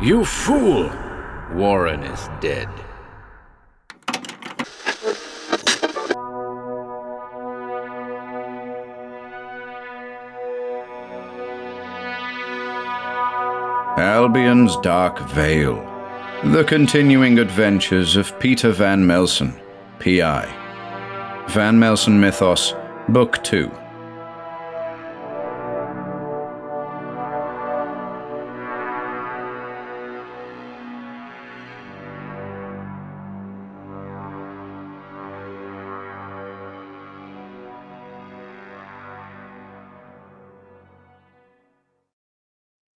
You fool! Warren is dead. Albion's Dark Vale. The continuing adventures of Peter Van Melsen, P.I. Van Melsen Mythos, Book 2.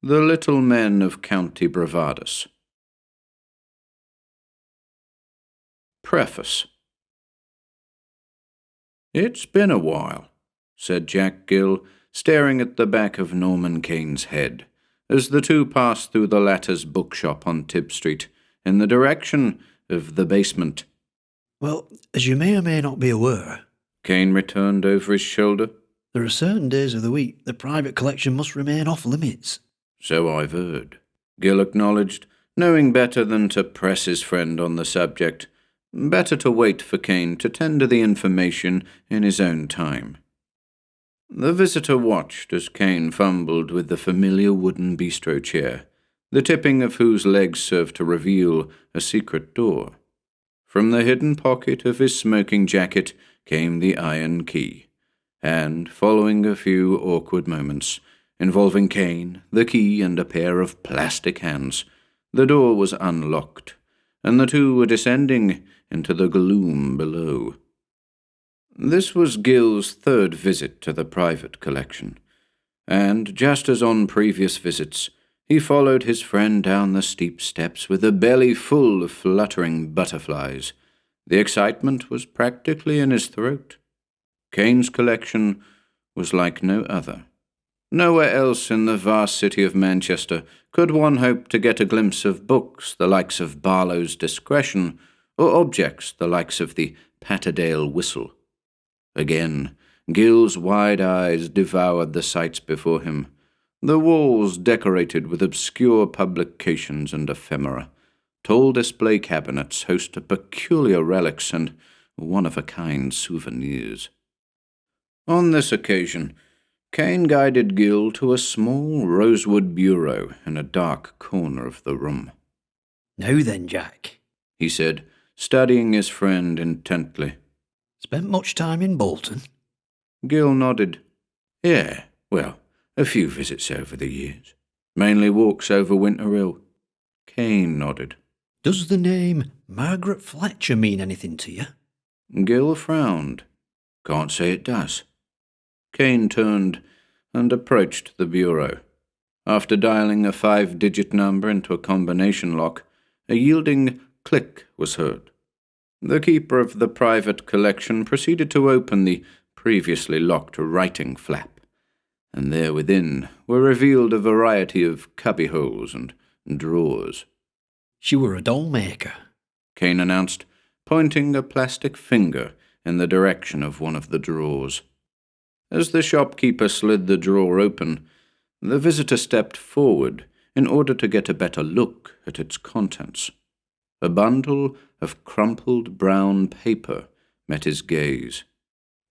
The Little Men of County BRAVADUS. Preface. "It's been a while," said Jack Gill, staring at the back of Norman Kane's head, as the two passed through the latter's bookshop on Tib Street, in the direction of the basement. "Well, as you may or may not be aware," Kane returned over his shoulder, "there are certain days of the week the private collection must remain off limits." "So I've heard," Gill acknowledged, knowing better than to press his friend on the subject. Better to wait for Kane to tender the information in his own time. The visitor watched as Kane fumbled with the familiar wooden bistro chair, the tipping of whose legs served to reveal a secret door. From the hidden pocket of his smoking jacket came the iron key, and, following a few awkward moments, involving Kane, the key, and a pair of plastic hands, the door was unlocked, and the two were descending into the gloom below. This was Gill's third visit to the private collection, and, just as on previous visits, he followed his friend down the steep steps with a belly full of fluttering butterflies. The excitement was practically in his throat. Kane's collection was like no other. Nowhere else in the vast city of Manchester could one hope to get a glimpse of books the likes of Barlow's Discretion, or objects the likes of the Patterdale Whistle. Again, Gill's wide eyes devoured the sights before him, the walls decorated with obscure publications and ephemera. Tall display cabinets host peculiar relics and one-of-a-kind souvenirs. On this occasion, Kane guided Gill to a small rosewood bureau in a dark corner of the room. "Now then, Jack," he said, studying his friend intently. "Spent much time in Bolton?" Gill nodded. "Yeah, well, a few visits over the years. Mainly walks over Winter Hill." Kane nodded. "Does the name Margaret Fletcher mean anything to you?" Gill frowned. "Can't say it does." Kane turned and approached the bureau. After dialing a 5-digit number into a combination lock, a yielding click was heard. The keeper of the private collection proceeded to open the previously locked writing flap, and there within were revealed a variety of cubbyholes and drawers. "She were a doll maker," Kane announced, pointing a plastic finger in the direction of one of the drawers. As the shopkeeper slid the drawer open, the visitor stepped forward in order to get a better look at its contents. A bundle of crumpled brown paper met his gaze.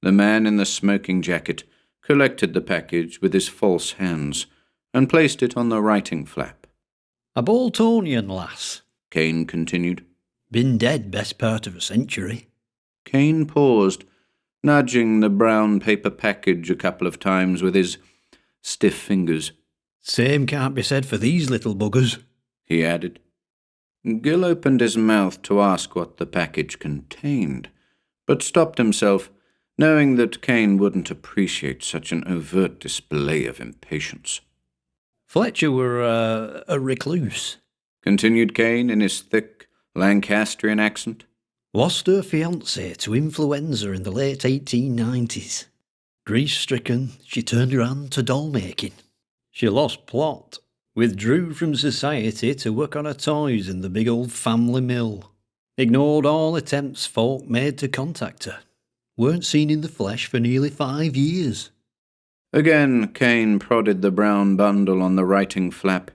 The man in the smoking jacket collected the package with his false hands and placed it on the writing flap. "A Boltonian lass," Kane continued. "Been dead best part of a century." Kane paused, nudging the brown paper package a couple of times with his stiff fingers. "Same can't be said for these little buggers," he added. Gill opened his mouth to ask what the package contained, but stopped himself, knowing that Kane wouldn't appreciate such an overt display of impatience. "Fletcher were a recluse," continued Kane in his thick Lancastrian accent. "Lost her fiancé to influenza in the late 1890s. Grief-stricken, she turned her hand to doll-making. She lost plot, withdrew from society to work on her toys in the big old family mill. Ignored all attempts folk made to contact her. Weren't seen in the flesh for nearly 5 years." Again, Kane prodded the brown bundle on the writing flap.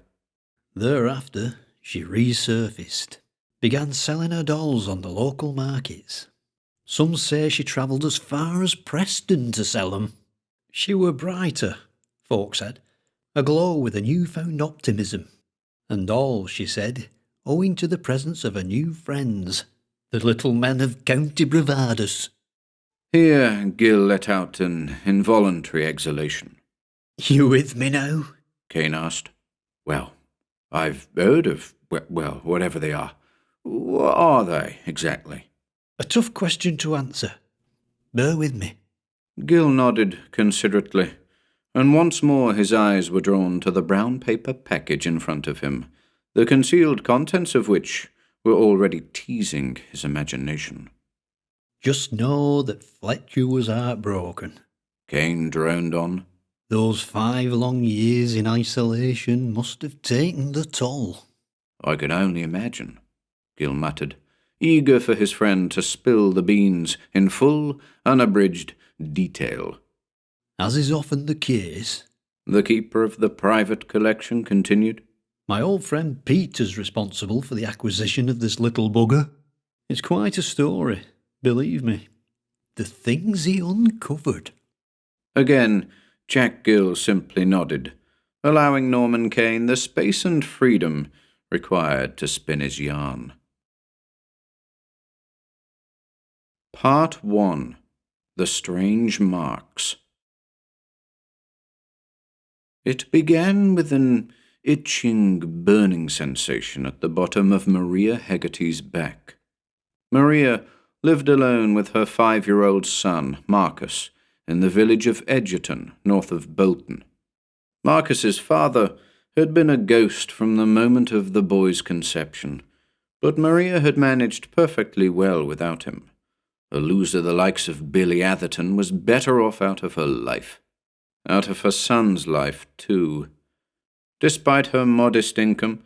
"Thereafter, she resurfaced, began selling her dolls on the local markets. Some say she travelled as far as Preston to sell them. She were brighter, folk said, aglow with a newfound optimism. And all, she said, owing to the presence of her new friends, the little men of County BRAVADUS. Here Gil let out an involuntary exhalation. You with me now? Kane asked. Well, I've heard of, well, whatever they are. What are they, exactly? A tough question to answer. Bear with me. Gil nodded considerately, and once more his eyes were drawn to the brown paper package in front of him, the concealed contents of which were already teasing his imagination. Just know that Fletcher was heartbroken. Kane droned on. Those 5 long years in isolation must have taken the toll. I can only imagine, Gil muttered, eager for his friend to spill the beans in full, unabridged detail. As is often the case, the keeper of the private collection continued. My old friend Peter's responsible for the acquisition of this little bugger. It's quite a story, believe me. The things he uncovered. Again, Jack Gill simply nodded, allowing Norman Kane the space and freedom required to spin his yarn. Part 1. The Strange Marks. It began with an itching, burning sensation at the bottom of Maria Hegarty's back. Maria lived alone with her 5-year-old son, Marcus, in the village of Edgerton, north of Bolton. Marcus's father had been a ghost from the moment of the boy's conception, but Maria had managed perfectly well without him. A loser the likes of Billy Atherton was better off out of her life. Out of her son's life, too. Despite her modest income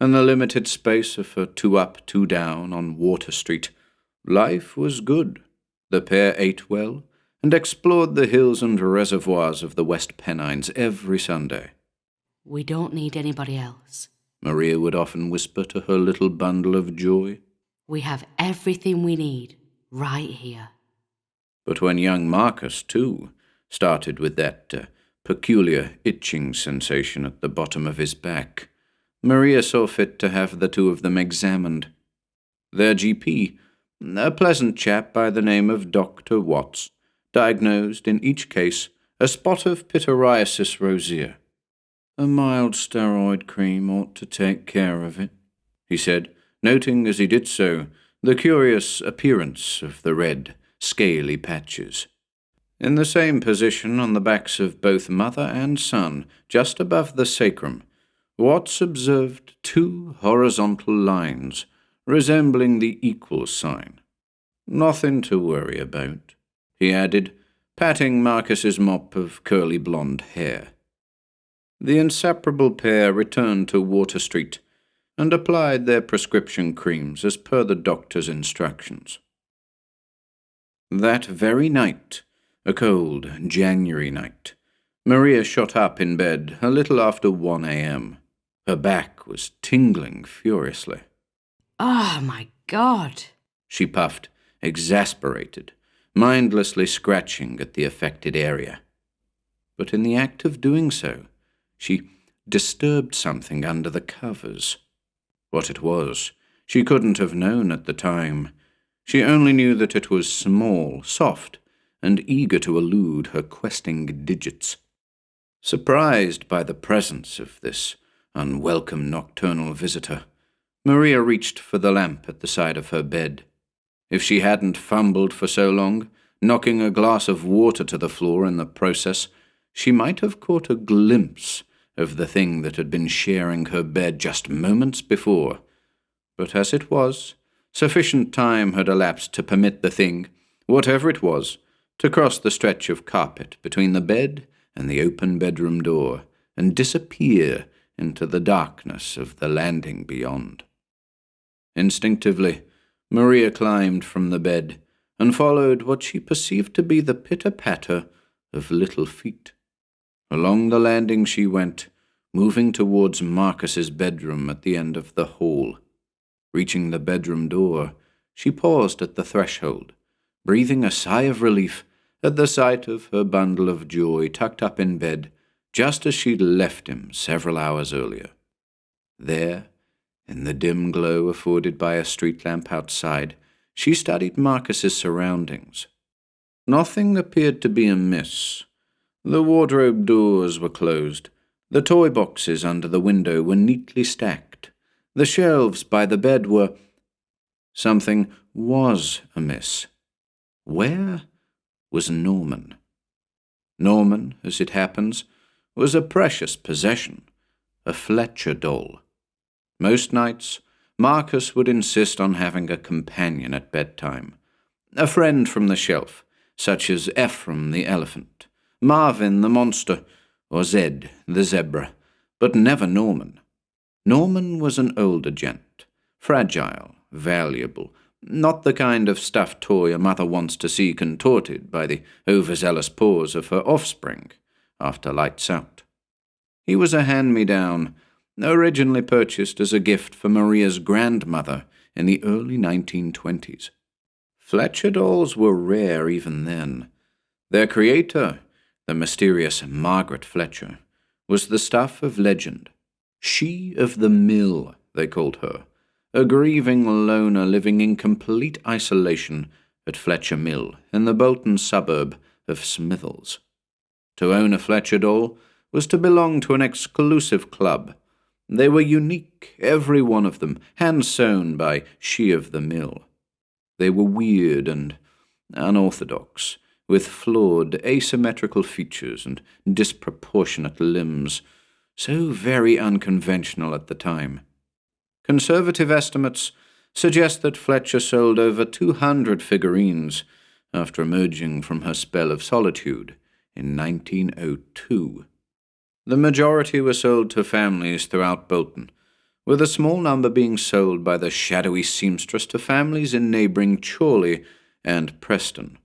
and the limited space of her 2-up, 2-down on Water Street, life was good. The pair ate well and explored the hills and reservoirs of the West Pennines every Sunday. We don't need anybody else, Maria would often whisper to her little bundle of joy. We have everything we need right here. But when young Marcus, too, started with that peculiar itching sensation at the bottom of his back, Maria saw fit to have the two of them examined. Their GP, a pleasant chap by the name of Dr. Watts, diagnosed in each case a spot of pityriasis rosea. A mild steroid cream ought to take care of it, he said, noting as he did so the curious appearance of the red, scaly patches. In the same position on the backs of both mother and son, just above the sacrum, Watts observed 2 horizontal lines resembling the equal sign. Nothing to worry about, he added, patting Marcus's mop of curly blonde hair. The inseparable pair returned to Water Street and applied their prescription creams as per the doctor's instructions. That very night, a cold January night, Maria shot up in bed a little after 1 a.m. Her back was tingling furiously. Oh, my God, she puffed, exasperated, mindlessly scratching at the affected area. But in the act of doing so, she disturbed something under the covers. What it was, she couldn't have known at the time. She only knew that it was small, soft, and eager to elude her questing digits. Surprised by the presence of this unwelcome nocturnal visitor, Maria reached for the lamp at the side of her bed. If she hadn't fumbled for so long, knocking a glass of water to the floor in the process, she might have caught a glimpse of the thing that had been sharing her bed just moments before. But as it was, sufficient time had elapsed to permit the thing, whatever it was, to cross the stretch of carpet between the bed and the open bedroom door and disappear into the darkness of the landing beyond. Instinctively, Maria climbed from the bed and followed what she perceived to be the pitter-patter of little feet. Along the landing she went, moving towards Marcus's bedroom at the end of the hall. Reaching the bedroom door, she paused at the threshold, breathing a sigh of relief at the sight of her bundle of joy tucked up in bed, just as she'd left him several hours earlier. There, in the dim glow afforded by a street lamp outside, she studied Marcus's surroundings. Nothing appeared to be amiss. The wardrobe doors were closed. The toy boxes under the window were neatly stacked. The shelves by the bed were... Something was amiss. Where was Norman? Norman, as it happens, was a precious possession, a Fletcher doll. Most nights, Marcus would insist on having a companion at bedtime, a friend from the shelf, such as Ephraim the elephant, Marvin the monster, or Zed the zebra, but never Norman. Norman was an older gent, fragile, valuable, not the kind of stuffed toy a mother wants to see contorted by the overzealous paws of her offspring after lights out. He was a hand-me-down, originally purchased as a gift for Maria's grandmother in the early 1920s. Fletcher dolls were rare even then. Their creator, the mysterious Margaret Fletcher, was the stuff of legend. She of the mill, they called her, a grieving loner living in complete isolation at Fletcher Mill in the Bolton suburb of Smithles. To own a Fletcher doll was to belong to an exclusive club. They were unique, every one of them, hand-sewn by she of the mill. They were weird and unorthodox, with flawed, asymmetrical features and disproportionate limbs, so very unconventional at the time. Conservative estimates suggest that Fletcher sold over 200 figurines after emerging from her spell of solitude in 1902. The majority were sold to families throughout Bolton, with a small number being sold by the shadowy seamstress to families in neighbouring Chorley and Preston.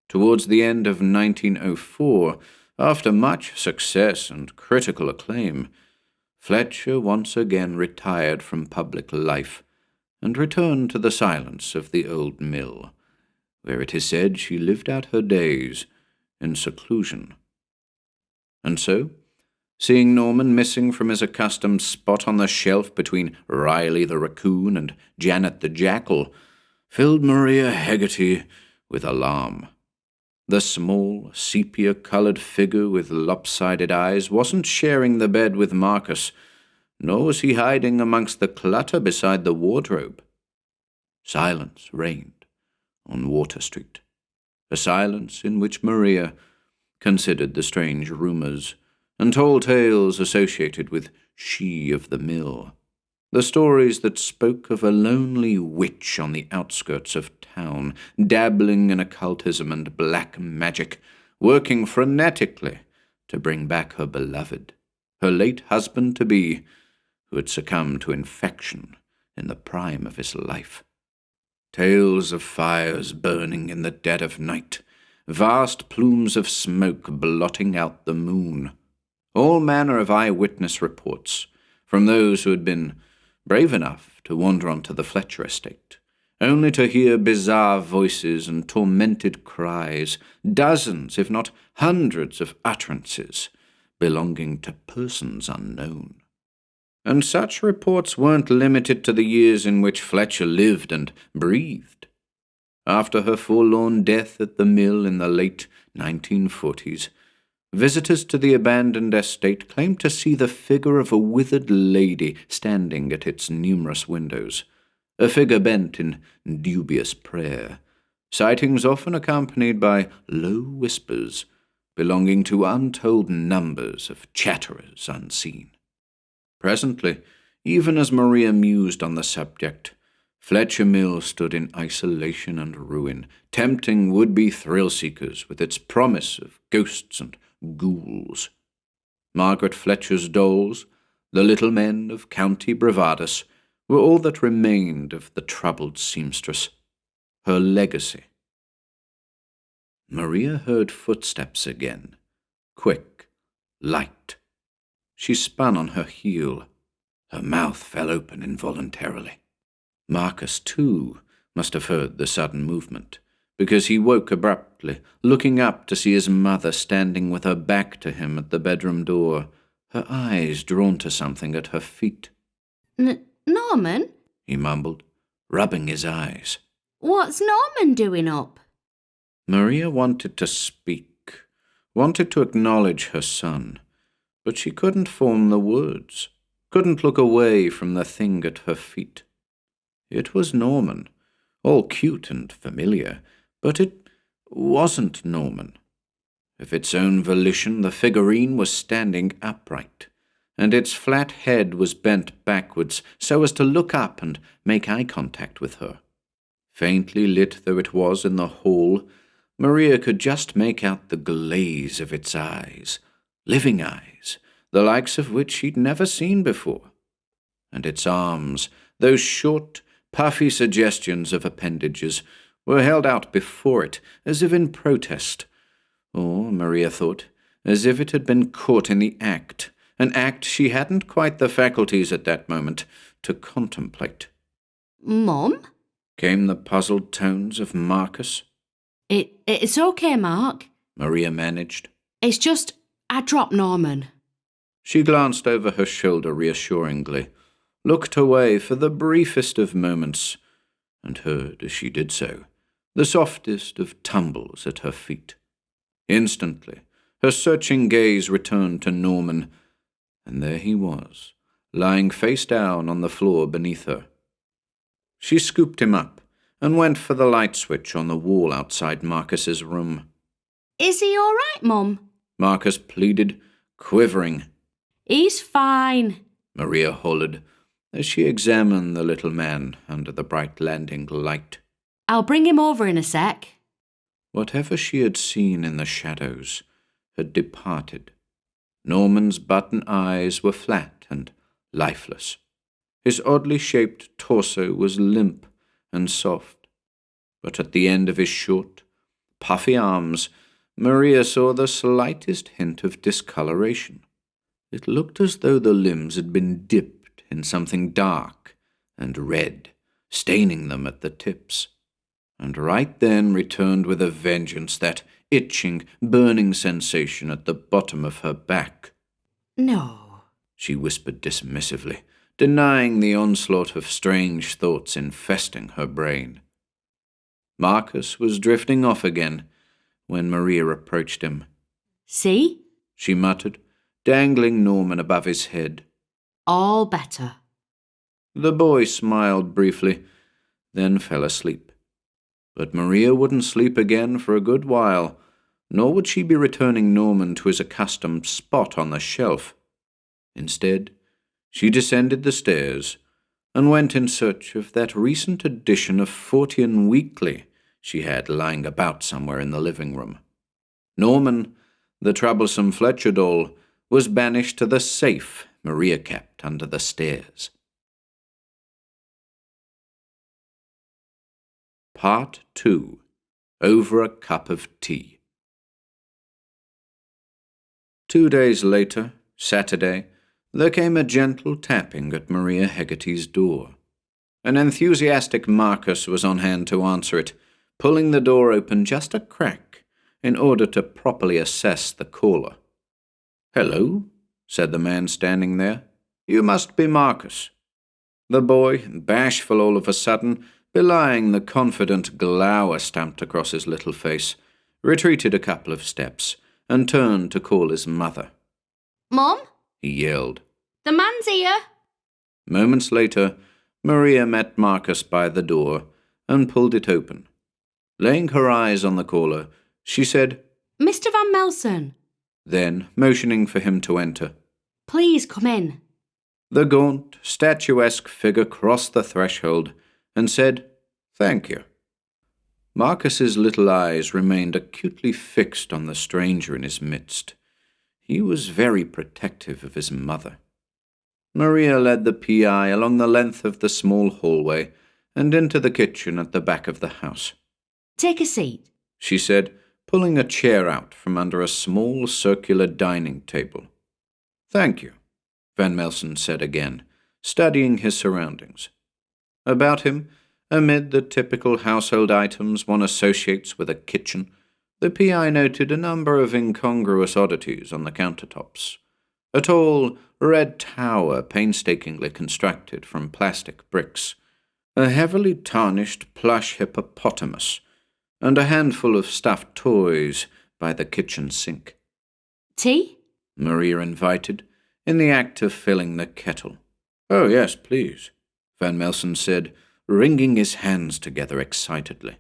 Towards the end of 1904, after much success and critical acclaim, Fletcher once again retired from public life and returned to the silence of the old mill, where it is said she lived out her days in seclusion. And so, seeing Norman missing from his accustomed spot on the shelf between Riley the raccoon and Janet the jackal, filled Maria Hegarty with alarm. The small, sepia-coloured figure with lopsided eyes wasn't sharing the bed with Marcus, nor was he hiding amongst the clutter beside the wardrobe. Silence reigned on Water Street, a silence in which Maria considered the strange rumours and tall tales associated with she of the mill, the stories that spoke of a lonely witch on the outskirts of town, dabbling in occultism and black magic, working frenetically to bring back her beloved, her late husband-to-be, who had succumbed to infection in the prime of his life. Tales of fires burning in the dead of night, vast plumes of smoke blotting out the moon, all manner of eyewitness reports from those who had been brave enough to wander onto the Fletcher estate, only to hear bizarre voices and tormented cries, dozens, if not hundreds, of utterances belonging to persons unknown. And such reports weren't limited to the years in which Fletcher lived and breathed. After her forlorn death at the mill in the late 1940s, visitors to the abandoned estate claimed to see the figure of a withered lady standing at its numerous windows, a figure bent in dubious prayer, sightings often accompanied by low whispers belonging to untold numbers of chatterers unseen. Presently, even as Maria mused on the subject, Fletcher Mill stood in isolation and ruin, tempting would-be thrill-seekers with its promise of ghosts and ghouls. Margaret Fletcher's dolls, the little men of County BRAVADUS, were all that remained of the troubled seamstress, her legacy. Maria heard footsteps again, quick, light. She spun on her heel. Her mouth fell open involuntarily. Marcus, too, must have heard the sudden movement, because he woke abruptly, looking up to see his mother standing with her back to him at the bedroom door, her eyes drawn to something at her feet. Norman? He mumbled, rubbing his eyes. What's Norman doing up? Maria wanted to speak, wanted to acknowledge her son, but she couldn't form the words, couldn't look away from the thing at her feet. It was Norman, all cute and familiar, but it wasn't Norman. Of its own volition, the figurine was standing upright, and its flat head was bent backwards so as to look up and make eye contact with her. Faintly lit though it was in the hall, Maria could just make out the glaze of its eyes, living eyes, the likes of which she'd never seen before. And its arms, those short, puffy suggestions of appendages, were held out before it as if in protest, or, Maria thought, as if it had been caught in the act, an act she hadn't quite the faculties at that moment to contemplate. Mum? Came the puzzled tones of Marcus. It's okay, Mark. Maria managed. It's just, I dropped Norman. She glanced over her shoulder reassuringly, looked away for the briefest of moments, and heard, as she did so, the softest of tumbles at her feet. Instantly, her searching gaze returned to Norman, and there he was, lying face down on the floor beneath her. She scooped him up and went for the light switch on the wall outside Marcus's room. Is he all right, Mum? Marcus pleaded, quivering. He's fine, Maria hollered, as she examined the little man under the bright landing light. I'll bring him over in a sec. Whatever she had seen in the shadows had departed. Norman's button eyes were flat and lifeless. His oddly shaped torso was limp and soft, but at the end of his short, puffy arms, Maria saw the slightest hint of discoloration. It looked as though the limbs had been dipped in something dark and red, staining them at the tips. And right then returned with a vengeance that itching, burning sensation at the bottom of her back. No, she whispered dismissively, denying the onslaught of strange thoughts infesting her brain. Marcus was drifting off again when Maria approached him. See? She muttered, dangling Norman above his head. All better. The boy smiled briefly, then fell asleep. But Maria wouldn't sleep again for a good while, nor would she be returning Norman to his accustomed spot on the shelf. Instead, she descended the stairs and went in search of that recent edition of Fortean Weekly she had lying about somewhere in the living room. Norman, the troublesome Fletcher doll, was banished to the safe Maria kept under the stairs. Part 2. Over a Cup of Tea. 2 days later, Saturday, there came a gentle tapping at Maria Hegarty's door. An enthusiastic Marcus was on hand to answer it, pulling the door open just a crack in order to properly assess the caller. "Hello," said the man standing there. "You must be Marcus." The boy, bashful all of a sudden, belying the confident glower stamped across his little face, retreated a couple of steps and turned to call his mother. Mum? He yelled. The man's here. Moments later, Maria met Marcus by the door and pulled it open. Laying her eyes on the caller, she said, Mr. Van Melsen. Then, motioning for him to enter. Please come in. The gaunt, statuesque figure crossed the threshold and said, Thank you. Marcus's little eyes remained acutely fixed on the stranger in his midst. He was very protective of his mother. Maria led the PI along the length of the small hallway and into the kitchen at the back of the house. Take a seat, she said, pulling a chair out from under a small circular dining table. Thank you, Van Melsen said again, studying his surroundings. About him, amid the typical household items one associates with a kitchen, the PI noted a number of incongruous oddities on the countertops. A tall, red tower painstakingly constructed from plastic bricks, a heavily tarnished plush hippopotamus, and a handful of stuffed toys by the kitchen sink. Tea? Maria invited, in the act of filling the kettle. "Oh, yes, please," Van Melsen said, wringing his hands together excitedly.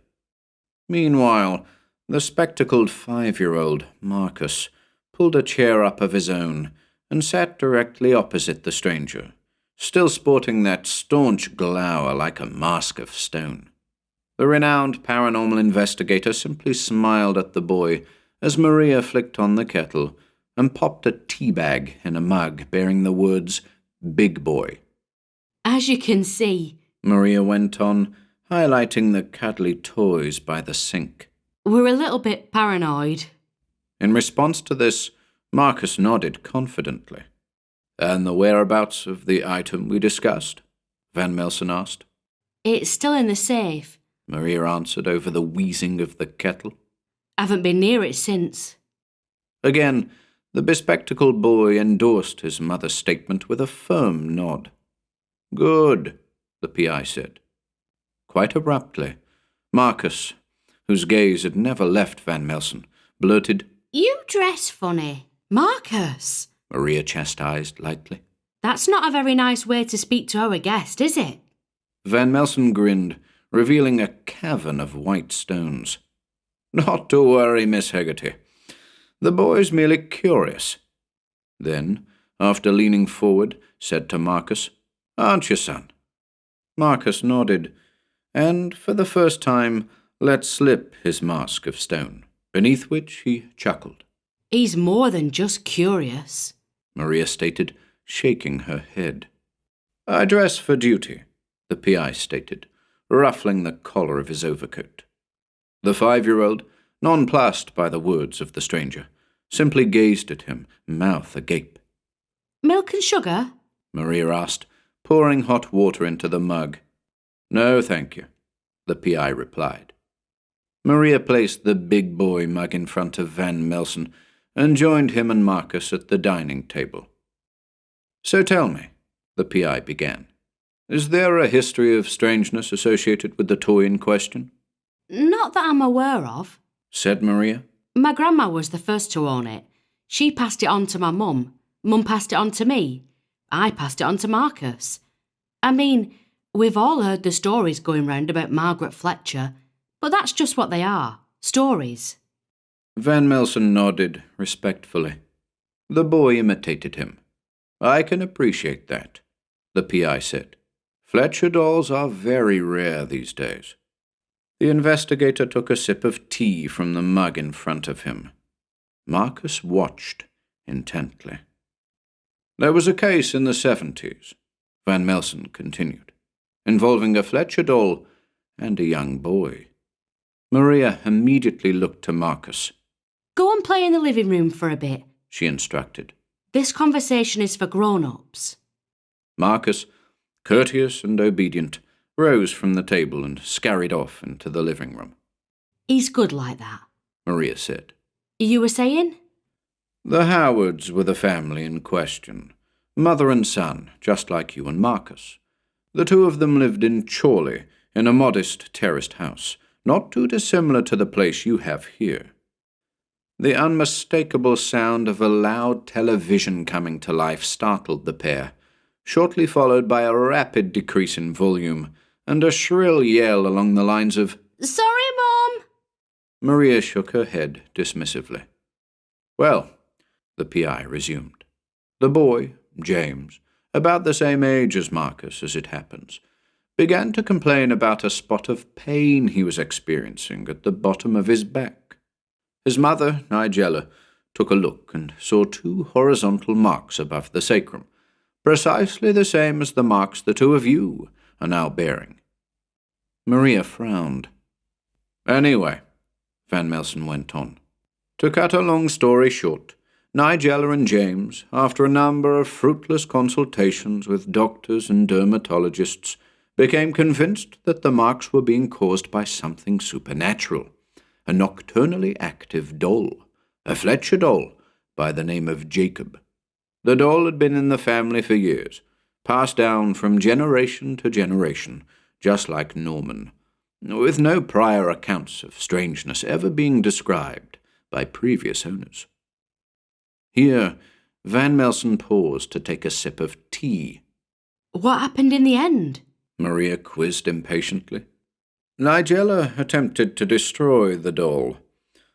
Meanwhile, the spectacled 5-year-old, Marcus, pulled a chair up of his own and sat directly opposite the stranger, still sporting that staunch glower like a mask of stone. The renowned paranormal investigator simply smiled at the boy as Maria flicked on the kettle and popped a tea bag in a mug bearing the words, "Big Boy." As you can see, Maria went on, highlighting the cuddly toys by the sink. we're a little bit paranoid. In response to this, Marcus nodded confidently. "And the whereabouts of the item we discussed?" Van Melsen asked. It's still in the safe. Maria answered over the wheezing of the kettle. Haven't been near it since. Again, the bespectacled boy endorsed his mother's statement with a firm nod. "Good," the PI said. Quite abruptly, Marcus, whose gaze had never left Van Melsen, blurted, You dress funny. Marcus! Maria chastised lightly. That's not a very nice way to speak to our guest, is it? Van Melsen grinned, revealing a cavern of white stones. "Not to worry, Miss Hegarty. The boy's merely curious." Then, after leaning forward, said to Marcus, "Aren't you, son?" Marcus nodded, and, for the first time, let slip his mask of stone, beneath which he chuckled. He's more than just curious. Maria stated, shaking her head. "I dress for duty," the PI stated, ruffling the collar of his overcoat. The 5-year-old, nonplussed by the words of the stranger, simply gazed at him, mouth agape. Milk and sugar? Maria asked, pouring hot water into the mug. "No, thank you," the PI replied. Maria placed the big boy mug in front of Van Melsen and joined him and Marcus at the dining table. "So tell me," the PI began, "is there a history of strangeness associated with the toy in question?" Not that I'm aware of. Said Maria. My grandma was the first to own it. She passed it on to my mum. Mum passed it on to me. I passed it on to Marcus. I mean, we've all heard the stories going round about Margaret Fletcher, but that's just what they are, stories. Van Melsen nodded respectfully. The boy imitated him. "I can appreciate that," the PI said. "Fletcher dolls are very rare these days." The investigator took a sip of tea from the mug in front of him. Marcus watched intently. "There was a case in the 70s, Van Melsen continued, involving a Fletcher doll and a young boy. Maria immediately looked to Marcus. Go and play in the living room for a bit, she instructed. This conversation is for grown-ups. Marcus, courteous and obedient, rose from the table and scurried off into the living room. He's good like that, Maria said. You were saying? The Howards were the family in question. Mother and son, just like you and Marcus. The two of them lived in Chorley, in a modest terraced house, not too dissimilar to the place you have here. The unmistakable sound of a loud television coming to life startled the pair, shortly followed by a rapid decrease in volume and a shrill yell along the lines of, Sorry, Mom! Maria shook her head dismissively. Well, the PI resumed. The boy, James, about the same age as Marcus as it happens, began to complain about a spot of pain he was experiencing at the bottom of his back. His mother, Nigella, took a look and saw 2 horizontal marks above the sacrum, precisely the same as the marks the 2 of you are now bearing. Maria frowned. Anyway, Van Melsen went on, to cut a long story short, Nigella and James, after a number of fruitless consultations with doctors and dermatologists, became convinced that the marks were being caused by something supernatural, a nocturnally active doll, a Fletcher doll by the name of Jacob. The doll had been in the family for years, passed down from generation to generation, just like Norman, with no prior accounts of strangeness ever being described by previous owners. Here, Van Melsen paused to take a sip of tea. What happened in the end? Maria quizzed impatiently. Nigella attempted to destroy the doll,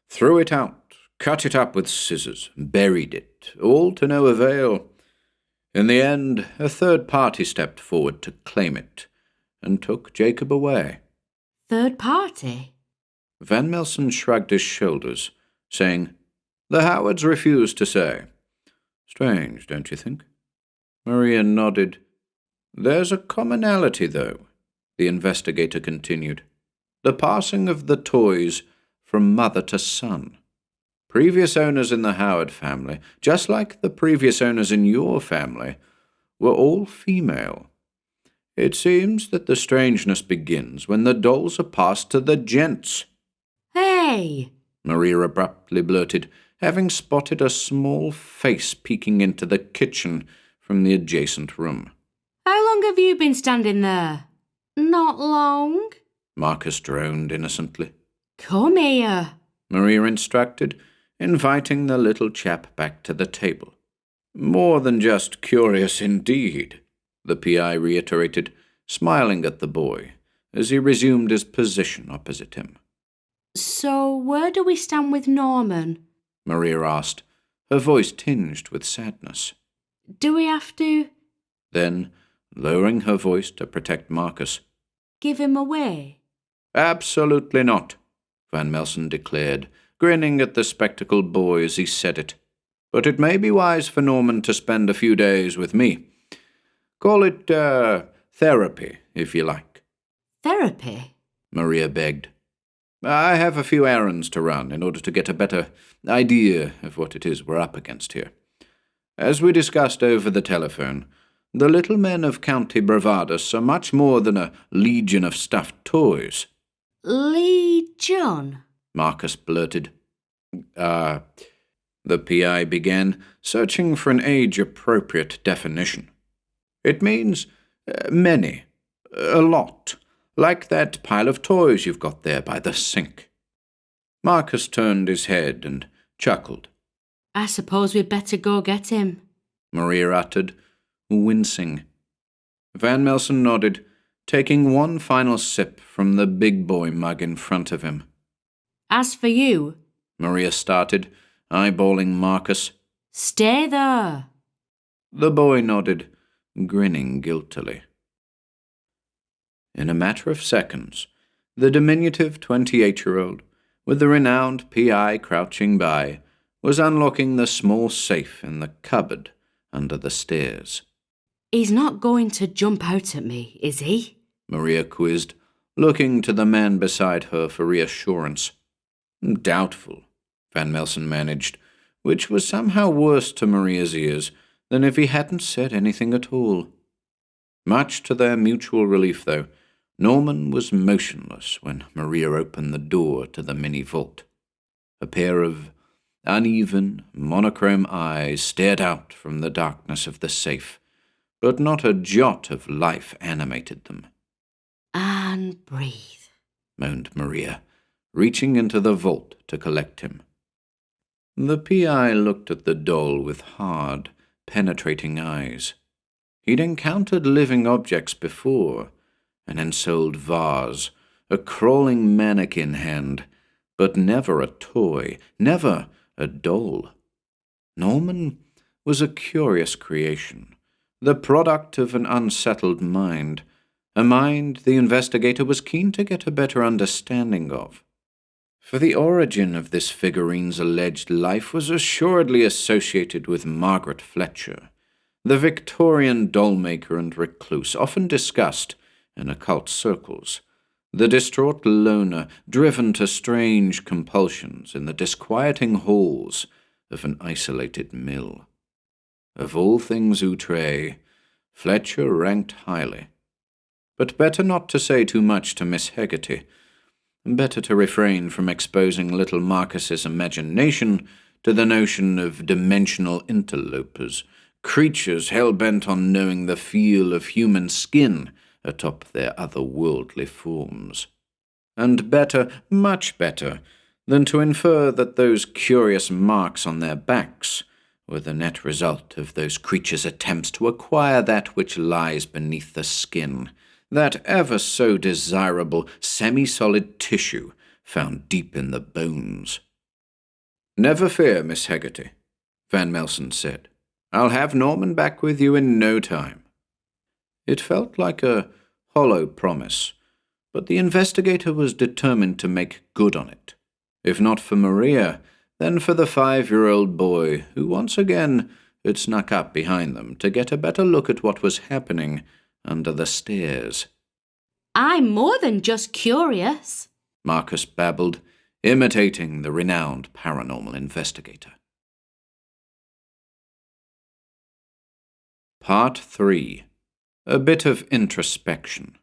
threw it out, cut it up with scissors, buried it, all to no avail. In the end, a third party stepped forward to claim it, and took Jacob away. Third party? Van Melsen shrugged his shoulders, saying, "The Howards refused to say." "Strange, don't you think?" Maria nodded. "There's a commonality, though," the investigator continued. "The passing of the toys from mother to son. Previous owners in the Howard family, just like the previous owners in your family, were all female. It seems that the strangeness begins when the dolls are passed to the gents." Hey! Maria abruptly blurted, having spotted a small face peeking into the kitchen from the adjacent room. How long have you been standing there? Not long. Marcus droned innocently. Come here, Maria instructed, inviting the little chap back to the table. "More than just curious indeed," the PI reiterated, smiling at the boy as he resumed his position opposite him. So where do we stand with Norman? Maria asked, her voice tinged with sadness. Do we have to Then, lowering her voice to protect Marcus, give him away? "Absolutely not," Van Melsen declared, grinning at the spectacled boy as he said it. "But it may be wise for Norman to spend a few days with me. Call it, therapy, if you like." Therapy? Maria begged. "I have a few errands to run in order to get a better idea of what it is we're up against here. As we discussed over the telephone, the little men of County BRAVADUS are much more than a legion of stuffed toys." Legion? Marcus blurted. The PI began, searching for an age-appropriate definition. "It means many, a lot, like that pile of toys you've got there by the sink." Marcus turned his head and chuckled. I suppose we'd better go get him. Maria uttered, wincing. Van Melsen nodded, taking one final sip from the big boy mug in front of him. As for you, Maria started, eyeballing Marcus. Stay there. The boy nodded, grinning guiltily. In a matter of seconds, the diminutive 28-year-old, with the renowned PI crouching by, was unlocking the small safe in the cupboard under the stairs. He's not going to jump out at me, is he? Maria quizzed, looking to the man beside her for reassurance. Doubtful, Van Melsen managed, which was somehow worse to Maria's ears than if he hadn't said anything at all. Much to their mutual relief, though, Norman was motionless when Maria opened the door to the mini vault. A pair of uneven, monochrome eyes stared out from the darkness of the safe, but not a jot of life animated them. And breathe, moaned Maria, reaching into the vault to collect him. The PI looked at the doll with hard, penetrating eyes. He'd encountered living objects before, an ensouled vase, a crawling mannequin hand, but never a toy, never a doll. Norman was a curious creation, the product of an unsettled mind, a mind the investigator was keen to get a better understanding of. For the origin of this figurine's alleged life was assuredly associated with Margaret Fletcher, the Victorian doll-maker and recluse often discussed in occult circles, the distraught loner driven to strange compulsions in the disquieting halls of an isolated mill. Of all things outre, Fletcher ranked highly. But better not to say too much to Miss Hegarty. Better to refrain from exposing little Marcus's imagination to the notion of dimensional interlopers, creatures hell-bent on knowing the feel of human skin atop their otherworldly forms. And better, much better, than to infer that those curious marks on their backs were the net result of those creatures' attempts to acquire that which lies beneath the skin, that ever so desirable semi-solid tissue found deep in the bones. "Never fear, Miss Hegarty," Van Melsen said. "I'll have Norman back with you in no time." It felt like a hollow promise, but the investigator was determined to make good on it. If not for Maria, then for the 5-year-old boy who once again had snuck up behind them to get a better look at what was happening under the stairs. "I'm more than just curious," Marcus babbled, imitating the renowned paranormal investigator. Part 3. A bit of introspection.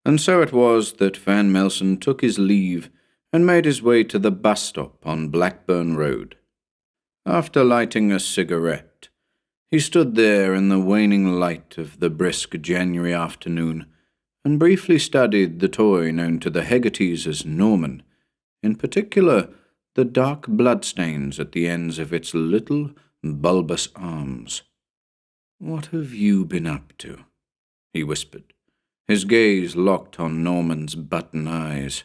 And so it was that Van Melsen took his leave and made his way to the bus stop on Blackburn Road. After lighting a cigarette, he stood there in the waning light of the brisk January afternoon and briefly studied the toy known to the Hegartys as Norman, in particular the dark bloodstains at the ends of its little, bulbous arms. "What have you been up to?" he whispered, his gaze locked on Norman's button eyes.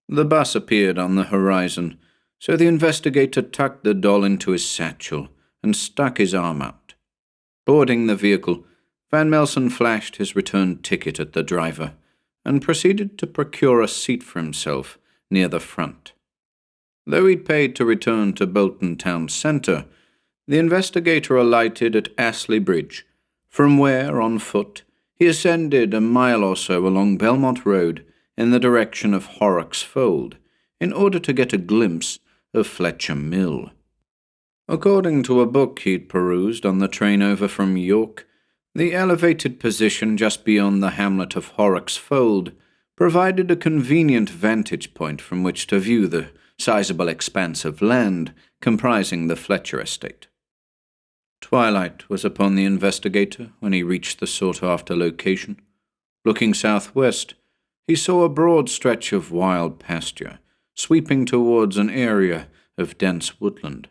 The bus appeared on the horizon, so the investigator tucked the doll into his satchel and stuck his arm out. Boarding the vehicle, Van Melsen flashed his return ticket at the driver and proceeded to procure a seat for himself near the front. Though he'd paid to return to Bolton town centre, the investigator alighted at Astley Bridge, from where, on foot, he ascended a mile or so along Belmont Road in the direction of Horrocks Fold, in order to get a glimpse of Fletcher Mill. According to a book he'd perused on the train over from York, the elevated position just beyond the hamlet of Horrocks Fold provided a convenient vantage point from which to view the sizable expanse of land comprising the Fletcher estate. Twilight was upon the investigator when he reached the sought-after location. Looking southwest, he saw a broad stretch of wild pasture, sweeping towards an area of dense woodland.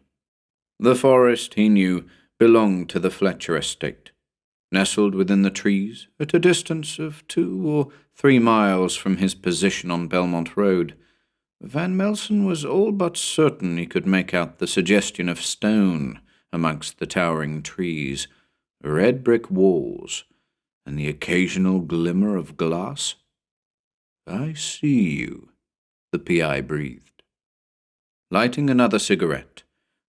The forest, he knew, belonged to the Fletcher estate. Nestled within the trees, at a distance of 2 or 3 miles from his position on Belmont Road, Van Melsen was all but certain he could make out the suggestion of stone amongst the towering trees, red brick walls, and the occasional glimmer of glass. "I see you," the PI breathed. Lighting another cigarette,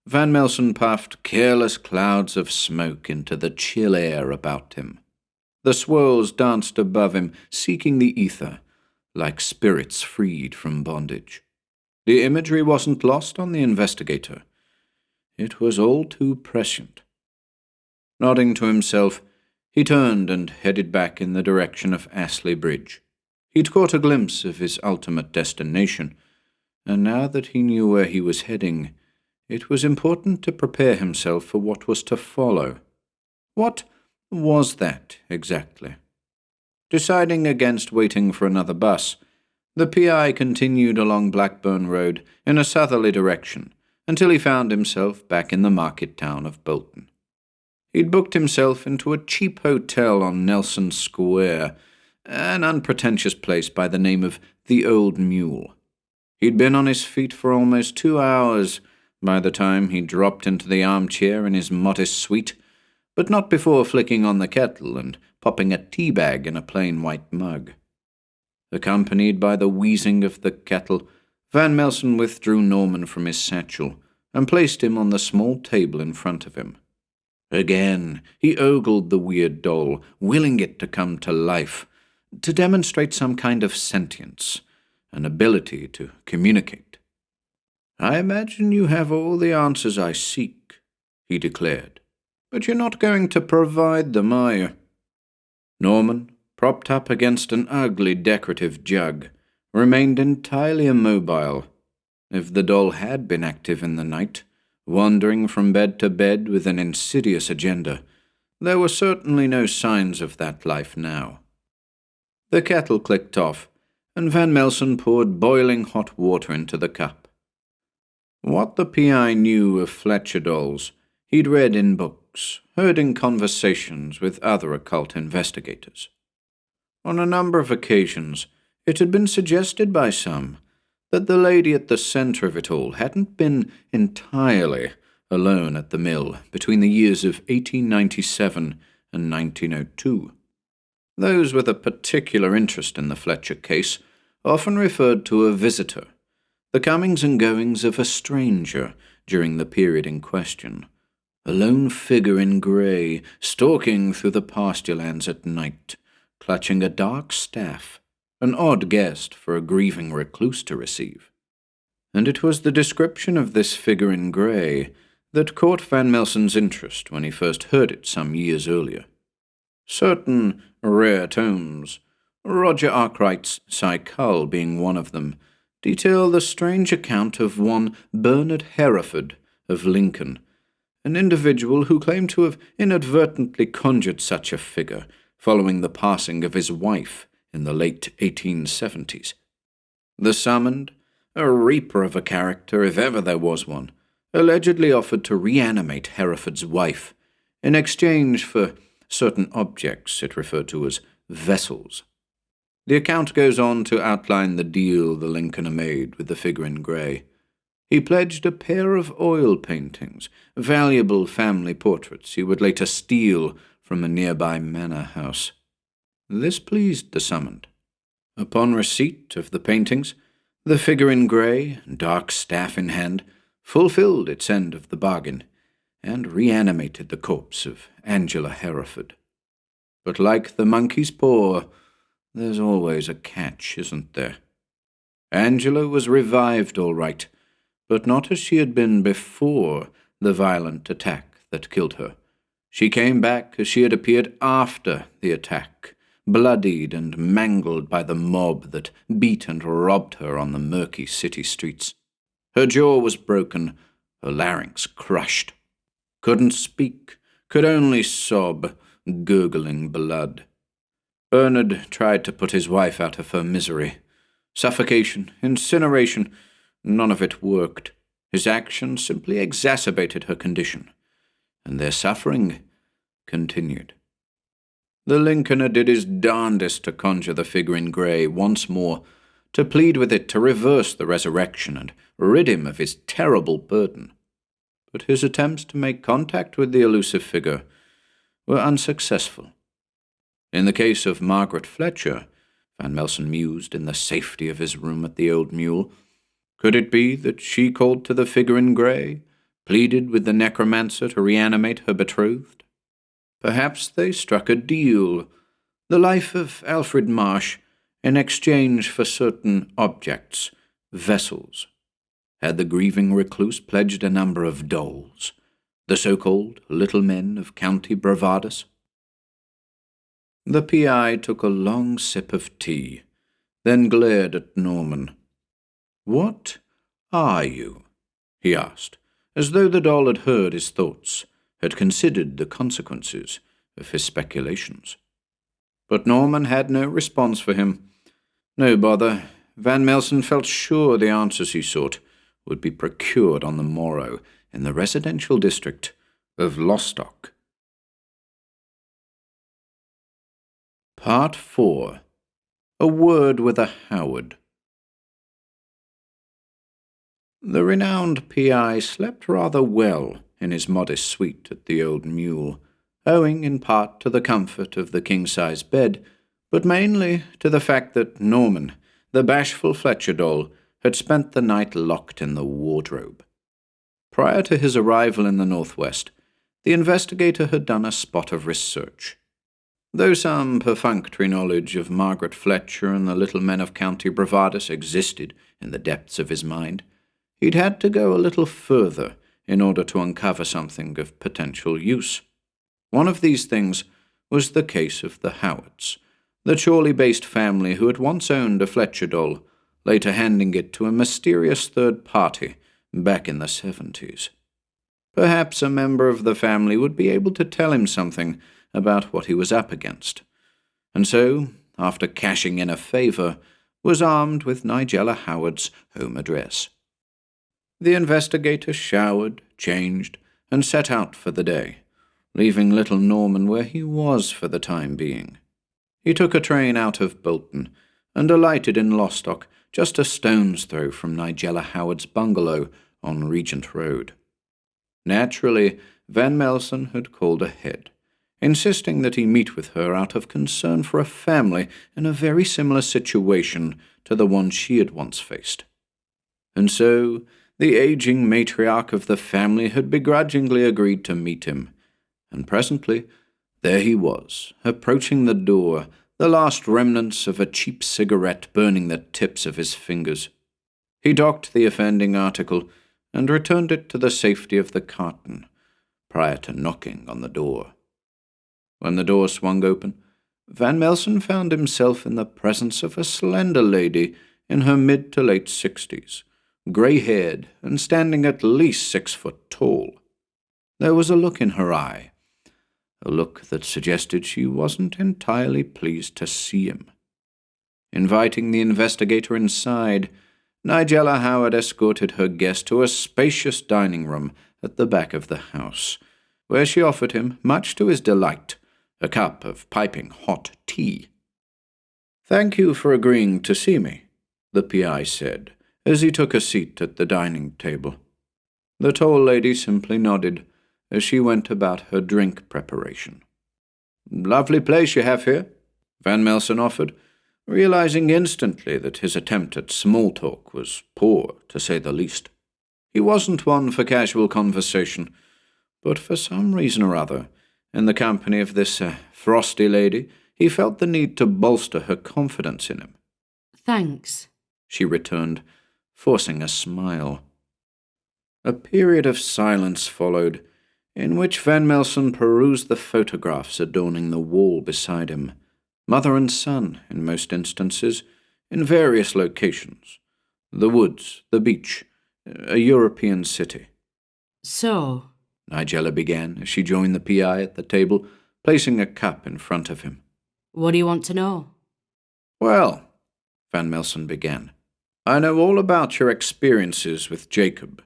Van Melsen puffed careless clouds of smoke into the chill air about him. The swirls danced above him, seeking the ether, like spirits freed from bondage. The imagery wasn't lost on the investigator. It was all too prescient. Nodding to himself, he turned and headed back in the direction of Astley Bridge. He'd caught a glimpse of his ultimate destination, and now that he knew where he was heading, it was important to prepare himself for what was to follow. What was that, exactly? Deciding against waiting for another bus, the PI continued along Blackburn Road in a southerly direction until he found himself back in the market town of Bolton. He'd booked himself into a cheap hotel on Nelson Square, an unpretentious place by the name of the Old Mule. He'd been on his feet for almost 2 hours by the time he dropped into the armchair in his modest suite, but not before flicking on the kettle and popping a tea bag in a plain white mug. Accompanied by the wheezing of the kettle, Van Melsen withdrew Norman from his satchel and placed him on the small table in front of him. Again, he ogled the weird doll, willing it to come to life, to demonstrate some kind of sentience, an ability to communicate. "I imagine you have all the answers I seek," he declared. "But you're not going to provide them, are you?" Norman, propped up against an ugly decorative jug, remained entirely immobile. If the doll had been active in the night, wandering from bed to bed with an insidious agenda, there were certainly no signs of that life now. The kettle clicked off, and Van Melsen poured boiling hot water into the cup. What the PI knew of Fletcher dolls, he'd read in books, heard in conversations with other occult investigators. On a number of occasions, it had been suggested by some that the lady at the center of it all hadn't been entirely alone at the mill between the years of 1897 and 1902. Those with a particular interest in the Fletcher case often referred to a visitor, the comings and goings of a stranger during the period in question, a lone figure in grey stalking through the pasture lands at night, clutching a dark staff, an odd guest for a grieving recluse to receive. And it was the description of this figure in grey that caught Van Melsen's interest when he first heard it some years earlier. Certain rare tomes, Roger Arkwright's Cycle being one of them, detail the strange account of one Bernard Hereford of Lincoln, an individual who claimed to have inadvertently conjured such a figure following the passing of his wife in the late 1870s. The summoned, a reaper of a character if ever there was one, allegedly offered to reanimate Hereford's wife in exchange for certain objects it referred to as vessels. The account goes on to outline the deal the Lincolner made with the figure in grey. He pledged a pair of oil paintings, valuable family portraits he would later steal from a nearby manor house. This pleased the summoned. Upon receipt of the paintings, the figure in grey, dark staff in hand, fulfilled its end of the bargain, and reanimated the corpse of Angela Hereford. But like the monkey's paw, there's always a catch, isn't there? Angela was revived all right, but not as she had been before the violent attack that killed her. She came back as she had appeared after the attack, bloodied and mangled by the mob that beat and robbed her on the murky city streets. Her jaw was broken, her larynx crushed. Couldn't speak, could only sob, gurgling blood. Bernard tried to put his wife out of her misery. Suffocation, incineration, none of it worked. His actions simply exacerbated her condition, and their suffering continued. The Lincolner did his darndest to conjure the figure in grey once more, to plead with it to reverse the resurrection and rid him of his terrible burden. But his attempts to make contact with the elusive figure were unsuccessful. In the case of Margaret Fletcher, Van Melsen mused in the safety of his room at the Old Mule, could it be that she called to the figure in grey, pleaded with the necromancer to reanimate her betrothed? Perhaps they struck a deal, the life of Alfred Marsh, in exchange for certain objects, vessels. Had the grieving recluse pledged a number of dolls, the so-called little men of County BRAVADUS? The PI took a long sip of tea, then glared at Norman. "What are you?" he asked, as though the doll had heard his thoughts, had considered the consequences of his speculations. But Norman had no response for him. No bother. Van Melsen felt sure the answers he sought would be procured on the morrow in the residential district of Lostock. Part 4. A Word with a Howard. The renowned PI slept rather well in his modest suite at the Old Mule, owing in part to the comfort of the king-size bed, but mainly to the fact that Norman, the bashful Fletcher doll, had spent the night locked in the wardrobe. Prior to his arrival in the Northwest, the investigator had done a spot of research. Though some perfunctory knowledge of Margaret Fletcher and the little men of County BRAVADUS existed in the depths of his mind, he'd had to go a little further in order to uncover something of potential use. One of these things was the case of the Howards, the Chorley-based family who had once owned a Fletcher doll, later handing it to a mysterious third party back in the 70s. Perhaps a member of the family would be able to tell him something about what he was up against. And so, after cashing in a favour, was armed with Nigella Howard's home address. The investigator showered, changed, and set out for the day, leaving little Norman where he was for the time being. He took a train out of Bolton and alighted in Lostock, just a stone's throw from Nigella Howard's bungalow on Regent Road. Naturally, Van Melsen had called ahead, insisting that he meet with her out of concern for a family in a very similar situation to the one she had once faced. And so, the aging matriarch of the family had begrudgingly agreed to meet him, and presently, there he was, approaching the door, the last remnants of a cheap cigarette burning the tips of his fingers. He docked the offending article and returned it to the safety of the carton, prior to knocking on the door. When the door swung open, Van Melsen found himself in the presence of a slender lady in her mid to late 60s, grey-haired and standing at least 6 foot tall. There was a look in her eye, a look that suggested she wasn't entirely pleased to see him. Inviting the investigator inside, Nigella Howard escorted her guest to a spacious dining room at the back of the house, where she offered him, much to his delight, a cup of piping hot tea. "Thank you for agreeing to see me," the PI said, as he took a seat at the dining table. The tall lady simply nodded as she went about her drink preparation. "Lovely place you have here," Van Melsen offered, realizing instantly that his attempt at small talk was poor, to say the least. He wasn't one for casual conversation, but for some reason or other, in the company of this frosty lady, he felt the need to bolster her confidence in him. "Thanks," she returned, forcing a smile. A period of silence followed, in which Van Melsen perused the photographs adorning the wall beside him, mother and son in most instances, in various locations: the woods, the beach, a European city. "So," Nigella began as she joined the PI at the table, placing a cup in front of him. "what do you want to know?" "Well," Van Melsen began, "I know all about your experiences with Jacob.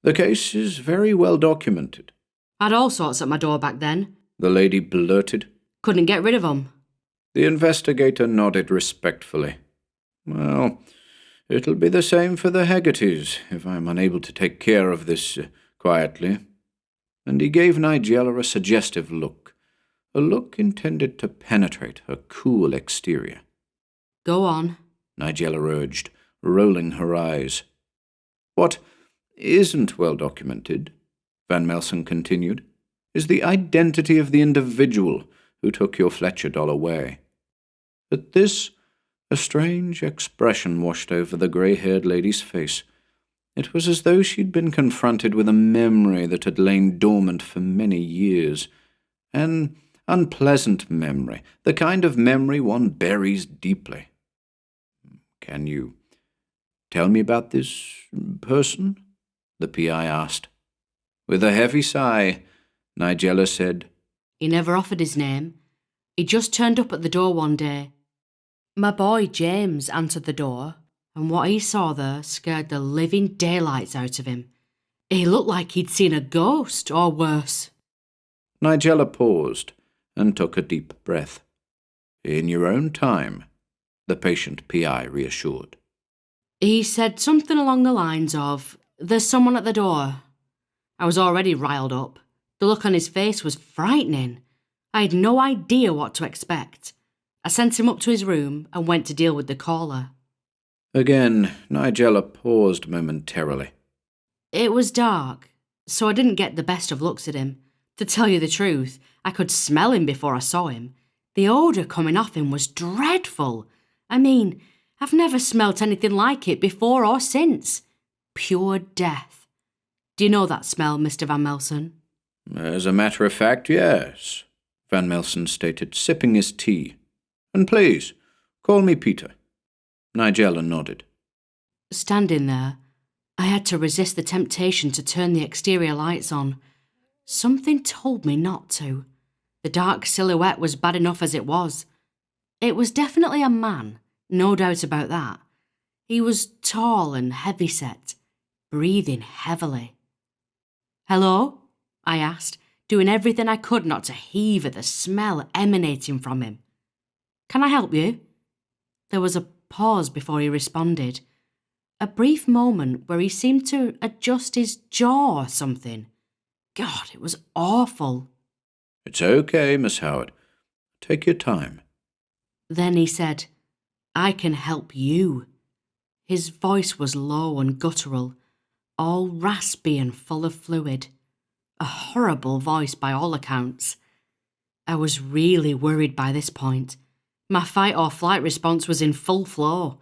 The case is very well documented." "Had all sorts at my door back then. The lady blurted. Couldn't get rid of 'em." The investigator nodded respectfully. "Well, it'll be the same for the Haggertys if I'm unable to take care of this quietly." And he gave Nigella a suggestive look, a look intended to penetrate her cool exterior. "Go on," Nigella urged, rolling her eyes. "What isn't well documented," Van Melsen continued, "is the identity of the individual who took your Fletcher doll away." At this, a strange expression washed over the grey-haired lady's face. It was as though she'd been confronted with a memory that had lain dormant for many years. An unpleasant memory, the kind of memory one buries deeply. "Can you tell me about this person?" the PI asked. With a heavy sigh, Nigella said, "He never offered his name. He just turned up at the door one day. My boy James answered the door, and what he saw there scared the living daylights out of him. He looked like he'd seen a ghost, or worse." Nigella paused and took a deep breath. "In your own time," the patient PI reassured. "He said something along the lines of, 'There's someone at the door.' I was already riled up. The look on his face was frightening. I had no idea what to expect. I sent him up to his room and went to deal with the caller." Again, Nigella paused momentarily. "It was dark, so I didn't get the best of looks at him. To tell you the truth, I could smell him before I saw him. The odour coming off him was dreadful. I mean, I've never smelt anything like it before or since. pure death. Do you know that smell, Mr. Van Melsen? As a matter of fact, yes, Van Melsen stated, sipping his tea. And please, call me Peter. Nigella nodded. Standing there, I had to resist the temptation to turn the exterior lights on. Something told me not to. The dark silhouette was bad enough as it was. It was definitely a man, no doubt about that. He was tall and heavy-set, breathing heavily. "Hello?" I asked, doing everything I could not to heave at the smell emanating from him. "Can I help you?" There was a pause before he responded. A brief moment where he seemed to adjust his jaw or something. God, it was awful. It's okay, Miss Howard. Take your time. Then he said, "I can help you." His voice was low and guttural, all raspy and full of fluid. A horrible voice by all accounts. I was really worried by this point. My fight or flight response was in full flow.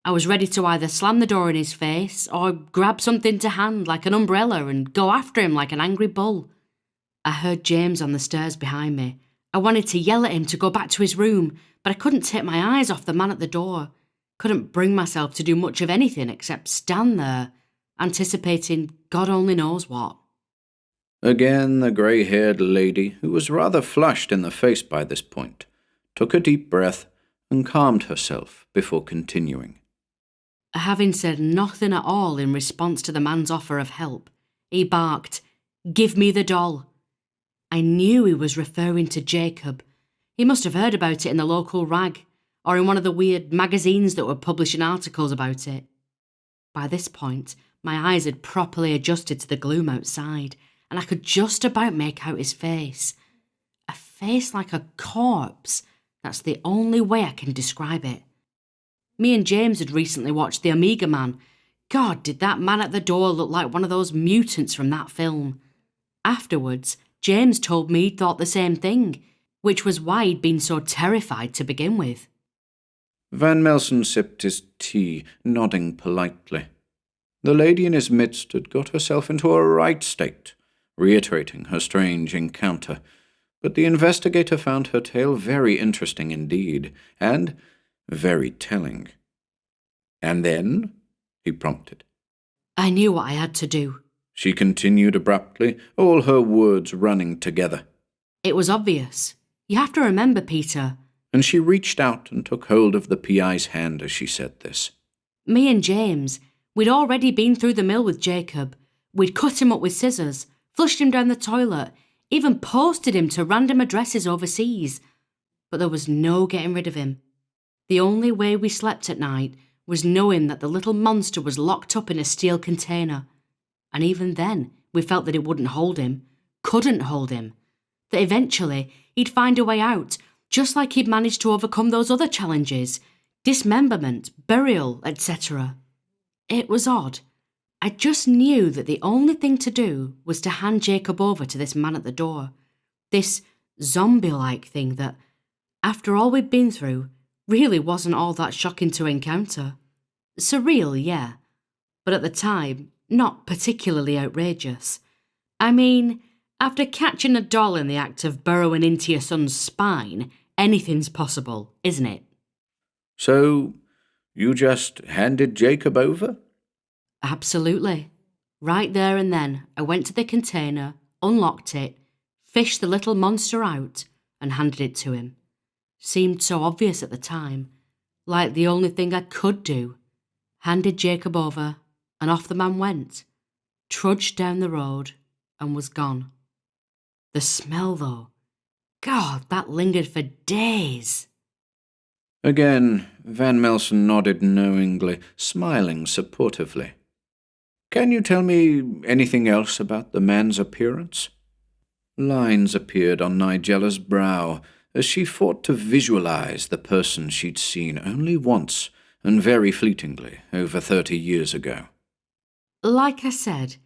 I was ready to either slam the door in his face or grab something to hand like an umbrella and go after him like an angry bull. I heard James on the stairs behind me. I wanted to yell at him to go back to his room, but I couldn't take my eyes off the man at the door. Couldn't bring myself to do much of anything except stand there, anticipating God only knows what. Again, the grey-haired lady, who was rather flushed in the face by this point, took a deep breath and calmed herself before continuing. Having said nothing at all in response to the man's offer of help, he barked, "Give me the doll." I knew he was referring to Jacob. He must have heard about it in the local rag, or in one of the weird magazines that were publishing articles about it. By this point, my eyes had properly adjusted to the gloom outside, and I could just about make out his face. A face like a corpse. That's the only way I can describe it. Me and James had recently watched The Omega Man. God, did that man at the door look like one of those mutants from that film. Afterwards, James told me he'd thought the same thing, which was why he'd been so terrified to begin with. Van Melsen sipped his tea, nodding politely. The lady in his midst had got herself into a right state, reiterating her strange encounter, but the investigator found her tale very interesting indeed, and very telling. "And then?" he prompted. I knew what I had to do. She continued abruptly, all her words running together. It was obvious. You have to remember, Peter. And she reached out and took hold of the PI's hand as she said this. Me and James, we'd already been through the mill with Jacob. We'd cut him up with scissors, flushed him down the toilet, even posted him to random addresses overseas. But there was no getting rid of him. The only way we slept at night was knowing that the little monster was locked up in a steel container. And even then, we felt that it wouldn't hold him, couldn't hold him. That eventually, he'd find a way out, just like he'd managed to overcome those other challenges, dismemberment, burial, etc. It was odd. I just knew that the only thing to do was to hand Jacob over to this man at the door. This zombie-like thing that, after all we'd been through, really wasn't all that shocking to encounter. Surreal, yeah, but at the time, not particularly outrageous. I mean, after catching a doll in the act of burrowing into your son's spine, anything's possible, isn't it? So, you just handed Jacob over? Absolutely. Right there and then, I went to the container, unlocked it, fished the little monster out, and handed it to him. Seemed so obvious at the time, like the only thing I could do. Handed Jacob over, and off the man went, trudged down the road, and was gone. The smell, though. God, that lingered for days. Again, Van Melsen nodded knowingly, smiling supportively. "Can you tell me anything else about the man's appearance?" Lines appeared on Nigella's brow as she fought to visualize the person she'd seen only once and very fleetingly over 30 years ago. Like I said,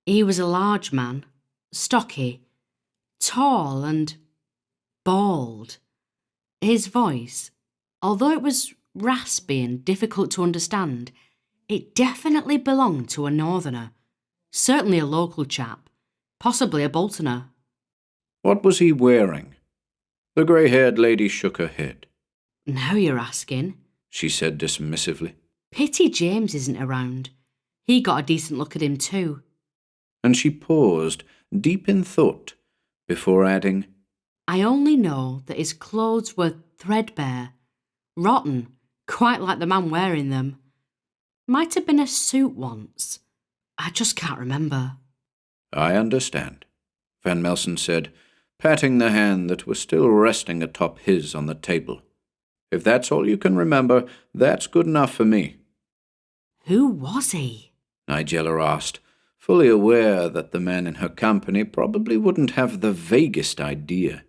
he was a large man, stocky, tall and bald. His voice, although it was raspy and difficult to understand, It definitely belonged to a northerner. Certainly a local chap. Possibly a Boltoner. What was he wearing? The grey-haired lady shook her head. Now you're asking, she said dismissively. Pity James isn't around. He got a decent look at him too. And she paused, deep in thought, before adding, I only know that his clothes were threadbare, rotten, quite like the man wearing them. Might have been a suit once. I just can't remember. I understand, Van Melsen said, patting the hand that was still resting atop his on the table. If that's all you can remember, that's good enough for me. Who was he? Nigella asked, fully aware that the man in her company probably wouldn't have the vaguest idea.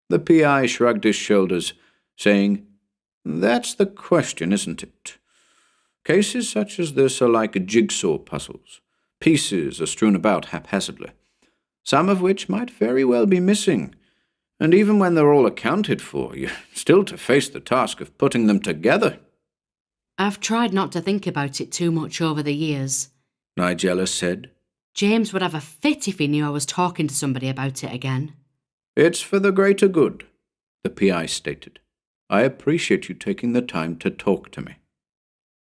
The PI shrugged his shoulders, saying, That's the question, isn't it? Cases such as this are like jigsaw puzzles. Pieces are strewn about haphazardly, some of which might very well be missing, and even when they're all accounted for, you're still to face the task of putting them together. I've tried not to think about it too much over the years, Nigella said. James would have a fit if he knew I was talking to somebody about it again. It's for the greater good, the PI stated. I appreciate you taking the time to talk to me.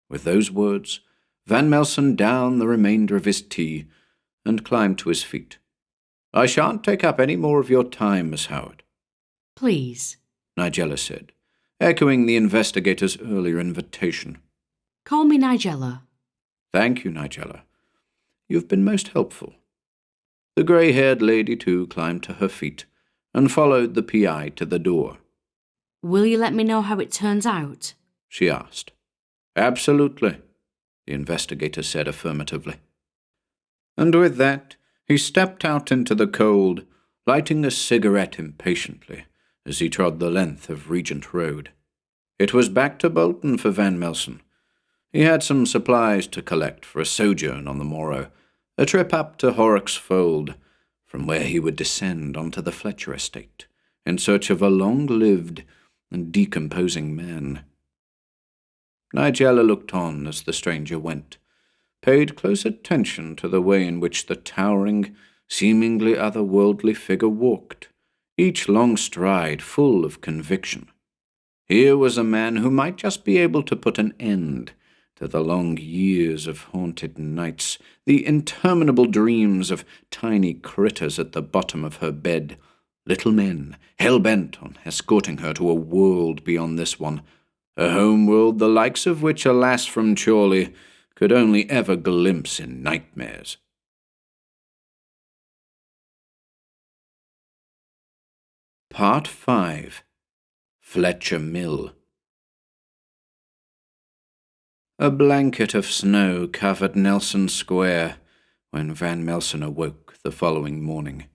With those words, Van Melsen downed the remainder of his tea and climbed to his feet. I shan't take up any more of your time, Miss Howard. Please, Nigella said, echoing the investigator's earlier invitation. Call me Nigella. Thank you, Nigella. You've been most helpful. The grey-haired lady, too, climbed to her feet and followed the PI to the door. Will you let me know how it turns out? She asked. Absolutely, the investigator said affirmatively. And with that, he stepped out into the cold, lighting a cigarette impatiently as he trod the length of Regent Road. It was back to Bolton for Van Melsen. He had some supplies to collect for a sojourn on the morrow, a trip up to Horrocks Fold, from where he would descend onto the Fletcher estate in search of a long-lived and decomposing man. Nigella looked on as the stranger went, paid close attention to the way in which the towering, seemingly otherworldly figure walked, each long stride full of conviction. Here was a man who might just be able to put an end to the long years of haunted nights, the interminable dreams of tiny critters at the bottom of her bed, little men hell-bent on escorting her to a world beyond this one, a home-world the likes of which a lass from Chorley could only ever glimpse in nightmares. Part 5. Fletcher Mill. A blanket of snow covered Nelson Square when Van Melsen awoke the following morning.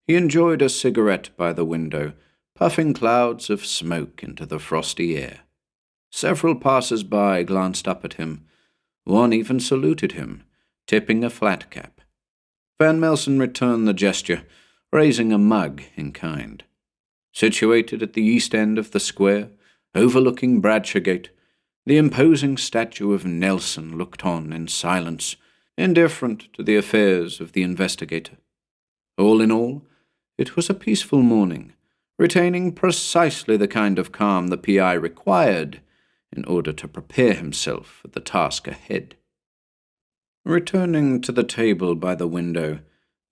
He enjoyed a cigarette by the window, puffing clouds of smoke into the frosty air. Several passers-by glanced up at him. One even saluted him, tipping a flat cap. Van Melsen returned the gesture, raising a mug in kind. Situated at the east end of the square, overlooking Bradshawgate, the imposing statue of Nelson looked on in silence, indifferent to the affairs of the investigator. All in all, it was a peaceful morning, retaining precisely the kind of calm the PI required in order to prepare himself for the task ahead. Returning to the table by the window,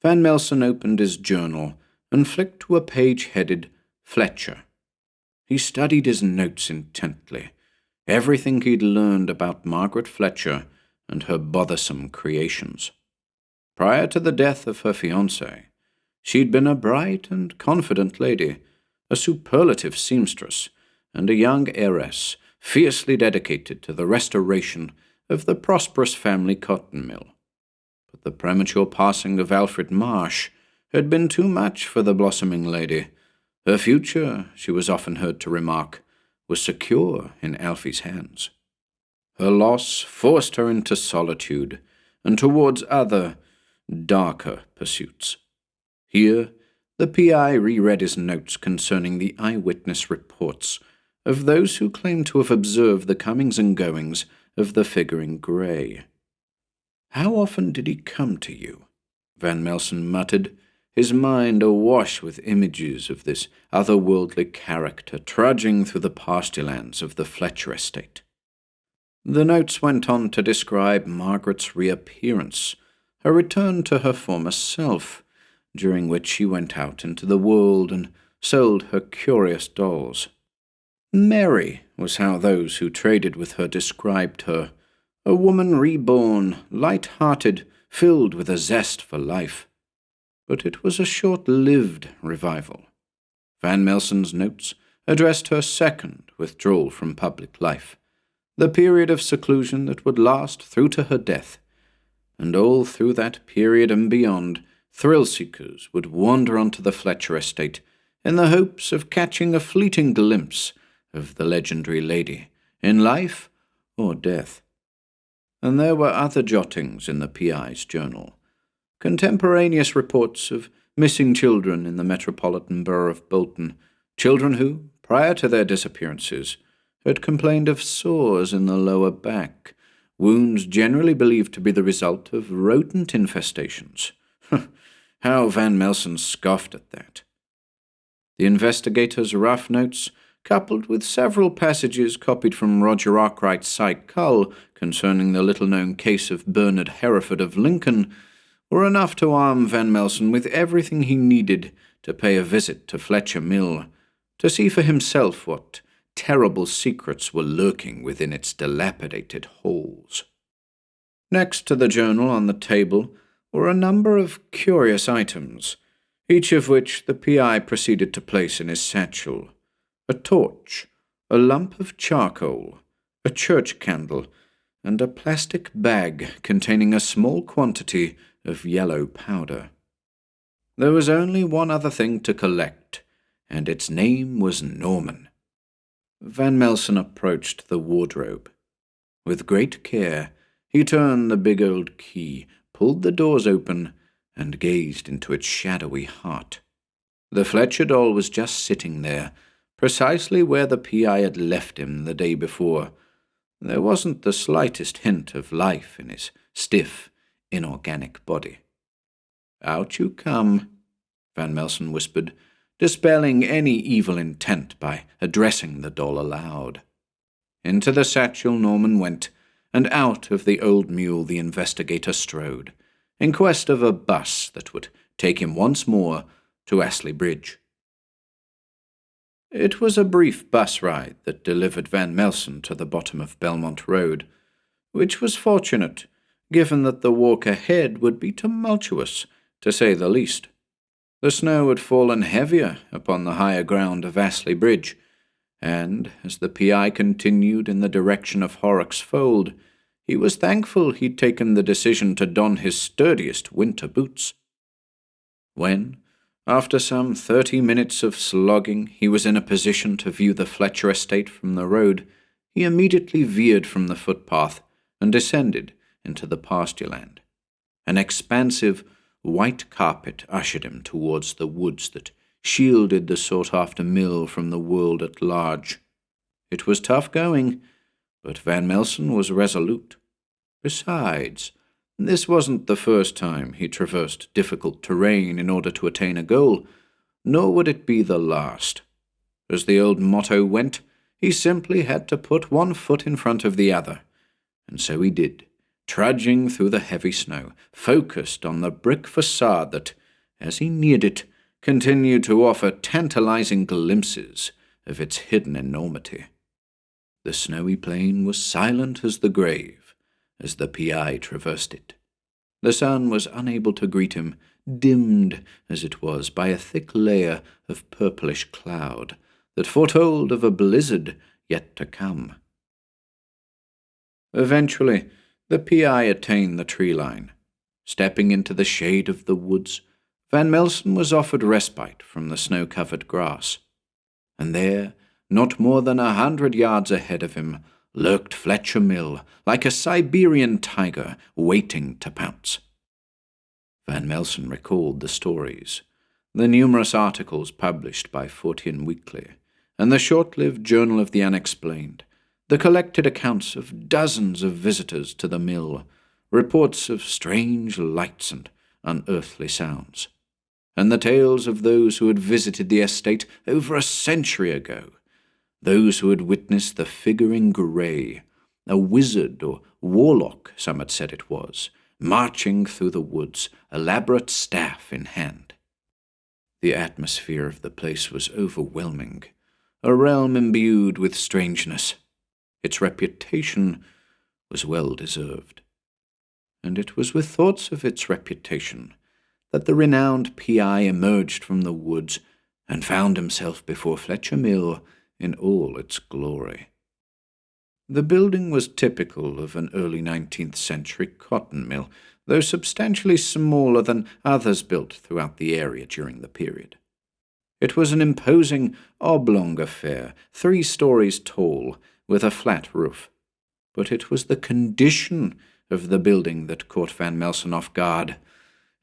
Van Melsen opened his journal and flicked to a page headed Fletcher. He studied his notes intently, everything he'd learned about Margaret Fletcher and her bothersome creations. Prior to the death of her fiancé, she'd been a bright and confident lady, a superlative seamstress, and a young heiress fiercely dedicated to the restoration of the prosperous family cotton mill. But the premature passing of Alfred Marsh had been too much for the blossoming lady. Her future, she was often heard to remark, was secure in Alfie's hands. Her loss forced her into solitude and towards other, darker pursuits. Here, the PI reread his notes concerning the eyewitness reports of those who claimed to have observed the comings and goings of the figure in grey. "How often did he come to you?" Van Melsen muttered, his mind awash with images of this otherworldly character trudging through the pasturelands of the Fletcher estate. The notes went on to describe Margaret's reappearance, her return to her former self, during which she went out into the world and sold her curious dolls. Merry was how those who traded with her described her, a woman reborn, light-hearted, filled with a zest for life. But it was a short-lived revival. Van Melsen's notes addressed her second withdrawal from public life, the period of seclusion that would last through to her death. And all through that period and beyond, thrill-seekers would wander onto the Fletcher estate in the hopes of catching a fleeting glimpse of the legendary lady, in life or death. And there were other jottings in the PI's journal. Contemporaneous reports of missing children in the metropolitan borough of Bolton, children who, prior to their disappearances, had complained of sores in the lower back, wounds generally believed to be the result of rodent infestations. How Van Melsen scoffed at that. The investigator's rough notes, coupled with several passages copied from Roger Arkwright's Psych Cull concerning the little-known case of Bernard Hereford of Lincoln, were enough to arm Van Melsen with everything he needed to pay a visit to Fletcher Mill, to see for himself what terrible secrets were lurking within its dilapidated halls. Next to the journal on the table were a number of curious items, each of which the PI proceeded to place in his satchel. A torch, a lump of charcoal, a church candle, and a plastic bag containing a small quantity of yellow powder. There was only one other thing to collect, and its name was Norman. Van Melsen approached the wardrobe. With great care, he turned the big old key, pulled the doors open, and gazed into its shadowy heart. The Fletcher doll was just sitting there, precisely where the PI had left him the day before. There wasn't the slightest hint of life in his stiff, inorganic body. "Out you come," Van Melsen whispered, dispelling any evil intent by addressing the doll aloud. Into the satchel Norman went, and out of the old mule the investigator strode, in quest of a bus that would take him once more to Astley Bridge. It was a brief bus ride that delivered Van Melsen to the bottom of Belmont Road, which was fortunate, given that the walk ahead would be tumultuous, to say the least. The snow had fallen heavier upon the higher ground of Astley Bridge, and, as the PI continued in the direction of Horrocks Fold, he was thankful he'd taken the decision to don his sturdiest winter boots. When, after some 30 minutes of slogging, he was in a position to view the Fletcher estate from the road, he immediately veered from the footpath and descended into the pastureland. An expansive, white carpet ushered him towards the woods that shielded the sought-after mill from the world at large. It was tough going, but Van Melsen was resolute. Besides, this wasn't the first time he traversed difficult terrain in order to attain a goal, nor would it be the last. As the old motto went, he simply had to put one foot in front of the other, and so he did, trudging through the heavy snow, focused on the brick facade that, as he neared it, continued to offer tantalizing glimpses of its hidden enormity. The snowy plain was silent as the grave as the PI traversed it. The sun was unable to greet him, dimmed as it was by a thick layer of purplish cloud that foretold of a blizzard yet to come. Eventually, the PI attained the tree line. Stepping into the shade of the woods, Van Melsen was offered respite from the snow-covered grass. And there, not more than 100 yards ahead of him, lurked Fletcher Mill, like a Siberian tiger waiting to pounce. Van Melsen recalled the stories, the numerous articles published by Fortean Weekly, and the short-lived Journal of the Unexplained, The collected accounts of dozens of visitors to the mill, reports of strange lights and unearthly sounds, and the tales of those who had visited the estate over a century ago, those who had witnessed the figure in grey, a wizard or warlock, some had said it was, marching through the woods, elaborate staff in hand. The atmosphere of the place was overwhelming, a realm imbued with strangeness. Its reputation was well deserved. And it was with thoughts of its reputation that the renowned P.I. emerged from the woods and found himself before Fletcher Mill in all its glory. The building was typical of an early 19th century cotton mill, though substantially smaller than others built throughout the area during the period. It was an imposing, oblong affair, 3 stories tall, with a flat roof. But it was the condition of the building that caught Van Melsen off guard.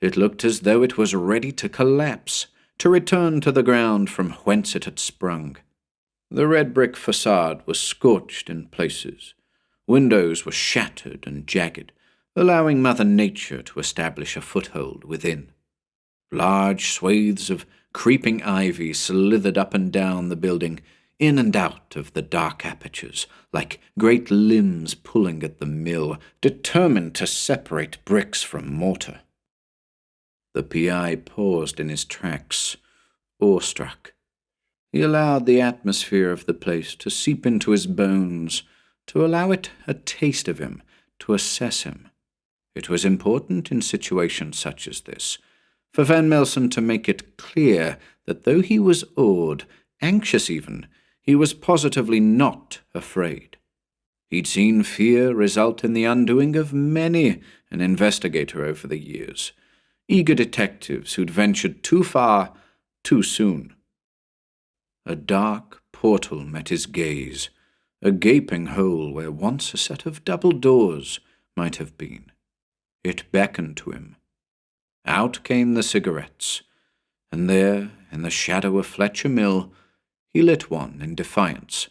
It looked as though it was ready to collapse, to return to the ground from whence it had sprung. The red brick facade was scorched in places. Windows were shattered and jagged, allowing Mother Nature to establish a foothold within. Large swathes of creeping ivy slithered up and down the building, in and out of the dark apertures, like great limbs pulling at the mill, determined to separate bricks from mortar. The P.I. paused in his tracks, awestruck. He allowed the atmosphere of the place to seep into his bones, to allow it a taste of him, to assess him. It was important in situations such as this for Van Melsen to make it clear that though he was awed, anxious even, he was positively not afraid. He'd seen fear result in the undoing of many an investigator over the years, eager detectives who'd ventured too far, too soon. A dark portal met his gaze, a gaping hole where once a set of double doors might have been. It beckoned to him. Out came the cigarettes, and there, in the shadow of Fletcher Mill, he lit one in defiance.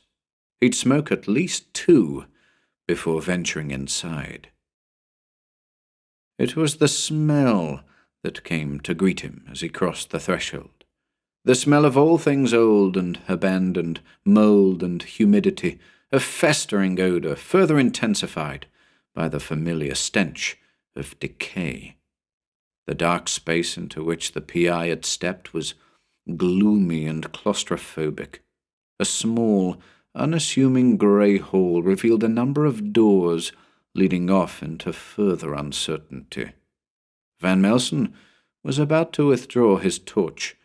He'd smoke at least 2 before venturing inside. It was the smell that came to greet him as he crossed the threshold. The smell of all things old and abandoned, mould and humidity, a festering odour further intensified by the familiar stench of decay. The dark space into which the P.I. had stepped was gloomy and claustrophobic. A small, unassuming grey hall revealed a number of doors leading off into further uncertainty. Van Melsen was about to withdraw his torch,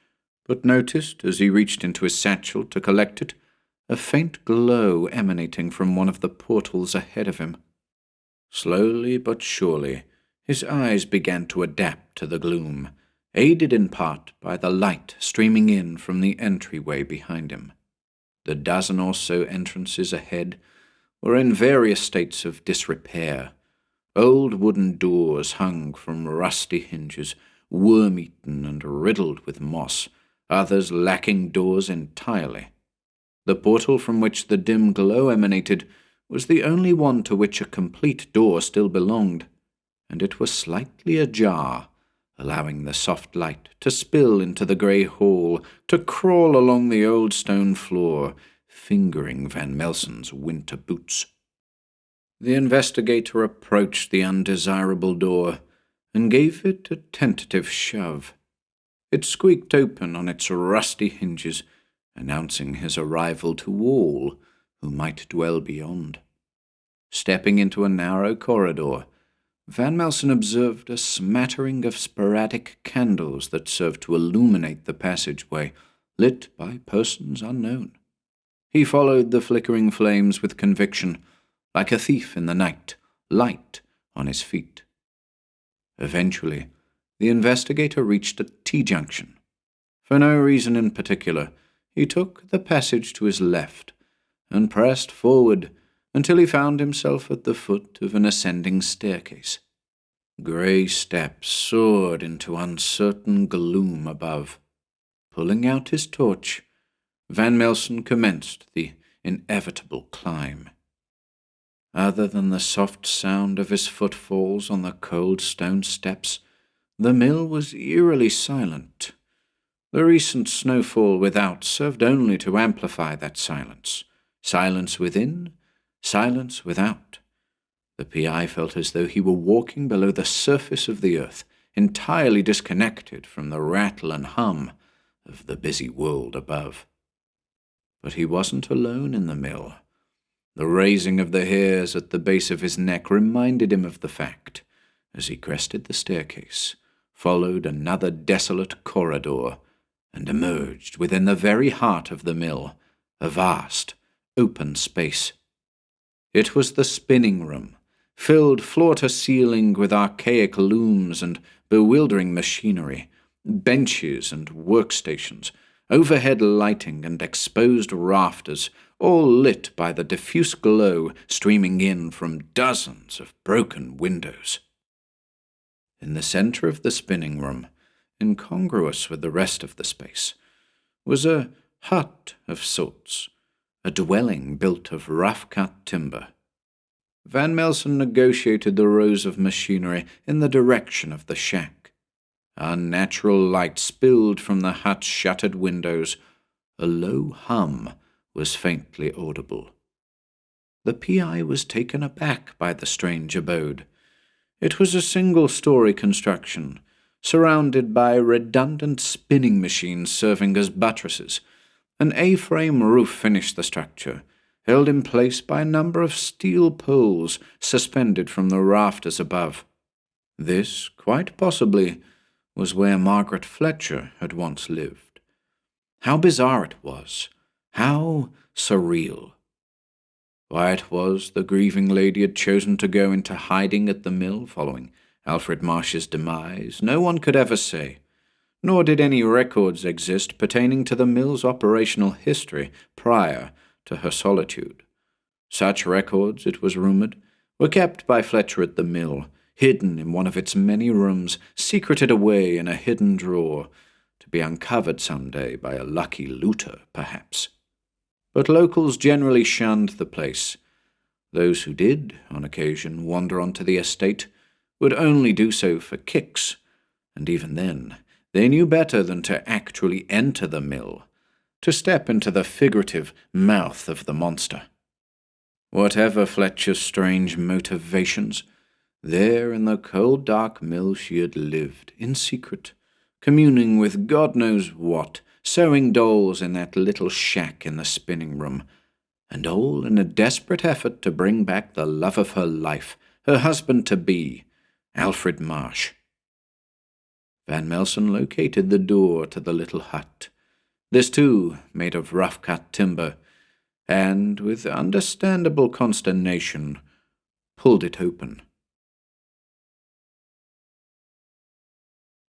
but noticed, as he reached into his satchel to collect it, a faint glow emanating from one of the portals ahead of him. Slowly but surely, his eyes began to adapt to the gloom, aided in part by the light streaming in from the entryway behind him. The dozen or so entrances ahead were in various states of disrepair. Old wooden doors hung from rusty hinges, worm-eaten and riddled with moss, others lacking doors entirely. The portal from which the dim glow emanated was the only one to which a complete door still belonged, and it was slightly ajar, allowing the soft light to spill into the grey hall, to crawl along the old stone floor, fingering Van Melsen's winter boots. The investigator approached the undesirable door and gave it a tentative shove. It squeaked open on its rusty hinges, announcing his arrival to all who might dwell beyond. Stepping into a narrow corridor, Van Melsen observed a smattering of sporadic candles that served to illuminate the passageway, lit by persons unknown. He followed the flickering flames with conviction, like a thief in the night, light on his feet. Eventually, the investigator reached a T-junction. For no reason in particular, he took the passage to his left and pressed forward until he found himself at the foot of an ascending staircase. Grey steps soared into uncertain gloom above. Pulling out his torch, Van Melsen commenced the inevitable climb. Other than the soft sound of his footfalls on the cold stone steps, the mill was eerily silent. The recent snowfall without served only to amplify that silence. Silence within, silence without. The PI felt as though he were walking below the surface of the earth, entirely disconnected from the rattle and hum of the busy world above. But he wasn't alone in the mill. The raising of the hairs at the base of his neck reminded him of the fact, as he crested the staircase, followed another desolate corridor, and emerged within the very heart of the mill, a vast, open space. It was the spinning room, filled floor to ceiling with archaic looms and bewildering machinery, benches and workstations, overhead lighting and exposed rafters, all lit by the diffuse glow streaming in from dozens of broken windows. In the center of the spinning room, incongruous with the rest of the space, was a hut of sorts, a dwelling built of rough-cut timber. Van Melsen negotiated the rows of machinery in the direction of the shack. Unnatural light spilled from the hut's shuttered windows. A low hum was faintly audible. The PI was taken aback by the strange abode. It was a single-story construction, surrounded by redundant spinning machines serving as buttresses. An A-frame roof finished the structure, held in place by a number of steel poles suspended from the rafters above. This, quite possibly, was where Margaret Fletcher had once lived. How bizarre it was! How surreal! Why it was the grieving lady had chosen to go into hiding at the mill following Alfred Marsh's demise, no one could ever say, nor did any records exist pertaining to the mill's operational history prior to her solitude. Such records, it was rumored, were kept by Fletcher at the mill, hidden in one of its many rooms, secreted away in a hidden drawer, to be uncovered some day by a lucky looter, perhaps. But locals generally shunned the place. Those who did, on occasion, wander onto the estate would only do so for kicks, and even then they knew better than to actually enter the mill, to step into the figurative mouth of the monster. Whatever Fletcher's strange motivations, there in the cold dark mill she had lived, in secret, communing with God knows what, sewing dolls in that little shack in the spinning room, and all in a desperate effort to bring back the love of her life, her husband-to-be, Alfred Marsh. Van Melsen located the door to the little hut, this too made of rough-cut timber, and, with understandable consternation, pulled it open.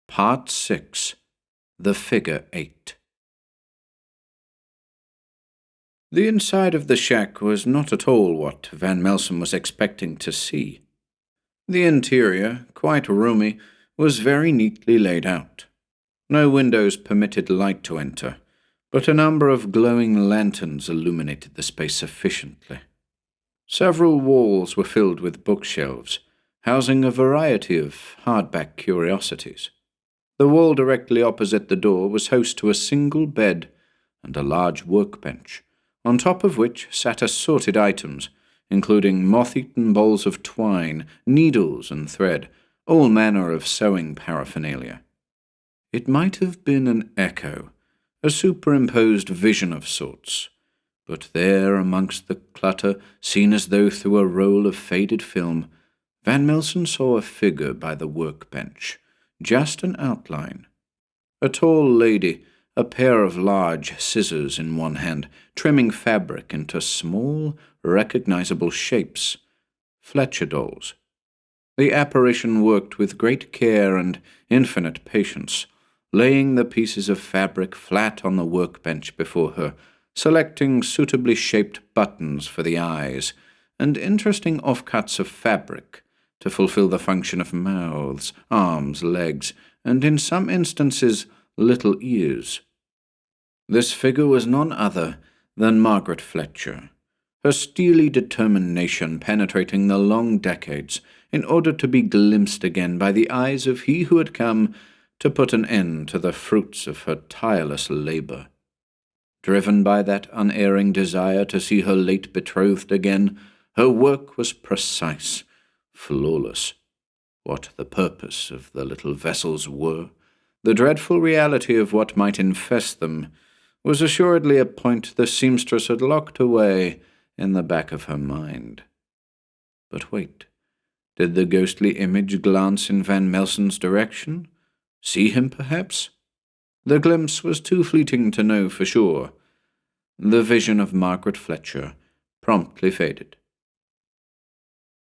Part 6. The Figure 8. The inside of the shack was not at all what Van Melsen was expecting to see. The interior, quite roomy, was very neatly laid out. No windows permitted light to enter, but a number of glowing lanterns illuminated the space sufficiently. Several walls were filled with bookshelves, housing a variety of hardback curiosities. The wall directly opposite the door was host to a single bed and a large workbench, on top of which sat assorted items, including moth-eaten balls of twine, needles and thread, all manner of sewing paraphernalia. It might have been an echo, a superimposed vision of sorts, but there amongst the clutter, seen as though through a roll of faded film, Van Melsen saw a figure by the workbench, just an outline. A tall lady, a pair of large scissors in one hand, trimming fabric into small, recognizable shapes, Fletcher dolls. The apparition worked with great care and infinite patience, laying the pieces of fabric flat on the workbench before her, selecting suitably shaped buttons for the eyes, and interesting offcuts of fabric to fulfill the function of mouths, arms, legs, and in some instances little ears. This figure was none other than Margaret Fletcher, her steely determination penetrating the long decades in order to be glimpsed again by the eyes of he who had come to put an end to the fruits of her tireless labour. Driven by that unerring desire to see her late betrothed again, her work was precise, flawless. What the purpose of the little vessels were, the dreadful reality of what might infest them, was assuredly a point the seamstress had locked away in the back of her mind. But wait, did the ghostly image glance in Van Melsen's direction? See him, perhaps? The glimpse was too fleeting to know for sure. The vision of Margaret Fletcher promptly faded.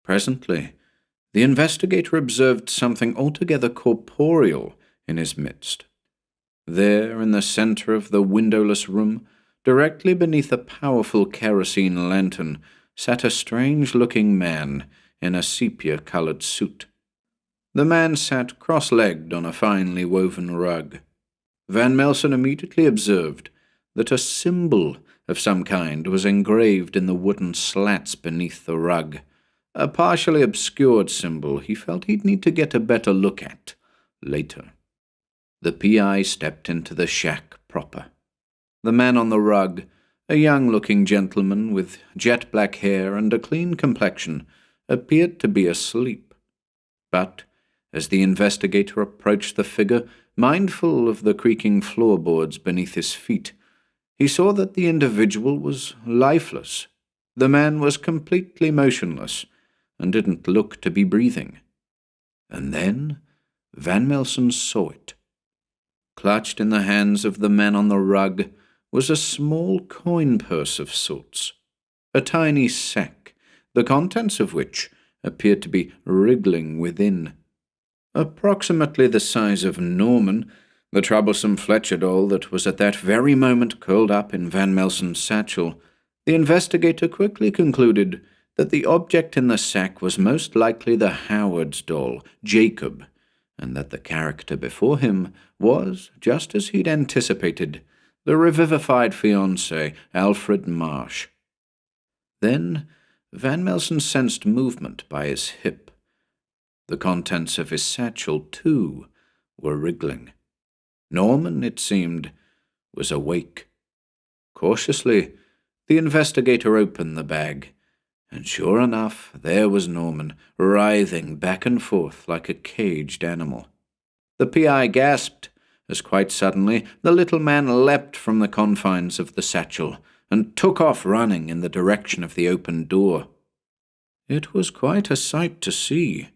Presently, the investigator observed something altogether corporeal in his midst. There, in the centre of the windowless room, directly beneath a powerful kerosene lantern, sat a strange-looking man in a sepia-coloured suit. The man sat cross-legged on a finely woven rug. Van Melsen immediately observed that a symbol of some kind was engraved in the wooden slats beneath the rug, a partially obscured symbol he felt he'd need to get a better look at later. The P.I. stepped into the shack proper. The man on the rug, a young-looking gentleman with jet-black hair and a clean complexion, appeared to be asleep. But, as the investigator approached the figure, mindful of the creaking floorboards beneath his feet, he saw that the individual was lifeless. The man was completely motionless, and didn't look to be breathing. And then Van Melsen saw it. Clutched in the hands of the man on the rug was a small coin purse of sorts, a tiny sack, the contents of which appeared to be wriggling within. Approximately the size of Norman, the troublesome Fletcher doll that was at that very moment curled up in Van Melsen's satchel, the investigator quickly concluded that the object in the sack was most likely the Howard's doll, Jacob, and that the character before him was, just as he'd anticipated, the revivified fiancé, Alfred Marsh. Then Van Melsen sensed movement by his hip. The contents of his satchel, too, were wriggling. Norman, it seemed, was awake. Cautiously, the investigator opened the bag, and sure enough, there was Norman, writhing back and forth like a caged animal. The P.I. gasped, as quite suddenly the little man leapt from the confines of the satchel and took off running in the direction of the open door. It was quite a sight to see,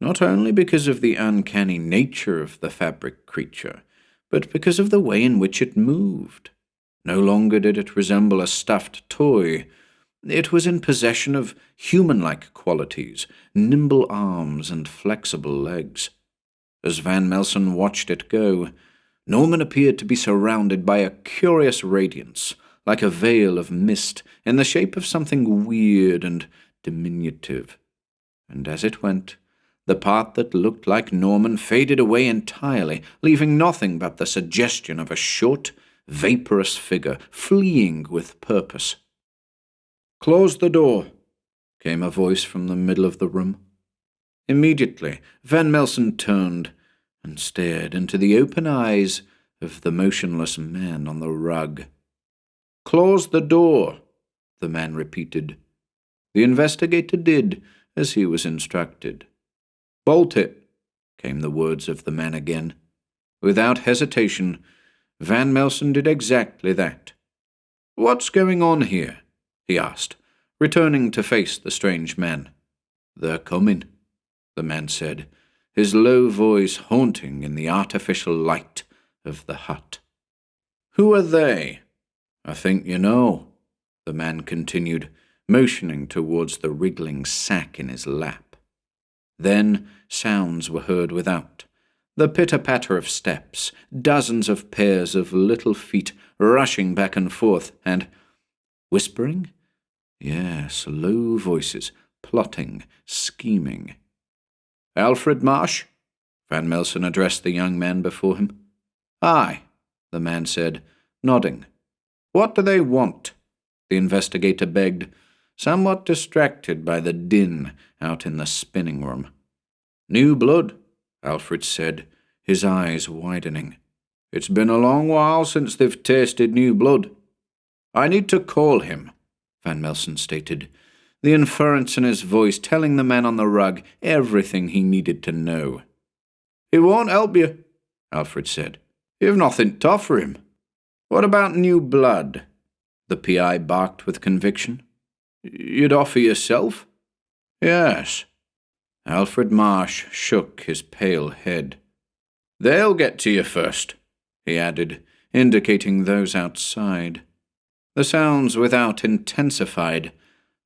not only because of the uncanny nature of the fabric creature, but because of the way in which it moved. No longer did it resemble a stuffed toy. It was in possession of human-like qualities, nimble arms and flexible legs. As Van Melsen watched it go, Norman appeared to be surrounded by a curious radiance, like a veil of mist, in the shape of something weird and diminutive. And as it went, the part that looked like Norman faded away entirely, leaving nothing but the suggestion of a short, vaporous figure fleeing with purpose. "Close the door," came a voice from the middle of the room. Immediately, Van Melsen turned and stared into the open eyes of the motionless man on the rug. "Close the door," the man repeated. The investigator did as he was instructed. "Bolt it," came the words of the man again. Without hesitation, Van Melsen did exactly that. "What's going on here?" he asked, returning to face the strange man. "They're coming," the man said, his low voice haunting in the artificial light of the hut. "Who are they?" "I think you know," the man continued, motioning towards the wriggling sack in his lap. Then sounds were heard without, the pitter-patter of steps, dozens of pairs of little feet rushing back and forth, and whispering? Yes, low voices, plotting, scheming. "Alfred Marsh?" Van Melsen addressed the young man before him. "Aye," the man said, nodding. "What do they want?" the investigator begged, somewhat distracted by the din out in the spinning room. New blood, Alfred said, his eyes widening. It's been a long while since they've tasted new blood. I need to call him, Van Melsen stated, the inference in his voice telling the man on the rug everything he needed to know. He won't help you, Alfred said. You've nothing to offer him. What about new blood? The PI barked with conviction. You'd offer yourself? Yes. Alfred Marsh shook his pale head. They'll get to you first, he added, indicating those outside. The sounds without intensified.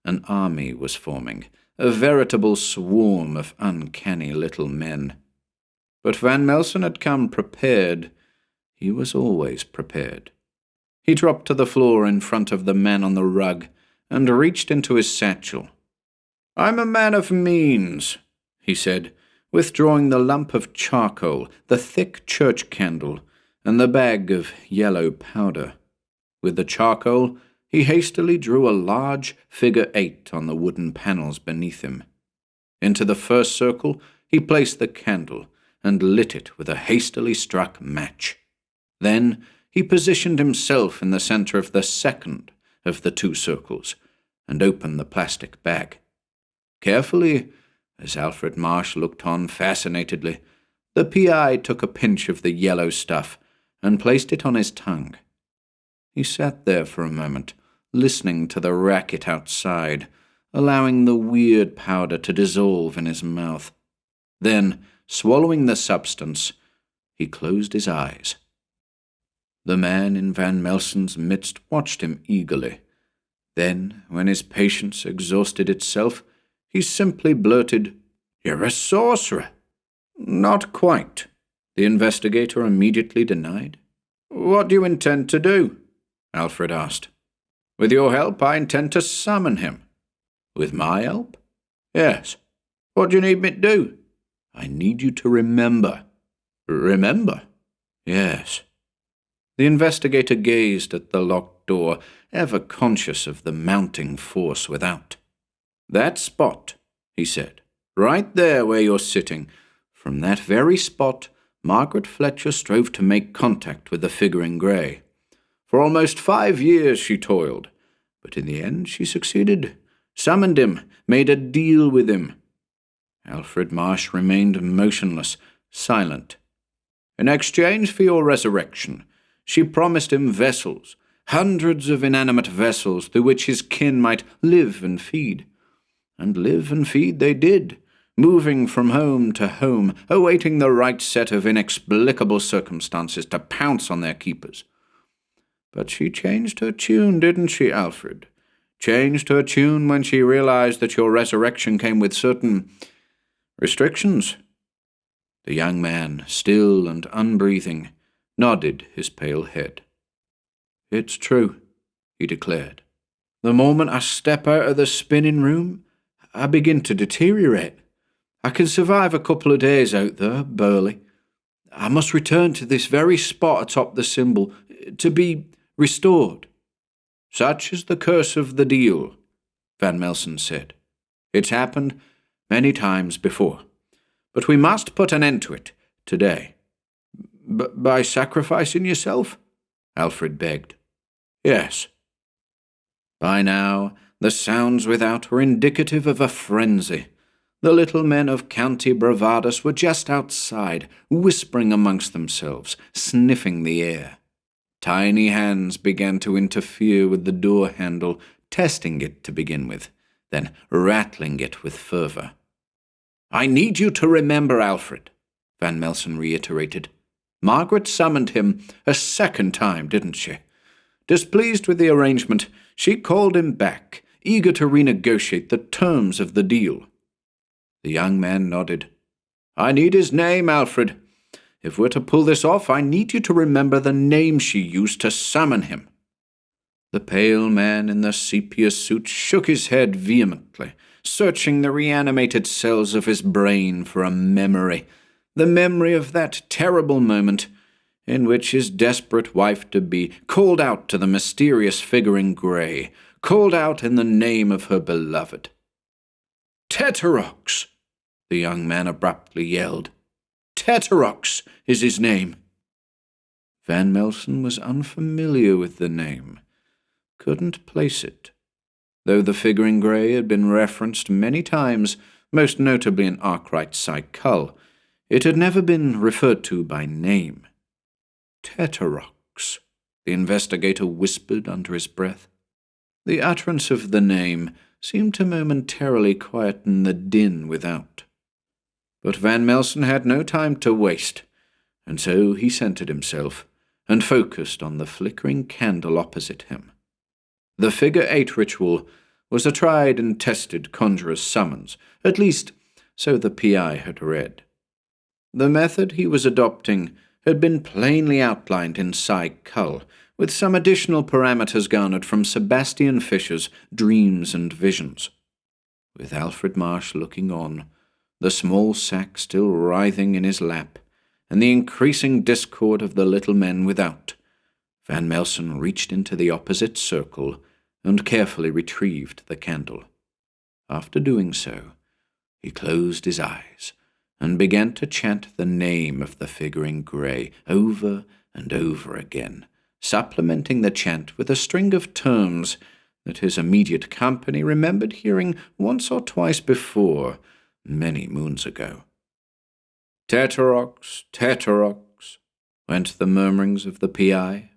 An army was forming, a veritable swarm of uncanny little men. But Van Melsen had come prepared. He was always prepared. He dropped to the floor in front of the man on the rug and reached into his satchel. I'm a man of means, he said, withdrawing the lump of charcoal, the thick church candle, and the bag of yellow powder. With the charcoal, he hastily drew a large figure 8 on the wooden panels beneath him. Into the first circle he placed the candle and lit it with a hastily struck match. Then he positioned himself in the center of the second of the 2 circles and opened the plastic bag. Carefully, as Alfred Marsh looked on fascinatedly, the PI took a pinch of the yellow stuff and placed it on his tongue. He sat there for a moment, listening to the racket outside, allowing the weird powder to dissolve in his mouth. Then, swallowing the substance, he closed his eyes. The man in Van Melsen's midst watched him eagerly. Then, when his patience exhausted itself, he simply blurted, You're a sorcerer. Not quite, the investigator immediately denied. What do you intend to do? Alfred asked. With your help, I intend to summon him. With my help? Yes. What do you need me to do? I need you to remember. Remember? Yes. The investigator gazed at the locked door, ever conscious of the mounting force without. That spot, he said, right there where you're sitting. From that very spot, Margaret Fletcher strove to make contact with the figure in grey. For almost 5 years she toiled, but in the end she succeeded, summoned him, made a deal with him. Alfred Marsh remained motionless, silent. In exchange for your resurrection, she promised him vessels, hundreds of inanimate vessels through which his kin might live and feed. And live and feed they did, moving from home to home, awaiting the right set of inexplicable circumstances to pounce on their keepers. But she changed her tune, didn't she, Alfred? Changed her tune when she realized that your resurrection came with certain restrictions. The young man, still and unbreathing, nodded his pale head. It's true, he declared. The moment I step out of the spinning room, I begin to deteriorate. I can survive a couple of days out there, barely. I must return to this very spot atop the symbol, to be restored. Such is the curse of the deal, Van Melsen said. It's happened many times before, but we must put an end to it today. By sacrificing yourself? Alfred begged. Yes. By now, the sounds without were indicative of a frenzy. The little men of County BRAVADUS were just outside, whispering amongst themselves, sniffing the air. Tiny hands began to interfere with the door handle, testing it to begin with, then rattling it with fervor. I need you to remember, Alfred, Van Melsen reiterated. Margaret summoned him a second time, didn't she? Displeased with the arrangement, she called him back, eager to renegotiate the terms of the deal. The young man nodded. I need his name, Alfred. If we're to pull this off, I need you to remember the name she used to summon him. The pale man in the sepia suit shook his head vehemently, searching the reanimated cells of his brain for a memory, the memory of that terrible moment in which his desperate wife-to-be called out to the mysterious figure in grey, called out in the name of her beloved. "Teterox!" the young man abruptly yelled. "Teterox is his name." Van Melsen was unfamiliar with the name, couldn't place it, though the figure in grey had been referenced many times, most notably in Arkwright's Cycle. It had never been referred to by name. "Teterox," the investigator whispered under his breath. The utterance of the name seemed to momentarily quieten the din without. But Van Melsen had no time to waste, and so he centered himself and focused on the flickering candle opposite him. The figure 8 ritual was a tried and tested conjurer's summons, at least so the PI had read. The method he was adopting had been plainly outlined in Cycle, with some additional parameters garnered from Sebastian Fisher's Dreams and Visions. With Alfred Marsh looking on, the small sack still writhing in his lap, and the increasing discord of the little men without, Van Melsen reached into the opposite circle and carefully retrieved the candle. After doing so, he closed his eyes and began to chant the name of the figure in grey over and over again, supplementing the chant with a string of terms that his immediate company remembered hearing once or twice before, many moons ago. "Teterox, Teterox," went the murmurings of the PI.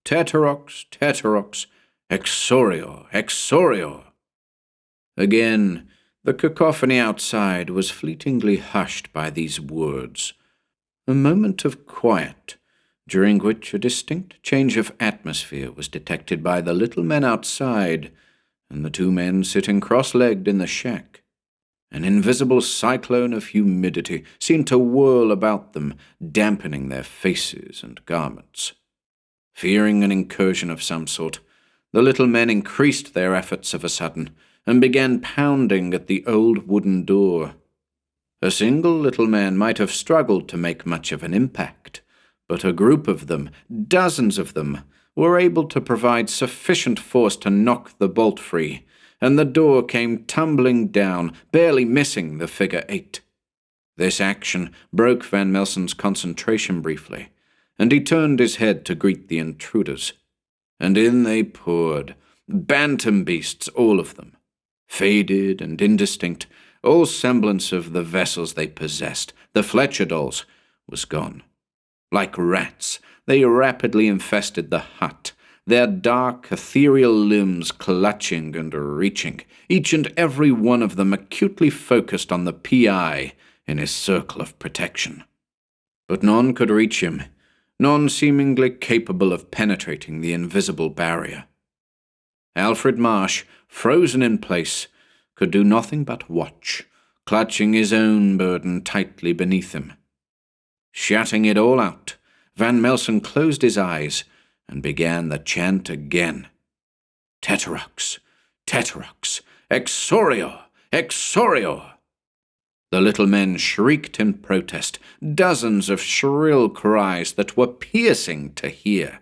"Teterox, Teterox, exorior, exorior." Again, the cacophony outside was fleetingly hushed by these words. A moment of quiet, during which a distinct change of atmosphere was detected by the little men outside and the two men sitting cross-legged in the shack. An invisible cyclone of humidity seemed to whirl about them, dampening their faces and garments. Fearing an incursion of some sort, the little men increased their efforts of a sudden and began pounding at the old wooden door. A single little man might have struggled to make much of an impact, but a group of them, dozens of them, were able to provide sufficient force to knock the bolt free, and the door came tumbling down, barely missing the figure 8. This action broke Van Melsen's concentration briefly, and he turned his head to greet the intruders. And in they poured, bantam beasts, all of them, faded and indistinct. All semblance of the vessels they possessed, the Fletcher dolls, was gone. Like rats, they rapidly infested the hut, their dark, ethereal limbs clutching and reaching, each and every one of them acutely focused on the PI in his circle of protection. But none could reach him, none seemingly capable of penetrating the invisible barrier. Alfred Marsh, frozen in place, could do nothing but watch, clutching his own burden tightly beneath him. Shutting it all out, Van Melsen closed his eyes and began the chant again. "Teterox, Teterox, exorior, exorior." The little men shrieked in protest, dozens of shrill cries that were piercing to hear.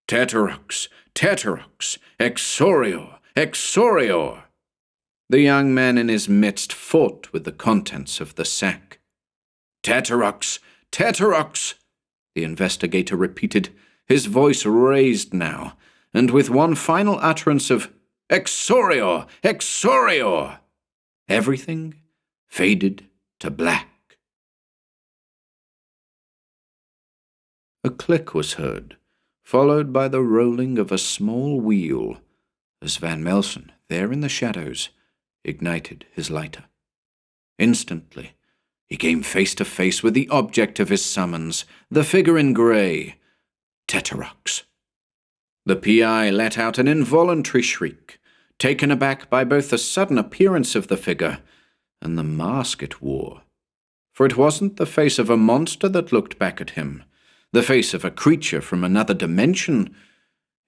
"Teterox, Teterox, exorior, exorior." The young man in his midst fought with the contents of the sack. "Teterox, Teterox," the investigator repeated, his voice raised now, and with one final utterance of "Exorior! Exorior!" everything faded to black. A click was heard, followed by the rolling of a small wheel, as Van Melsen, there in the shadows, ignited his lighter. Instantly, he came face to face with the object of his summons, the figure in grey, Teterox. The PI let out an involuntary shriek, taken aback by both the sudden appearance of the figure and the mask it wore. For it wasn't the face of a monster that looked back at him, the face of a creature from another dimension.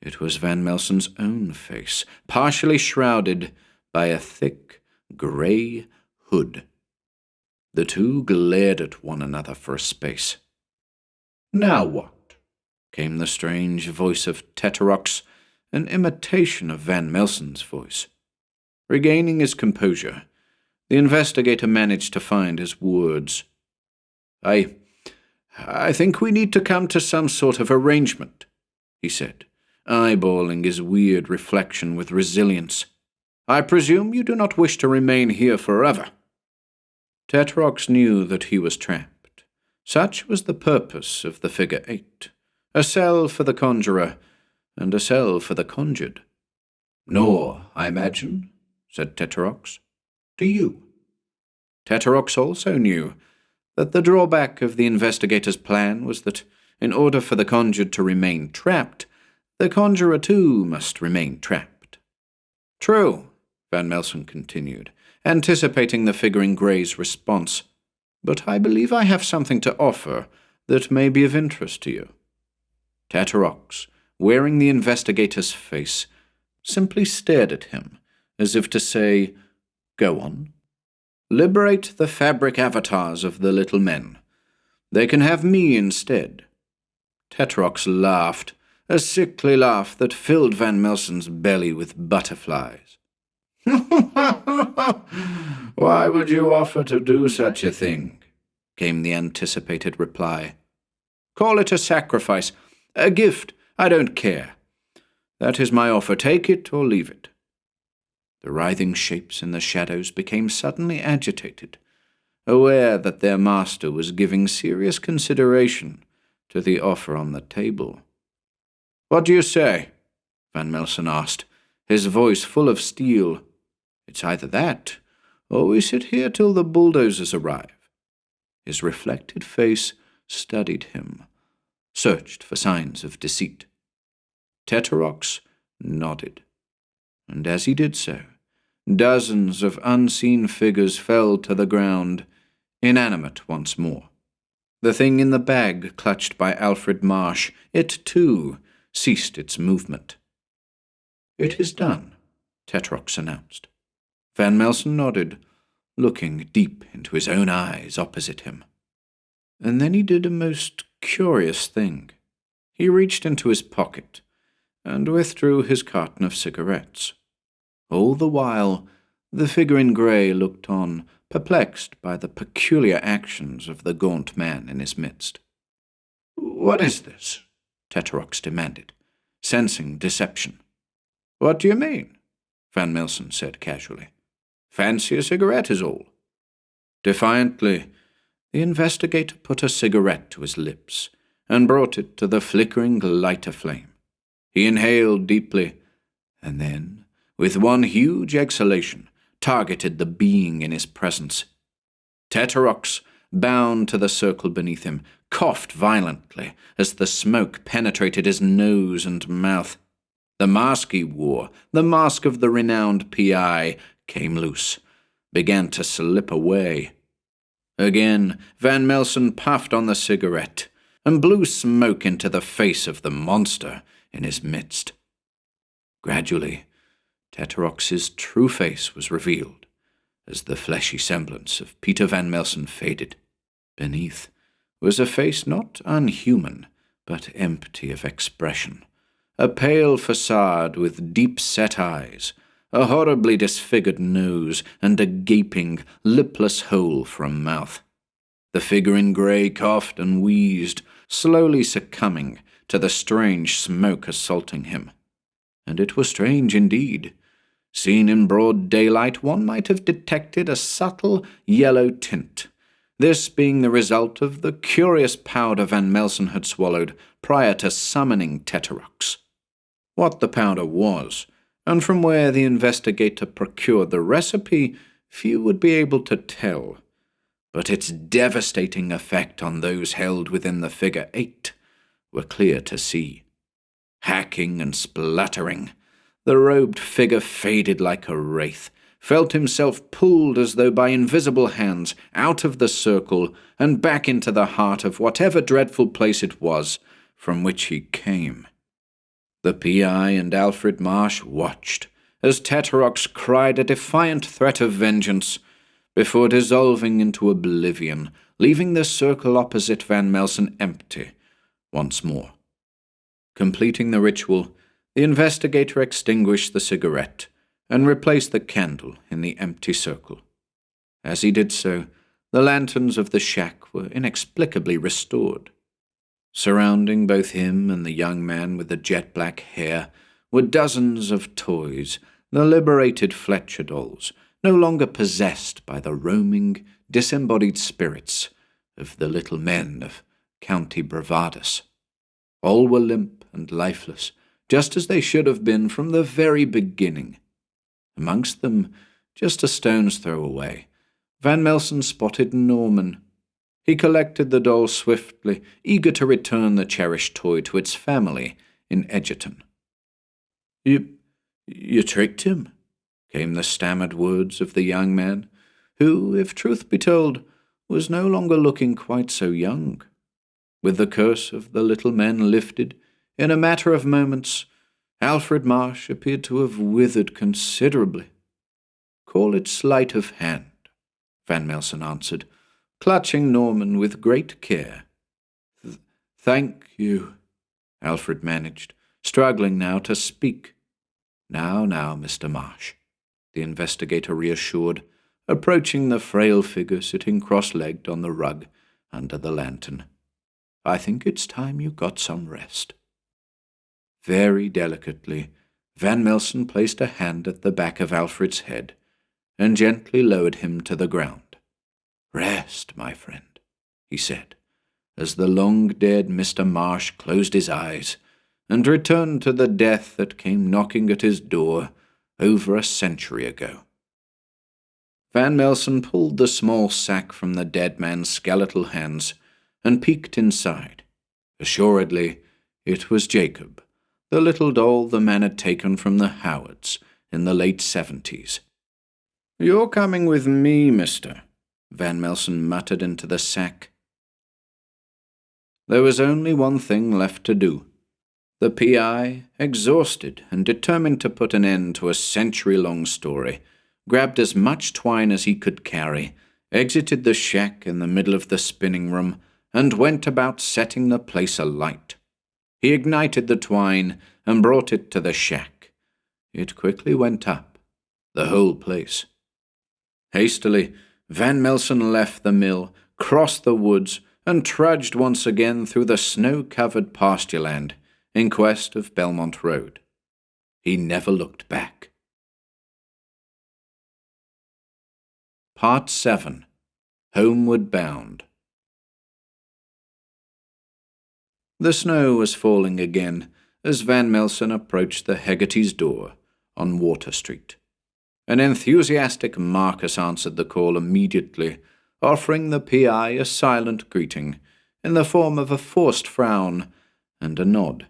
It was Van Melsen's own face, partially shrouded by a thick, grey hood. The two glared at one another for a space. "Now what?" came the strange voice of Teterox, an imitation of Van Melsen's voice. Regaining his composure, the investigator managed to find his words. I think we need to come to some sort of arrangement, he said, eyeballing his weird reflection with resilience. I presume you do not wish to remain here forever. Tetrox knew that he was trapped. Such was the purpose of the figure 8, a cell for the conjurer and a cell for the conjured. Nor, I imagine, said Tetrox, do you. Tetrox also knew that the drawback of the investigator's plan was that, in order for the conjured to remain trapped, the conjurer too must remain trapped. True, Van Melsen continued, anticipating the figure in grey's response, but I believe I have something to offer that may be of interest to you. Tetrox, wearing the investigator's face, simply stared at him, as if to say, Go on. Liberate the fabric avatars of the little men. They can have me instead. Tetrox laughed, a sickly laugh that filled Van Melsen's belly with butterflies. Why would you offer to do such a thing? Came the anticipated reply. Call it a sacrifice, a gift, I don't care. That is my offer, take it or leave it. The writhing shapes in the shadows became suddenly agitated, aware that their master was giving serious consideration to the offer on the table. What do you say? Van Melsen asked, his voice full of steel. It's either that, or we sit here till the bulldozers arrive. His reflected face studied him, searched for signs of deceit. Tetrox nodded, and as he did so, dozens of unseen figures fell to the ground, inanimate once more. The thing in the bag clutched by Alfred Marsh, it too ceased its movement. It is done, Tetrox announced. Van Melsen nodded, looking deep into his own eyes opposite him. And then he did a most curious thing. He reached into his pocket and withdrew his carton of cigarettes. All the while, the figure in grey looked on, perplexed by the peculiar actions of the gaunt man in his midst. What is this? Tetrox demanded, sensing deception. What do you mean? Van Melsen said casually. Fancy a cigarette is all. Defiantly, the investigator put a cigarette to his lips and brought it to the flickering lighter flame. He inhaled deeply, and then, with one huge exhalation, targeted the being in his presence. Tetrox, bound to the circle beneath him, coughed violently as the smoke penetrated his nose and mouth. The mask he wore, the mask of the renowned P.I., came loose, began to slip away. Again, Van Melsen puffed on the cigarette and blew smoke into the face of the monster in his midst. Gradually, Tetrox's true face was revealed as the fleshy semblance of Peter Van Melsen faded. Beneath was a face not unhuman, but empty of expression, a pale facade with deep-set eyes, a horribly disfigured nose, and a gaping, lipless hole for a mouth. The figure in grey coughed and wheezed, slowly succumbing to the strange smoke assaulting him. And it was strange indeed. Seen in broad daylight, one might have detected a subtle yellow tint, this being the result of the curious powder Van Melsen had swallowed prior to summoning Tetrox. What the powder was, and from where the investigator procured the recipe, few would be able to tell, but its devastating effect on those held within the figure 8 were clear to see. Hacking and spluttering, the robed figure faded like a wraith, felt himself pulled as though by invisible hands out of the circle and back into the heart of whatever dreadful place it was from which he came. The P.I. and Alfred Marsh watched as Tetrox cried a defiant threat of vengeance before dissolving into oblivion, leaving the circle opposite Van Melsen empty once more. Completing the ritual, The investigator extinguished the cigarette and replaced the candle in the empty circle. As he did so, the lanterns of the shack were inexplicably restored. Surrounding both him and the young man with the jet-black hair were dozens of toys, the liberated Fletcher dolls, no longer possessed by the roaming, disembodied spirits of the little men of County BRAVADUS. All were limp and lifeless, just as they should have been from the very beginning. Amongst them, just a stone's throw away, Van Melsen spotted Norman. He collected the doll swiftly, eager to return the cherished toy to its family in Egerton. You tricked him," came the stammered words of the young man, who, if truth be told, was no longer looking quite so young. With the curse of the little men lifted, in a matter of moments, Alfred Marsh appeared to have withered considerably. "Call it sleight of hand," Van Melsen answered, clutching Norman with great care. Thank you," Alfred managed, struggling now to speak. Now, Mr. Marsh," the investigator reassured, approaching the frail figure sitting cross-legged on the rug under the lantern. "I think it's time you got some rest." Very delicately, Van Melsen placed a hand at the back of Alfred's head and gently lowered him to the ground. "Rest, my friend," he said, as the long-dead Mr. Marsh closed his eyes and returned to the death that came knocking at his door over a century ago. Van Melsen pulled the small sack from the dead man's skeletal hands and peeked inside. Assuredly, it was Jacob, the little doll the man had taken from the Howards in the late 70s. "You're coming with me, mister," Van Melsen muttered into the sack. There was only one thing left to do. The PI, exhausted and determined to put an end to a century-long story, grabbed as much twine as he could carry, exited the shack in the middle of the spinning room, and went about setting the place alight. He ignited the twine and brought it to the shack. It quickly went up, the whole place. Hastily, Van Melsen left the mill, crossed the woods, and trudged once again through the snow-covered pasture land in quest of Belmont Road. He never looked back. Part 7. Homeward Bound. The snow was falling again as Van Melsen approached the Hegarty's door on Water Street. An enthusiastic Marcus answered the call immediately, offering the PI a silent greeting in the form of a forced frown and a nod.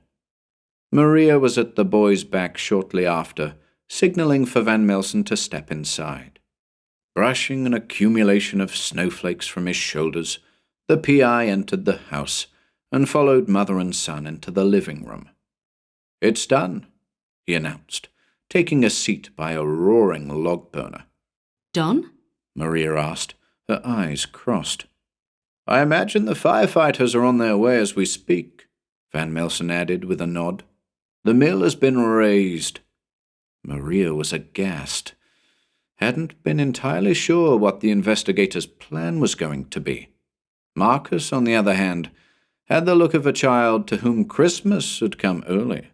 Maria was at the boy's back shortly after, signaling for Van Melsen to step inside. Brushing an accumulation of snowflakes from his shoulders, the PI entered the house and followed mother and son into the living room. "It's done," he announced, taking a seat by a roaring log burner. "Done?" Maria asked, her eyes crossed. "I imagine the firefighters are on their way as we speak," Van Melsen added with a nod. "The mill has been raised." Maria was aghast. Hadn't been entirely sure what the investigator's plan was going to be. Marcus, on the other hand, had the look of a child to whom Christmas had come early.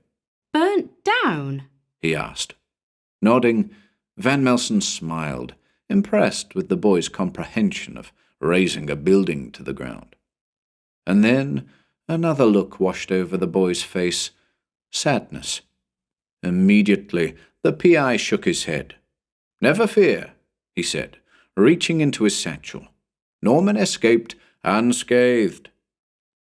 "Burnt down?" he asked. Nodding, Van Melsen smiled, impressed with the boy's comprehension of razing a building to the ground. And then another look washed over the boy's face, sadness. Immediately, the PI shook his head. "Never fear," he said, reaching into his satchel. "Norman escaped unscathed."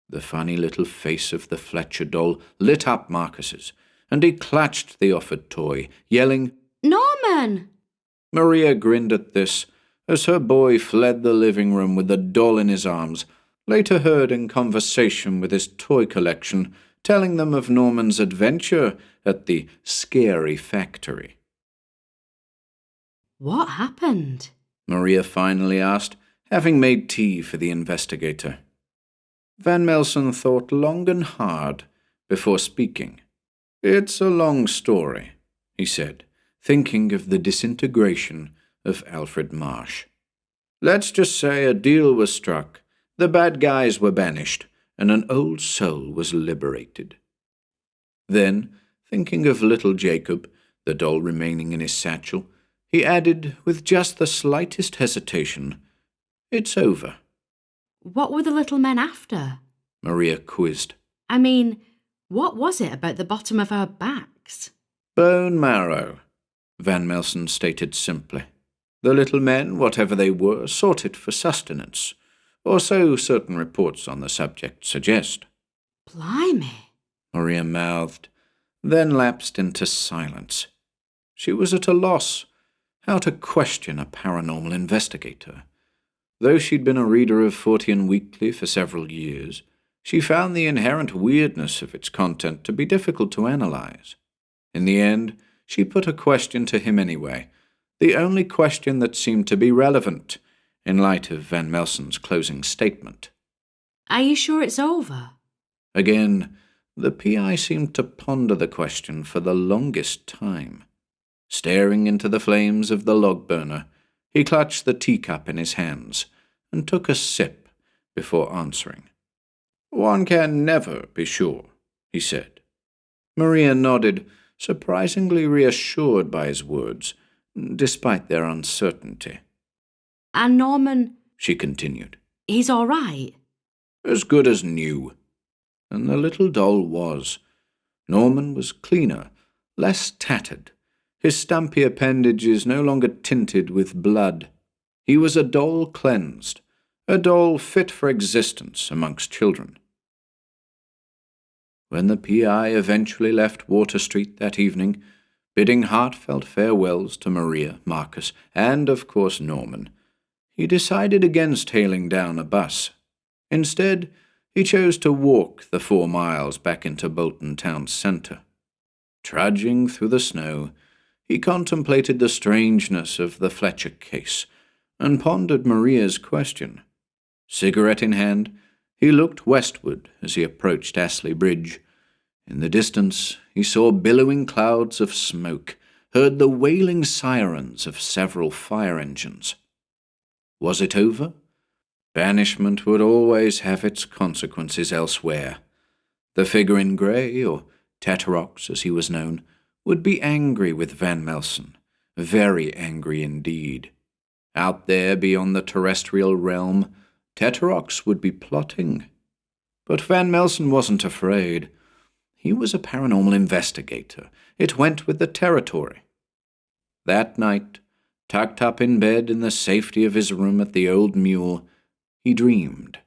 The funny little face of the Fletcher doll lit up Marcus's, and he clutched the offered toy, yelling, "Norman!" Maria grinned at this, as her boy fled the living room with the doll in his arms, later heard in conversation with his toy collection, telling them of Norman's adventure at the scary factory. "What happened?" Maria finally asked, having made tea for the investigator. Van Melsen thought long and hard before speaking. "It's a long story," he said, thinking of the disintegration of Alfred Marsh. "Let's just say a deal was struck, the bad guys were banished, and an old soul was liberated." Then, thinking of little Jacob, the doll remaining in his satchel, he added, with just the slightest hesitation, "It's over." What were the little men after? Maria quizzed. I mean, what was it about the bottom of our backs? "Bone marrow," Van Melsen stated simply. "The little men, whatever they were, sought it for sustenance, or so certain reports on the subject suggest." Blimey. Maria mouthed, then lapsed into silence. She was at a loss how to question a paranormal investigator. Though she'd been a reader of Fortean Weekly for several years, she found the inherent weirdness of its content to be difficult to analyze. In the end, she put a question to him anyway, the only question that seemed to be relevant in light of Van Melsen's closing statement. Are you sure it's over? Again, the PI seemed to ponder the question for the longest time. Staring into the flames of the log burner, he clutched the teacup in his hands and took a sip before answering. "One can never be sure," he said. Maria nodded, surprisingly reassured by his words, despite their uncertainty. And Norman, she continued, he's all right? "As good as new." And the little doll was. Norman was cleaner, less tattered, his stumpy appendages no longer tinted with blood. He was a doll cleansed, a doll fit for existence amongst children. When the PI eventually left Water Street that evening, bidding heartfelt farewells to Maria, Marcus, and, of course, Norman, he decided against hailing down a bus. Instead, he chose to walk the 4 miles back into Bolton town centre. Trudging through the snow, he contemplated the strangeness of the Fletcher case and pondered Maria's question. Cigarette in hand, he looked westward as he approached Astley Bridge. In the distance, he saw billowing clouds of smoke, heard the wailing sirens of several fire engines. Was it over? Banishment would always have its consequences elsewhere. The figure in grey, or Teterox as he was known, would be angry with Van Melsen, very angry indeed. Out there beyond the terrestrial realm, Teterox would be plotting. But Van Melsen wasn't afraid. He was a paranormal investigator. It went with the territory. That night, tucked up in bed in the safety of his room at the Old Mule, he dreamed,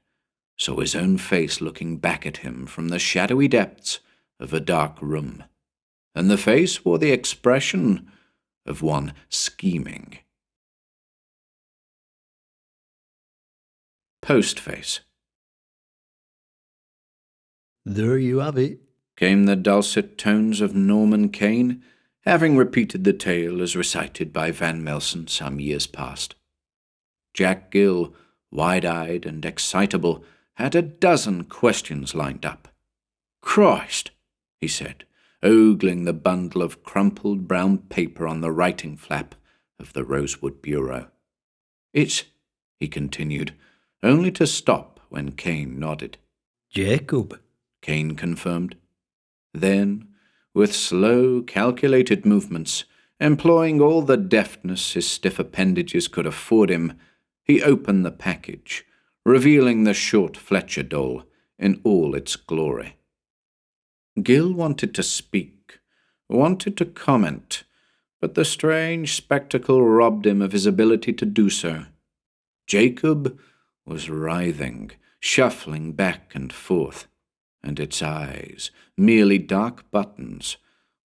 saw his own face looking back at him from the shadowy depths of a dark room, and the face wore the expression of one scheming. Postface. There you have it, Came the dulcet tones of Norman Kane, having repeated the tale as recited by Van Melsen some years past. Jack Gill, wide-eyed and excitable, had a dozen questions lined up. "Christ," he said, ogling the bundle of crumpled brown paper on the writing flap of the rosewood bureau. "It's," he continued, only to stop when Kane nodded. Jacob. Kane confirmed. Then, with slow, calculated movements, employing all the deftness his stiff appendages could afford him, he opened the package, revealing the short Fletcher doll in all its glory. Gill wanted to speak, wanted to comment, but the strange spectacle robbed him of his ability to do so. Jacob was writhing, shuffling back and forth, and its eyes, merely dark buttons,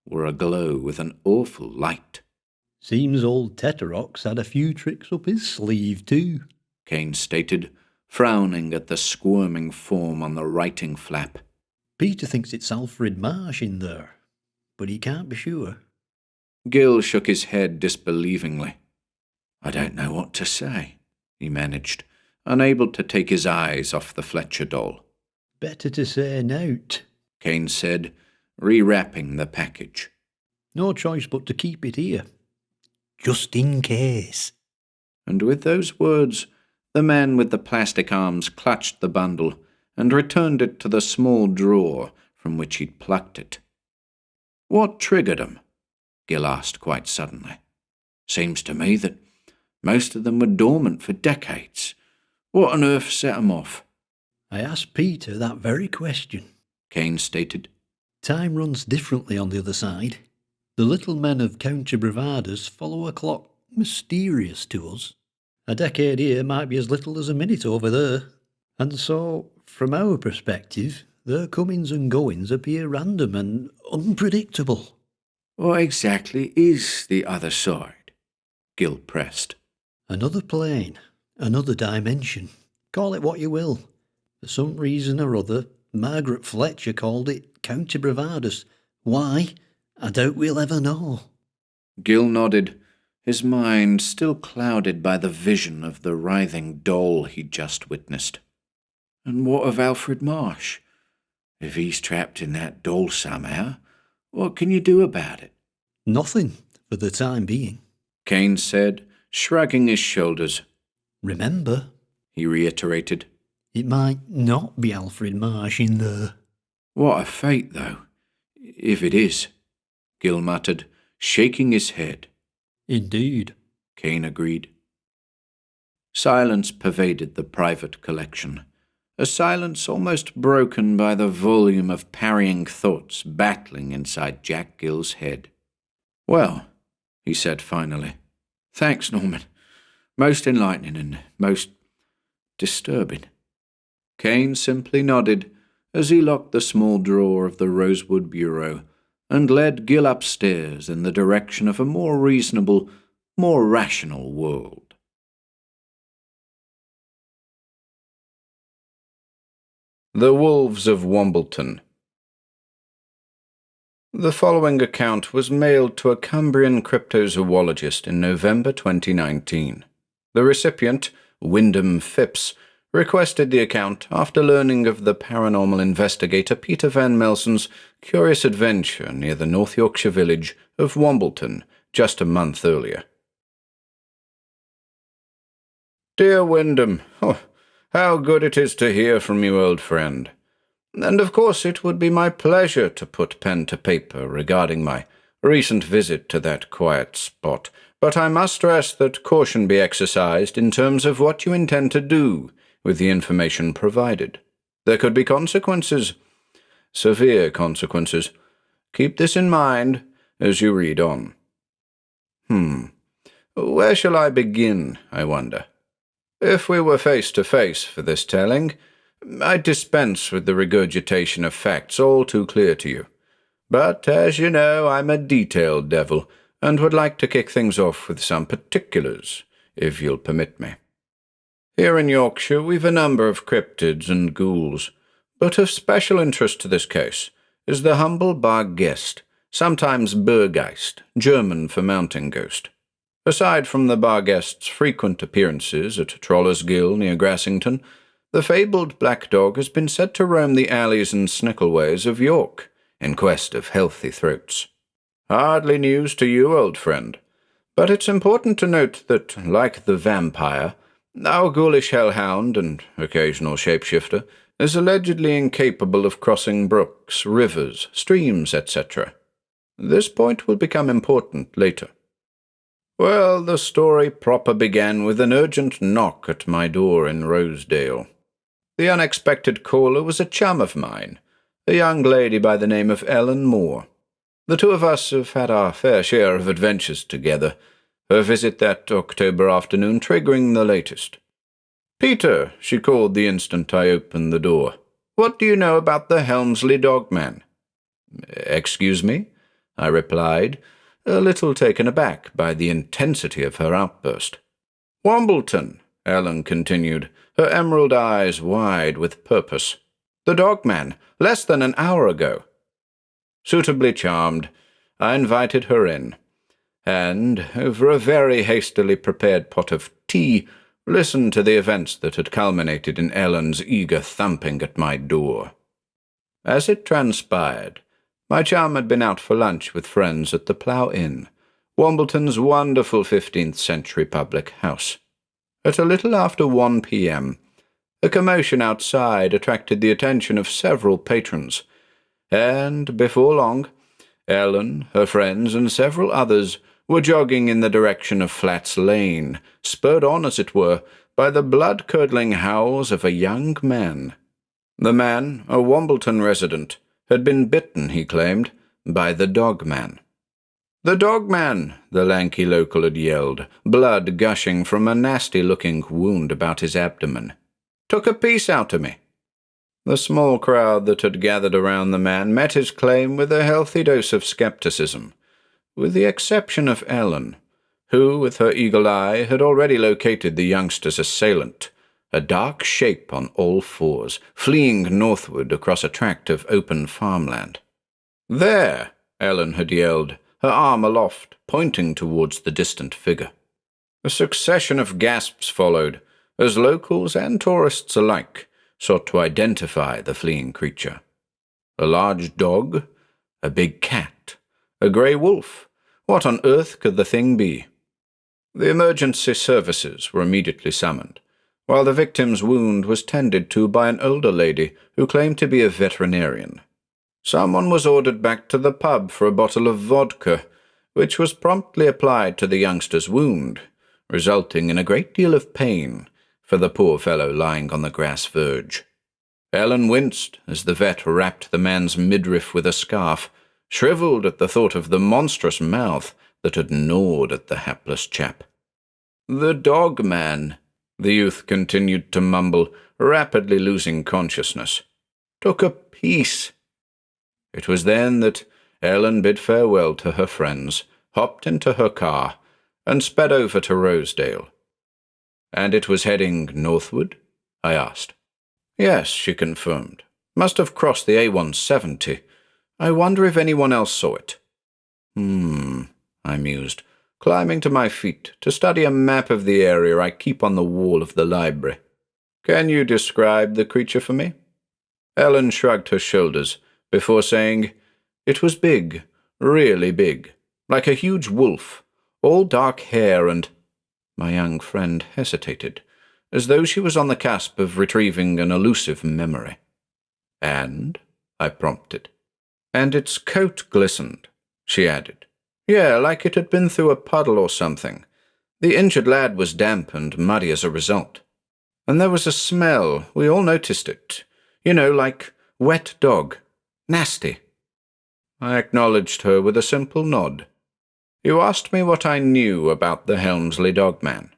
were aglow with an awful light. Seems old Teterox had a few tricks up his sleeve too, Kane stated, frowning at the squirming form on the writing flap. Peter thinks it's Alfred Marsh in there, but he can't be sure. Gill shook his head disbelievingly. "I don't know what to say," he managed, unable to take his eyes off the Fletcher doll. Better to say nout, Kane said, rewrapping the package. No choice but to keep it here. Just in case. And with those words, the man with the plastic arms clutched the bundle and returned it to the small drawer from which he'd plucked it. "What triggered 'em?" Gil asked quite suddenly. "Seems to me that most of them were dormant for decades. What on earth set 'em off?" I asked Peter that very question. Kane stated. Time runs differently on the other side. The little men of County BRAVADUS follow a clock mysterious to us. A decade here might be as little as a minute over there. And so, from our perspective, their comings and goings appear random and unpredictable. "What exactly is the other side?" Gil pressed. Another plane, another dimension. Call it what you will. For some reason or other, Margaret Fletcher called it County BRAVADUS. Why? I doubt we'll ever know. Gil nodded, his mind still clouded by the vision of the writhing doll he'd just witnessed. "And what of Alfred Marsh? If he's trapped in that doll somehow, what can you do about it?" Nothing, for the time being. Kane said, shrugging his shoulders. Remember, He reiterated. it might not be Alfred Marsh in there. "What a fate, though, if it is," Gil muttered, shaking his head. Indeed. Kane agreed. Silence pervaded the private collection, a silence almost broken by the volume of parrying thoughts battling inside Jack Gill's head. "Well," he said finally, "thanks, Norman. Most enlightening and most disturbing." Kane simply nodded as he locked the small drawer of the rosewood bureau and led Gil upstairs in the direction of a more reasonable, more rational world. The Wolves of Wombleton. The following account was mailed to a Cumbrian cryptozoologist in November 2019. The recipient, Wyndham Phipps, requested the account after learning of the paranormal investigator Peter Van Melsen's curious adventure near the North Yorkshire village of Wombleton just a month earlier. Dear Wyndham, how good it is to hear from you, old friend. And of course it would be my pleasure to put pen to paper regarding my recent visit to that quiet spot, but I must stress that caution be exercised in terms of what you intend to do with the information provided. There could be consequences, severe consequences. Keep this in mind as you read on. Where shall I begin, I wonder? If we were face to face for this telling, I'd dispense with the regurgitation of facts all too clear to you. But, as you know, I'm a detailed devil, and would like to kick things off with some particulars, if you'll permit me. Here in Yorkshire we've a number of cryptids and ghouls, but of special interest to this case is the humble Barghest, sometimes Burgeist, German for mountain ghost. Aside from the Barghest's frequent appearances at Troller's Gill near Grassington, the fabled black dog has been said to roam the alleys and snickleways of York in quest of healthy throats. Hardly news to you, old friend, but it's important to note that, like the vampire, our ghoulish hellhound and occasional shapeshifter is allegedly incapable of crossing brooks, rivers, streams, etc. This point will become important later. Well, the story proper began with an urgent knock at my door in Rosedale. The unexpected caller was a chum of mine, a young lady by the name of Ellen Moore. The two of us have had our fair share of adventures together, her visit that October afternoon triggering the latest. "Peter," she called the instant I opened the door, "what do you know about the Helmsley dogman?" "Excuse me?" I replied, a little taken aback by the intensity of her outburst. "Wombleton," Ellen continued, her emerald eyes wide with purpose. "The dogman, less than an hour ago." Suitably charmed, I invited her in, and, over a very hastily prepared pot of tea, listened to the events that had culminated in Ellen's eager thumping at my door. As it transpired, My chum had been out for lunch with friends at the Plough Inn, Wombleton's wonderful 15th-century public house. At a little after 1 p.m., a commotion outside attracted the attention of several patrons, and before long, Ellen, her friends, and several others were jogging in the direction of Flats Lane, spurred on, as it were, by the blood-curdling howls of a young man. The man, a Wombleton resident, had been bitten, he claimed, by the dog-man. "The dog-man," the lanky local had yelled, blood gushing from a nasty-looking wound about his abdomen. "Took a piece out of me." The small crowd that had gathered around the man met his claim with a healthy dose of skepticism, with the exception of Ellen, who, with her eagle eye, had already located the youngster's assailant, a dark shape on all fours, fleeing northward across a tract of open farmland. "There!" Ellen had yelled, her arm aloft, pointing towards the distant figure. A succession of gasps followed, as locals and tourists alike sought to identify the fleeing creature. A large dog? A big cat? A grey wolf? What on earth could the thing be? The emergency services were immediately summoned, while the victim's wound was tended to by an older lady who claimed to be a veterinarian. Someone was ordered back to the pub for a bottle of vodka, which was promptly applied to the youngster's wound, resulting in a great deal of pain for the poor fellow lying on the grass verge. Ellen winced as the vet wrapped the man's midriff with a scarf, shriveled at the thought of the monstrous mouth that had gnawed at the hapless chap. "The dog man," the youth continued to mumble, rapidly losing consciousness. "Took a piece." It was then that Ellen bid farewell to her friends, hopped into her car, and sped over to Rosedale. "And it was heading northward?" I asked. "Yes," she confirmed. "Must have crossed the A170. I wonder if anyone else saw it." I mused, climbing to my feet to study a map of the area I keep on the wall of the library. "Can you describe the creature for me?" Ellen shrugged her shoulders before saying, "It was big, really big, like a huge wolf, all dark hair and—" My young friend hesitated, as though she was on the cusp of retrieving an elusive memory. "And?" I prompted. "And its coat glistened," she added. "Yeah, like it had been through a puddle or something. The injured lad was damp and muddy as a result. And there was a smell, we all noticed it. You know, like wet dog. Nasty." I acknowledged her with a simple nod. "You asked me what I knew about the Helmsley dogman,"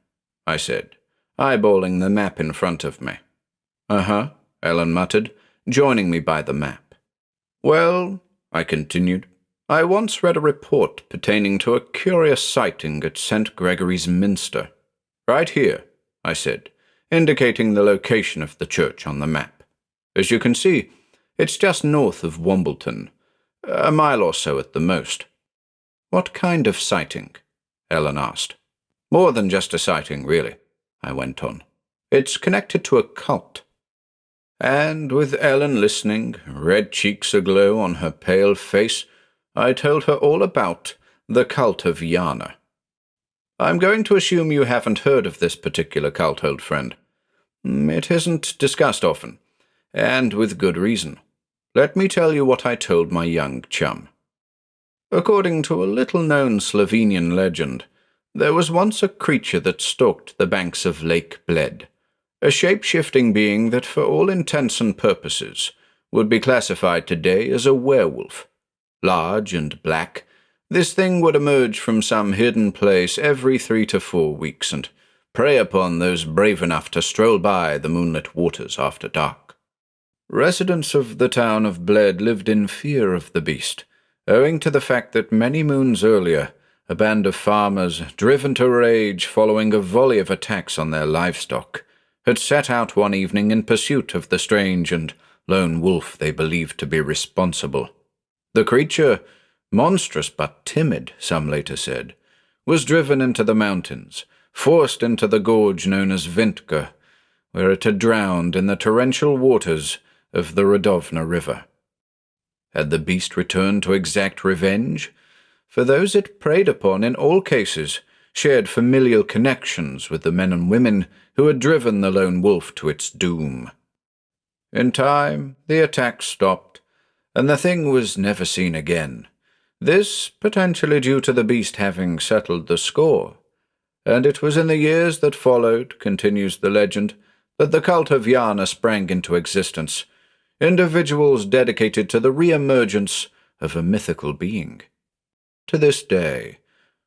I said, eyeballing the map in front of me. "Uh-huh," Ellen muttered, joining me by the map. "Well," I continued, "I once read a report pertaining to a curious sighting at St. Gregory's Minster. Right here," I said, indicating the location of the church on the map. "As you can see, it's just north of Wombleton, a mile or so at the most." "What kind of sighting?" Ellen asked. "More than just a sighting, really," I went on. "It's connected to a cult." And with Ellen listening, red cheeks aglow on her pale face, I told her all about the cult of Yana. "I'm going to assume you haven't heard of this particular cult, old friend. It isn't discussed often, and with good reason. Let me tell you what I told my young chum. According to a little-known Slovenian legend, there was once a creature that stalked the banks of Lake Bled, a shape-shifting being that for all intents and purposes would be classified today as a werewolf. Large and black, this thing would emerge from some hidden place every 3 to 4 weeks and prey upon those brave enough to stroll by the moonlit waters after dark. Residents of the town of Bled lived in fear of the beast, owing to the fact that many moons earlier, a band of farmers, driven to rage following a volley of attacks on their livestock, had set out one evening in pursuit of the strange and lone wolf they believed to be responsible. The creature, monstrous but timid, some later said, was driven into the mountains, forced into the gorge known as Vintka, where it had drowned in the torrential waters of the Radovna River. Had the beast returned to exact revenge? For those it preyed upon in all cases shared familial connections with the men and women who had driven the lone wolf to its doom. In time, the attack stopped, and the thing was never seen again. This potentially due to the beast having settled the score. And it was in the years that followed, continues the legend, that the cult of Yana sprang into existence, individuals dedicated to the re-emergence of a mythical being. To this day,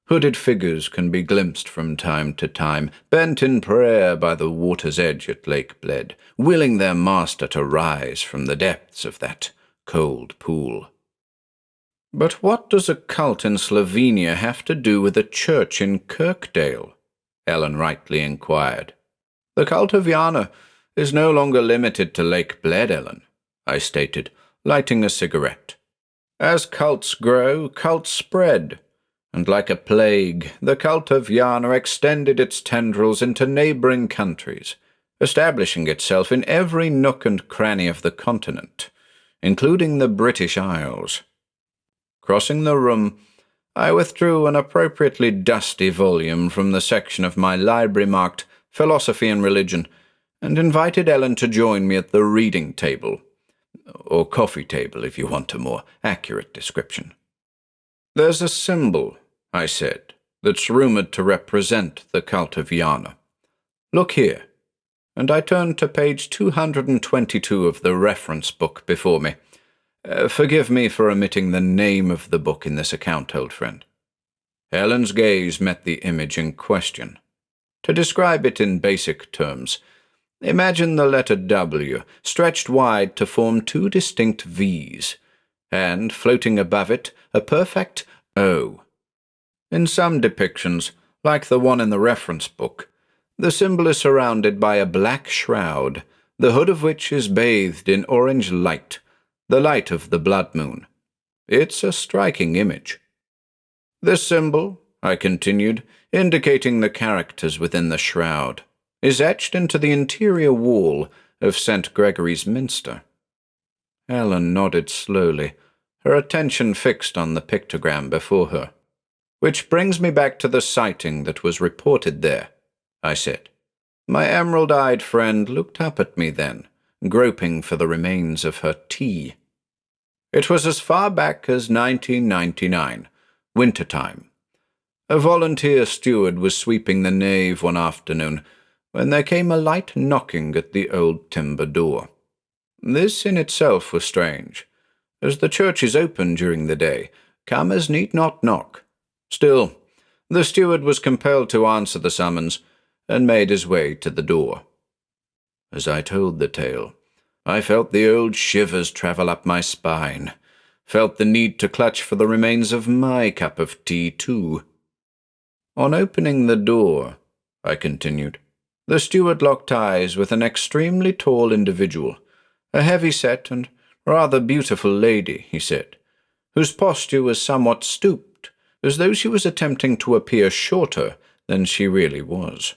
hooded figures can be glimpsed from time to time, bent in prayer by the water's edge at Lake Bled, willing their master to rise from the depths of that cold pool. But what does a cult in Slovenia have to do with a church in Kirkdale? Ellen rightly inquired. The cult of Yana is no longer limited to Lake Bled, Ellen, I stated, lighting a cigarette. As cults grow, cults spread, and like a plague, the cult of Yana extended its tendrils into neighbouring countries, establishing itself in every nook and cranny of the continent, including the British Isles. Crossing the room, I withdrew an appropriately dusty volume from the section of my library marked Philosophy and Religion, and invited Ellen to join me at the reading table, or coffee table if you want a more accurate description. There's a symbol, I said, that's rumoured to represent the cult of Yana. Look here. And I turned to page 222 of the reference book before me. Forgive me for omitting the name of the book in this account, old friend. Ellen's gaze met the image in question. To describe it in basic terms, imagine the letter W stretched wide to form two distinct V's, and, floating above it, a perfect O. In some depictions, like the one in the reference book, the symbol is surrounded by a black shroud, the hood of which is bathed in orange light, the light of the blood moon. It's a striking image. This symbol, I continued, indicating the characters within the shroud, is etched into the interior wall of St. Gregory's Minster. Ellen nodded slowly, her attention fixed on the pictogram before her. Which brings me back to the sighting that was reported there, I said. My emerald-eyed friend looked up at me then, groping for the remains of her tea. It was as far back as 1999, wintertime. A volunteer steward was sweeping the nave one afternoon when there came a light knocking at the old timber door. This in itself was strange. As the church is open during the day, comers need not knock. Still, the steward was compelled to answer the summons and made his way to the door. As I told the tale, I felt the old shivers travel up my spine, felt the need to clutch for the remains of my cup of tea, too. On opening the door, I continued, the steward locked eyes with an extremely tall individual, a heavy-set and rather beautiful lady, he said, whose posture was somewhat stooped, as though she was attempting to appear shorter than she really was.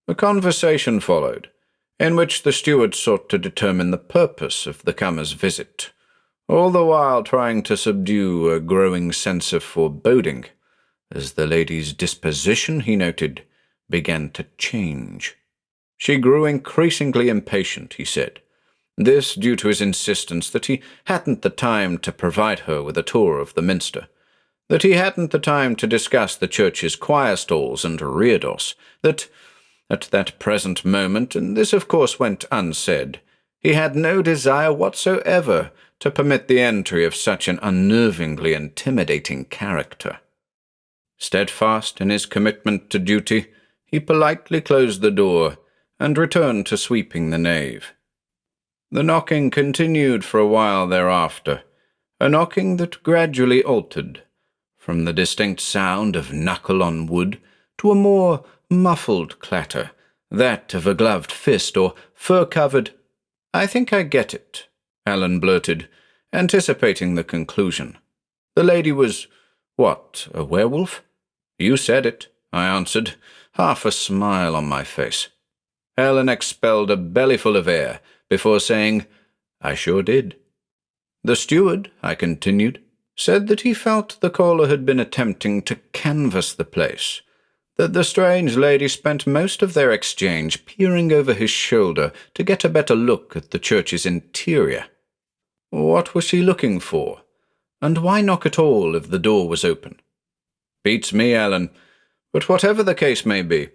A conversation followed, in which the steward sought to determine the purpose of the comer's visit, all the while trying to subdue a growing sense of foreboding, as the lady's disposition, he noted, began to change. She grew increasingly impatient, he said, this due to his insistence that he hadn't the time to provide her with a tour of the minster, that he hadn't the time to discuss the church's choir stalls and reredos, that at that present moment, and this of course went unsaid, he had no desire whatsoever to permit the entry of such an unnervingly intimidating character. Steadfast in his commitment to duty, he politely closed the door and returned to sweeping the nave. The knocking continued for a while thereafter, a knocking that gradually altered, from the distinct sound of knuckle on wood to a more muffled clatter, that of a gloved fist or fur-covered— "I think I get it," Alan blurted, anticipating the conclusion. "The lady was, what, a werewolf?" "You said it," I answered, half a smile on my face. Alan expelled a bellyful of air before saying, "I sure did." The steward, I continued, said that he felt the caller had been attempting to canvass the place, that the strange lady spent most of their exchange peering over his shoulder to get a better look at the church's interior. What was she looking for? And why knock at all if the door was open? Beats me, Alan, but whatever the case may be,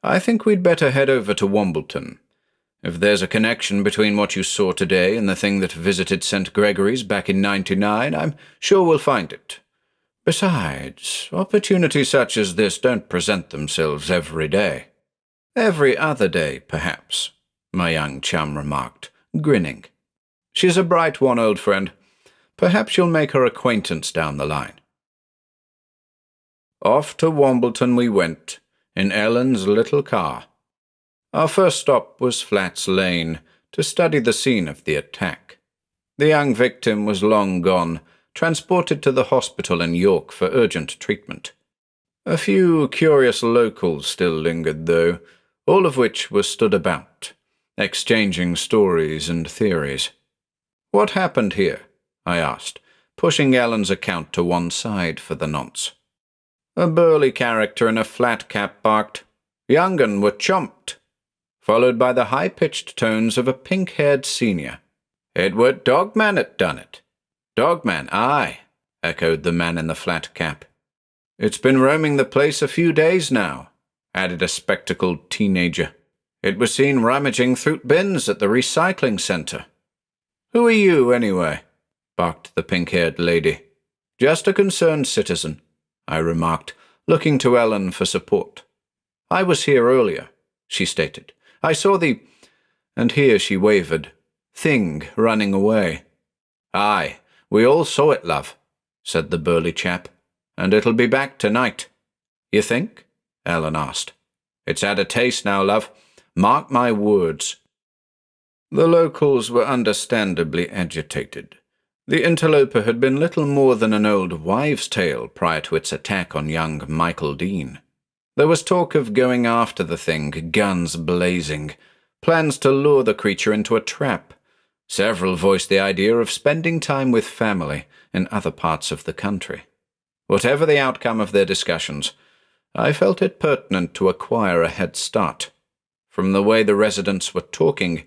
I think we'd better head over to Wombleton. If there's a connection between what you saw today and the thing that visited St. Gregory's back in '99, I'm sure we'll find it. Besides, opportunities such as this don't present themselves every day. Every other day, perhaps, my young chum remarked, grinning. She's a bright one, old friend. Perhaps you'll make her acquaintance down the line. Off to Wombleton we went, in Ellen's little car. Our first stop was Flats Lane, to study the scene of the attack. The young victim was long gone, transported to the hospital in York for urgent treatment. A few curious locals still lingered, though, all of which were stood about, exchanging stories and theories. What happened here? I asked, pushing Ellen's account to one side for the nonce. A burly character in a flat cap barked, "Young 'un were chomped," followed by the high-pitched tones of a pink-haired senior. "It were Dogman 'at done it." "Dogman, aye," echoed the man in the flat cap. "It's been roaming the place a few days now," added a spectacled teenager. "It was seen rummaging through bins at the recycling centre." "Who are you, anyway?" barked the pink-haired lady. "Just a concerned citizen," I remarked, looking to Ellen for support. "I was here earlier," she stated. "I saw the—" and here she wavered, "thing running away." "Aye, we all saw it, love," said the burly chap, "and it'll be back tonight." "You think?" Ellen asked. "It's had a taste now, love. Mark my words." The locals were understandably agitated. The interloper had been little more than an old wives' tale prior to its attack on young Michael Dean. There was talk of going after the thing, guns blazing, plans to lure the creature into a trap. Several voiced the idea of spending time with family in other parts of the country. Whatever the outcome of their discussions, I felt it pertinent to acquire a head start. From the way the residents were talking,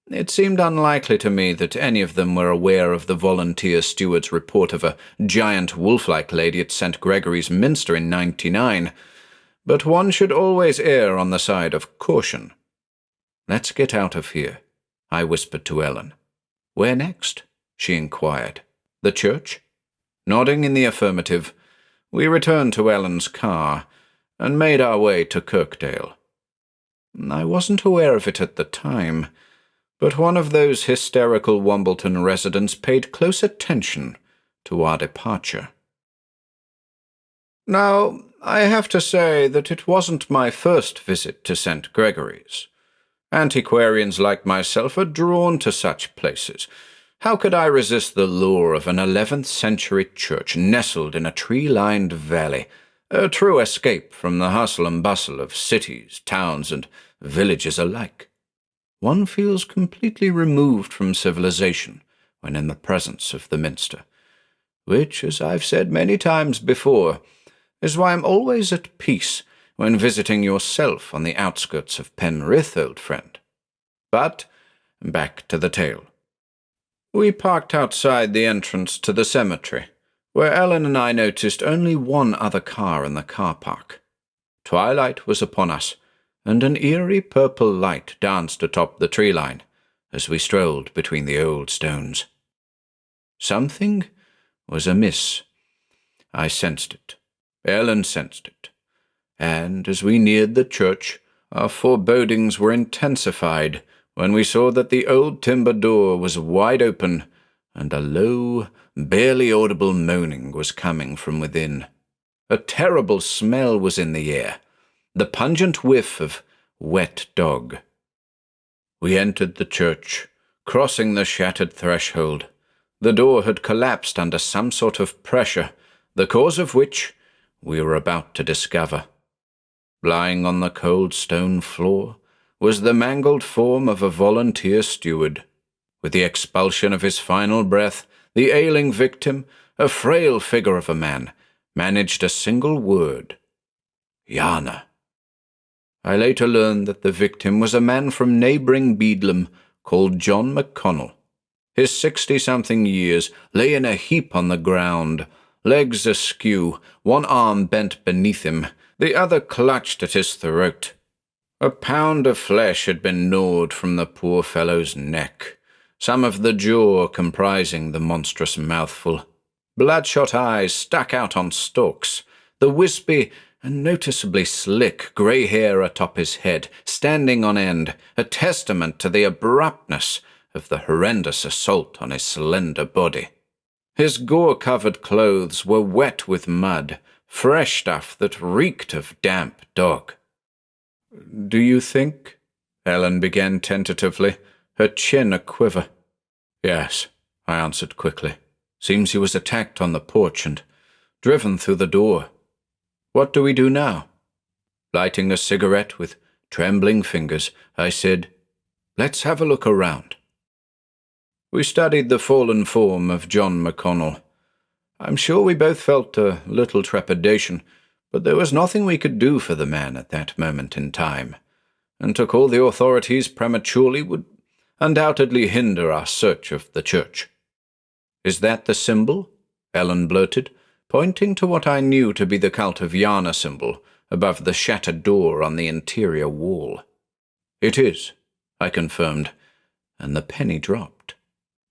it seemed unlikely to me that any of them were aware of the volunteer steward's report of a giant wolf-like lady at St. Gregory's Minster in '99, but one should always err on the side of caution. "Let's get out of here," I whispered to Ellen. "Where next?" she inquired. "The church?" Nodding in the affirmative, we returned to Ellen's car and made our way to Kirkdale. I wasn't aware of it at the time, but one of those hysterical Wombleton residents paid close attention to our departure. Now, I have to say that it wasn't my first visit to St. Gregory's. Antiquarians like myself are drawn to such places. How could I resist the lure of an 11th century church nestled in a tree-lined valley, a true escape from the hustle and bustle of cities, towns, and villages alike? One feels completely removed from civilization when in the presence of the minster, which, as I've said many times before, is why I'm always at peace when visiting yourself on the outskirts of Penrith, old friend. But back to the tale. We parked outside the entrance to the cemetery, where Ellen and I noticed only one other car in the car park. Twilight was upon us, and an eerie purple light danced atop the tree line as we strolled between the old stones. Something was amiss. I sensed it. Ellen sensed it. And as we neared the church, our forebodings were intensified when we saw that the old timber door was wide open and a low, barely audible moaning was coming from within. A terrible smell was in the air, the pungent whiff of wet dog. We entered the church, crossing the shattered threshold. The door had collapsed under some sort of pressure, the cause of which we were about to discover. Lying on the cold stone floor was the mangled form of a volunteer steward. With the expulsion of his final breath, The ailing victim, a frail figure of a man, managed a single word. Yana. I later learned that the victim was a man from neighbouring Bedlam called John McConnell. His 60-something years lay in a heap on the ground, legs askew, one arm bent beneath him, the other clutched at his throat. A pound of flesh had been gnawed from the poor fellow's neck, some of the jaw comprising the monstrous mouthful. Bloodshot eyes stuck out on stalks, the wispy and noticeably slick grey hair atop his head standing on end, a testament to the abruptness of the horrendous assault on his slender body. His gore-covered clothes were wet with mud, fresh stuff that reeked of damp dog. "Do you think?" Ellen began tentatively, her chin a-quiver. "Yes," I answered quickly. "Seems he was attacked on the porch and driven through the door. What do we do now?" Lighting a cigarette with trembling fingers, I said, "Let's have a look around." We studied the fallen form of John McConnell. I'm sure we both felt a little trepidation, but there was nothing we could do for the man at that moment in time, and to call the authorities prematurely would undoubtedly hinder our search of the church. "Is that the symbol?" Ellen blurted, pointing to what I knew to be the Cult of Yana symbol above the shattered door on the interior wall. "It is," I confirmed, and the penny dropped.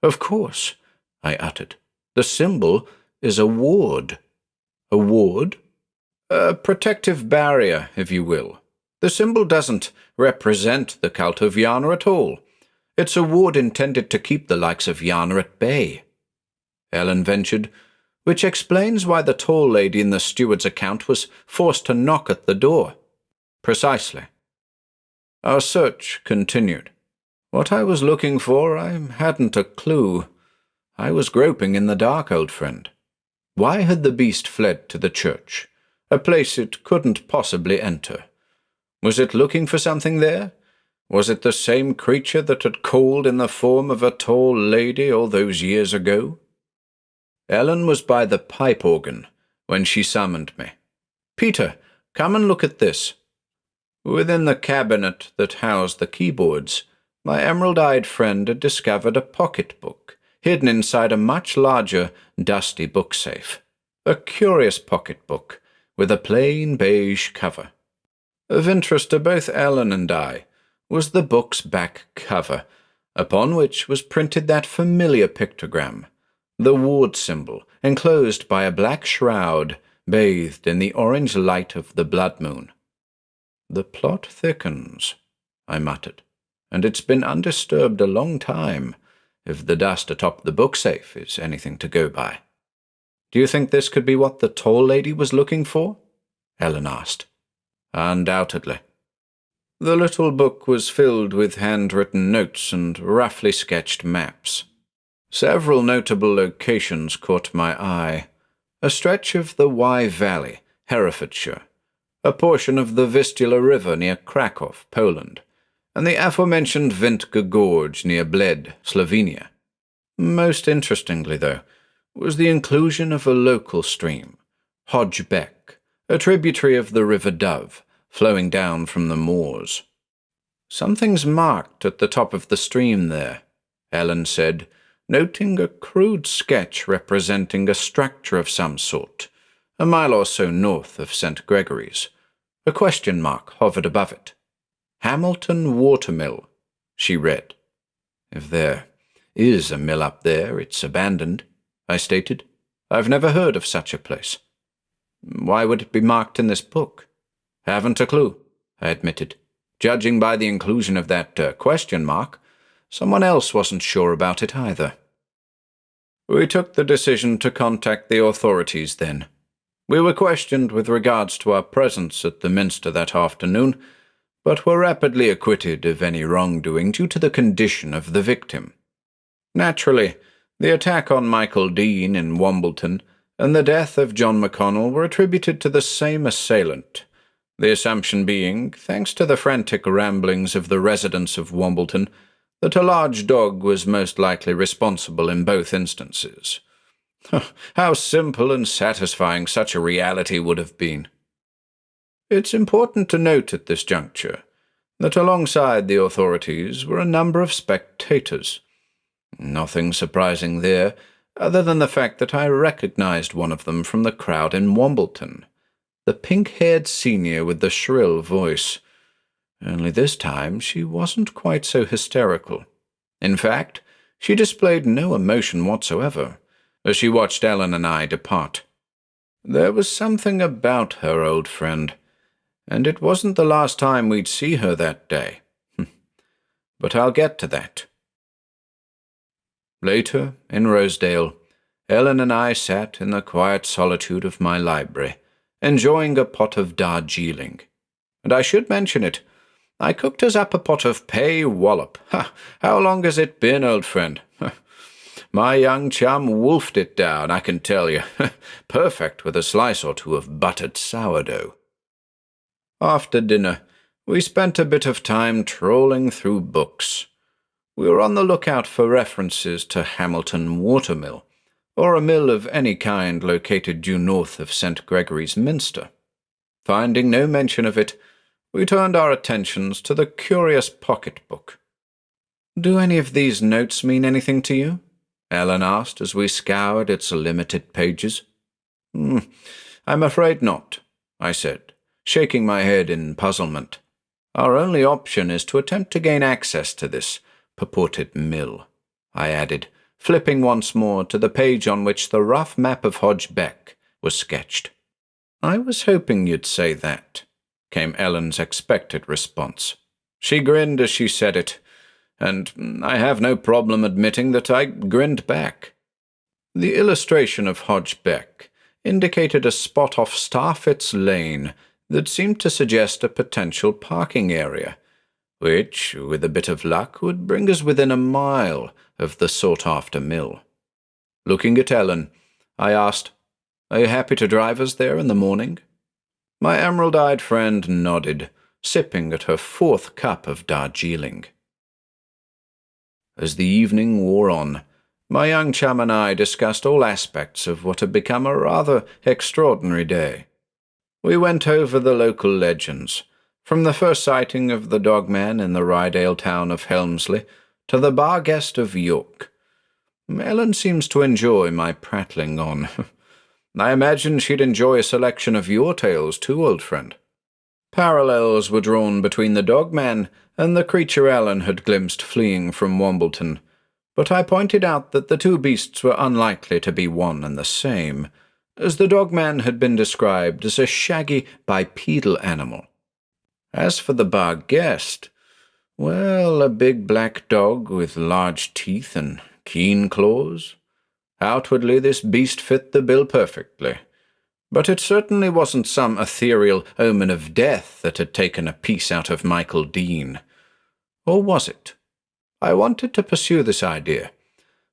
"Of course," I uttered. "The symbol is a ward." "A ward?" "A protective barrier, if you will. The symbol doesn't represent the Cult of Yana at all. It's a ward intended to keep the likes of Yana at bay," Ellen ventured, "which explains why the tall lady in the steward's account was forced to knock at the door." "Precisely." Our search continued. What I was looking for, I hadn't a clue. I was groping in the dark, old friend. Why had the beast fled to the church, a place it couldn't possibly enter? Was it looking for something there? Was it the same creature that had called in the form of a tall lady all those years ago? Ellen was by the pipe organ when she summoned me. "Peter, come and look at this." Within the cabinet that housed the keyboards, my emerald-eyed friend had discovered a pocket-book, hidden inside a much larger, dusty book-safe. A curious pocket-book, with a plain beige cover. Of interest to both Ellen and I was the book's back cover, upon which was printed that familiar pictogram, the ward symbol, enclosed by a black shroud, bathed in the orange light of the blood moon. "The plot thickens," I muttered. "And it's been undisturbed a long time, if the dust atop the book-safe is anything to go by." "Do you think this could be what the tall lady was looking for?" Ellen asked. "Undoubtedly." The little book was filled with handwritten notes and roughly sketched maps. Several notable locations caught my eye. A stretch of the Wye Valley, Herefordshire, a portion of the Vistula River near Krakow, Poland, and the aforementioned Vintga Gorge near Bled, Slovenia. Most interestingly, though, was the inclusion of a local stream, Hodge Beck, a tributary of the River Dove, flowing down from the moors. "Something's marked at the top of the stream there," Ellen said, noting a crude sketch representing a structure of some sort, a mile or so north of St. Gregory's. A question mark hovered above it. "Hamilton Watermill," she read. "If there is a mill up there, it's abandoned," I stated. "I've never heard of such a place." "Why would it be marked in this book?" "Haven't a clue," I admitted. "Judging by the inclusion of that question mark, someone else wasn't sure about it either." We took the decision to contact the authorities then. We were questioned with regards to our presence at the Minster that afternoon, but were rapidly acquitted of any wrongdoing due to the condition of the victim. Naturally, the attack on Michael Dean in Wombleton and the death of John McConnell were attributed to the same assailant, the assumption being, thanks to the frantic ramblings of the residents of Wombleton, that a large dog was most likely responsible in both instances. How simple and satisfying such a reality would have been. It's important to note at this juncture that alongside the authorities were a number of spectators. Nothing surprising there, other than the fact that I recognized one of them from the crowd in Wombleton, the pink-haired senior with the shrill voice. Only this time she wasn't quite so hysterical. In fact, she displayed no emotion whatsoever as she watched Ellen and I depart. There was something about her, old friend, and it wasn't the last time we'd see her that day. But I'll get to that. Later, in Rosedale, Ellen and I sat in the quiet solitude of my library, enjoying a pot of Darjeeling. And I should mention it, I cooked us up a pot of pay wallop. How long has it been, old friend? My young chum wolfed it down, I can tell you. Perfect with a slice or two of buttered sourdough. After dinner, we spent a bit of time trolling through books. We were on the lookout for references to Hamilton Watermill, or a mill of any kind located due north of St. Gregory's Minster. Finding no mention of it, we turned our attentions to the curious pocketbook. "Do any of these notes mean anything to you?" Ellen asked as we scoured its limited pages. "I'm afraid not," I said, shaking my head in puzzlement. "Our only option is to attempt to gain access to this purported mill," I added, flipping once more to the page on which the rough map of Hodge Beck was sketched. "I was hoping you'd say that," came Ellen's expected response. She grinned as she said it, and I have no problem admitting that I grinned back. The illustration of Hodge Beck indicated a spot off Starfit's Lane that seemed to suggest a potential parking area, which, with a bit of luck, would bring us within a mile of the sought-after mill. Looking at Ellen, I asked, "Are you happy to drive us there in the morning?" My emerald-eyed friend nodded, sipping at her fourth cup of Darjeeling. As the evening wore on, my young chum and I discussed all aspects of what had become a rather extraordinary day. We went over the local legends, from the first sighting of the dogman in the Rydale town of Helmsley to the bar guest of York. Ellen seems to enjoy my prattling on. I imagine she'd enjoy a selection of your tales too, old friend. Parallels were drawn between the dogman and the creature Ellen had glimpsed fleeing from Wombleton, but I pointed out that the two beasts were unlikely to be one and the same, as the dogman had been described as a shaggy bipedal animal. As for the bar guest, well, a big black dog with large teeth and keen claws. Outwardly this beast fit the bill perfectly, but it certainly wasn't some ethereal omen of death that had taken a piece out of Michael Dean. Or was it? I wanted to pursue this idea,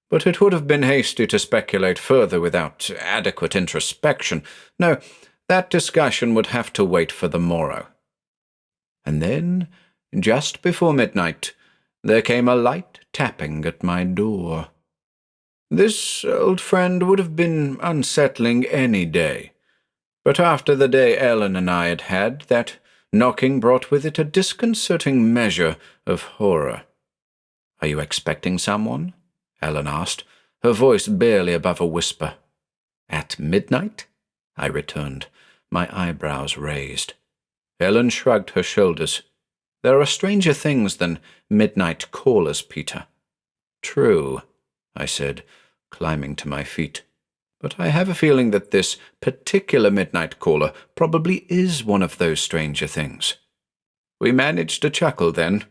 but it would have been hasty to speculate further without adequate introspection. No, that discussion would have to wait for the morrow. And then, just before midnight, there came a light tapping at my door. This, old friend, would have been unsettling any day, but after the day Ellen and I had had, that knocking brought with it a disconcerting measure of horror. "Are you expecting someone?" Ellen asked, her voice barely above a whisper. "At midnight?" I returned, my eyebrows raised. Ellen shrugged her shoulders. "There are stranger things than midnight callers, Peter." "True," I said, climbing to my feet. "But I have a feeling that this particular midnight caller probably is one of those stranger things." We managed to chuckle then,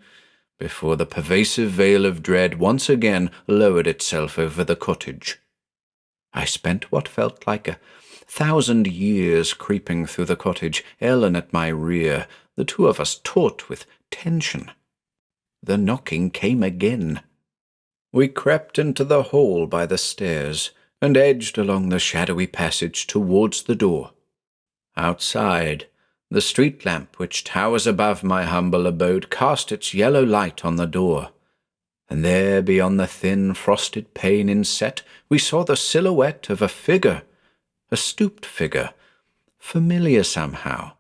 before the pervasive veil of dread once again lowered itself over the cottage. I spent what felt like 1,000 years creeping through the cottage, Ellen at my rear, the two of us taut with tension. The knocking came again. We crept into the hall by the stairs and edged along the shadowy passage towards the door. Outside, the street lamp which towers above my humble abode cast its yellow light on the door. and there beyond the thin frosted pane inset we saw the silhouette of a figure, a stooped figure, familiar somehow.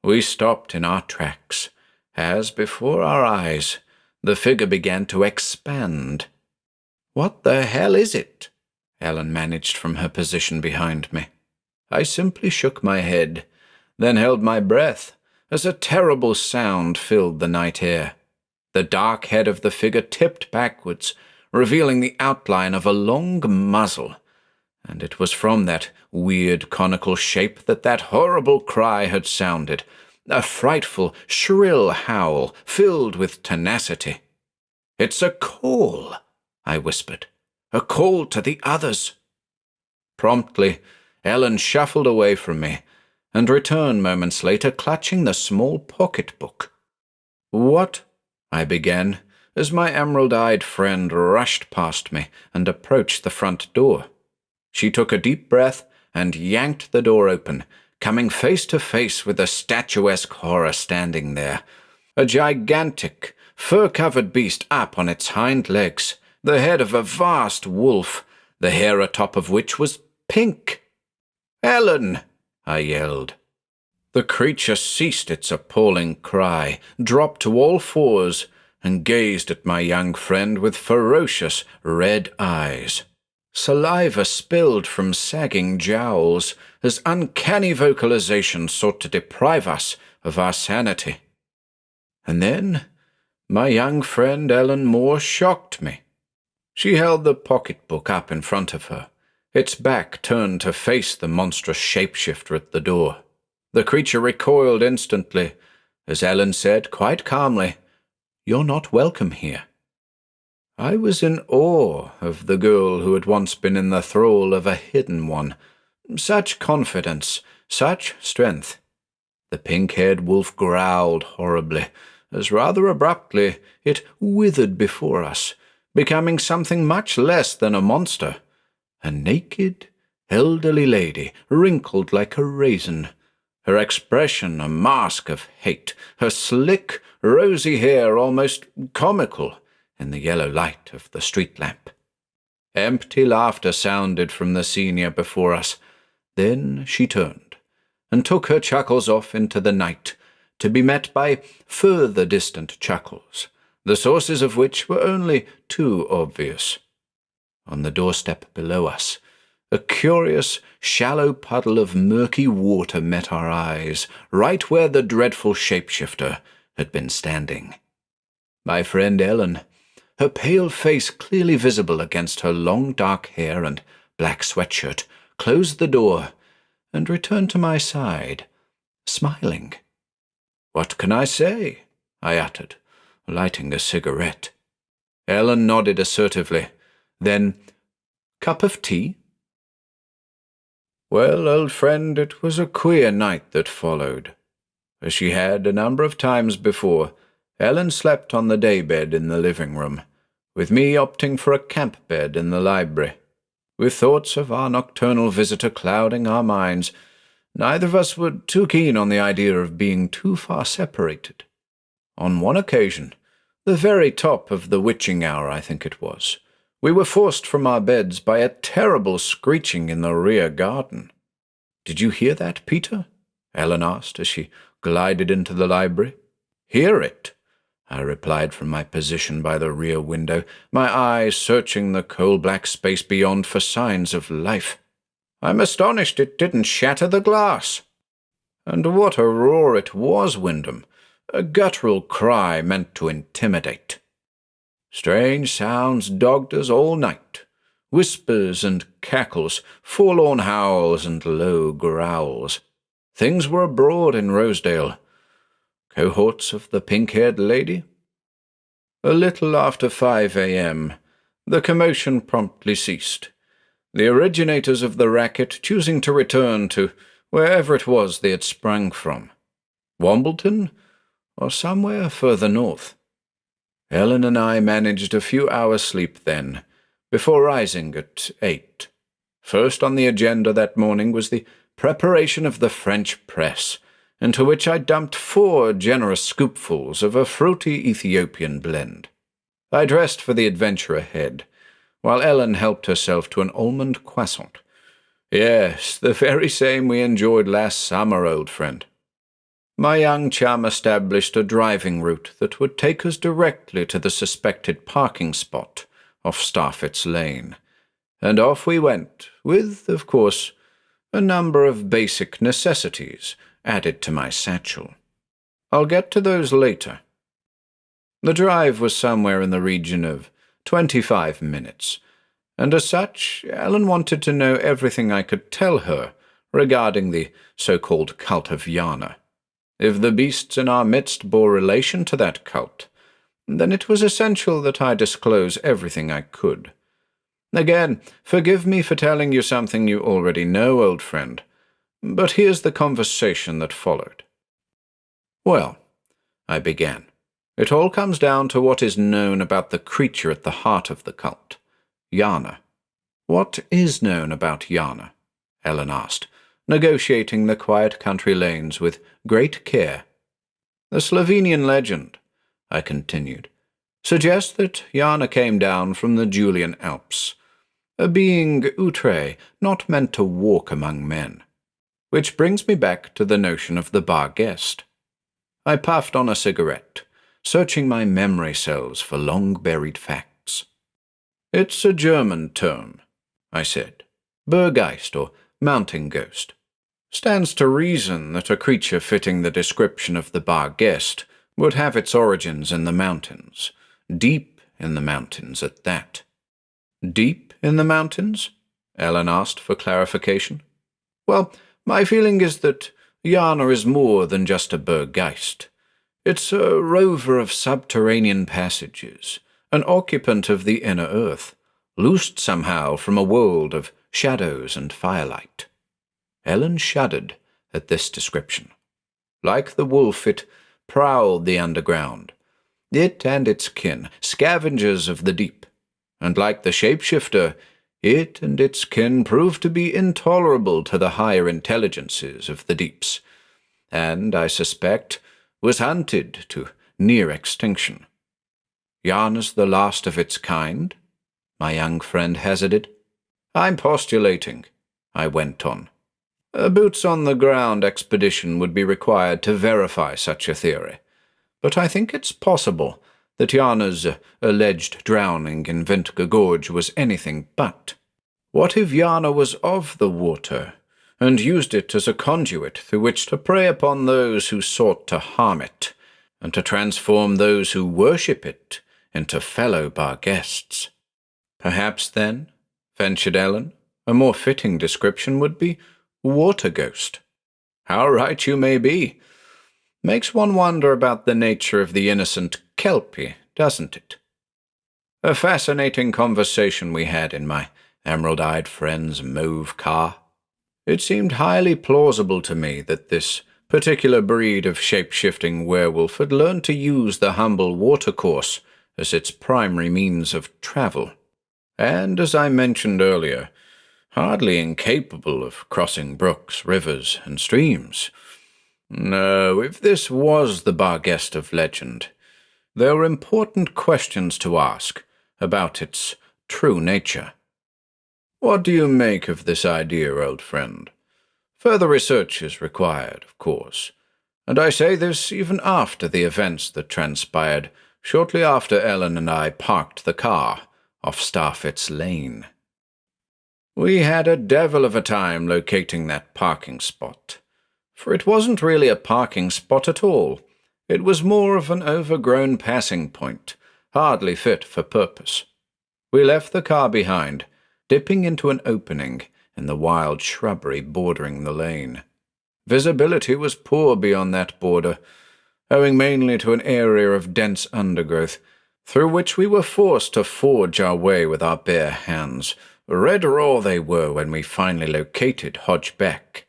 We stopped in our tracks, as before our eyes the figure began to expand. "What the hell is it?" Ellen managed from her position behind me. I simply shook my head, then held my breath as a terrible sound filled the night air. The dark head of the figure tipped backwards, revealing the outline of a long muzzle, and it was from that weird conical shape that horrible cry had sounded, a frightful, shrill howl filled with tenacity. "It's a call," I whispered, "a call to the others." Promptly, Ellen shuffled away from me and returned moments later clutching the small pocketbook. "What?" I began, as my emerald-eyed friend rushed past me and approached the front door. She took a deep breath and yanked the door open, coming face to face with a statuesque horror standing there, a gigantic, fur-covered beast up on its hind legs, the head of a vast wolf, the hair atop of which was pink. "Ellen!" I yelled. The creature ceased its appalling cry, dropped to all fours, and gazed at my young friend with ferocious red eyes. Saliva spilled from sagging jowls as uncanny vocalization sought to deprive us of our sanity. And then my young friend Ellen Moore shocked me. She held the pocketbook up in front of her, its back turned to face the monstrous shapeshifter at the door. The creature recoiled instantly, as Ellen said quite calmly, "You're not welcome here." I was in awe of the girl who had once been in the thrall of a hidden one. Such confidence, such strength. The pink-haired wolf growled horribly, as rather abruptly it withered before us, becoming something much less than a monster. A naked, elderly lady, wrinkled like a raisin, her expression a mask of hate, her slick, rosy hair almost comical in the yellow light of the street lamp. Empty laughter sounded from the senior before us. Then she turned and took her chuckles off into the night, to be met by further distant chuckles, the sources of which were only too obvious. On the doorstep below us, a curious, shallow puddle of murky water met our eyes, right where the dreadful shapeshifter had been standing. My friend Ellen, her pale face clearly visible against her long dark hair and black sweatshirt, closed the door and returned to my side, smiling. "What can I say?" I uttered, lighting a cigarette. Ellen nodded assertively. Then, "Cup of tea?" Well, old friend, it was a queer night that followed. As she had a number of times before, Ellen slept on the daybed in the living room, with me opting for a camp bed in the library. With thoughts of our nocturnal visitor clouding our minds, neither of us were too keen on the idea of being too far separated. On one occasion, the very top of the witching hour I think it was, we were forced from our beds by a terrible screeching in the rear garden. "Did you hear that, Peter?" Ellen asked as she glided into the library. "Hear it?" I replied from my position by the rear window, my eyes searching the coal-black space beyond for signs of life. "I'm astonished it didn't shatter the glass." And what a roar it was, Wyndham, a guttural cry meant to intimidate. Strange sounds dogged us all night, whispers and cackles, forlorn howls and low growls. Things were abroad in Rosedale. Cohorts of the pink-haired lady? A little after 5 a.m., the commotion promptly ceased, the originators of the racket choosing to return to wherever it was they had sprung from. Wombleton, or somewhere further north. Ellen and I managed a few hours' sleep then, before rising at 8. First on the agenda that morning was the preparation of the French press, into which I dumped 4 generous scoopfuls of a fruity Ethiopian blend. I dressed for the adventure ahead, while Ellen helped herself to an almond croissant. Yes, the very same we enjoyed last summer, old friend. My young chum established a driving route that would take us directly to the suspected parking spot off Starfit's Lane, and off we went, with, of course, a number of basic necessities added to my satchel. I'll get to those later. The drive was somewhere in the region of 25 minutes, and as such, Ellen wanted to know everything I could tell her regarding the so-called cult of Yana. If the beasts in our midst bore relation to that cult, then it was essential that I disclose everything I could. Again, forgive me for telling you something you already know, old friend, but here's the conversation that followed. Well, I began, it all comes down to what is known about the creature at the heart of the cult, Yana. What is known about Yana? Ellen asked, negotiating the quiet country lanes with great care. The Slovenian legend, I continued, suggests that Yana came down from the Julian Alps, a being outre, not meant to walk among men. Which brings me back to the notion of the bar guest. I puffed on a cigarette, searching my memory cells for long-buried facts. It's a German term, I said. Bergeist, or mountain ghost. Stands to reason that a creature fitting the description of the bar guest would have its origins in the mountains, deep in the mountains at that. Deep in the mountains? Ellen asked for clarification. Well, my feeling is that Yana is more than just a Bergeist. It's a rover of subterranean passages, an occupant of the inner earth, loosed somehow from a world of shadows and firelight. Ellen shuddered at this description. Like the wolf, it prowled the underground, it and its kin, scavengers of the deep, and like the shapeshifter, it and its kin proved to be intolerable to the higher intelligences of the deeps, and, I suspect, was hunted to near extinction. Yana's the last of its kind? My young friend hazarded. I'm postulating, I went on. A boots-on-the-ground expedition would be required to verify such a theory, but I think it's possible that Yana's alleged drowning in Vintga Gorge was anything but. What if Yana was of the water, and used it as a conduit through which to prey upon those who sought to harm it, and to transform those who worship it into fellow bar guests? Perhaps then, ventured Ellen, a more fitting description would be water ghost. How right you may be. Makes one wonder about the nature of the innocent Kelpie, doesn't it? A fascinating conversation we had in my emerald-eyed friend's mauve car. It seemed highly plausible to me that this particular breed of shape-shifting werewolf had learned to use the humble watercourse as its primary means of travel, and, as I mentioned earlier, hardly incapable of crossing brooks, rivers, and streams. No, if this was the bar guest of legend, there were important questions to ask about its true nature. What do you make of this idea, old friend? Further research is required, of course, and I say this even after the events that transpired shortly after Ellen and I parked the car off Starfit's Lane. We had a devil of a time locating that parking spot, for it wasn't really a parking spot at all. It was more of an overgrown passing point, hardly fit for purpose. We left the car behind, dipping into an opening in the wild shrubbery bordering the lane. Visibility was poor beyond that border, owing mainly to an area of dense undergrowth, through which we were forced to forge our way with our bare hands. Red raw they were when we finally located Hodge Beck.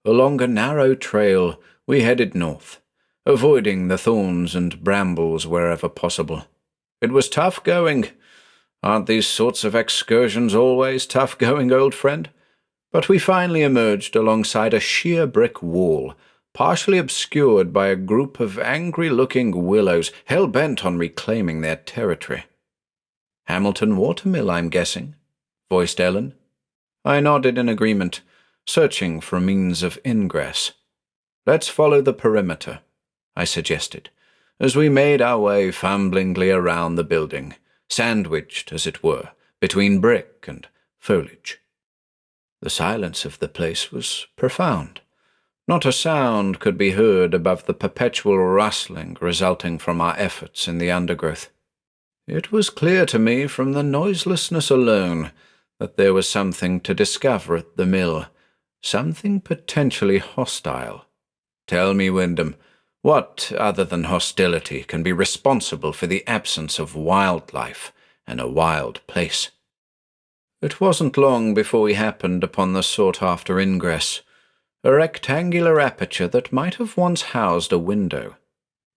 Along a narrow trail we headed north, avoiding the thorns and brambles wherever possible. It was tough going. Aren't these sorts of excursions always tough going, old friend? But we finally emerged alongside a sheer brick wall, partially obscured by a group of angry-looking willows hell-bent on reclaiming their territory. "Hamilton Watermill, I'm guessing," voiced Ellen. I nodded in agreement, searching for a means of ingress. "Let's follow the perimeter," I suggested, as we made our way fumblingly around the building, sandwiched, as it were, between brick and foliage. The silence of the place was profound. Not a sound could be heard above the perpetual rustling resulting from our efforts in the undergrowth. It was clear to me from the noiselessness alone that there was something to discover at the mill, something potentially hostile. Tell me, Wyndham, what other than hostility can be responsible for the absence of wildlife in a wild place? It wasn't long before we happened upon the sought-after ingress, a rectangular aperture that might have once housed a window.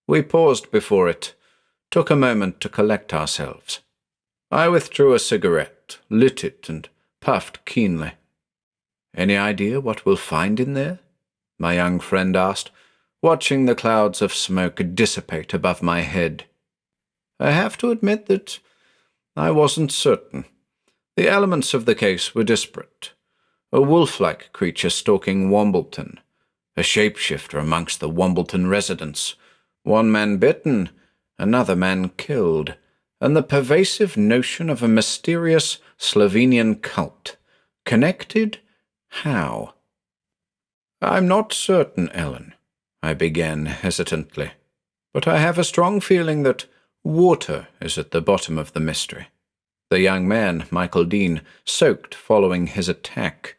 We paused before it, took a moment to collect ourselves. I withdrew a cigarette, lit it, and puffed keenly. "Any idea what we'll find in there?" my young friend asked, watching the clouds of smoke dissipate above my head. I have to admit that I wasn't certain. The elements of the case were disparate. A wolf-like creature stalking Wombleton, a shapeshifter amongst the Wombleton residents, one man bitten, another man killed, and the pervasive notion of a mysterious Slovenian cult. Connected? How? "I'm not certain, Ellen," I began hesitantly, "but I have a strong feeling that water is at the bottom of the mystery. The young man, Michael Dean, soaked following his attack.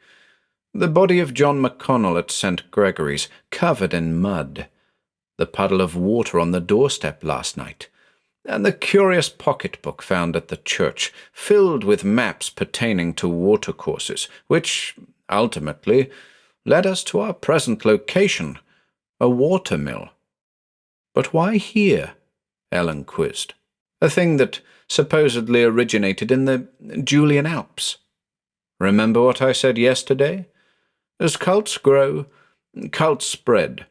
The body of John McConnell at St. Gregory's, covered in mud. The puddle of water on the doorstep last night. And the curious pocketbook found at the church, filled with maps pertaining to watercourses, which, ultimately, led us to our present location, a watermill." "But why here?" Ellen quizzed. "A thing that supposedly originated in the Julian Alps. Remember what I said yesterday? As cults grow, cults spread.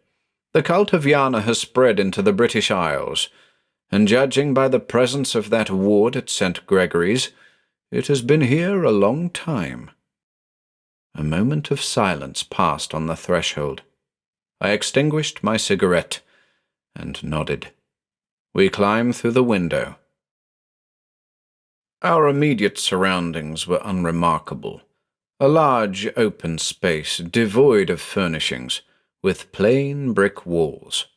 The cult of Yana has spread into the British Isles, and judging by the presence of that ward at St. Gregory's, it has been here a long time." A moment of silence passed on the threshold. I extinguished my cigarette and nodded. We climbed through the window. Our immediate surroundings were unremarkable. A large open space devoid of furnishings, with plain brick walls.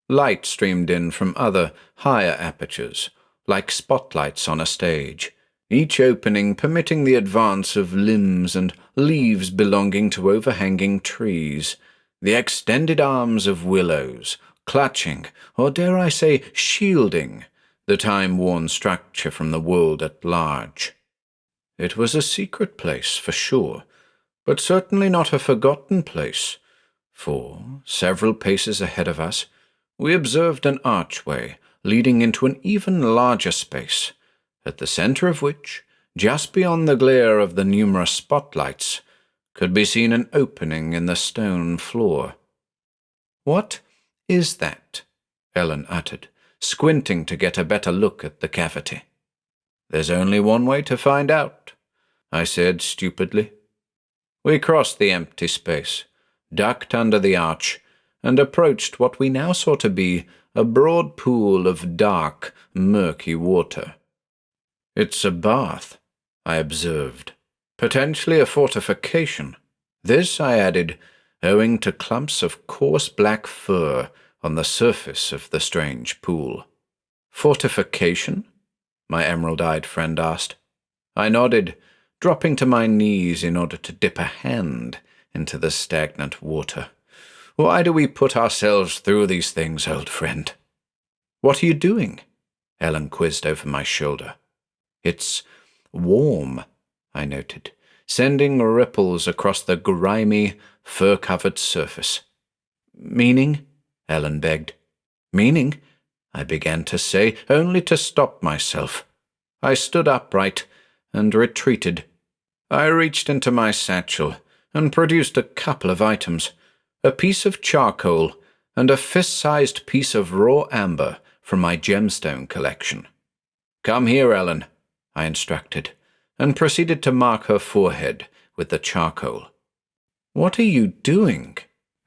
Light streamed in from other, higher apertures, like spotlights on a stage, each opening permitting the advance of limbs and leaves belonging to overhanging trees, the extended arms of willows, clutching, or dare I say shielding, the time-worn structure from the world at large. It was a secret place, for sure, but certainly not a forgotten place, for, several paces ahead of us, we observed an archway leading into an even larger space, at the center of which, just beyond the glare of the numerous spotlights, could be seen an opening in the stone floor. "What is that?" Ellen uttered, squinting to get a better look at the cavity. "There's only one way to find out," I said stupidly. We crossed the empty space, ducked under the arch, and approached what we now saw to be a broad pool of dark, murky water. "It's a bath," I observed. "Potentially a fortification. This," I added, owing to clumps of coarse black fur on the surface of the strange pool. "Fortification?" my emerald-eyed friend asked. I nodded, dropping to my knees in order to dip a hand into the stagnant water. "Why do we put ourselves through these things, old friend?" "What are you doing?" Ellen quizzed over my shoulder. "It's warm," I noted, sending ripples across the grimy, fur-covered surface. "Meaning?" Ellen begged. "Meaning?" I began to say, only to stop myself. I stood upright and retreated. I reached into my satchel and produced a couple of items, a piece of charcoal, and a fist-sized piece of raw amber from my gemstone collection. "Come here, Ellen," I instructed, and proceeded to mark her forehead with the charcoal. "What are you doing?"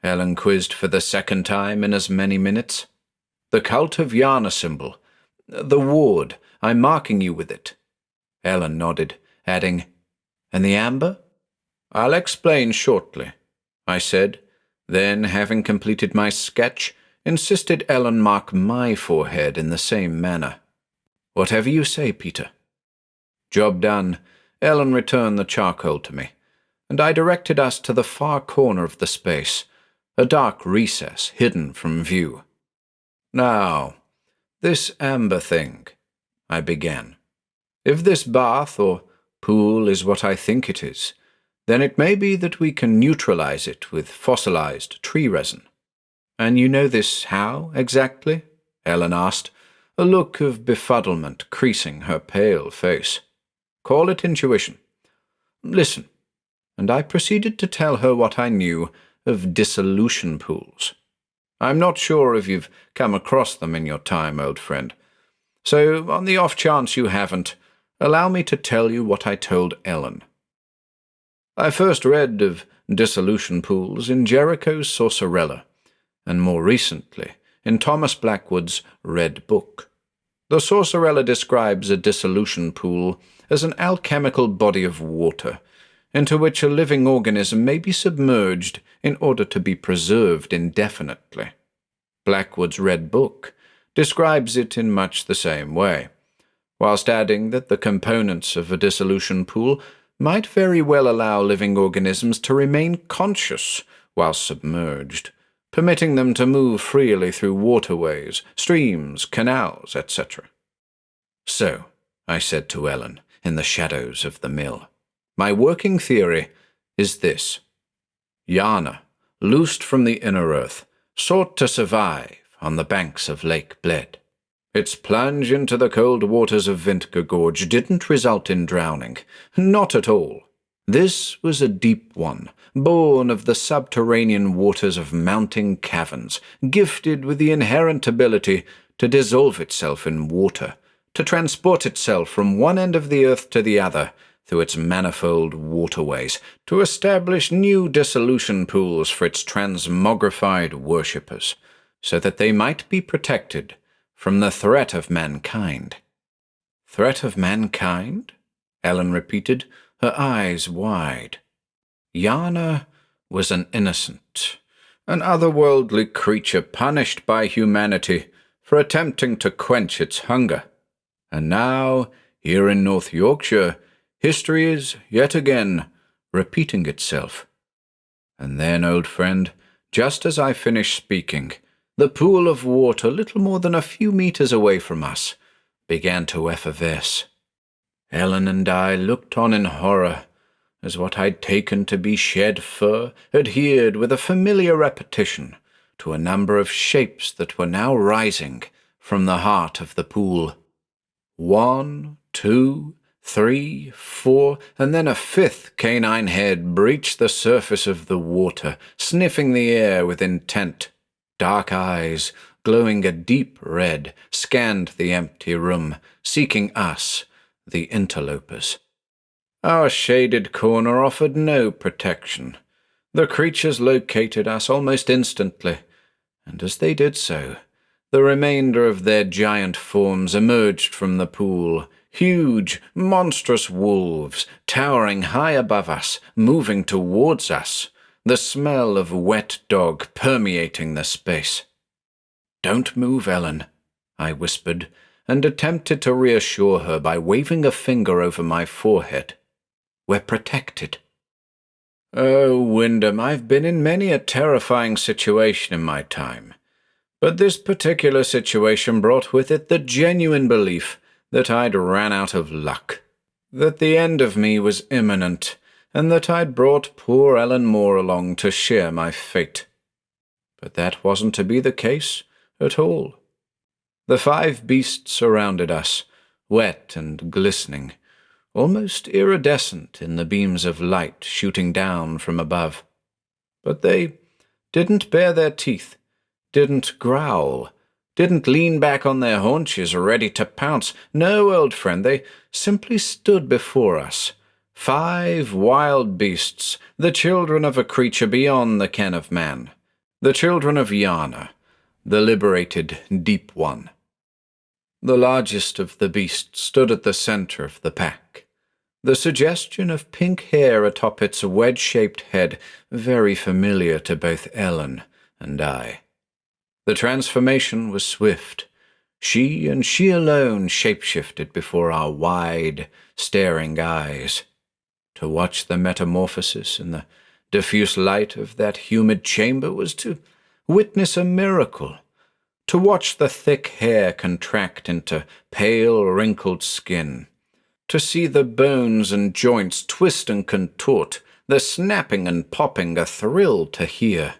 Ellen quizzed for the second time in as many minutes. "The Cult of Yana symbol. The ward. I'm marking you with it." Ellen nodded, adding, "And the amber?" "I'll explain shortly," I said, then, having completed my sketch, insisted Ellen mark my forehead in the same manner. "Whatever you say, Peter." Job done, Ellen returned the charcoal to me, and I directed us to the far corner of the space, a dark recess hidden from view. "Now, this amber thing," I began. "If this bath or pool is what I think it is, then it may be that we can neutralize it with fossilized tree resin." "And you know this how, exactly?" Ellen asked, a look of befuddlement creasing her pale face. "Call it intuition. Listen." And I proceeded to tell her what I knew of dissolution pools. I'm not sure if you've come across them in your time, old friend. So, on the off chance you haven't, allow me to tell you what I told Ellen. I first read of dissolution pools in Jericho's Sorcerella, and more recently in Thomas Blackwood's Red Book. The Sorcerella describes a dissolution pool as an alchemical body of water, into which a living organism may be submerged in order to be preserved indefinitely. Blackwood's Red Book describes it in much the same way, whilst adding that the components of a dissolution pool might very well allow living organisms to remain conscious while submerged, permitting them to move freely through waterways, streams, canals, etc. "So," I said to Ellen, in the shadows of the mill, "my working theory is this. Yana, loosed from the inner earth, sought to survive on the banks of Lake Bled. Its plunge into the cold waters of Vintger Gorge didn't result in drowning. Not at all. This was a deep one, born of the subterranean waters of mounting caverns, gifted with the inherent ability to dissolve itself in water, to transport itself from one end of the earth to the other through its manifold waterways, to establish new dissolution pools for its transmogrified worshippers, so that they might be protected from the threat of mankind." "Threat of mankind?" Ellen repeated, her eyes wide. "Yana was an innocent, an otherworldly creature punished by humanity for attempting to quench its hunger. And now, here in North Yorkshire, history is, yet again, repeating itself." And then, old friend, just as I finished speaking, the pool of water little more than a few meters away from us began to effervesce. Ellen and I looked on in horror as what I'd taken to be shed fur adhered with a familiar repetition to a number of shapes that were now rising from the heart of the pool. 1, 2, 3, 4, and then a fifth canine head breached the surface of the water, sniffing the air with intent. Dark eyes, glowing a deep red, scanned the empty room, seeking us, the interlopers. Our shaded corner offered no protection. The creatures located us almost instantly, and as they did so, the remainder of their giant forms emerged from the pool, huge, monstrous wolves, towering high above us, moving towards us, the smell of wet dog permeating the space. "Don't move, Ellen," I whispered, and attempted to reassure her by waving a finger over my forehead. "We're protected." "Oh, Wyndham, I've been in many a terrifying situation in my time. But this particular situation brought with it the genuine belief that I'd ran out of luck, that the end of me was imminent, and that I'd brought poor Ellen Moore along to share my fate. But that wasn't to be the case at all. The 5 beasts surrounded us, wet and glistening, almost iridescent in the beams of light shooting down from above. But they didn't bare their teeth, didn't growl, didn't lean back on their haunches ready to pounce. No, old friend, they simply stood before us. 5 wild beasts, the children of a creature beyond the ken of man, the children of Yana, the liberated Deep One. The largest of the beasts stood at the center of the pack, the suggestion of pink hair atop its wedge-shaped head very familiar to both Ellen and I. The transformation was swift. She and she alone shapeshifted before our wide, staring eyes. To watch the metamorphosis in the diffuse light of that humid chamber was to witness a miracle. To watch the thick hair contract into pale, wrinkled skin. To see the bones and joints twist and contort, the snapping and popping a thrill to hear.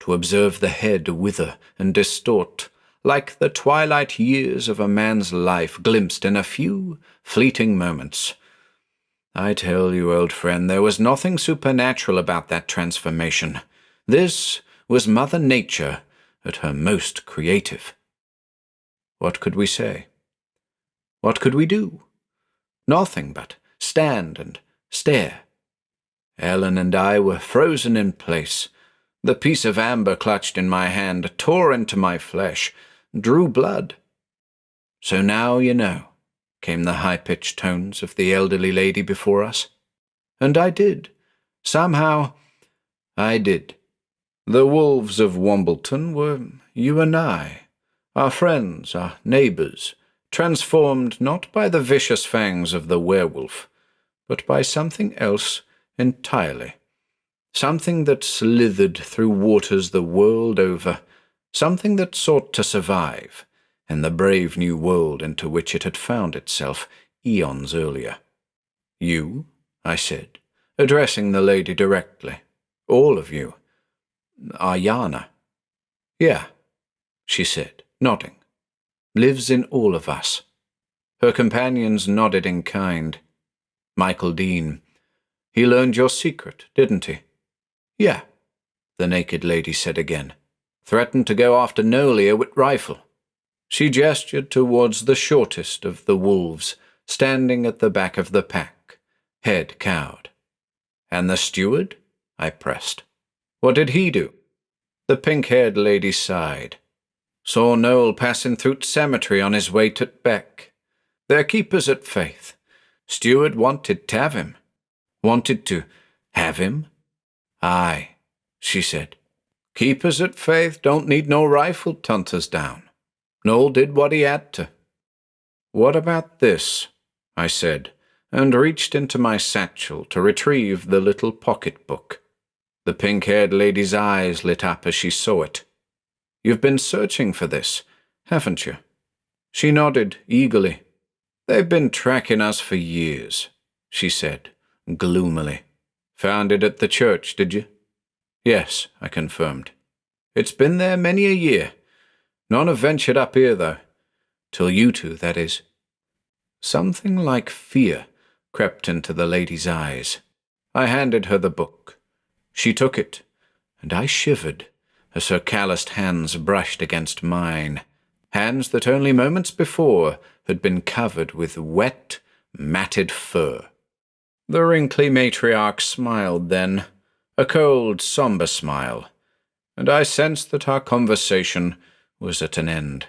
To observe the head wither and distort, like the twilight years of a man's life glimpsed in a few fleeting moments. I tell you, old friend, there was nothing supernatural about that transformation. This was Mother Nature at her most creative. What could we say? What could we do? Nothing but stand and stare. Ellen and I were frozen in place. The piece of amber clutched in my hand tore into my flesh, drew blood. So now you know, came the high-pitched tones of the elderly lady before us. And I did. Somehow, I did. The wolves of Wombleton were you and I, our friends, our neighbors, transformed not by the vicious fangs of the werewolf, but by something else entirely. Something that slithered through waters the world over, something that sought to survive in the brave new world into which it had found itself eons earlier. You, I said, addressing the lady directly, all of you. Ayana. Yeah, she said, nodding. Lives in all of us. Her companions nodded in kind. Michael Dean. He learned your secret, didn't he? Yeah, the naked lady said again. Threatened to go after Nolia with rifle. She gestured towards the shortest of the wolves, standing at the back of the pack, head cowed. And the steward? I pressed. What did he do? The pink-haired lady sighed. Saw Noel passing through cemetery on his way to Beck. They're keepers at Faith. Steward wanted to have him. Wanted to have him? Aye, she said. Keepers at Faith don't need no rifle to hunt us down. Noel did what he had to. What about this? I said, and reached into my satchel to retrieve the little pocket-book. The pink-haired lady's eyes lit up as she saw it. You've been searching for this, haven't you? She nodded eagerly. They've been tracking us for years, she said, gloomily. Found it at the church, did you? Yes, I confirmed. It's been there many a year. None have ventured up here, though. Till you two, that is. Something like fear crept into the lady's eyes. I handed her the book. She took it, and I shivered as her calloused hands brushed against mine, hands that only moments before had been covered with wet, matted fur. The wrinkly matriarch smiled then, a cold, somber smile, and I sensed that our conversation was at an end.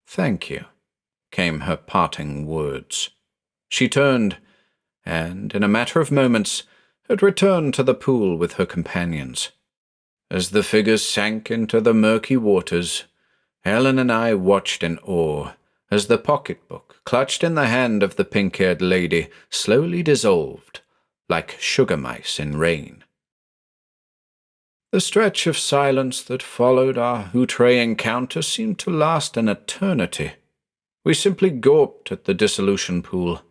Thank you, came her parting words. She turned, and in a matter of moments had returned to the pool with her companions. As the figures sank into the murky waters, Ellen and I watched in awe as the pocketbook, clutched in the hand of the pink-haired lady, slowly dissolved, like sugar mice in rain. The stretch of silence that followed our outre encounter seemed to last an eternity. We simply gawped at the dissolution pool,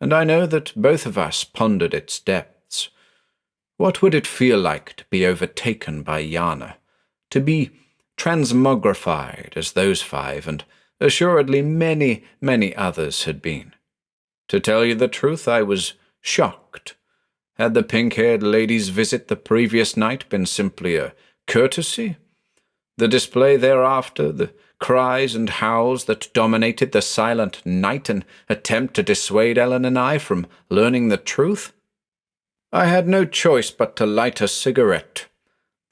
and I know that both of us pondered its depths. What would it feel like to be overtaken by Yana, to be transmogrified as those 5 and assuredly many, many others had been? To tell you the truth, I was shocked, Had the pink-haired lady's visit the previous night been simply a courtesy? The display thereafter, the cries and howls that dominated the silent night, an attempt to dissuade Ellen and I from learning the truth? I had no choice but to light a cigarette.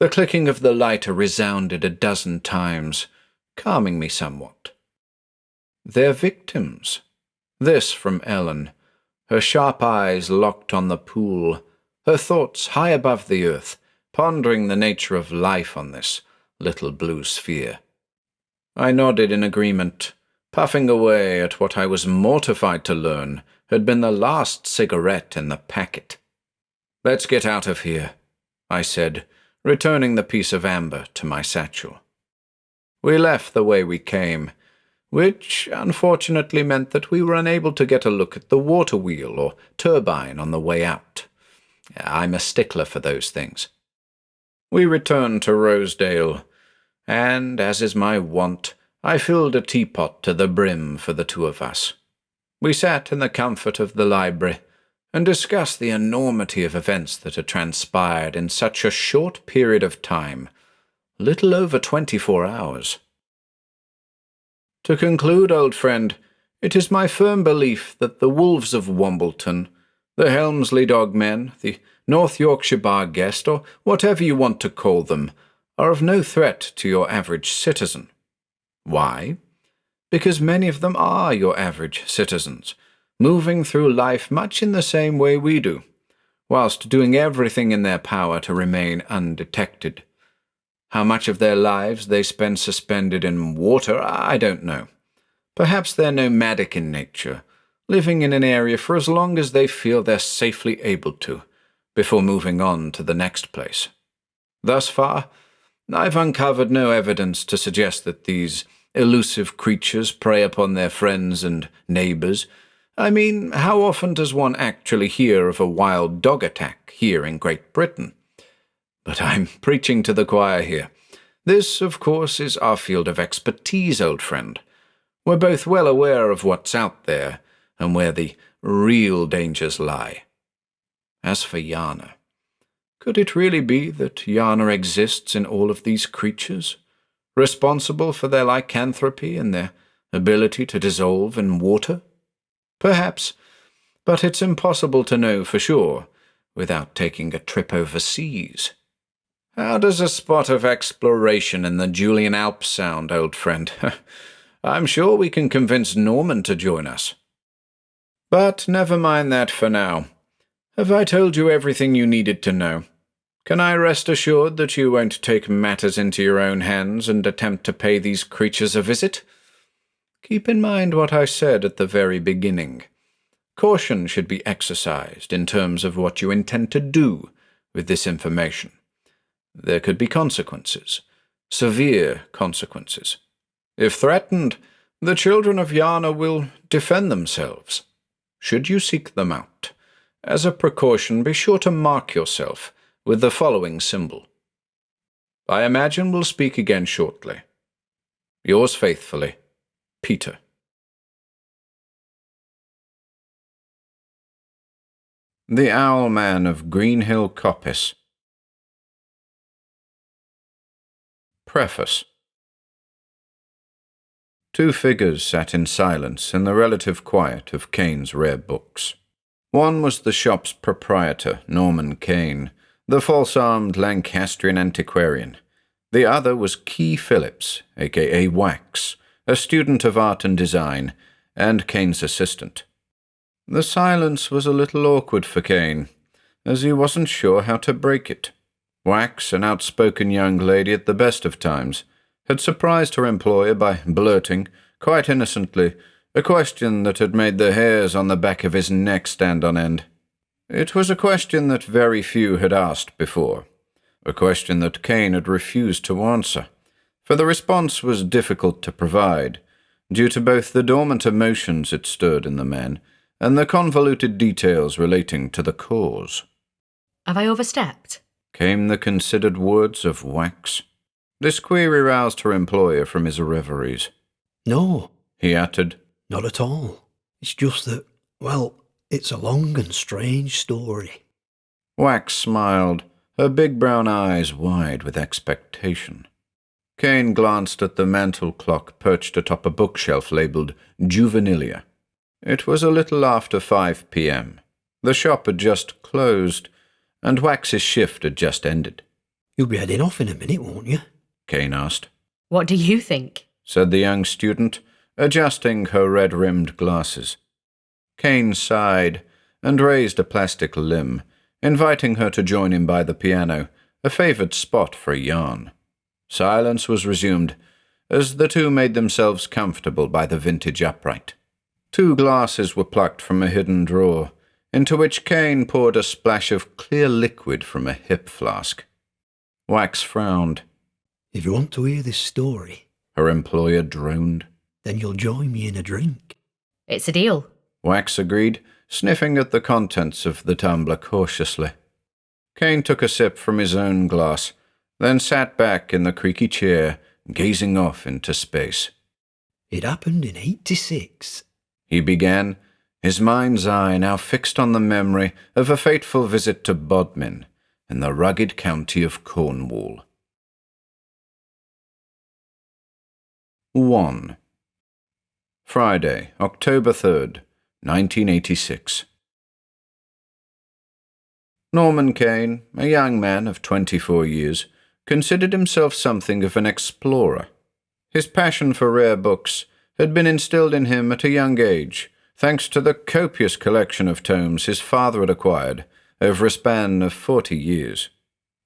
The clicking of the lighter resounded a dozen times, calming me somewhat. Their victims. This from Ellen, her sharp eyes locked on the pool, her thoughts high above the earth, pondering the nature of life on this little blue sphere. I nodded in agreement, puffing away at what I was mortified to learn had been the last cigarette in the packet. "Let's get out of here," I said, returning the piece of amber to my satchel. We left the way we came, which unfortunately meant that we were unable to get a look at the water wheel or turbine on the way out. I'm a stickler for those things. We returned to Rosedale, and, as is my wont, I filled a teapot to the brim for the two of us. We sat in the comfort of the library and discussed the enormity of events that had transpired in such a short period of time, little over 24 hours. To conclude, old friend, it is my firm belief that the wolves of Wombleton, the Helmsley Dogmen, the North Yorkshire Barguest, or whatever you want to call them, are of no threat to your average citizen. Why? Because many of them are your average citizens, moving through life much in the same way we do, whilst doing everything in their power to remain undetected. How much of their lives they spend suspended in water, I don't know. Perhaps they're nomadic in nature, living in an area for as long as they feel they're safely able to, before moving on to the next place. Thus far, I've uncovered no evidence to suggest that these elusive creatures prey upon their friends and neighbours. I mean, how often does one actually hear of a wild dog attack here in Great Britain? But I'm preaching to the choir here. This, of course, is our field of expertise, old friend. We're both well aware of what's out there and where the real dangers lie. As for Yana, could it really be that Yana exists in all of these creatures, responsible for their lycanthropy and their ability to dissolve in water? Perhaps, but it's impossible to know for sure without taking a trip overseas. How does a spot of exploration in the Julian Alps sound, old friend? I'm sure we can convince Norman to join us. But never mind that for now. Have I told you everything you needed to know? Can I rest assured that you won't take matters into your own hands and attempt to pay these creatures a visit? Keep in mind what I said at the very beginning. Caution should be exercised in terms of what you intend to do with this information. There could be consequences, severe consequences. If threatened, the children of Yana will defend themselves. Should you seek them out, as a precaution, be sure to mark yourself with the following symbol. I imagine we'll speak again shortly. Yours faithfully, Peter. The Owlman of Greenhill Coppice. Preface. Two figures sat in silence in the relative quiet of Kane's rare books. One was the shop's proprietor, Norman Kane, the false-armed Lancastrian antiquarian. The other was Key Phillips, a.k.a. Wax, a student of art and design, and Kane's assistant. The silence was a little awkward for Kane, as he wasn't sure how to break it. Wax, an outspoken young lady at the best of times, had surprised her employer by blurting, quite innocently, a question that had made the hairs on the back of his neck stand on end. It was a question that very few had asked before, a question that Kane had refused to answer, for the response was difficult to provide, due to both the dormant emotions it stirred in the man and the convoluted details relating to the cause. Have I overstepped? Came the considered words of Wax. This query roused her employer from his reveries. No, He uttered. not at all. It's just that, well, it's a long and strange story. Wax smiled, her big brown eyes wide with expectation. Kane glanced at the mantel clock perched atop a bookshelf labelled Juvenilia. It was a little after 5 p.m. The shop had just closed, and Wax's shift had just ended. You'll be heading off in a minute, won't you? Kane asked. What do you think? Said the young student, adjusting her red-rimmed glasses. Kane sighed and raised a plastic limb, inviting her to join him by the piano, a favoured spot for a yarn. Silence was resumed, as the two made themselves comfortable by the vintage upright. 2 glasses were plucked from a hidden drawer, into which Kane poured a splash of clear liquid from a hip flask. Wax frowned. If you want to hear this story, Her employer droned. then you'll join me in a drink. It's a deal. Wax agreed, sniffing at the contents of the tumbler cautiously. Kane took a sip from his own glass, then sat back in the creaky chair, gazing off into space. It happened in 86. He began, his mind's eye now fixed on the memory of a fateful visit to Bodmin, in the rugged county of Cornwall. 1. Friday, October 3rd, 1986. Norman Kane, a young man of 24 years, considered himself something of an explorer. His passion for rare books had been instilled in him at a young age, thanks to the copious collection of tomes his father had acquired over a span of 40 years.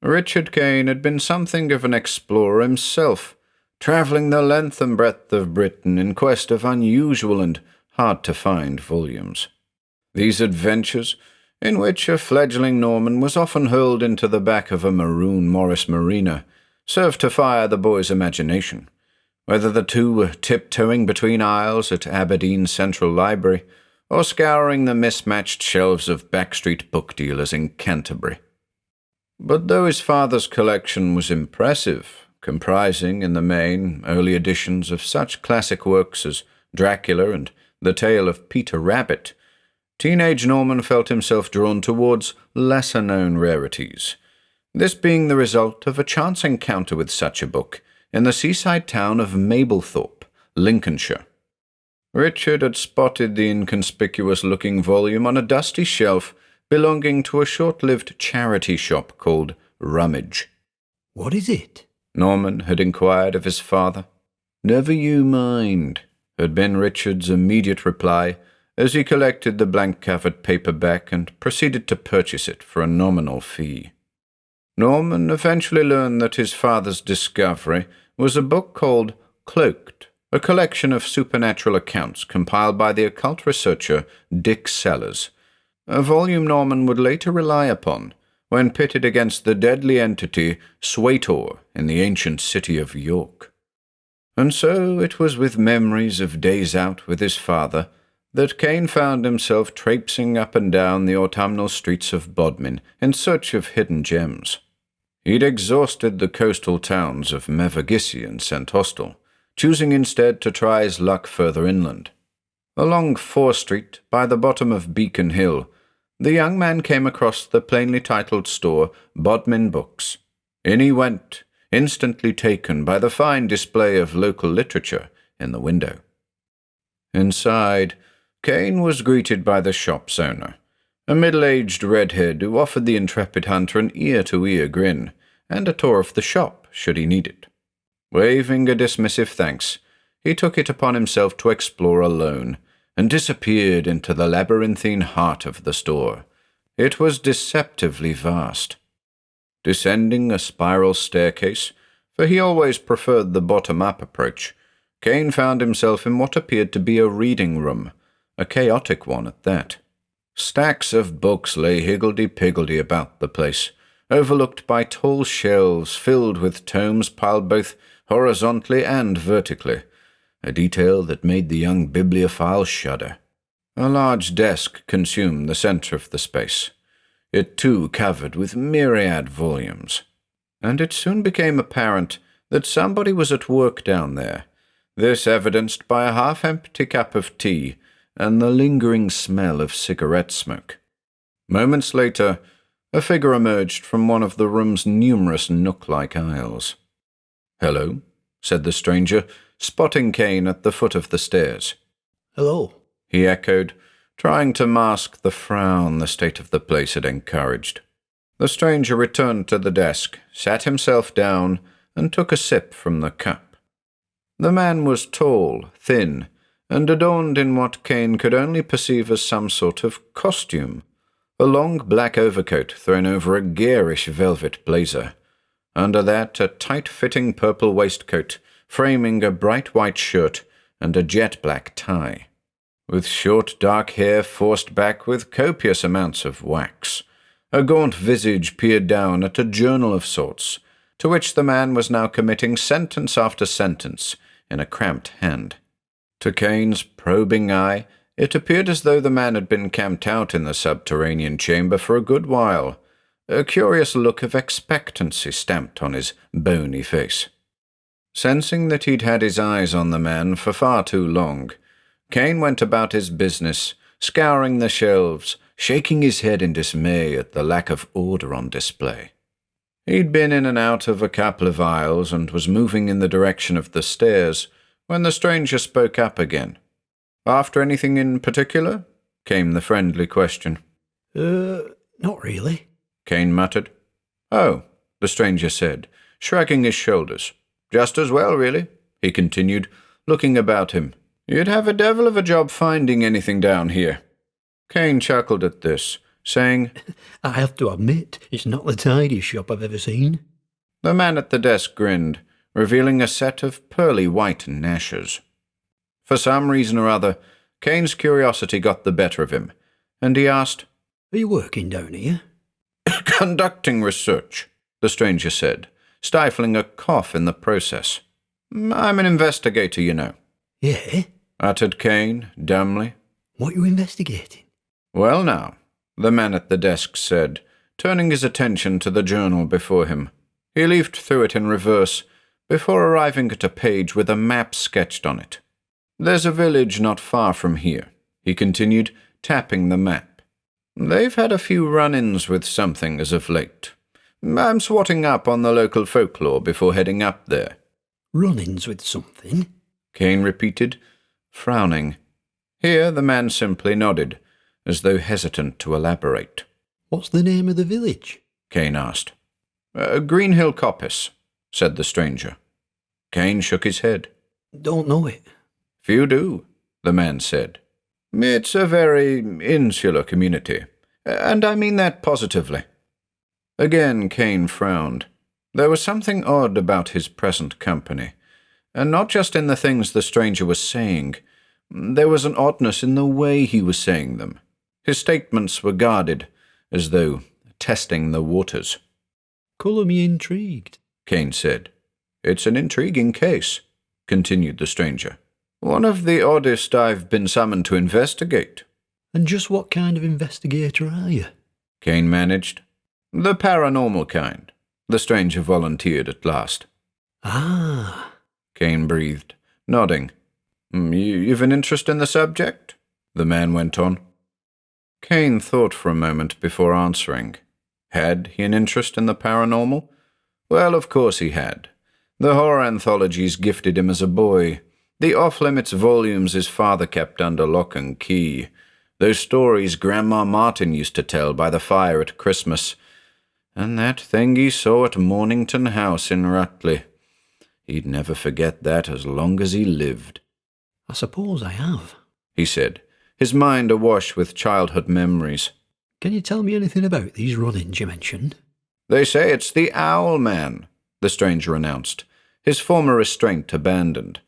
Richard Kane had been something of an explorer himself, travelling the length and breadth of Britain in quest of unusual and hard-to-find volumes. These adventures, in which a fledgling Norman was often hurled into the back of a maroon Morris Marina, served to fire the boy's imagination, whether the two were tiptoeing between aisles at Aberdeen's Central Library or scouring the mismatched shelves of backstreet book dealers in Canterbury. But though his father's collection was impressive, comprising in the main early editions of such classic works as Dracula and The Tale of Peter Rabbit, teenage Norman felt himself drawn towards lesser-known rarities, this being the result of a chance encounter with such a book in the seaside town of Mablethorpe, Lincolnshire. Richard had spotted the inconspicuous-looking volume on a dusty shelf belonging to a short-lived charity shop called Rummage. What is it? Norman had inquired of his father. "Never you mind," had been Richard's immediate reply as he collected the blank-covered paperback and proceeded to purchase it for a nominal fee. Norman eventually learned that his father's discovery was a book called Cloaked, a collection of supernatural accounts compiled by the occult researcher Dick Sellers, a volume Norman would later rely upon when pitted against the deadly entity Swaitor in the ancient city of York. And so it was with memories of days out with his father that Kane found himself traipsing up and down the autumnal streets of Bodmin in search of hidden gems. He'd exhausted the coastal towns of Mevagissey and St. Austell, choosing instead to try his luck further inland. Along Fore Street, by the bottom of Beacon Hill, the young man came across the plainly titled store Bodmin Books. In he went, instantly taken by the fine display of local literature in the window. Inside, Kane was greeted by the shop's owner, a middle-aged redhead who offered the intrepid hunter an ear-to-ear grin and a tour of the shop should he need it. Waving a dismissive thanks, he took it upon himself to explore alone, and disappeared into the labyrinthine heart of the store. It was deceptively vast. Descending a spiral staircase, for he always preferred the bottom-up approach, Kane found himself in what appeared to be a reading room, a chaotic one at that. Stacks of books lay higgledy-piggledy about the place, overlooked by tall shelves filled with tomes piled both horizontally and vertically, a detail that made the young bibliophile shudder. A large desk consumed the centre of the space, it too covered with myriad volumes, and it soon became apparent that somebody was at work down there, this evidenced by a half-empty cup of tea and the lingering smell of cigarette smoke. Moments later, A figure emerged from one of the room's numerous nook-like aisles. "Hello," said the stranger, spotting Kane at the foot of the stairs. Hello. He echoed, trying to mask the frown the state of the place had encouraged. The stranger returned to the desk, sat himself down, and took a sip from the cup. The man was tall, thin, and adorned in what Kane could only perceive as some sort of costume. A long black overcoat thrown over a garish velvet blazer. Under that, a tight-fitting purple waistcoat, framing a bright white shirt and a jet-black tie. With short dark hair forced back with copious amounts of wax. A gaunt visage peered down at a journal of sorts, to which the man was now committing sentence after sentence in a cramped hand. To Kane's probing eye, it appeared as though the man had been camped out in the subterranean chamber for a good while, a curious look of expectancy stamped on his bony face. Sensing that he'd had his eyes on the man for far too long, Kane went about his business, scouring the shelves, shaking his head in dismay at the lack of order on display. He'd been in and out of a couple of aisles and was moving in the direction of the stairs when the stranger spoke up again. "After anything in particular?" came the friendly question. Not really. Kane muttered. "Oh," the stranger said, shrugging his shoulders. "Just as well, really," he continued, looking about him. "You'd have a devil of a job finding anything down here." Kane chuckled at this, saying, I have to admit, it's not the tidiest shop I've ever seen. The man at the desk grinned, revealing a set of pearly white gnashes. For some reason or other, Kane's curiosity got the better of him, and he asked, Are you working down here? "Conducting research," the stranger said, stifling a cough in the process. "I'm an investigator, you know," Yeah? uttered Kane, dumbly. What you investigating? "Well now," the man at the desk said, turning his attention to the journal before him. He leafed through it in reverse, before arriving at a page with a map sketched on it. "There's a village not far from here," he continued, tapping the map. "They've had a few run-ins with something as of late. I'm swatting up on the local folklore before heading up there." Run-ins with something? Kane repeated, frowning. Here the man simply nodded, as though hesitant to elaborate. What's the name of the village? Kane asked. Greenhill Coppice, said the stranger. Kane shook his head. Don't know it. Few do, the man said. It's a very insular community, and I mean that positively. Again Kane frowned. There was something odd about his present company, and not just in the things the stranger was saying. There was an oddness in the way he was saying them. His statements were guarded, as though testing the waters. Colour me intrigued, Kane said. It's an intriguing case, continued the stranger. One of the oddest I've been summoned to investigate. And just what kind of investigator are you? Kane managed. The paranormal kind, the stranger volunteered at last. Ah, Kane breathed, nodding. You've an interest in the subject? The man went on. Kane thought for a moment before answering. Had he an interest in the paranormal? Well, of course he had. The horror anthologies gifted him as a boy. The off-limits volumes his father kept under lock and key. Those stories Grandma Martin used to tell by the fire at Christmas. And that thing he saw at Mornington House in Rutley. He'd never forget that as long as he lived. I suppose I have, he said, his mind awash with childhood memories. Can you tell me anything about these run-ins you mentioned? They say it's the Owlman, the stranger announced, his former restraint abandoned.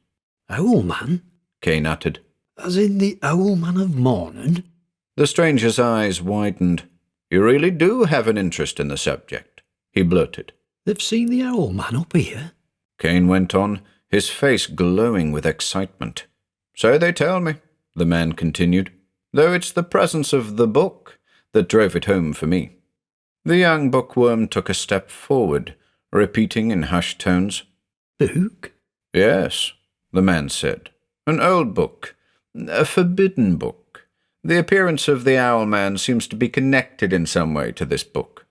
Owlman? Kane uttered. As in the Owlman of morning? The stranger's eyes widened. You really do have an interest in the subject, he blurted. They've seen the Owlman up here? Kane went on, his face glowing with excitement. So they tell me, the man continued, though it's the presence of the book that drove it home for me. The young bookworm took a step forward, repeating in hushed tones. Book? Yes, the man said. An old book. A forbidden book. The appearance of the Owlman seems to be connected in some way to this book.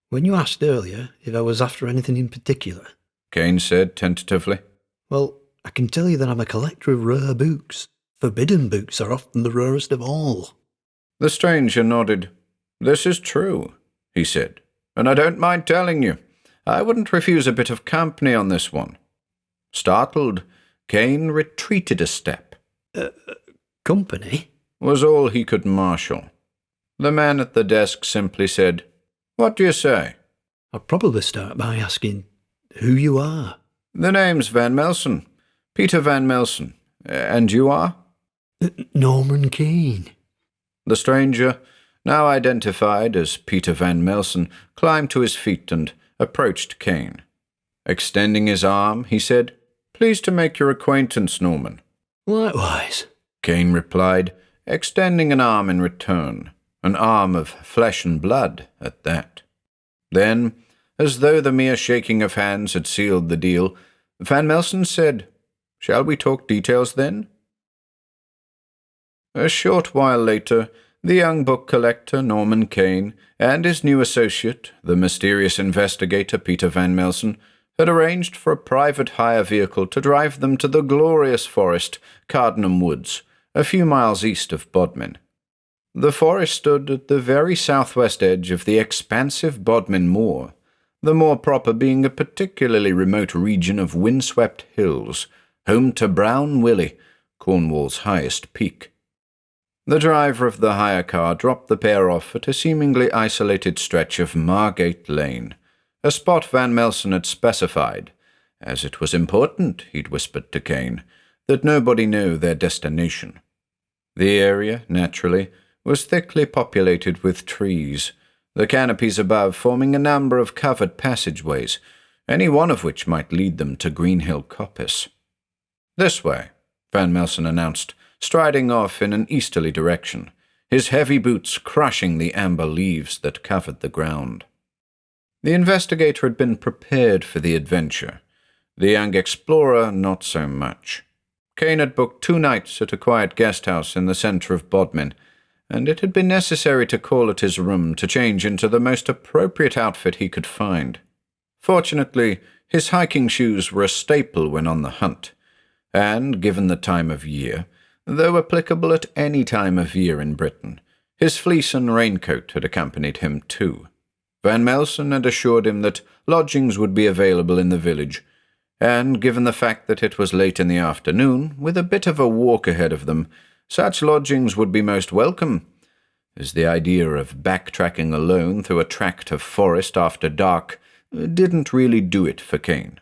When you asked earlier if I was after anything in particular, Kane said tentatively. well, I can tell you that I'm a collector of rare books. Forbidden books are often the rarest of all. The stranger nodded. This is true, he said, and I don't mind telling you. I wouldn't refuse a bit of company on this one. Startled, Kane retreated a step. Company? Was all he could marshal. The man at the desk simply said, What do you say? I'd probably start by asking who you are. The name's Van Melsen. Peter Van Melsen. And you are? Norman Kane. The stranger, now identified as Peter Van Melsen, climbed to his feet and approached Kane. Extending his arm, he said, Pleased to make your acquaintance, Norman. Likewise, Kane replied, extending an arm in return, an arm of flesh and blood at that. Then, as though the mere shaking of hands had sealed the deal, Van Melsen said, Shall we talk details then? A short while later, the young book collector Norman Kane and his new associate, the mysterious investigator Peter Van Melsen, had arranged for a private hire vehicle to drive them to the glorious forest, Cardinham Woods, a few miles east of Bodmin. The forest stood at the very southwest edge of the expansive Bodmin Moor, the moor proper being a particularly remote region of windswept hills, home to Brown Willie, Cornwall's highest peak. The driver of the hire car dropped the pair off at a seemingly isolated stretch of Margate Lane, a spot Van Melsen had specified, as it was important, he'd whispered to Kane, that nobody know their destination. The area, naturally, was thickly populated with trees, the canopies above forming a number of covered passageways, any one of which might lead them to Greenhill Coppice. This way, Van Melsen announced, striding off in an easterly direction, his heavy boots crushing the amber leaves that covered the ground. The investigator had been prepared for the adventure, the young explorer not so much. Kane had booked 2 nights at a quiet guest-house in the centre of Bodmin, and it had been necessary to call at his room to change into the most appropriate outfit he could find. Fortunately, his hiking shoes were a staple when on the hunt, and, given the time of year, though applicable at any time of year in Britain, his fleece and raincoat had accompanied him too. Van Melsen had assured him that lodgings would be available in the village, and given the fact that it was late in the afternoon, with a bit of a walk ahead of them, such lodgings would be most welcome, as the idea of backtracking alone through a tract of forest after dark didn't really do it for Kane.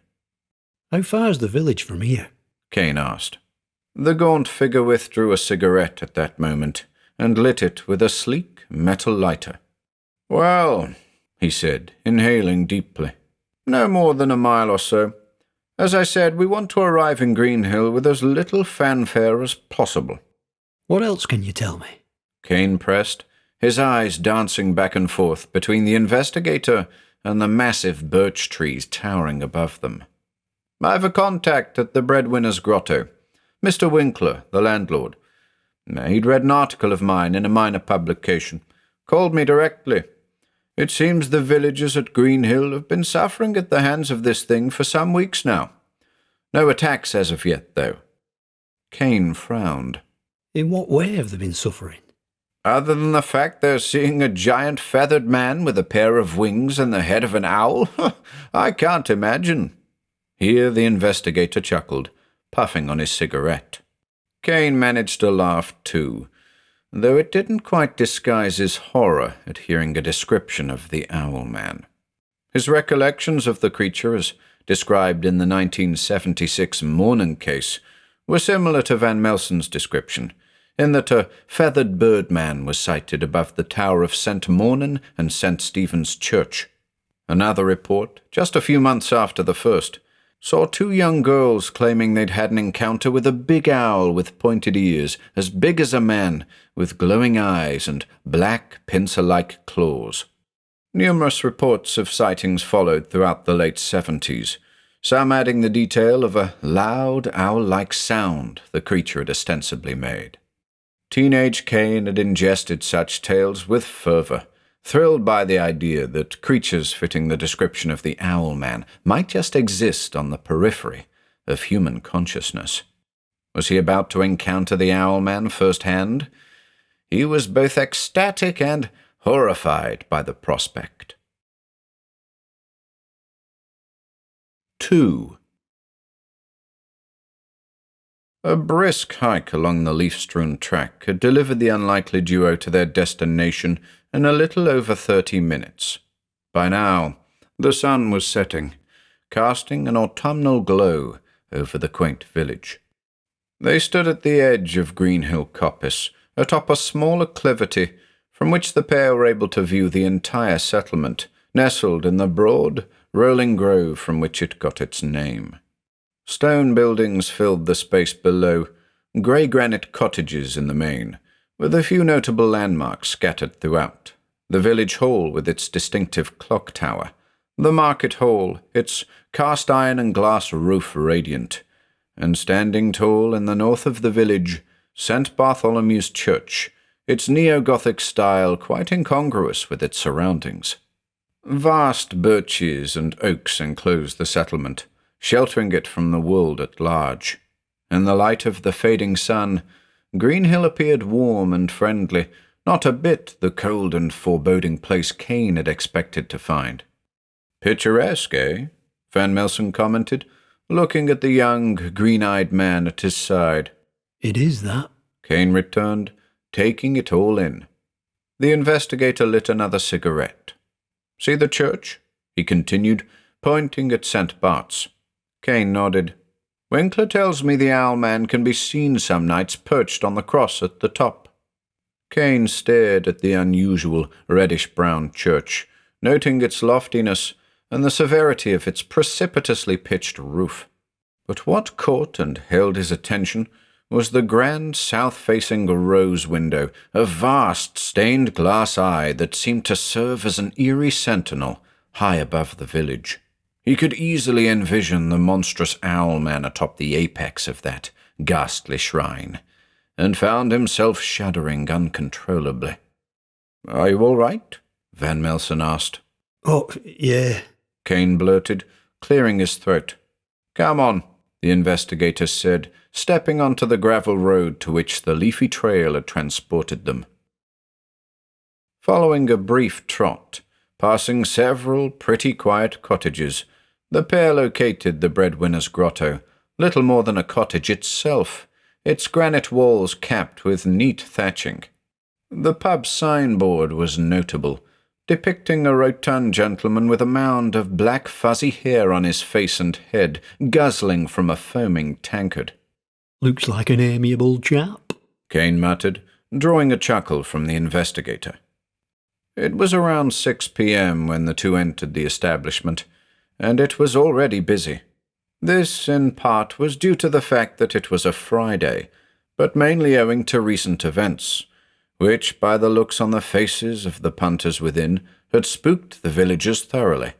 How far's the village from here? Kane asked. The gaunt figure withdrew a cigarette at that moment and lit it with a sleek metal lighter. Well, he said, inhaling deeply, no more than a mile or so. As I said, we want to arrive in Greenhill with as little fanfare as possible. What else can you tell me? Kane pressed, his eyes dancing back and forth between the investigator and the massive birch trees towering above them. I've a contact at the Breadwinner's Grotto, Mr. Winkler, the landlord. He'd read an article of mine in a minor publication. Called me directly. It seems the villagers at Greenhill have been suffering at the hands of this thing for some weeks now. No attacks as of yet, though. Kane frowned. In what way have they been suffering? Other than the fact they're seeing a giant feathered man with a pair of wings and the head of an owl? I can't imagine. Here the investigator chuckled, puffing on his cigarette. Kane managed to laugh too, though it didn't quite disguise his horror at hearing a description of the Owlman. His recollections of the creature, as described in the 1976 Morning case, were similar to Van Melsen's description, in that a feathered birdman was sighted above the tower of St. Mornan and St. Stephen's Church. Another report, just a few months after the first, saw 2 young girls claiming they'd had an encounter with a big owl with pointed ears, as big as a man, with glowing eyes and black, pincer-like claws. Numerous reports of sightings followed throughout the late 70s, some adding the detail of a loud, owl-like sound the creature had ostensibly made. Teenage Kane had ingested such tales with fervor, thrilled by the idea that creatures fitting the description of the Owlman might just exist on the periphery of human consciousness. Was he about to encounter the Owlman firsthand? He was both ecstatic and horrified by the prospect. 2. A brisk hike along the leaf-strewn track had delivered the unlikely duo to their destination in a little over 30 minutes. By now, the sun was setting, casting an autumnal glow over the quaint village. They stood at the edge of Greenhill Coppice, atop a small acclivity from which the pair were able to view the entire settlement, nestled in the broad, rolling grove from which it got its name. Stone buildings filled the space below, grey granite cottages in the main, with a few notable landmarks scattered throughout. The village hall with its distinctive clock tower, the market hall, its cast iron and glass roof radiant, and standing tall in the north of the village, St. Bartholomew's Church, its neo-Gothic style quite incongruous with its surroundings. Vast birches and oaks enclosed the settlement, sheltering it from the world at large. In the light of the fading sun, Greenhill appeared warm and friendly, not a bit the cold and foreboding place Kane had expected to find. "Picturesque, eh?" Van Melsen commented, looking at the young, green-eyed man at his side. "It is that," Kane returned, taking it all in. The investigator lit another cigarette. "See the church?" he continued, pointing at St. Bart's. Kane nodded. "Winkler tells me the Owlman can be seen some nights perched on the cross at the top." Kane stared at the unusual reddish-brown church, noting its loftiness and the severity of its precipitously pitched roof. But what caught and held his attention was the grand south-facing rose window, a vast stained glass eye that seemed to serve as an eerie sentinel high above the village. He could easily envision the monstrous Owlman atop the apex of that ghastly shrine, and found himself shuddering uncontrollably. "Are you all right?" Van Melsen asked. "Oh, yeah," Kane blurted, clearing his throat. "Come on," the investigator said, stepping onto the gravel road to which the leafy trail had transported them. Following a brief trot, passing several pretty quiet cottages, the pair located the breadwinner's grotto, little more than a cottage itself, its granite walls capped with neat thatching. The pub's signboard was notable, depicting a rotund gentleman with a mound of black fuzzy hair on his face and head, guzzling from a foaming tankard. "Looks like an amiable chap," Kane muttered, drawing a chuckle from the investigator. It was around 6 p.m. when the two entered the establishment, and it was already busy. This, in part, was due to the fact that it was a Friday, but mainly owing to recent events, which, by the looks on the faces of the punters within, had spooked the villagers thoroughly.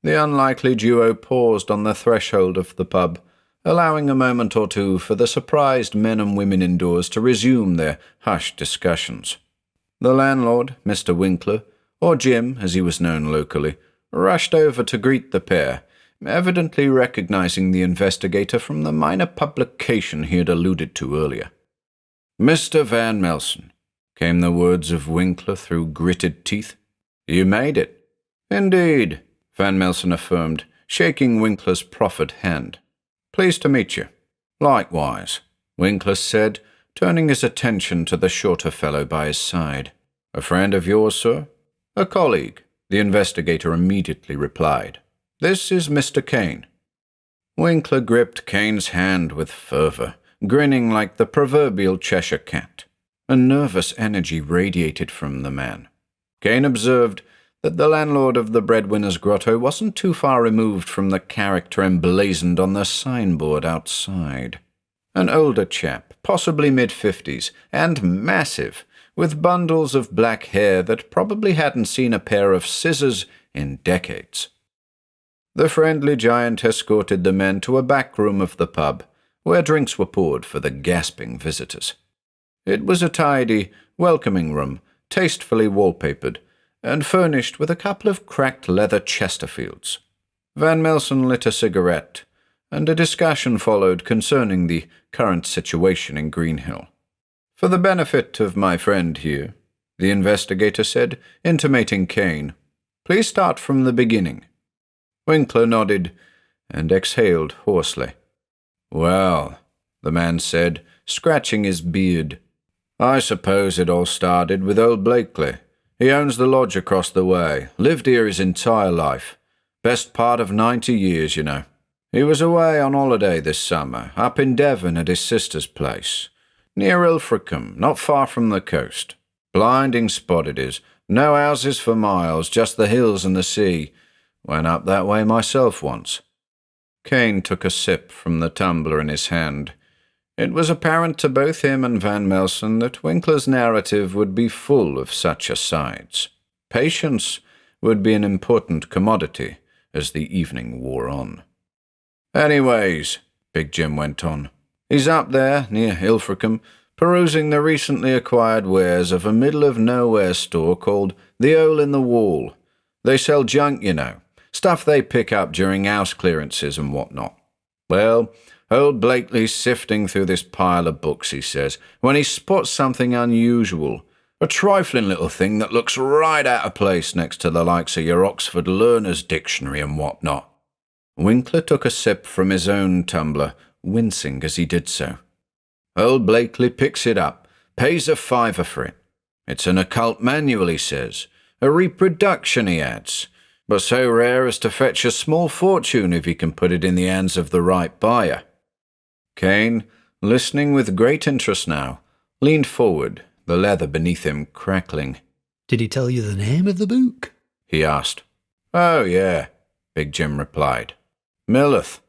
The unlikely duo paused on the threshold of the pub, allowing a moment or two for the surprised men and women indoors to resume their hushed discussions. The landlord, Mr. Winkler, or Jim, as he was known locally, rushed over to greet the pair, evidently recognizing the investigator from the minor publication he had alluded to earlier. "Mr. Van Melsen," came the words of Winkler through gritted teeth. "You made it." "Indeed," Van Melsen affirmed, shaking Winkler's proffered hand. "Pleased to meet you." "Likewise," Winkler said, turning his attention to the shorter fellow by his side. "A friend of yours, sir?" "A colleague," the investigator immediately replied. "This is Mr. Kane." Winkler gripped Kane's hand with fervor, grinning like the proverbial Cheshire cat. A nervous energy radiated from the man. Kane observed that the landlord of the breadwinner's grotto wasn't too far removed from the character emblazoned on the signboard outside. An older chap, possibly mid-50s, and massive, with bundles of black hair that probably hadn't seen a pair of scissors in decades. The friendly giant escorted the men to a back room of the pub, where drinks were poured for the gasping visitors. It was a tidy, welcoming room, tastefully wallpapered, and furnished with a couple of cracked leather Chesterfields. Van Melsen lit a cigarette, and a discussion followed concerning the current situation in Greenhill. "For the benefit of my friend here," the investigator said, intimating Kane, "please start from the beginning." Winkler nodded and exhaled hoarsely. "Well," the man said, scratching his beard, "I suppose it all started with old Blakely. He owns the lodge across the way, lived here his entire life. Best part of 90 years, you know. He was away on holiday this summer, up in Devon at his sister's place, near Ilfracombe, not far from the coast. Blinding spot it is, no houses for miles, just the hills and the sea. Went up that way myself once." Kane took a sip from the tumbler in his hand. It was apparent to both him and Van Melsen that Winkler's narrative would be full of such asides. Patience would be an important commodity as the evening wore on. "Anyways," Big Jim went on, "he's up there, near Ilfracombe, perusing the recently acquired wares of a middle-of-nowhere store called the Hole in the Wall. They sell junk, you know, stuff they pick up during house clearances and whatnot. Well, old Blakely's sifting through this pile of books, he says, when he spots something unusual, a trifling little thing that looks right out of place next to the likes of your Oxford Learner's Dictionary and whatnot." Winkler took a sip from his own tumbler, wincing as he did so. "Old Blakely picks it up, pays a $5 for it. It's an occult manual, he says, a reproduction, he adds, but so rare as to fetch a small fortune if he can put it in the hands of the right buyer." Kane, listening with great interest now, leaned forward, the leather beneath him crackling. "Did he tell you the name of the book?" he asked. "Oh, yeah," Big Jim replied. "Millith."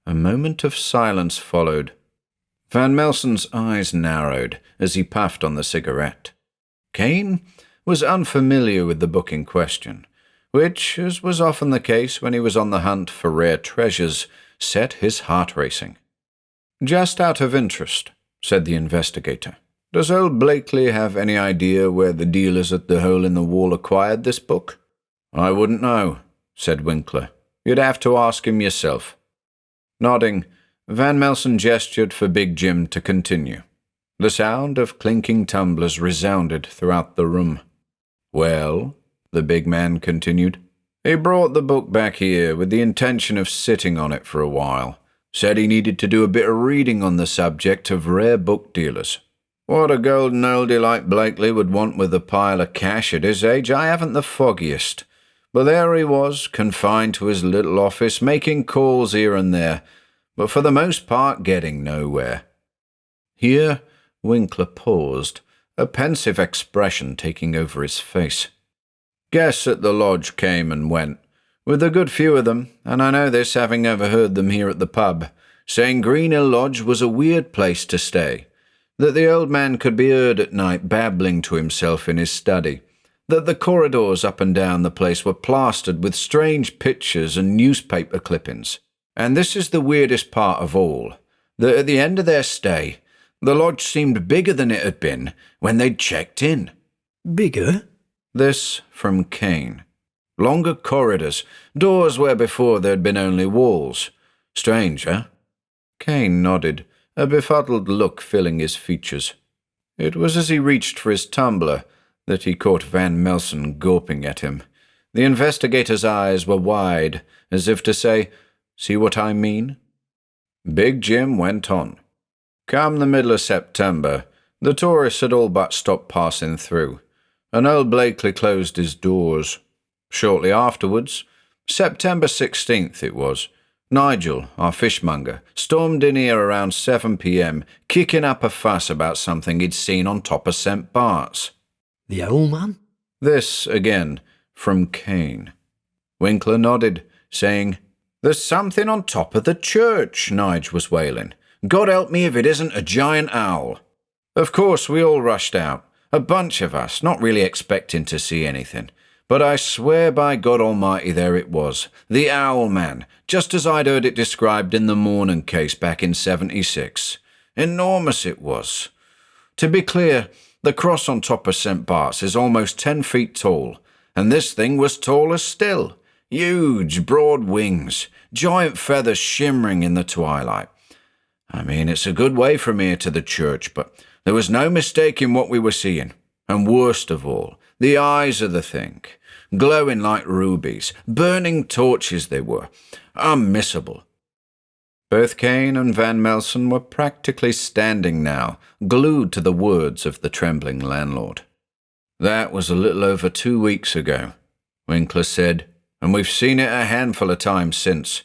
A moment of silence followed. Van Melsen's eyes narrowed as he puffed on the cigarette. Kane was unfamiliar with the book in question, which, as was often the case when he was on the hunt for rare treasures, set his heart racing. "Just out of interest," said the investigator, "does old Blakely have any idea where the dealers at the Hole in the Wall acquired this book?" "I wouldn't know," said Winkler. "You'd have to ask him yourself." Nodding, Van Melsen gestured for Big Jim to continue. The sound of clinking tumblers resounded throughout the room. "Well," the big man continued, "he brought the book back here with the intention of sitting on it for a while. Said he needed to do a bit of reading on the subject of rare book dealers. What a golden oldie like Blakely would want with a pile of cash at his age, I haven't the foggiest. But there he was, confined to his little office, making calls here and there, but for the most part getting nowhere." Here Winkler paused, a pensive expression taking over his face. "Guests at the lodge came and went, with a good few of them, and I know this having overheard them here at the pub, saying Greenhill Lodge was a weird place to stay, that the old man could be heard at night babbling to himself in his study, that the corridors up and down the place were plastered with strange pictures and newspaper clippings. And this is the weirdest part of all, that at the end of their stay, the lodge seemed bigger than it had been when they'd checked in." "Bigger?" This from Kane. "Longer corridors, doors where before there'd been only walls. Strange, eh?" Kane nodded, a befuddled look filling his features. It was as he reached for his tumbler that he caught Van Melsen gawping at him. The investigator's eyes were wide, as if to say, "See what I mean?" Big Jim went on. "Come the middle of September, the tourists had all but stopped passing through, and old Blakely closed his doors. Shortly afterwards, September 16th it was, Nigel, our fishmonger, stormed in here around 7 p.m, kicking up a fuss about something he'd seen on top of St. Bart's." "The Owlman?" This, again, from Kane. Winkler nodded, saying, "There's something on top of the church," Nige was wailing. "God help me if it isn't a giant owl." Of course, we all rushed out, a bunch of us, not really expecting to see anything. But I swear by God Almighty there it was, the Owlman, just as I'd heard it described in the Morning case back in 76. Enormous it was. To be clear, the cross on top of St. Bart's is almost 10 feet tall, and this thing was taller still. Huge, broad wings, giant feathers shimmering in the twilight. I mean, it's a good way from here to the church, but there was no mistaking what we were seeing. And worst of all, the eyes of the thing, glowing like rubies, burning torches they were, unmissable. Both Kane and Van Melsen were practically standing now, glued to the words of the trembling landlord. That was a little over 2 weeks ago, Winkler said, and we've seen it a handful of times since.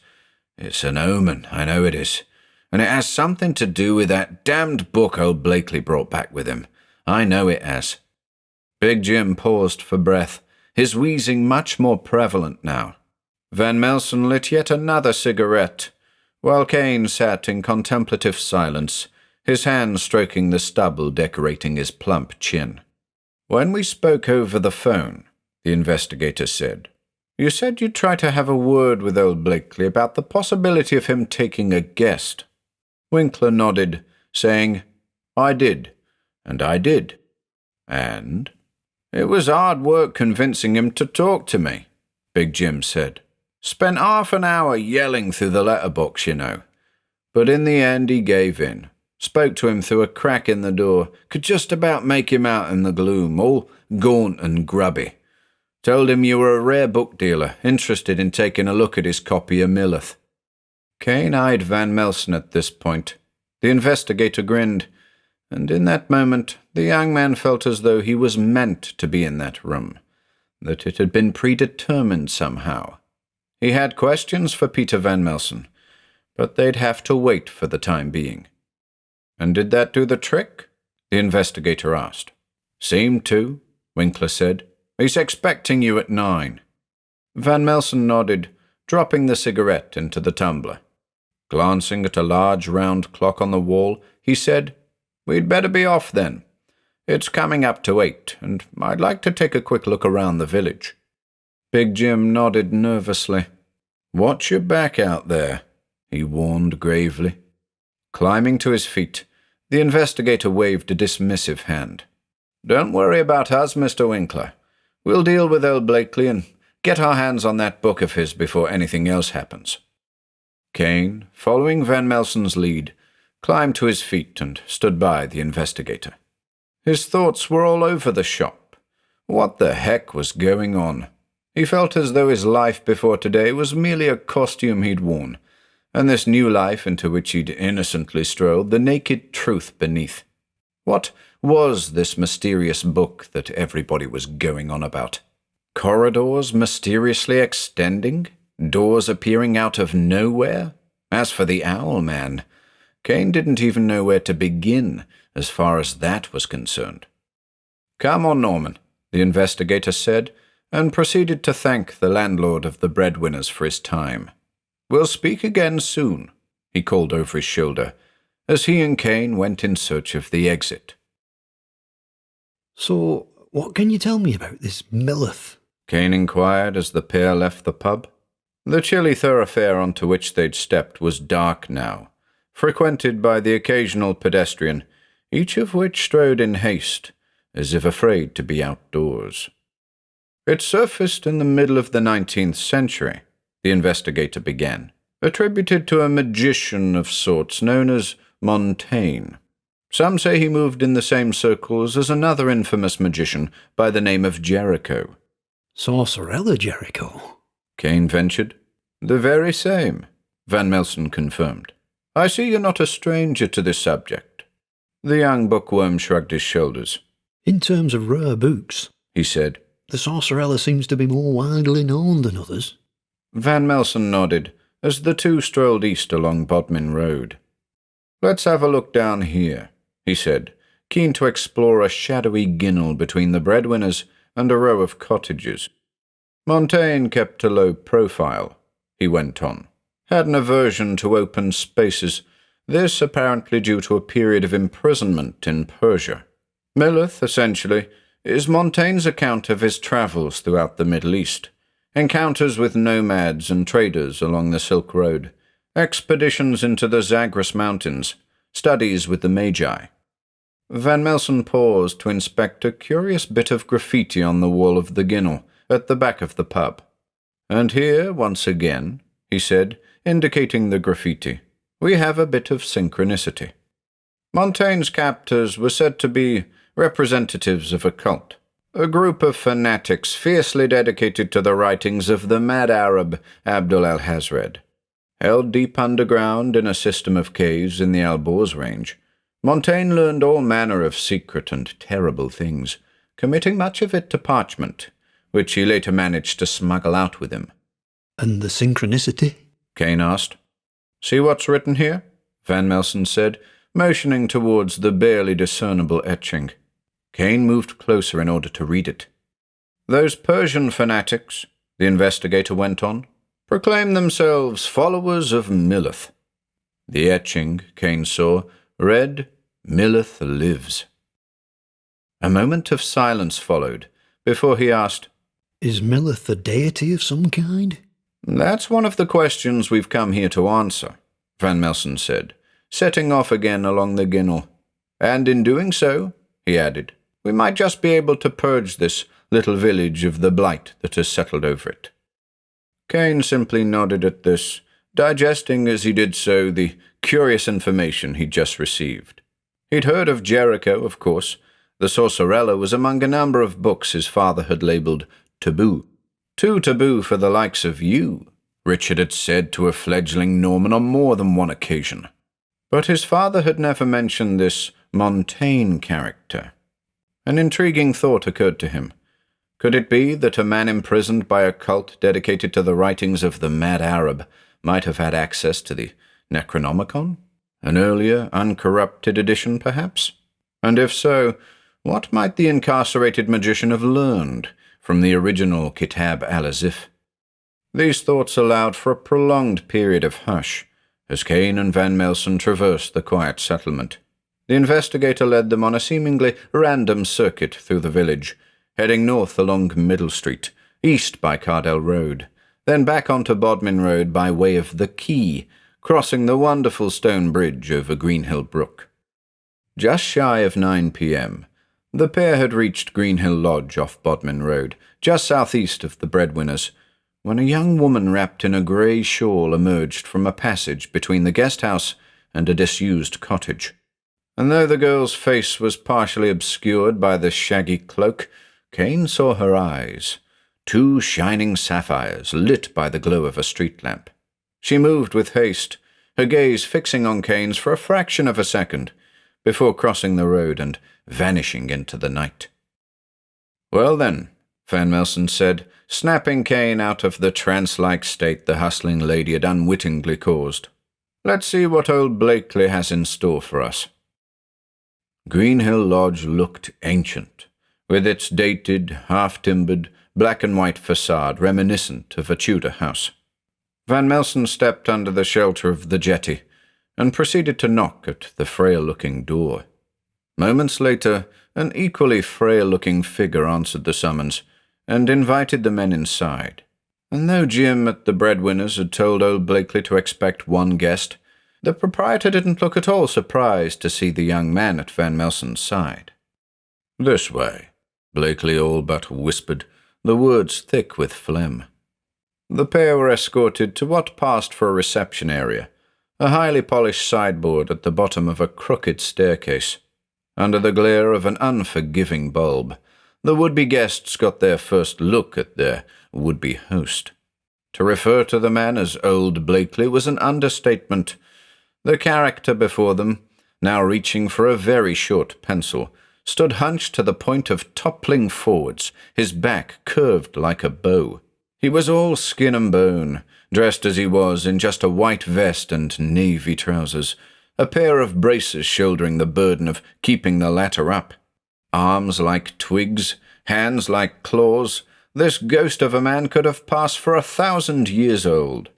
It's an omen, I know it is, and it has something to do with that damned book old Blakely brought back with him. I know it has. Big Jim paused for breath, his wheezing much more prevalent now. Van Melsen lit yet another cigarette, while Kane sat in contemplative silence, his hand stroking the stubble decorating his plump chin. When we spoke over the phone, the investigator said, you said you'd try to have a word with old Blakely about the possibility of him taking a guest. Winkler nodded, saying, I did, and I did. And? It was hard work convincing him to talk to me, Big Jim said. Spent half an hour yelling through the letterbox, you know. But in the end he gave in. Spoke to him through a crack in the door. Could just about make him out in the gloom, all gaunt and grubby. Told him you were a rare book dealer, interested in taking a look at his copy of Mythos. Kane eyed Van Melsen at this point. The investigator grinned, and in that moment the young man felt as though he was meant to be in that room, that it had been predetermined somehow. He had questions for Peter Van Melsen, but they'd have to wait for the time being. And did that do the trick? The investigator asked. Seemed to, Winkler said. He's expecting you at 9. Van Melsen nodded, dropping the cigarette into the tumbler. Glancing at a large round clock on the wall, he said, We'd better be off then. It's coming up to 8, and I'd like to take a quick look around the village. Big Jim nodded nervously. Watch your back out there, he warned gravely. Climbing to his feet, the investigator waved a dismissive hand. Don't worry about us, Mr. Winkler. We'll deal with old Blakely and get our hands on that book of his before anything else happens. Kane, following Van Melsen's lead, climbed to his feet and stood by the investigator. His thoughts were all over the shop. What the heck was going on? He felt as though his life before today was merely a costume he'd worn, and this new life into which he'd innocently strolled the naked truth beneath. What was this mysterious book that everybody was going on about? Corridors mysteriously extending? Doors appearing out of nowhere? As for the Owlman, Kane didn't even know where to begin as far as that was concerned. Come on, Norman, the investigator said, and proceeded to thank the landlord of the Breadwinners for his time. We'll speak again soon, he called over his shoulder, as he and Kane went in search of the exit. So, what can you tell me about this Mythos? Kane inquired as the pair left the pub. The chilly thoroughfare onto which they'd stepped was dark now, frequented by the occasional pedestrian, each of which strode in haste, as if afraid to be outdoors. It surfaced in the middle of the 19th century, the investigator began, attributed to a magician of sorts known as Montaigne. Some say he moved in the same circles as another infamous magician by the name of Jericho. Sorcerella Jericho? Kane ventured. The very same, Van Melsen confirmed. I see you're not a stranger to this subject. The young bookworm shrugged his shoulders. In terms of rare books, he said, the Sorcerella seems to be more widely known than others. Van Melsen nodded as the two strolled east along Bodmin Road. Let's have a look down here, he said, keen to explore a shadowy ginnel between the Breadwinners and a row of cottages. Montaigne kept a low profile, he went on. Had an aversion to open spaces, this apparently due to a period of imprisonment in Persia. Mythos, essentially, is Montaigne's account of his travels throughout the Middle East, encounters with nomads and traders along the Silk Road, expeditions into the Zagros Mountains, studies with the Magi. Van Melsen paused to inspect a curious bit of graffiti on the wall of the ginnel, at the back of the pub. And here, once again, he said, indicating the graffiti, we have a bit of synchronicity. Montaigne's captors were said to be representatives of a cult, a group of fanatics fiercely dedicated to the writings of the mad Arab Abdul al-Hazred. Held deep underground in a system of caves in the Alborz range, Montaigne learned all manner of secret and terrible things, committing much of it to parchment, which he later managed to smuggle out with him. And the synchronicity? Kane asked. See what's written here? Van Melsen said, motioning towards the barely discernible etching. Kane moved closer in order to read it. Those Persian fanatics, the investigator went on, proclaim themselves followers of Milith. The etching, Kane saw, read, Milith lives. A moment of silence followed, before he asked, Is Milith a deity of some kind? That's one of the questions we've come here to answer, Van Melsen said, setting off again along the Ginnel. And in doing so, he added, we might just be able to purge this little village of the blight that has settled over it. Kane simply nodded at this, digesting as he did so the curious information he'd just received. He'd heard of Jericho, of course. The Sorcerella was among a number of books his father had labelled taboo. Too taboo for the likes of you, Richard had said to a fledgling Norman on more than one occasion. But his father had never mentioned this Montaigne character. An intriguing thought occurred to him. Could it be that a man imprisoned by a cult dedicated to the writings of the mad Arab might have had access to the Necronomicon? An earlier, uncorrupted edition, perhaps? And if so, what might the incarcerated magician have learned from the original Kitab al-Azif? These thoughts allowed for a prolonged period of hush, as Kane and Van Melsen traversed the quiet settlement. The investigator led them on a seemingly random circuit through the village, heading north along Middle Street, east by Cardell Road, then back onto Bodmin Road by way of the Quay, crossing the wonderful stone bridge over Greenhill Brook. Just shy of 9 p.m., the pair had reached Greenhill Lodge off Bodmin Road, just southeast of the Breadwinners, when a young woman wrapped in a grey shawl emerged from a passage between the guest house and a disused cottage. And though the girl's face was partially obscured by the shaggy cloak, Kane saw her eyes, two shining sapphires lit by the glow of a street lamp. She moved with haste, her gaze fixing on Kane's for a fraction of a second, before crossing the road and vanishing into the night. Well then, Van Melsen said, snapping Kane out of the trance-like state the hustling lady had unwittingly caused. Let's see what old Blakely has in store for us. Greenhill Lodge looked ancient, with its dated, half-timbered, black-and-white facade reminiscent of a Tudor house. Van Melsen stepped under the shelter of the jetty and proceeded to knock at the frail-looking door. Moments later, an equally frail-looking figure answered the summons and invited the men inside. And though Jim at the Breadwinners had told old Blakely to expect one guest, the proprietor didn't look at all surprised to see the young man at Van Melsen's side. "This way," Blakely all but whispered, the words thick with phlegm. The pair were escorted to what passed for a reception area, a highly polished sideboard at the bottom of a crooked staircase. Under the glare of an unforgiving bulb, the would-be guests got their first look at their would-be host. To refer to the man as old Blakely was an understatement. The character before them, now reaching for a very short pencil, stood hunched to the point of toppling forwards, his back curved like a bow. He was all skin and bone, dressed as he was in just a white vest and navy trousers, a pair of braces shouldering the burden of keeping the latter up. Arms like twigs, hands like claws, this ghost of a man could have passed for 1,000 years old.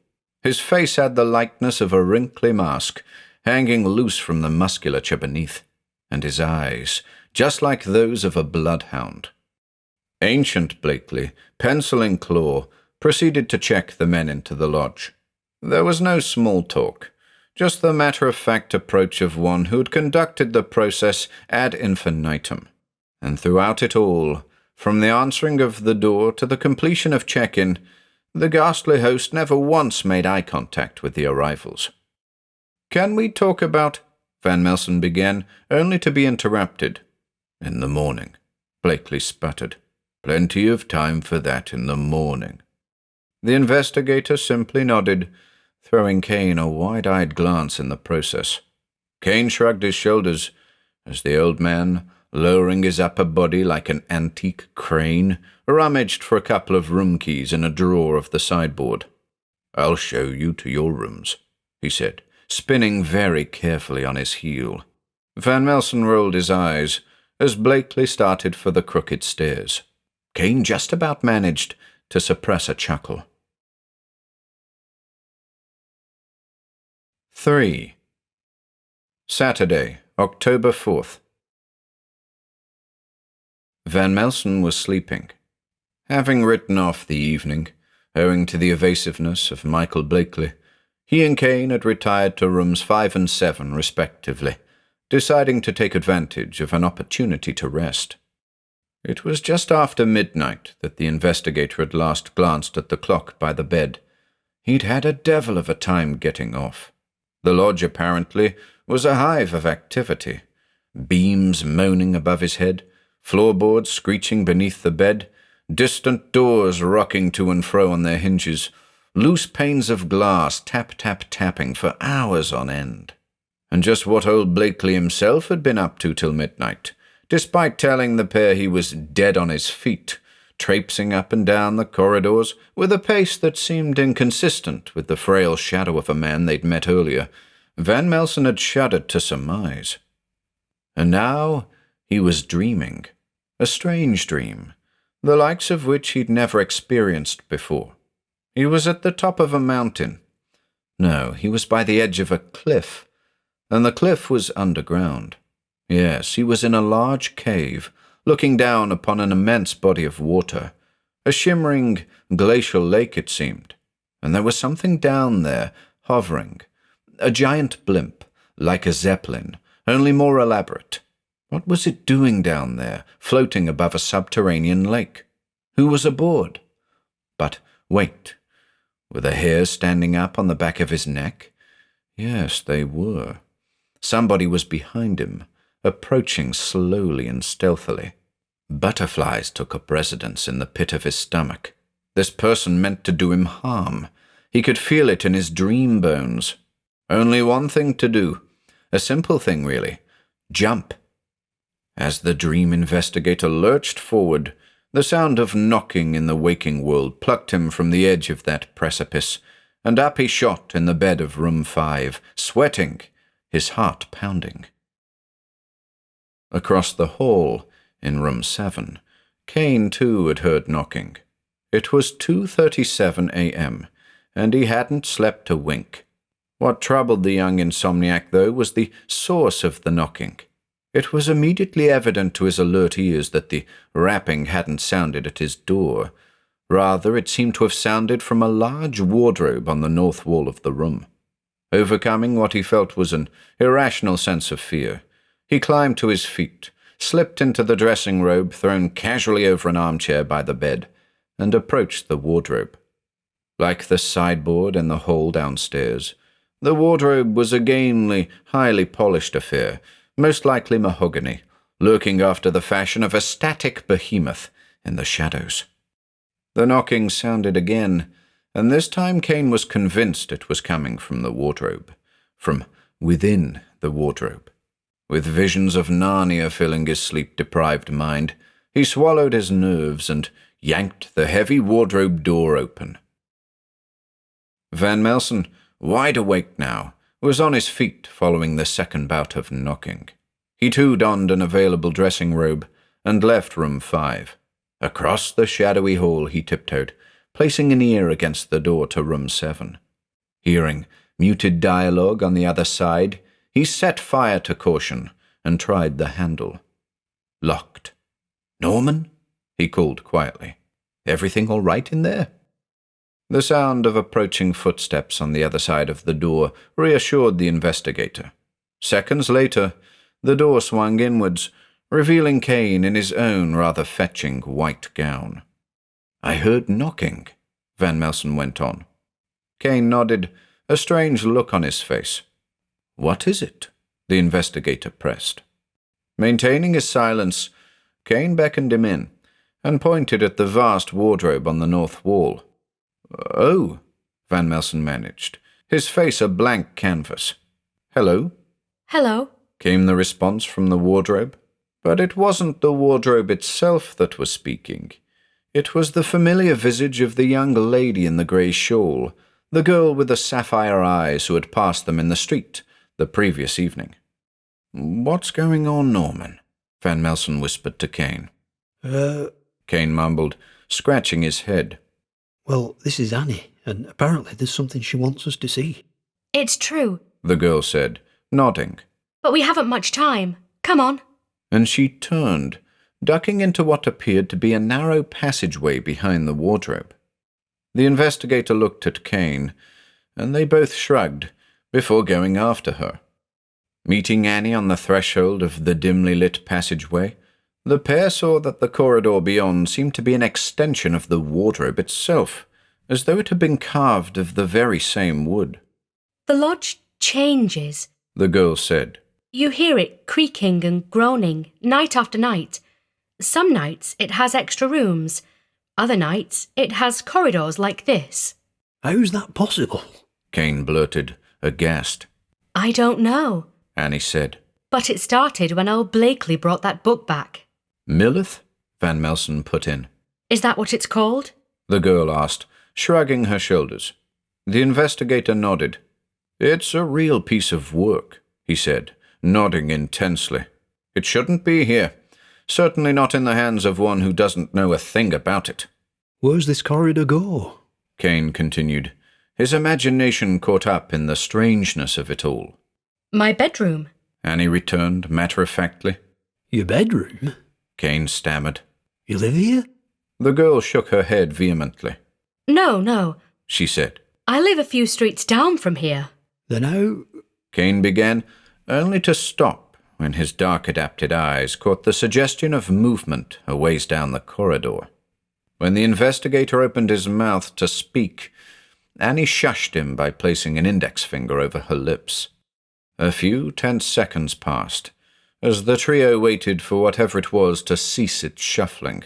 His face had the likeness of a wrinkly mask, hanging loose from the musculature beneath, and his eyes, just like those of a bloodhound. Ancient Blakely, pencil in claw, proceeded to check the men into the lodge. There was no small talk, just the matter-of-fact approach of one who had conducted the process ad infinitum. And throughout it all, From the answering of the door to the completion of check-in, the ghastly host never once made eye contact with the arrivals. "Can we talk about—" Van Melsen began, only to be interrupted. "In the morning," Blakely sputtered. "Plenty of time for that in the morning." The investigator simply nodded, throwing Kane a wide-eyed glance in the process. Kane shrugged his shoulders as the old man, lowering his upper body like an antique crane, rummaged for a couple of room keys in a drawer of the sideboard. "I'll show you to your rooms," he said, spinning very carefully on his heel. Van Melsen rolled his eyes as Blakely started for the crooked stairs. Kane just about managed to suppress a chuckle. 3. Saturday, October 4th. Van Melsen was sleeping. Having written off the evening, owing to the evasiveness of Michael Blakely, he and Kane had retired to rooms 5 and 7, respectively, deciding to take advantage of an opportunity to rest. It was just after midnight that the investigator had last glanced at the clock by the bed. He'd had a devil of a time getting off. The lodge, apparently, was a hive of activity. Beams moaning above his head, floorboards screeching beneath the bed, distant doors rocking to and fro on their hinges, loose panes of glass tap-tap-tapping for hours on end. And just what old Blakely himself had been up to till midnight, despite telling the pair he was dead on his feet, traipsing up and down the corridors with a pace that seemed inconsistent with the frail shadow of a man they'd met earlier, Van Melsen had shuddered to surmise. And now he was dreaming. A strange dream, the likes of which he'd never experienced before. He was at the top of a mountain. No, he was by the edge of a cliff, and the cliff was underground. Yes, he was in a large cave, looking down upon an immense body of water, a shimmering glacial lake it seemed, and there was something down there, hovering, a giant blimp, like a zeppelin, only more elaborate. What was it doing down there, floating above a subterranean lake? Who was aboard? But wait, were the hairs standing up on the back of his neck? Yes, they were. Somebody was behind him, approaching slowly and stealthily. Butterflies took up residence in the pit of his stomach. This person meant to do him harm. He could feel it in his dream bones. Only one thing to do. A simple thing, really. Jump. As the dream investigator lurched forward, the sound of knocking in the waking world plucked him from the edge of that precipice, and up he shot in the bed of room 5, sweating, his heart pounding. Across the hall, in room 7, Kane too had heard knocking. It was 2:37 a.m., and he hadn't slept a wink. What troubled the young insomniac, though, was the source of the knocking. It was immediately evident to his alert ears that the rapping hadn't sounded at his door. Rather, it seemed to have sounded from a large wardrobe on the north wall of the room. Overcoming what he felt was an irrational sense of fear, he climbed to his feet, slipped into the dressing robe thrown casually over an armchair by the bed, and approached the wardrobe. Like the sideboard in the hall downstairs, the wardrobe was a gamely, highly polished affair, most likely mahogany, lurking after the fashion of a static behemoth in the shadows. The knocking sounded again, and this time Kane was convinced it was coming from the wardrobe, from within the wardrobe. With visions of Narnia filling his sleep-deprived mind, he swallowed his nerves and yanked the heavy wardrobe door open. Van Melsen, wide awake now, was on his feet following the second bout of knocking. He too donned an available dressing robe and left room 5. Across the shadowy hall he tiptoed, placing an ear against the door to room 7. Hearing muted dialogue on the other side, he set fire to caution and tried the handle. Locked. "Norman?" he called quietly. "Everything all right in there?" The sound of approaching footsteps on the other side of the door reassured the investigator. Seconds later, the door swung inwards, revealing Kane in his own rather fetching white gown. "I heard knocking," Van Melsen went on. Kane nodded, a strange look on his face. "What is it?" the investigator pressed. Maintaining his silence, Kane beckoned him in and pointed at the vast wardrobe on the north wall. "Oh," Van Melsen managed, his face a blank canvas. "Hello?" Hello. Came the response from the wardrobe. But it wasn't the wardrobe itself that was speaking. It was the familiar visage of the young lady in the grey shawl, the girl with the sapphire eyes who had passed them in the street the previous evening. "What's going on, Norman?" Van Melsen whispered to Kane. Kane mumbled, scratching his head. Well, this is Annie, and apparently there's something she wants us to see. It's true. The girl said, nodding. But we haven't much time. Come on. And she turned, ducking into what appeared to be a narrow passageway behind the wardrobe. The investigator looked at Kane, and they both shrugged before going after her. Meeting Annie on the threshold of the dimly lit passageway, the pair saw that the corridor beyond seemed to be an extension of the wardrobe itself, as though it had been carved of the very same wood. The lodge changes, the girl said. You hear it creaking and groaning night after night. Some nights it has extra rooms. Other nights it has corridors like this. How's that possible? Kane blurted, aghast. I don't know, Annie said. But it started when old Blakely brought that book back. Millith? Van Melsen put in. Is that what it's called? The girl asked, shrugging her shoulders. The investigator nodded. It's a real piece of work, he said, nodding intensely. It shouldn't be here. Certainly not in the hands of one who doesn't know a thing about it. Where's this corridor go? Kane continued. His imagination caught up in the strangeness of it all. My bedroom, Annie returned matter-of-factly. Your bedroom? Kane stammered. You live here? The girl shook her head vehemently. No, she said. I live a few streets down from here. Then how... Kane began, only to stop when his dark-adapted eyes caught the suggestion of movement a ways down the corridor. When the investigator opened his mouth to speak, Annie shushed him by placing an index finger over her lips. A few tense seconds passed, as the trio waited for whatever it was to cease its shuffling.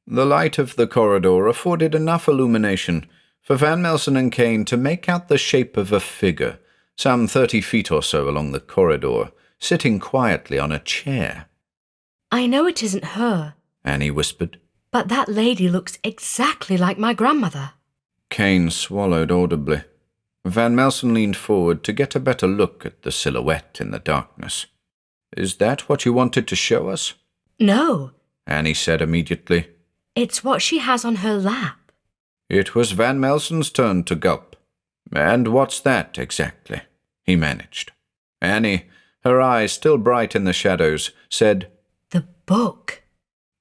The light of the corridor afforded enough illumination for Van Melsen and Kane to make out the shape of a figure, some 30 feet or so along the corridor, sitting quietly on a chair. I know it isn't her, Annie whispered. But that lady looks exactly like my grandmother. Kane swallowed audibly. Van Melsen leaned forward to get a better look at the silhouette in the darkness. Is that what you wanted to show us? No, Annie said immediately. It's what she has on her lap. It was Van Melsen's turn to gulp. And what's that, exactly? He managed. Annie, her eyes still bright in the shadows, said, The book.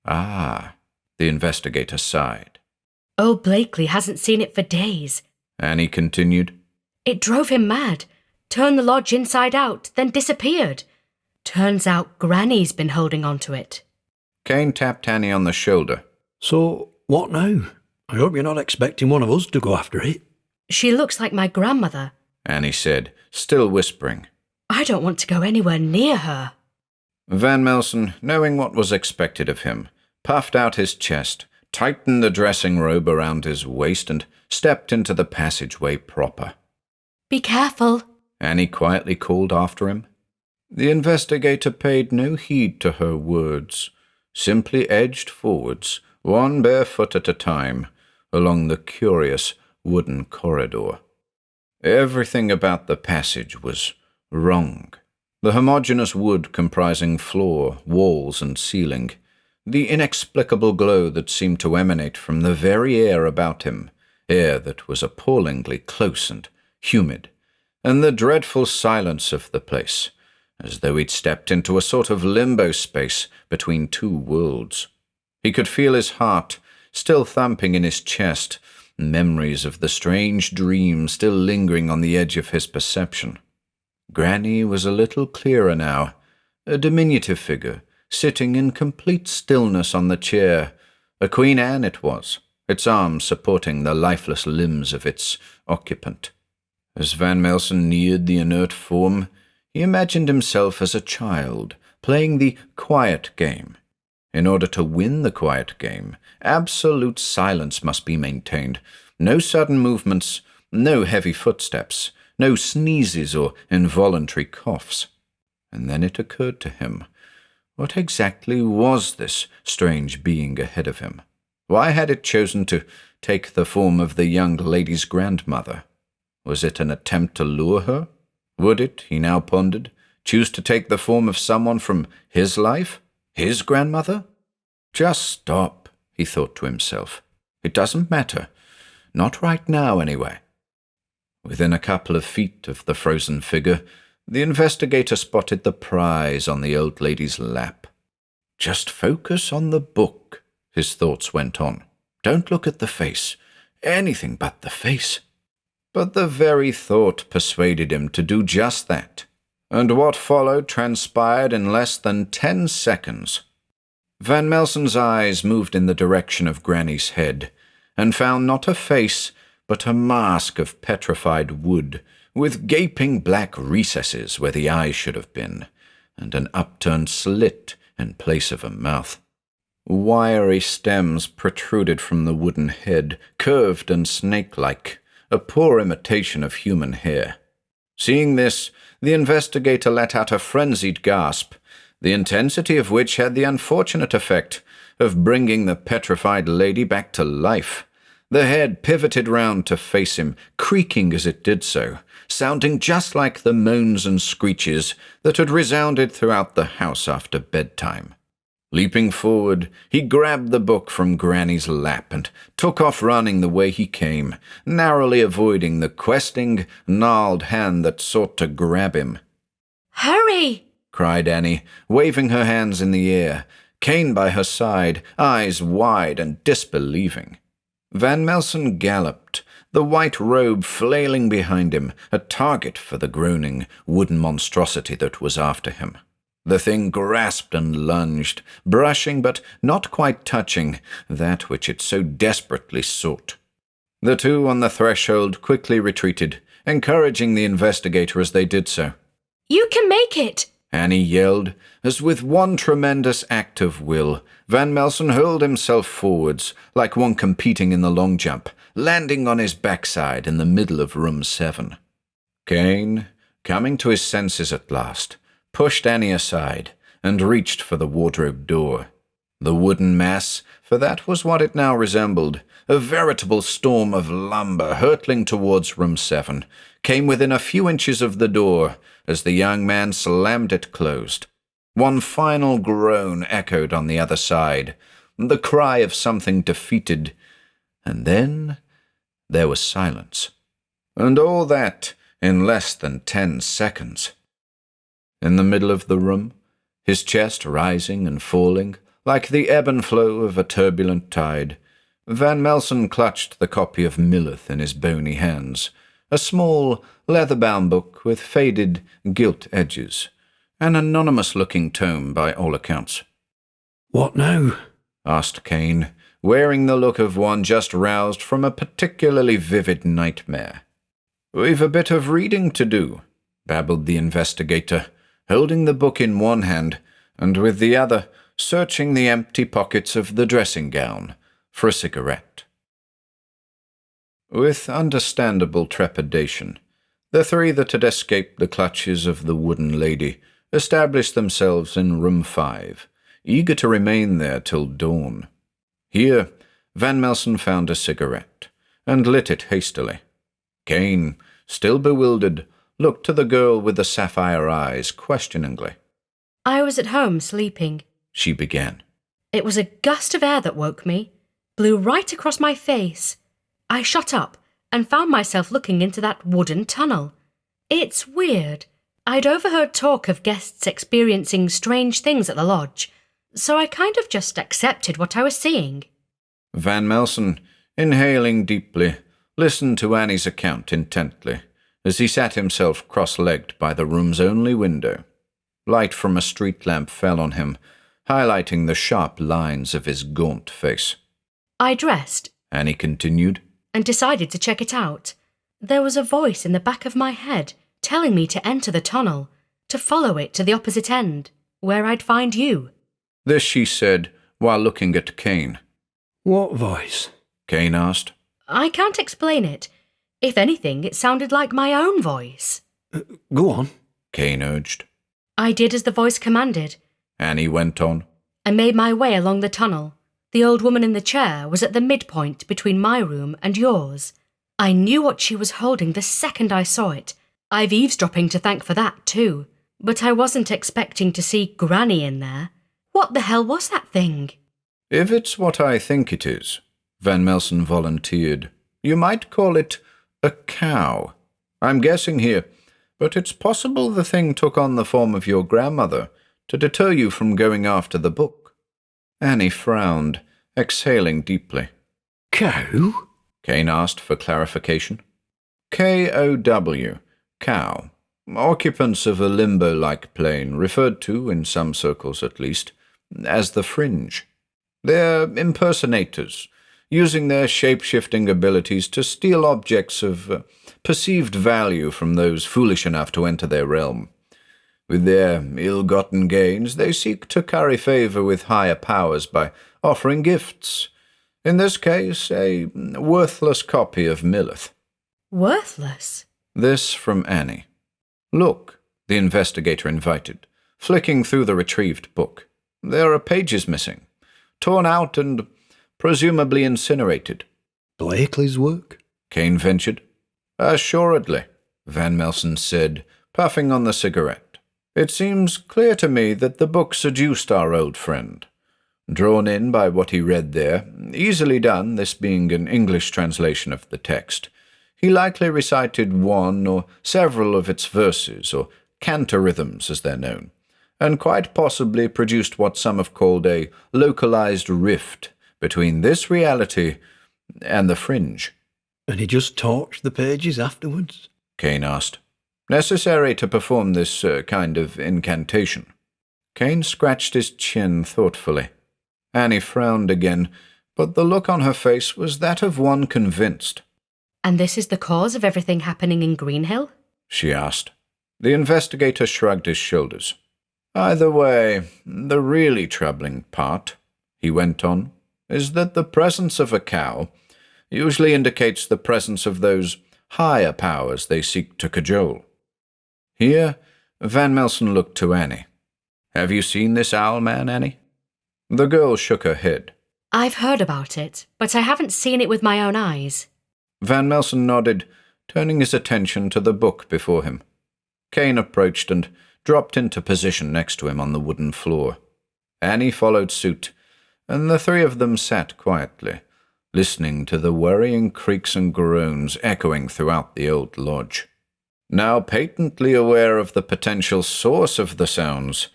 Ah, the investigator sighed. Old Blakely hasn't seen it for days. Annie continued. It drove him mad, turned the lodge inside out, then disappeared. Turns out Granny's been holding on to it. Kane tapped Annie on the shoulder. So, what now? I hope you're not expecting one of us to go after it. She looks like my grandmother, Annie said, still whispering. I don't want to go anywhere near her. Van Melsen, knowing what was expected of him, puffed out his chest, tightened the dressing robe around his waist, and stepped into the passageway proper. Be careful, Annie quietly called after him. The investigator paid no heed to her words, simply edged forwards, one bare foot at a time, along the curious wooden corridor. Everything about the passage was wrong. The homogeneous wood comprising floor, walls, and ceiling, the inexplicable glow that seemed to emanate from the very air about him, air that was appallingly close and humid, and the dreadful silence of the place, as though he'd stepped into a sort of limbo space between two worlds. He could feel his heart still thumping in his chest, memories of the strange dream still lingering on the edge of his perception. Granny was a little clearer now, a diminutive figure, sitting in complete stillness on the chair. A Queen Anne it was, its arms supporting the lifeless limbs of its occupant. As Van Melsen neared the inert form, he imagined himself as a child, playing the quiet game. In order to win the quiet game, absolute silence must be maintained. No sudden movements, no heavy footsteps, no sneezes or involuntary coughs. And then it occurred to him, what exactly was this strange being ahead of him? Why had it chosen to take the form of the young lady's grandmother? Was it an attempt to lure her? Would it, he now pondered, choose to take the form of someone from his life? His grandmother? Just stop, he thought to himself. It doesn't matter. Not right now, anyway. Within a couple of feet of the frozen figure, the investigator spotted the prize on the old lady's lap. Just focus on the book, his thoughts went on. Don't look at the face. Anything but the face. But the very thought persuaded him to do just that. And what followed transpired in less than 10 seconds. Van Melsen's eyes moved in the direction of Granny's head, and found not a face, but a mask of petrified wood, with gaping black recesses where the eyes should have been, and an upturned slit in place of a mouth. Wiry stems protruded from the wooden head, curved and snake-like, a poor imitation of human hair. Seeing this, the investigator let out a frenzied gasp, the intensity of which had the unfortunate effect of bringing the petrified lady back to life. The head pivoted round to face him, creaking as it did so, sounding just like the moans and screeches that had resounded throughout the house after bedtime. Leaping forward, he grabbed the book from Granny's lap and took off running the way he came, narrowly avoiding the questing, gnarled hand that sought to grab him. "Hurry!" cried Annie, waving her hands in the air, Cain by her side, eyes wide and disbelieving. Van Melsen galloped, the white robe flailing behind him, a target for the groaning, wooden monstrosity that was after him. The thing grasped and lunged, brushing but not quite touching that which it so desperately sought. The two on the threshold quickly retreated, encouraging the investigator as they did so. "You can make it!" Annie yelled, as with one tremendous act of will, Van Melsen hurled himself forwards, like one competing in the long jump, landing on his backside in the middle of room 7. Cain, coming to his senses at last, pushed Annie aside and reached for the wardrobe door. The wooden mass, for that was what it now resembled, a veritable storm of lumber hurtling towards room 7, came within a few inches of the door as the young man slammed it closed. One final groan echoed on the other side, the cry of something defeated, and then there was silence. And all that in less than 10 seconds. In the middle of the room, his chest rising and falling, like the ebb and flow of a turbulent tide, Van Melsen clutched the copy of Millith in his bony hands, a small, leather-bound book with faded, gilt edges, an anonymous-looking tome by all accounts. "What now?" asked Cain, wearing the look of one just roused from a particularly vivid nightmare. "We've a bit of reading to do," babbled the investigator, holding the book in one hand, and with the other searching the empty pockets of the dressing gown for a cigarette. With understandable trepidation, the three that had escaped the clutches of the wooden lady established themselves in room 5, eager to remain there till dawn. Here, Van Melsen found a cigarette, and lit it hastily. Cain, still bewildered, looked to the girl with the sapphire eyes questioningly. "I was at home sleeping," she began. "It was a gust of air that woke me, blew right across my face. I shot up and found myself looking into that wooden tunnel. It's weird. I'd overheard talk of guests experiencing strange things at the lodge, so I kind of just accepted what I was seeing." Van Melsen, inhaling deeply, listened to Annie's account intently, as he sat himself cross-legged by the room's only window. Light from a street lamp fell on him, highlighting the sharp lines of his gaunt face. I dressed, Annie continued. and decided to check it out. There was a voice in the back of my head telling me to enter the tunnel, to follow it to the opposite end, where I'd find you. This she said while looking at Kane. What voice? Kane asked. I can't explain it. If anything, it sounded like my own voice. Go on. Kane urged. I did as the voice commanded. Annie went on. I made my way along the tunnel. The old woman in the chair was at the midpoint between my room and yours. I knew what she was holding the second I saw it. I've eavesdropping to thank for that too. But I wasn't expecting to see Granny in there. What the hell was that thing? If it's what I think it is, Van Melsen volunteered, you might call it a cow. I'm guessing here, but it's possible the thing took on the form of your grandmother to deter you from going after the book. Annie frowned, exhaling deeply. Cow? Kane asked for clarification. K-O-W, cow. Occupants of a limbo-like plane, referred to, in some circles at least, as the fringe. They're impersonators, using their shape-shifting abilities to steal objects of perceived value from those foolish enough to enter their realm. With their ill-gotten gains, they seek to curry favor with higher powers by offering gifts. In this case, a worthless copy of Millith. Worthless? This from Annie. Look, the investigator invited, flicking through the retrieved book. There are pages missing, torn out and presumably incinerated. Blakely's work? Kane ventured. Assuredly, Van Melsen said, puffing on the cigarette. It seems clear to me that the book seduced our old friend. Drawn in by what he read there, easily done, this being an English translation of the text, he likely recited one or several of its verses, or cantor-rhythms as they're known, and quite possibly produced what some have called a localized rift between this reality and the fringe. And he just torched the pages afterwards? Kane asked. Necessary to perform this kind of incantation. Kane scratched his chin thoughtfully. Annie frowned again, but the look on her face was that of one convinced. And this is the cause of everything happening in Greenhill? She asked. The investigator shrugged his shoulders. Either way, the really troubling part, he went on, is that the presence of a cow usually indicates the presence of those higher powers they seek to cajole. Here, Van Melsen looked to Annie. Have you seen this owl man, Annie? The girl shook her head. I've heard about it, but I haven't seen it with my own eyes. Van Melsen nodded, turning his attention to the book before him. Kane approached and dropped into position next to him on the wooden floor. Annie followed suit, and the three of them sat quietly, listening to the worrying creaks and groans echoing throughout the old lodge. Now patently aware of the potential source of the sounds,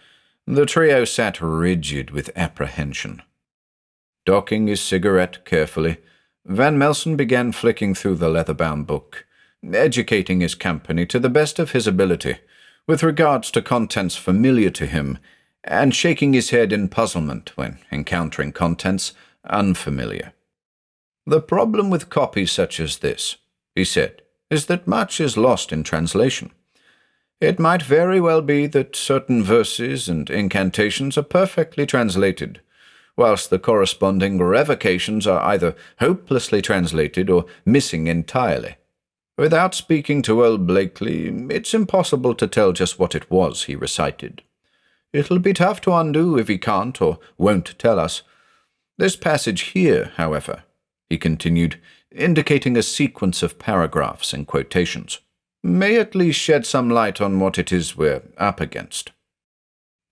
the trio sat rigid with apprehension. Docking his cigarette carefully, Van Melsen began flicking through the leather-bound book, educating his company to the best of his ability with regards to contents familiar to him, and shaking his head in puzzlement when encountering contents unfamiliar. The problem with copies such as this, he said, is that much is lost in translation. It might very well be that certain verses and incantations are perfectly translated, whilst the corresponding revocations are either hopelessly translated or missing entirely. Without speaking to old Blakely, it's impossible to tell just what it was he recited. It'll be tough to undo if he can't or won't tell us. This passage here, however, he continued, indicating a sequence of paragraphs and quotations, may at least shed some light on what it is we're up against.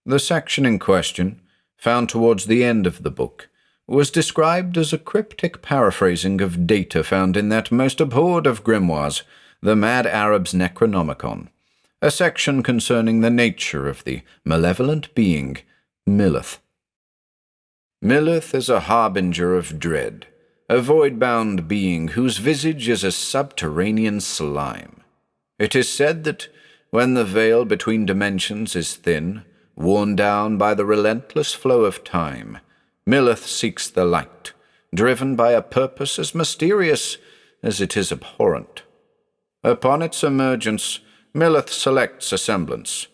The section in question, found towards the end of the book, was described as a cryptic paraphrasing of data found in that most abhorred of grimoires, the Mad Arab's Necronomicon, a section concerning the nature of the malevolent being, Millith. Millith is a harbinger of dread, a void-bound being whose visage is a subterranean slime. It is said that when the veil between dimensions is thin, worn down by the relentless flow of time, Millith seeks the light, driven by a purpose as mysterious as it is abhorrent. Upon its emergence, Millith selects a semblance,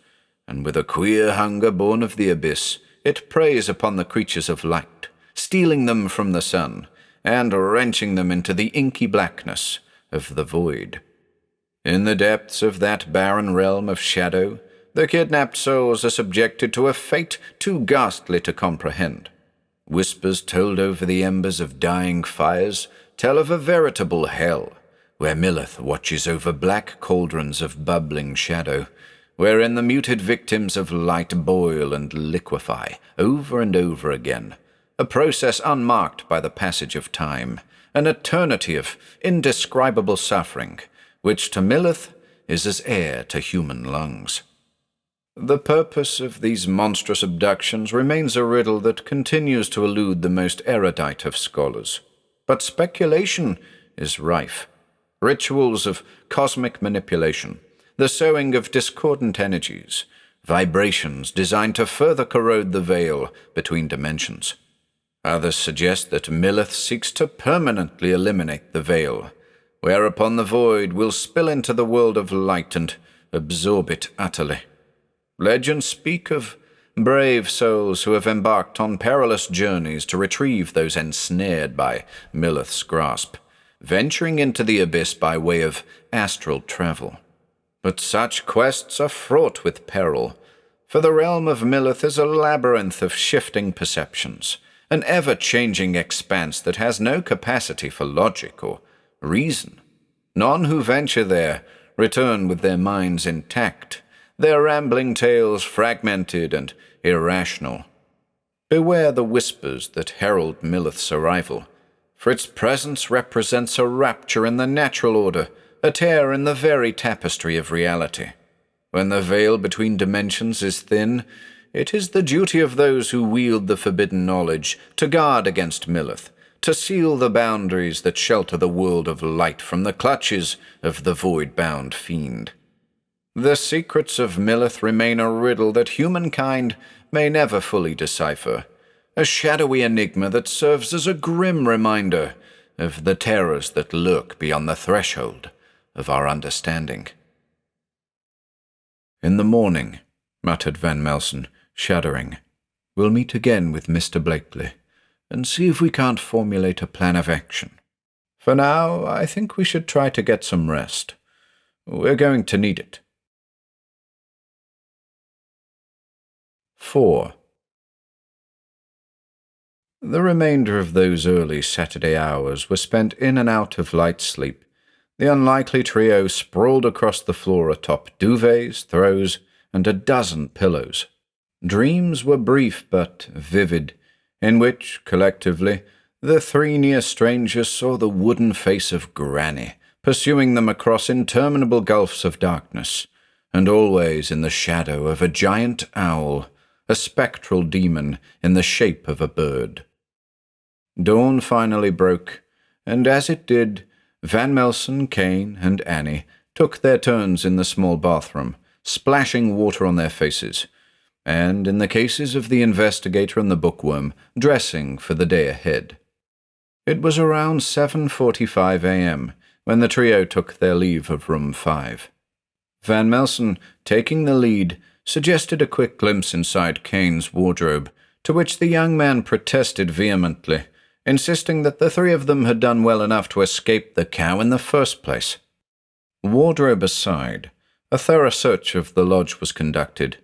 and with a queer hunger born of the abyss, it preys upon the creatures of light, stealing them from the sun, and wrenching them into the inky blackness of the void. In the depths of that barren realm of shadow, the kidnapped souls are subjected to a fate too ghastly to comprehend. Whispers told over the embers of dying fires tell of a veritable hell, where Millith watches over black cauldrons of bubbling shadow, wherein the muted victims of light boil and liquefy over and over again, a process unmarked by the passage of time, an eternity of indescribable suffering, which to Millith is as air to human lungs. The purpose of these monstrous abductions remains a riddle that continues to elude the most erudite of scholars. But speculation is rife. Rituals of cosmic manipulation, the sowing of discordant energies, vibrations designed to further corrode the veil between dimensions. Others suggest that Millith seeks to permanently eliminate the veil, whereupon the void will spill into the world of light and absorb it utterly. Legends speak of brave souls who have embarked on perilous journeys to retrieve those ensnared by Millith's grasp, venturing into the abyss by way of astral travel. But such quests are fraught with peril, for the realm of Millith is a labyrinth of shifting perceptions, an ever-changing expanse that has no capacity for logic or reason. None who venture there return with their minds intact, their rambling tales fragmented and irrational. Beware the whispers that herald Millith's arrival, for its presence represents a rupture in the natural order, a tear in the very tapestry of reality. When the veil between dimensions is thin, it is the duty of those who wield the forbidden knowledge to guard against Millith, to seal the boundaries that shelter the world of light from the clutches of the void-bound fiend. The secrets of Millith remain a riddle that humankind may never fully decipher, a shadowy enigma that serves as a grim reminder of the terrors that lurk beyond the threshold of our understanding. "In the morning," muttered Van Melsen, shuddering, "we'll meet again with Mr. Blakely, and see if we can't formulate a plan of action. For now, I think we should try to get some rest. We're going to need it." 4. The remainder of those early Saturday hours were spent in and out of light sleep. The unlikely trio sprawled across the floor atop duvets, throws, and a dozen pillows. Dreams were brief but vivid, in which, collectively, the three near strangers saw the wooden face of Granny, pursuing them across interminable gulfs of darkness, and always in the shadow of a giant owl, a spectral demon in the shape of a bird. Dawn finally broke, and as it did, Van Melsen, Kane, and Annie took their turns in the small bathroom, splashing water on their faces, and, in the cases of the investigator and the bookworm, dressing for the day ahead. It was around 7:45 a.m. when the trio took their leave of room 5. Van Melsen, taking the lead, suggested a quick glimpse inside Kane's wardrobe, to which the young man protested vehemently, insisting that the three of them had done well enough to escape the cow in the first place. Wardrobe aside, a thorough search of the lodge was conducted,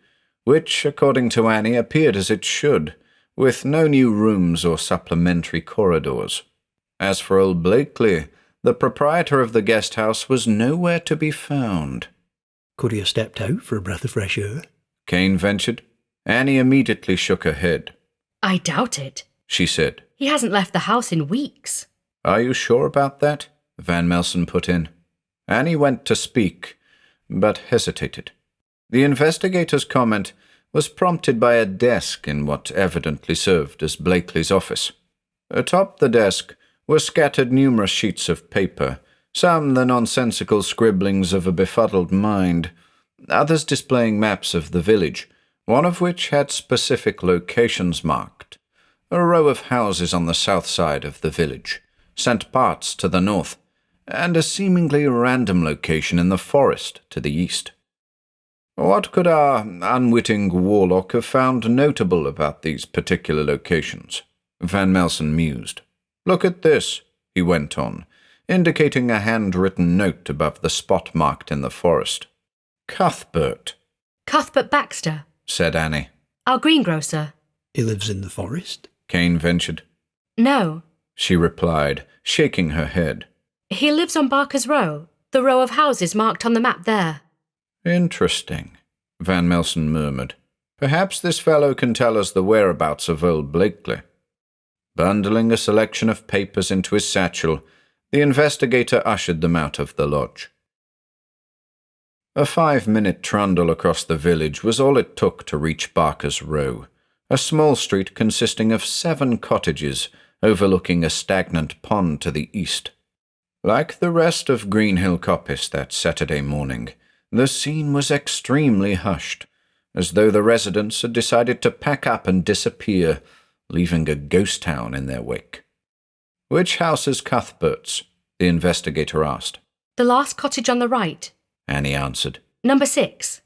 which, according to Annie, appeared as it should, with no new rooms or supplementary corridors. As for old Blakely, the proprietor of the guest house was nowhere to be found. "Could he have stepped out for a breath of fresh air?" Kane ventured. Annie immediately shook her head. I doubt it. She said. He hasn't left the house in weeks. "Are you sure about that?" Van Melsen put in. Annie went to speak, but hesitated. The investigator's comment was prompted by a desk in what evidently served as Blakely's office. Atop the desk were scattered numerous sheets of paper, some the nonsensical scribblings of a befuddled mind, others displaying maps of the village, one of which had specific locations marked. A row of houses on the south side of the village, St. Bart's to the north, and a seemingly random location in the forest to the east. What could our unwitting warlock have found notable about these particular locations? Van Melsen mused. Look at this, he went on, indicating a handwritten note above the spot marked in the forest. Cuthbert, Baxter, said Annie. our greengrocer. He lives in the forest? Kane ventured. No, She replied, shaking her head. he lives on Barker's Row, the row of houses marked on the map there. Interesting, Van Melsen murmured. Perhaps this fellow can tell us the whereabouts of old Blakely. Bundling a selection of papers into his satchel, the investigator ushered them out of the lodge. A 5-minute trundle across the village was all it took to reach Barker's Row, a small street consisting of 7 cottages overlooking a stagnant pond to the east. Like the rest of Greenhill Coppice that Saturday morning, the scene was extremely hushed, as though the residents had decided to pack up and disappear, leaving a ghost town in their wake. Which house is Cuthbert's? The investigator asked. The last cottage on the right. Annie answered. Number 6.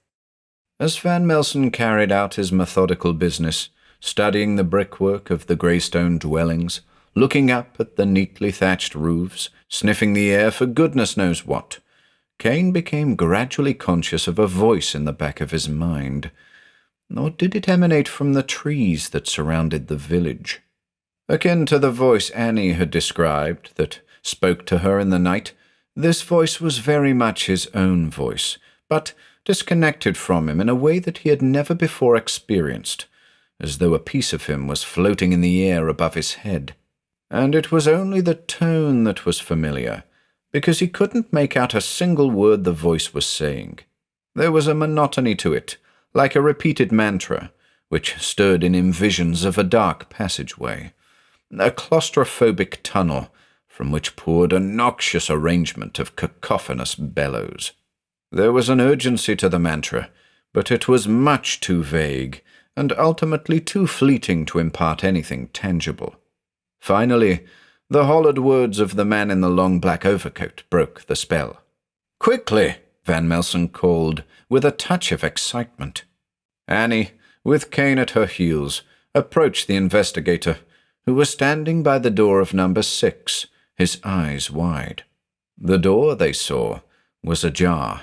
As Van Melsen carried out his methodical business, studying the brickwork of the greystone dwellings, looking up at the neatly thatched roofs, sniffing the air for goodness knows what, Kane became gradually conscious of a voice in the back of his mind. Nor did it emanate from the trees that surrounded the village. Akin to the voice Annie had described that spoke to her in the night, this voice was very much his own voice, but disconnected from him in a way that he had never before experienced, as though a piece of him was floating in the air above his head. And it was only the tone that was familiar, because he couldn't make out a single word the voice was saying. There was a monotony to it, like a repeated mantra, which stirred in him visions of a dark passageway, a claustrophobic tunnel from which poured a noxious arrangement of cacophonous bellows. There was an urgency to the mantra, but it was much too vague, and ultimately too fleeting to impart anything tangible. Finally, the hollowed words of the man in the long black overcoat broke the spell. "Quickly!" Van Melsen called, with a touch of excitement. Annie, with Kane at her heels, approached the investigator, who was standing by the door of number 6, his eyes wide. The door, they saw, was ajar,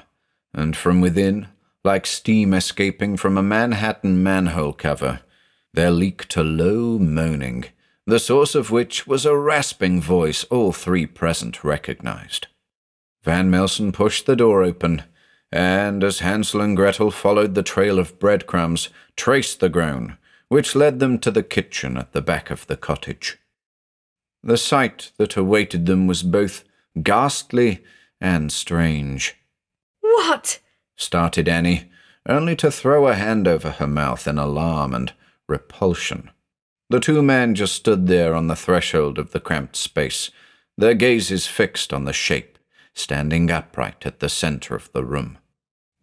and from within, like steam escaping from a Manhattan manhole cover, there leaked a low moaning, the source of which was a rasping voice all 3 present recognized. Van Melsen pushed the door open, and as Hansel and Gretel followed the trail of breadcrumbs, traced the groan, which led them to the kitchen at the back of the cottage. The sight that awaited them was both ghastly and strange. What? Started Annie, only to throw a hand over her mouth in alarm and repulsion. The 2 men just stood there on the threshold of the cramped space, their gazes fixed on the shape, standing upright at the center of the room.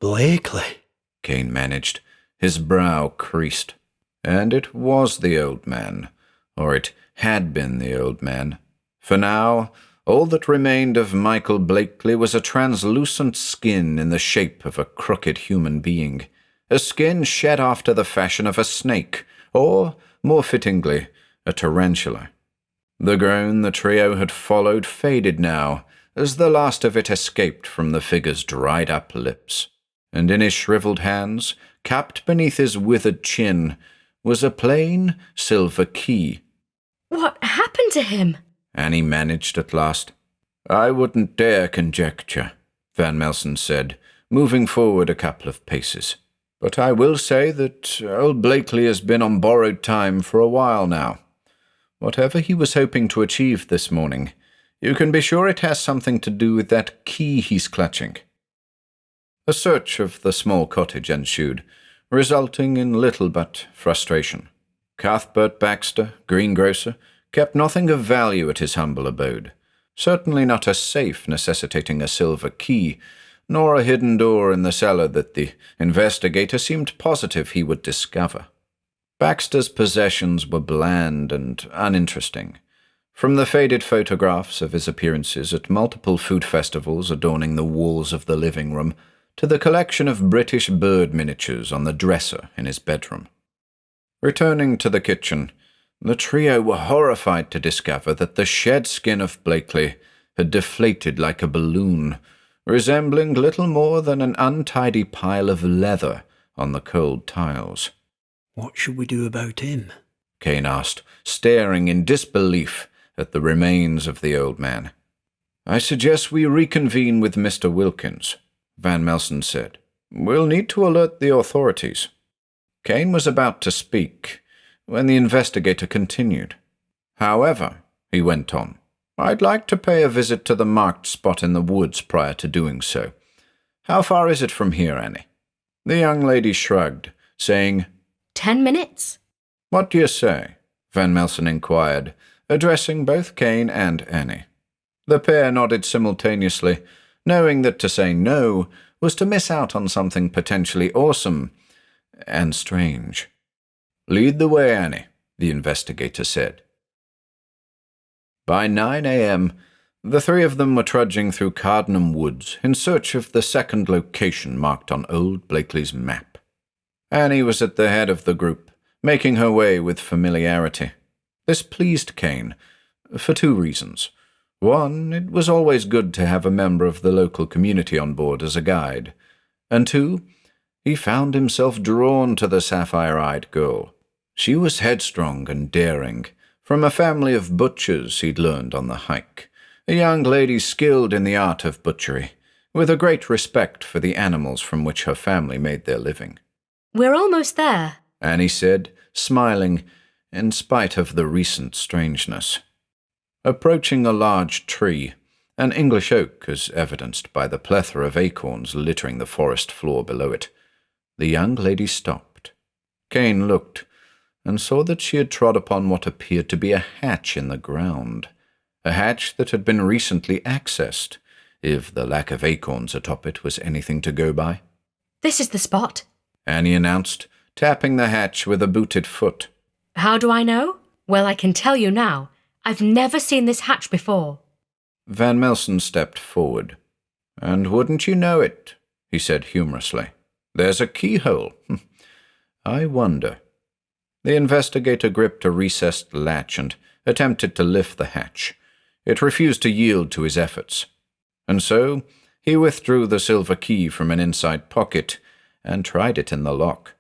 Blakely, Kane managed, his brow creased. And it was the old man, or it had been the old man. For now, all that remained of Michael Blakely was a translucent skin in the shape of a crooked human being, a skin shed after the fashion of a snake, or, more fittingly, a tarantula. The groan the trio had followed faded now, as the last of it escaped from the figure's dried-up lips, and in his shriveled hands, capped beneath his withered chin, was a plain silver key. What happened to him? Annie managed at last. "I wouldn't dare conjecture," Van Melsen said, moving forward a couple of paces. "But I will say that old Blakely has been on borrowed time for a while now. Whatever he was hoping to achieve this morning, you can be sure it has something to do with that key he's clutching." A search of the small cottage ensued, resulting in little but frustration. Cuthbert Baxter, greengrocer, kept nothing of value at his humble abode, certainly not a safe necessitating a silver key, nor a hidden door in the cellar that the investigator seemed positive he would discover. Baxter's possessions were bland and uninteresting. From the faded photographs of his appearances at multiple food festivals adorning the walls of the living room, to the collection of British bird miniatures on the dresser in his bedroom. Returning to the kitchen, the trio were horrified to discover that the shed skin of Blakely had deflated like a balloon, resembling little more than an untidy pile of leather on the cold tiles. What should we do about him? Kane asked, staring in disbelief at the remains of the old man. I suggest we reconvene with Mr. Wilkins, Van Melsen said. We'll need to alert the authorities. Kane was about to speak when the investigator continued. However, he went on, I'd like to pay a visit to the marked spot in the woods prior to doing so. How far is it from here, Annie? The young lady shrugged, saying, 10 minutes? What do you say? Van Melsen inquired, addressing both Kane and Annie. The pair nodded simultaneously, knowing that to say no was to miss out on something potentially awesome and strange. Lead the way, Annie, the investigator said. By 9 a.m., the three of them were trudging through Cardinham Woods in search of the second location marked on old Blakely's map. Annie was at the head of the group, making her way with familiarity. This pleased Kane, for two reasons. One, it was always good to have a member of the local community on board as a guide. And two, he found himself drawn to the sapphire-eyed girl. She was headstrong and daring, from a family of butchers he'd learned on the hike, a young lady skilled in the art of butchery, with a great respect for the animals from which her family made their living. We're almost there, Annie said, smiling, in spite of the recent strangeness. Approaching a large tree, an English oak as evidenced by the plethora of acorns littering the forest floor below it, the young lady stopped. Kane looked, and saw that she had trod upon what appeared to be a hatch in the ground, a hatch that had been recently accessed, if the lack of acorns atop it was anything to go by. This is the spot, Annie announced, tapping the hatch with a booted foot. How do I know? Well, I can tell you now. I've never seen this hatch before. Van Melsen stepped forward. And wouldn't you know it, he said humorously. There's a keyhole. I wonder. The investigator gripped a recessed latch and attempted to lift the hatch. It refused to yield to his efforts. And so he withdrew the silver key from an inside pocket and tried it in the lock.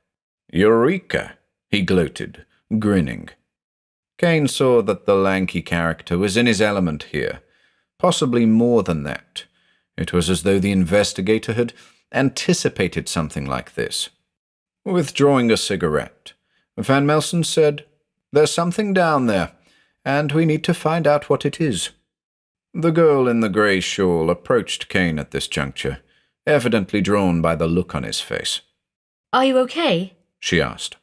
Eureka! He gloated, grinning. Kane saw that the lanky character was in his element here, possibly more than that. It was as though the investigator had anticipated something like this. Withdrawing a cigarette, Van Melsen said, There's something down there, and we need to find out what it is. The girl in the grey shawl approached Kane at this juncture, evidently drawn by the look on his face. Are you okay? She asked.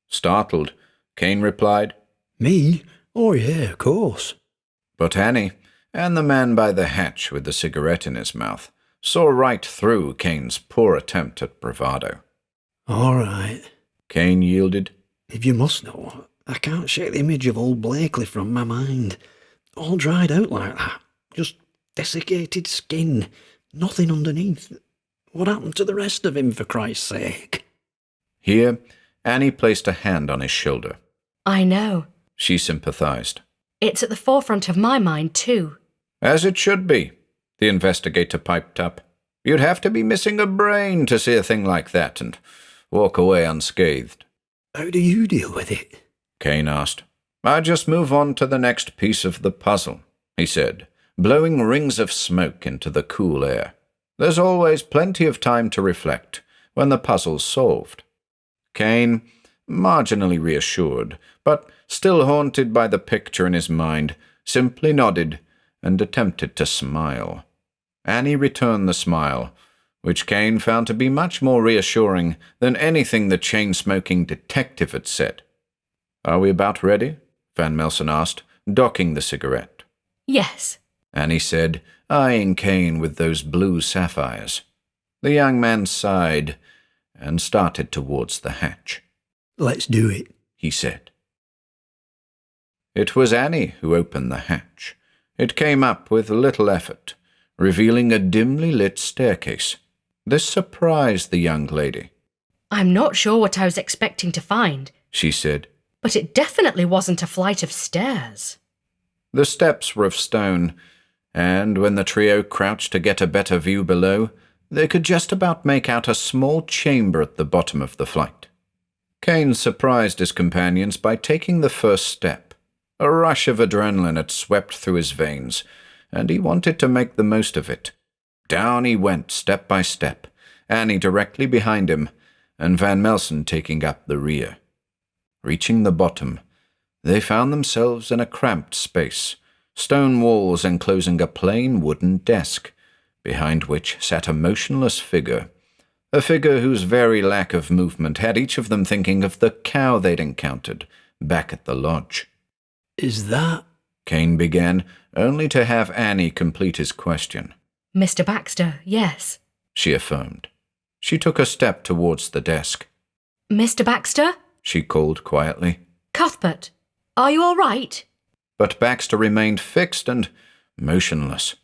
Startled, Kane replied, Me? Oh yeah, of course. But Annie, and the man by the hatch with the cigarette in his mouth, saw right through Kane's poor attempt at bravado. All right. Kane yielded. If you must know, I can't shake the image of old Blakely from my mind. All dried out like that. Just desiccated skin. Nothing underneath. What happened to the rest of him, for Christ's sake? Here, Annie placed a hand on his shoulder. I know. She sympathized. It's at the forefront of my mind, too. As it should be, the investigator piped up. You'd have to be missing a brain to see a thing like that and walk away unscathed. How do you deal with it? Kane asked. I just move on to the next piece of the puzzle, he said, blowing rings of smoke into the cool air. There's always plenty of time to reflect when the puzzle's solved. Kane, marginally reassured, but still haunted by the picture in his mind, simply nodded and attempted to smile. Annie returned the smile, which Kane found to be much more reassuring than anything the chain-smoking detective had said. Are we about ready? Van Melsen asked, docking the cigarette. Yes, Annie said, eyeing Kane with those blue sapphires. The young man sighed and started towards the hatch. Let's do it, he said. It was Annie who opened the hatch. It came up with little effort, revealing a dimly lit staircase. This surprised the young lady. I'm not sure what I was expecting to find, she said. But it definitely wasn't a flight of stairs. The steps were of stone, and when the trio crouched to get a better view below, they could just about make out a small chamber at the bottom of the flight. Kane surprised his companions by taking the first step. A rush of adrenaline had swept through his veins, and he wanted to make the most of it. Down he went, step by step, Annie directly behind him, and Van Melsen taking up the rear. Reaching the bottom, they found themselves in a cramped space, stone walls enclosing a plain wooden desk, behind which sat a motionless figure, a figure whose very lack of movement had each of them thinking of the cow they'd encountered back at the lodge. Is that? Kane began, only to have Annie complete his question. Mr. Baxter, yes, she affirmed. She took a step towards the desk. Mr. Baxter? She called quietly. Cuthbert, are you all right? But Baxter remained fixed and motionless.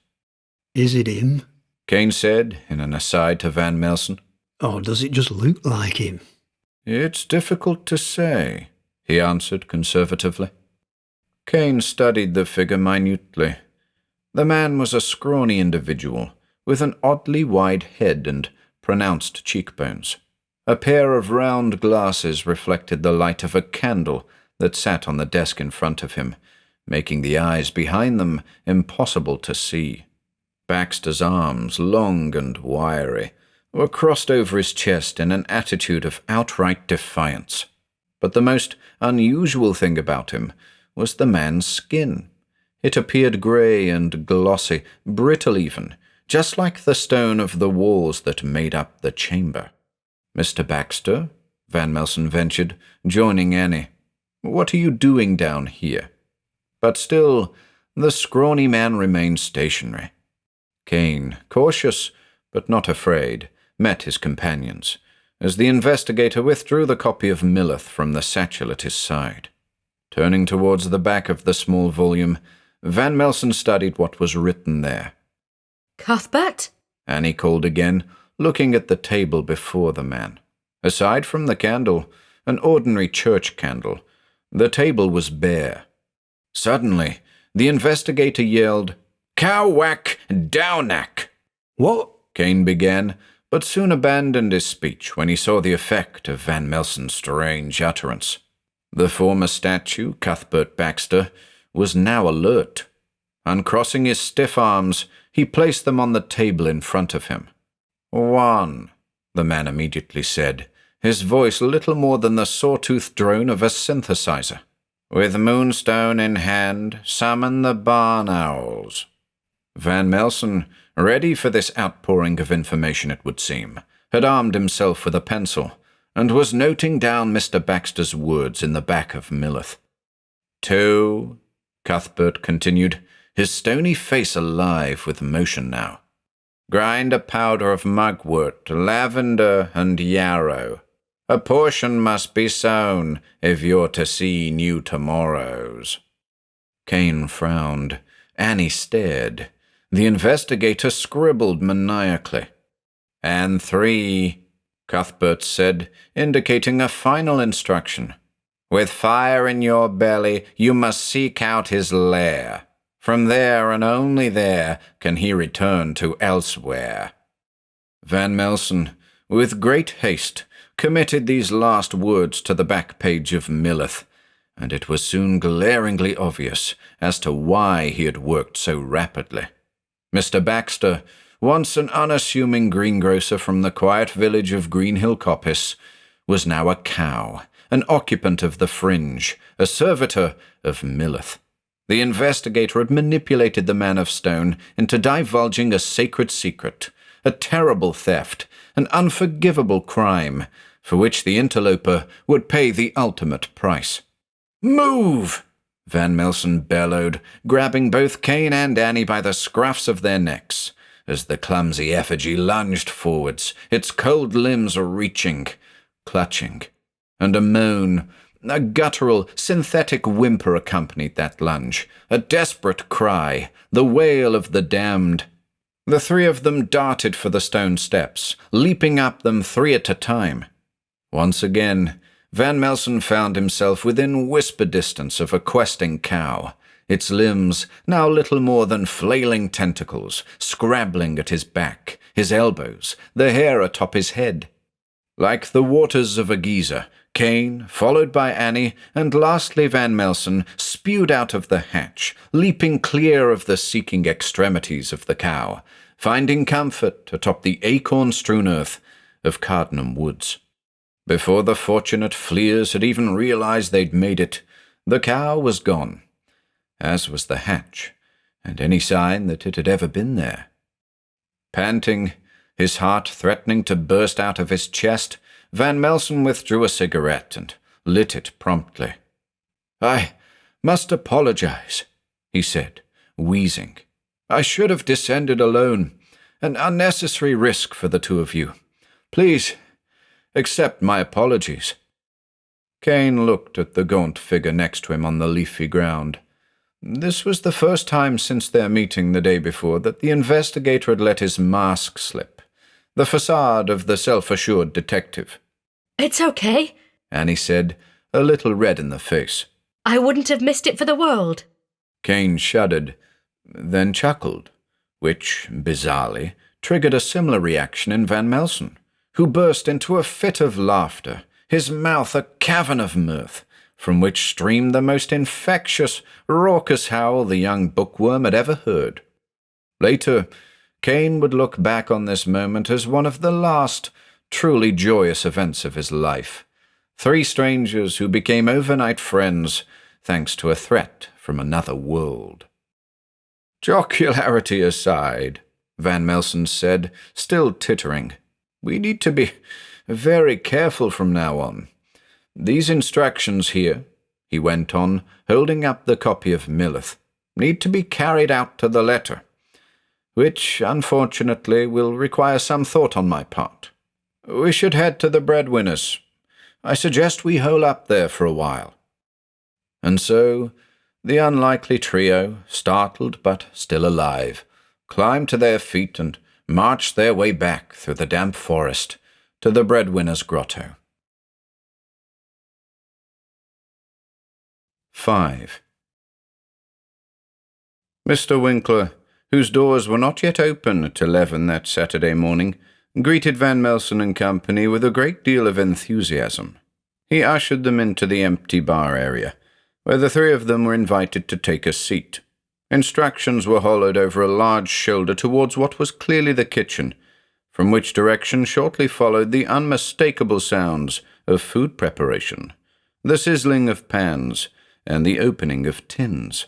Is it him? Kane said in an aside to Van Melsen. Or does it just look like him? It's difficult to say, he answered conservatively. Kane studied the figure minutely. The man was a scrawny individual, with an oddly wide head and pronounced cheekbones. A pair of round glasses reflected the light of a candle that sat on the desk in front of him, making the eyes behind them impossible to see. Baxter's arms, long and wiry, were crossed over his chest in an attitude of outright defiance. But the most unusual thing about him was the man's skin. It appeared grey and glossy, brittle even, just like the stone of the walls that made up the chamber. Mr. Baxter, Van Melsen ventured, joining Annie. What are you doing down here? But still, the scrawny man remained stationary. Kane, cautious but not afraid, met his companions, as the investigator withdrew the copy of Millith from the satchel at his side. Turning towards the back of the small volume, Van Melsen studied what was written there. Cuthbert? Annie called again, looking at the table before the man. Aside from the candle, an ordinary church candle, the table was bare. Suddenly, the investigator yelled, "Cow-whack, downack!" What? Kane began, but soon abandoned his speech when he saw the effect of Van Melsen's strange utterance. The former statue, Cuthbert Baxter, was now alert. Uncrossing his stiff arms, he placed them on the table in front of him. "One," the man immediately said, his voice little more than the sawtooth drone of a synthesizer. "With moonstone in hand, summon the barn owls." Van Melsen, ready for this outpouring of information it would seem, had armed himself with a pencil, and was noting down Mr. Baxter's words in the back of Millith. "Two," Cuthbert continued, his stony face alive with motion now. "Grind a powder of mugwort, lavender, and yarrow. A portion must be sown if you're to see new tomorrows." Kane frowned. Annie stared. The investigator scribbled maniacally. "And 3, Cuthbert said, indicating a final instruction. "With fire in your belly, you must seek out his lair. From there and only there can he return to elsewhere." Van Melsen, with great haste, committed these last words to the back page of Millith, and it was soon glaringly obvious as to why he had worked so rapidly. Mr. Baxter, once an unassuming greengrocer from the quiet village of Greenhill Coppice, was now a cow, an occupant of the fringe, a servitor of Millith. The investigator had manipulated the man of stone into divulging a sacred secret, a terrible theft, an unforgivable crime, for which the interloper would pay the ultimate price. "Move!" Van Melsen bellowed, grabbing both Kane and Annie by the scruffs of their necks. as the clumsy effigy lunged forwards, its cold limbs reaching, clutching, and a moan, a guttural, synthetic whimper accompanied that lunge, a desperate cry, the wail of the damned. The three of them darted for the stone steps, leaping up them three at a time. Once again, Van Melsen found himself within whisper distance of a questing cow, its limbs now little more than flailing tentacles, scrabbling at his back, his elbows, the hair atop his head. Like the waters of a geyser, Kane, followed by Annie, and lastly Van Melsen, spewed out of the hatch, leaping clear of the seeking extremities of the cow, finding comfort atop the acorn-strewn earth of Cardinum Woods. Before the fortunate fleers had even realized they'd made it, the cow was gone, as was the hatch, and any sign that it had ever been there. Panting, his heart threatening to burst out of his chest, Van Melsen withdrew a cigarette and lit it promptly. "I must apologize," he said, wheezing. "I should have descended alone. An unnecessary risk for the two of you. Please, accept my apologies." Kane looked at the gaunt figure next to him on the leafy ground. This was the first time since their meeting the day before that the investigator had let his mask slip, the facade of the self-assured detective. It's okay, Annie said, a little red in the face. I wouldn't have missed it for the world. Kane shuddered, then chuckled, which, bizarrely, triggered a similar reaction in Van Melsen, who burst into a fit of laughter, his mouth a cavern of mirth, from which streamed the most infectious, raucous howl the young bookworm had ever heard. Later, Kane would look back on this moment as one of the last, truly joyous events of his life. Three strangers who became overnight friends, thanks to a threat from another world. "Jocularity aside," Van Melsen said, still tittering, "we need to be very careful from now on. These instructions here," he went on, holding up the copy of Millith, "need to be carried out to the letter, which, unfortunately, will require some thought on my part. We should head to the breadwinners. I suggest we hole up there for a while." And so, the unlikely trio, startled but still alive, climbed to their feet and marched their way back through the damp forest to the breadwinner's grotto. 5. Mr. Winkler, whose doors were not yet open at 11 that Saturday morning, greeted Van Melsen and company with a great deal of enthusiasm. He ushered them into the empty bar area, where the three of them were invited to take a seat. Instructions were hollowed over a large shoulder towards what was clearly the kitchen, from which direction shortly followed the unmistakable sounds of food preparation, the sizzling of pans, and the opening of tins.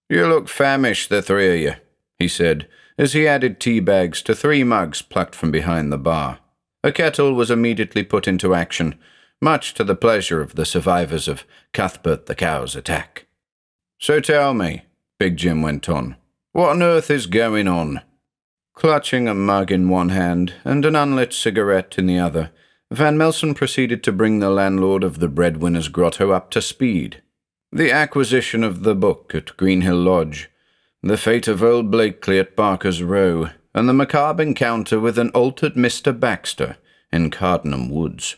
"You look famished, the three of you," he said, as he added tea bags to 3 mugs plucked from behind the bar. A kettle was immediately put into action, much to the pleasure of the survivors of Cuthbert the Cow's attack. "So tell me," Big Jim went on, "what on earth is going on?" Clutching a mug in one hand and an unlit cigarette in the other, Van Melsen proceeded to bring the landlord of the Breadwinner's Grotto up to speed. The acquisition of the book at Greenhill Lodge, the fate of old Blakely at Barker's Row, and the macabre encounter with an altered Mr. Baxter in Cardinum Woods.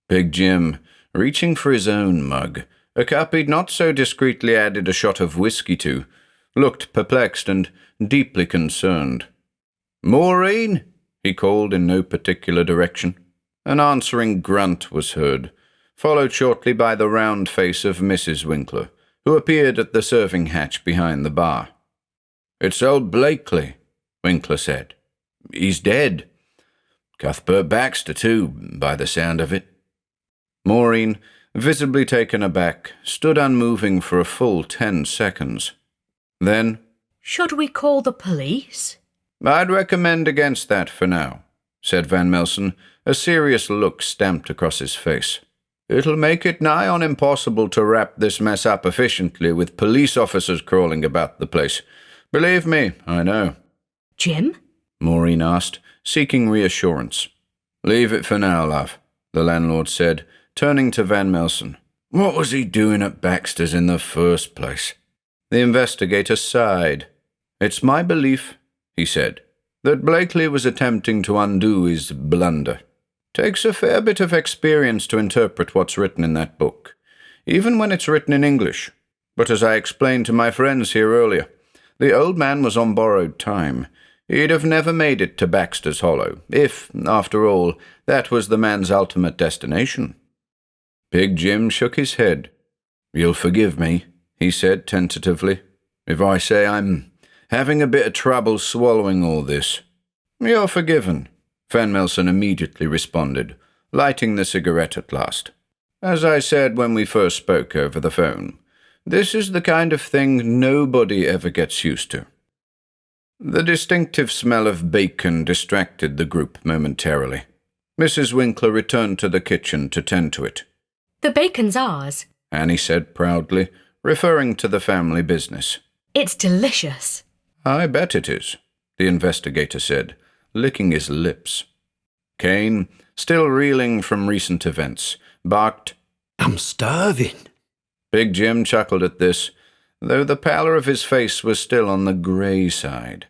Big Jim, reaching for his own mug, a cup he'd not so discreetly added a shot of whiskey to, looked perplexed and deeply concerned. "Maureen?" he called in no particular direction. An answering grunt was heard, followed shortly by the round face of Mrs. Winkler, who appeared at the serving hatch behind the bar. "It's old Blakely," Winkler said. "He's dead. Cuthbert Baxter, too, by the sound of it." Maureen, visibly taken aback, stood unmoving for a full 10 seconds. Then, Should we call the police? "I'd recommend against that for now," said Van Melsen, a serious look stamped across his face. "It'll make it nigh on impossible to wrap this mess up efficiently with police officers crawling about the place. Believe me, I know." Jim? Maureen asked, seeking reassurance. Leave it for now, love, the landlord said, turning to Van Melsen. What was he doing at Baxter's in the first place? The investigator sighed. It's my belief, he said, that Blakely was attempting to undo his blunder. Takes a fair bit of experience to interpret what's written in that book, even when it's written in English. But as I explained to my friends here earlier, the old man was on borrowed time. He'd have never made it to Baxter's Hollow, if, after all, that was the man's ultimate destination. Big Jim shook his head. You'll forgive me, he said tentatively, if I say I'm having a bit of trouble swallowing all this. You're forgiven, Van Melsen immediately responded, lighting the cigarette at last. As I said when we first spoke over the phone, this is the kind of thing nobody ever gets used to. The distinctive smell of bacon distracted the group momentarily. Mrs. Winkler returned to the kitchen to tend to it. The bacon's ours, Annie said proudly, referring to the family business. It's delicious. I bet it is, the investigator said, licking his lips. Kane, still reeling from recent events, barked, I'm starving. Big Jim chuckled at this, though the pallor of his face was still on the grey side.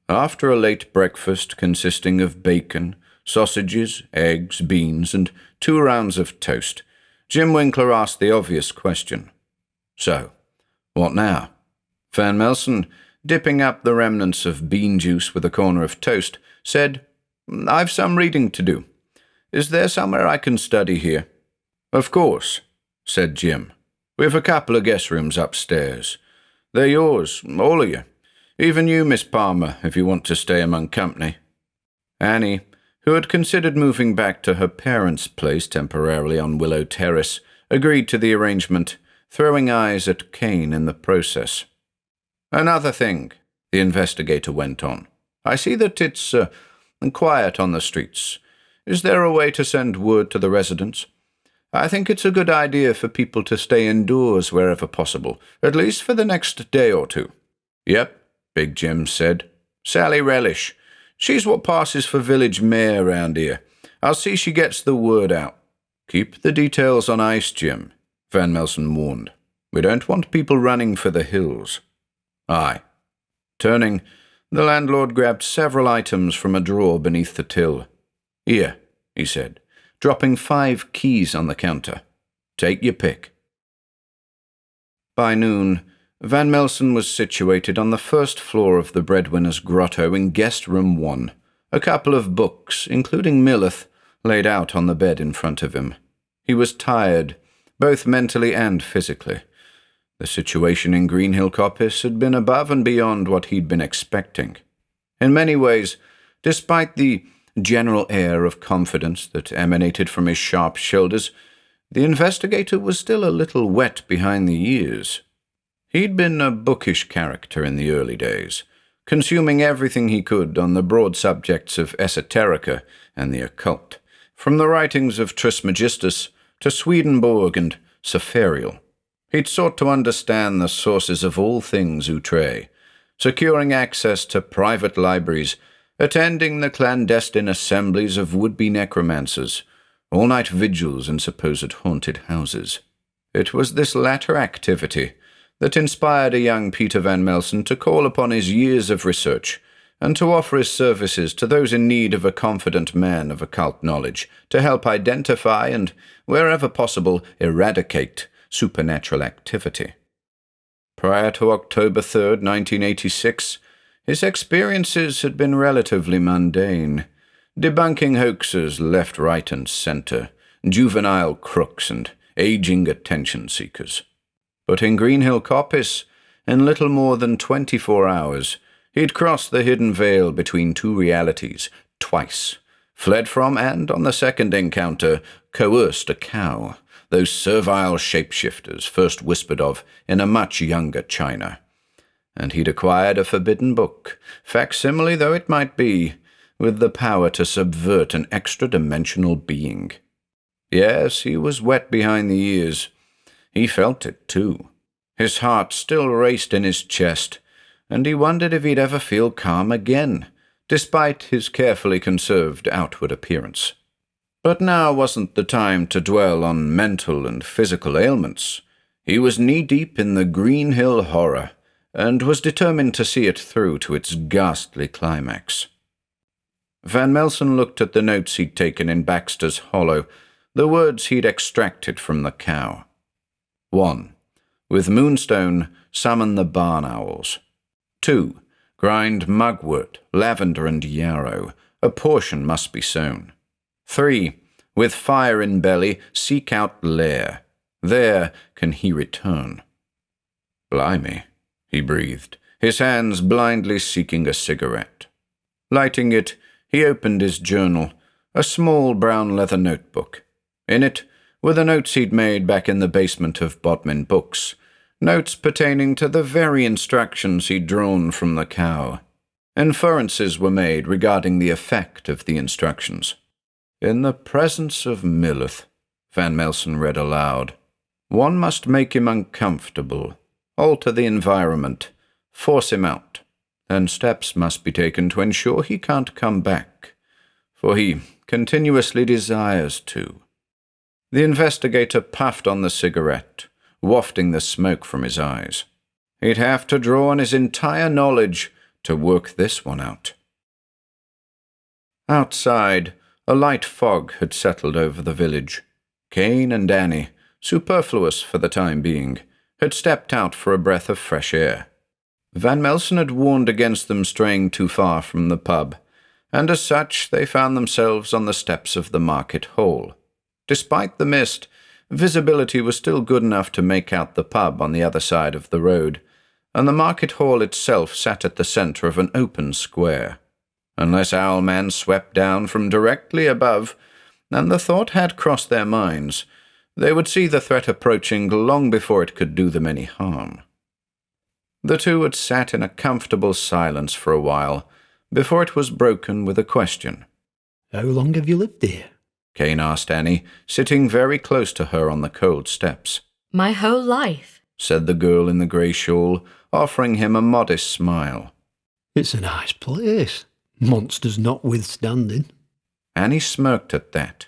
After a late breakfast consisting of bacon, sausages, eggs, beans, and 2 rounds of toast, Jim Winkler asked the obvious question. So, what now? Van Melsen, dipping up the remnants of bean juice with a corner of toast, said, I've some reading to do. Is there somewhere I can study here? Of course, said Jim. We've a couple of guest rooms upstairs. They're yours, all of you. Even you, Miss Palmer, if you want to stay among company. Annie, who had considered moving back to her parents' place temporarily on Willow Terrace, agreed to the arrangement, throwing eyes at Kane in the process. Another thing, the investigator went on. I see that it's quiet on the streets. Is there a way to send word to the residents? I think it's a good idea for people to stay indoors wherever possible, at least for the next day or two. Yep, Big Jim said. Sally Relish. She's what passes for village mayor round here. I'll see she gets the word out. Keep the details on ice, Jim, Van Melsen warned. We don't want people running for the hills. Aye. Turning, the landlord grabbed several items from a drawer beneath the till. Here, he said, dropping 5 keys on the counter. Take your pick. By noon, Van Melsen was situated on the first floor of the breadwinner's grotto in guest room 1, a couple of books, including Millith, laid out on the bed in front of him. He was tired, both mentally and physically. The situation in Greenhill Coppice had been above and beyond what he'd been expecting. In many ways, despite the general air of confidence that emanated from his sharp shoulders, the investigator was still a little wet behind the ears. He'd been a bookish character in the early days, consuming everything he could on the broad subjects of esoterica and the occult, from the writings of Trismegistus to Swedenborg and Cephariel. He'd sought to understand the sources of all things outre, securing access to private libraries, attending the clandestine assemblies of would-be necromancers, all-night vigils in supposed haunted houses. It was this latter activity that inspired a young Peter Van Melsen to call upon his years of research and to offer his services to those in need of a confident man of occult knowledge to help identify and, wherever possible, eradicate supernatural activity. Prior to October 3rd, 1986, his experiences had been relatively mundane, debunking hoaxes left, right, and center, juvenile crooks and aging attention-seekers. But in Greenhill Coppice, in little more than 24 hours, he'd crossed the hidden veil between 2 realities twice, fled from and, on the second encounter, coerced a cow, those servile shapeshifters first whispered of in a much younger China. And he'd acquired a forbidden book, facsimile though it might be, with the power to subvert an extra-dimensional being. Yes, he was wet behind the ears. He felt it, too. His heart still raced in his chest, and he wondered if he'd ever feel calm again, despite his carefully conserved outward appearance. But now wasn't the time to dwell on mental and physical ailments. He was knee-deep in the Green Hill horror, and was determined to see it through to its ghastly climax. Van Melsen looked at the notes he'd taken in Baxter's Hollow, the words he'd extracted from the cow. 1. With Moonstone, summon the barn owls. 2. Grind mugwort, lavender and yarrow. A portion must be sown. 3. With fire in belly, seek out lair. There can he return. Blimey, he breathed, his hands blindly seeking a cigarette. Lighting it, he opened his journal, a small brown leather notebook. In it were the notes he'd made back in the basement of Bodmin Books, notes pertaining to the very instructions he'd drawn from the cow. Inferences were made regarding the effect of the instructions. In the presence of Millith, Van Melsen read aloud, one must make him uncomfortable, alter the environment, force him out, and steps must be taken to ensure he can't come back, for he continuously desires to. The investigator puffed on the cigarette, wafting the smoke from his eyes. He'd have to draw on his entire knowledge to work this one out. Outside, a light fog had settled over the village. Cain and Annie, superfluous for the time being, had stepped out for a breath of fresh air. Van Melsen had warned against them straying too far from the pub, and as such they found themselves on the steps of the market hall. Despite the mist, visibility was still good enough to make out the pub on the other side of the road, and the market hall itself sat at the centre of an open square. Unless Owlman swept down from directly above, and the thought had crossed their minds, they would see the threat approaching long before it could do them any harm. The two had sat in a comfortable silence for a while, before it was broken with a question. How long have you lived here? Cain asked Annie, sitting very close to her on the cold steps. My whole life, said the girl in the grey shawl, offering him a modest smile. It's a nice place, monsters notwithstanding. Annie smirked at that.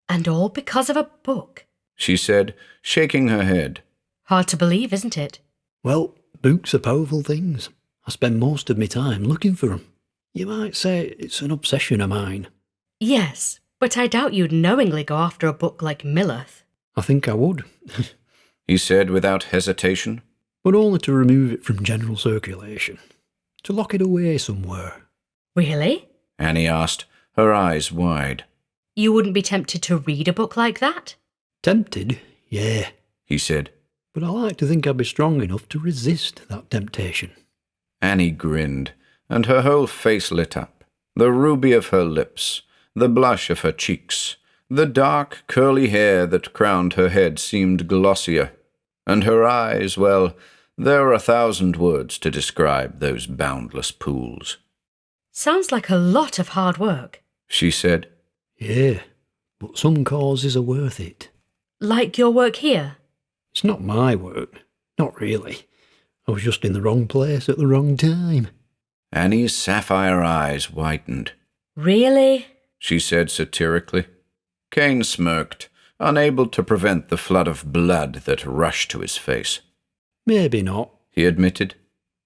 and all because of a book. She said, shaking her head. Hard to believe, isn't it? Well, books are powerful things. I spend most of my time looking for them. You might say it's an obsession of mine. Yes, but I doubt you'd knowingly go after a book like Millith. I think I would. He said without hesitation. But only to remove it from general circulation. To lock it away somewhere. Really? Annie asked, her eyes wide. You wouldn't be tempted to read a book like that? Tempted? Yeah. He said. But I like to think I'd be strong enough to resist that temptation. Annie grinned, and her whole face lit up. The ruby of her lips, the blush of her cheeks, the dark, curly hair that crowned her head seemed glossier, and her eyes, well, there are 1,000 words to describe those boundless pools. Sounds like a lot of hard work. She said. Yeah, but some causes are worth it. Like your work here? It's not my work. Not really. I was just in the wrong place at the wrong time. Annie's sapphire eyes widened. Really? She said satirically. Cain smirked, unable to prevent the flood of blood that rushed to his face. Maybe not, he admitted.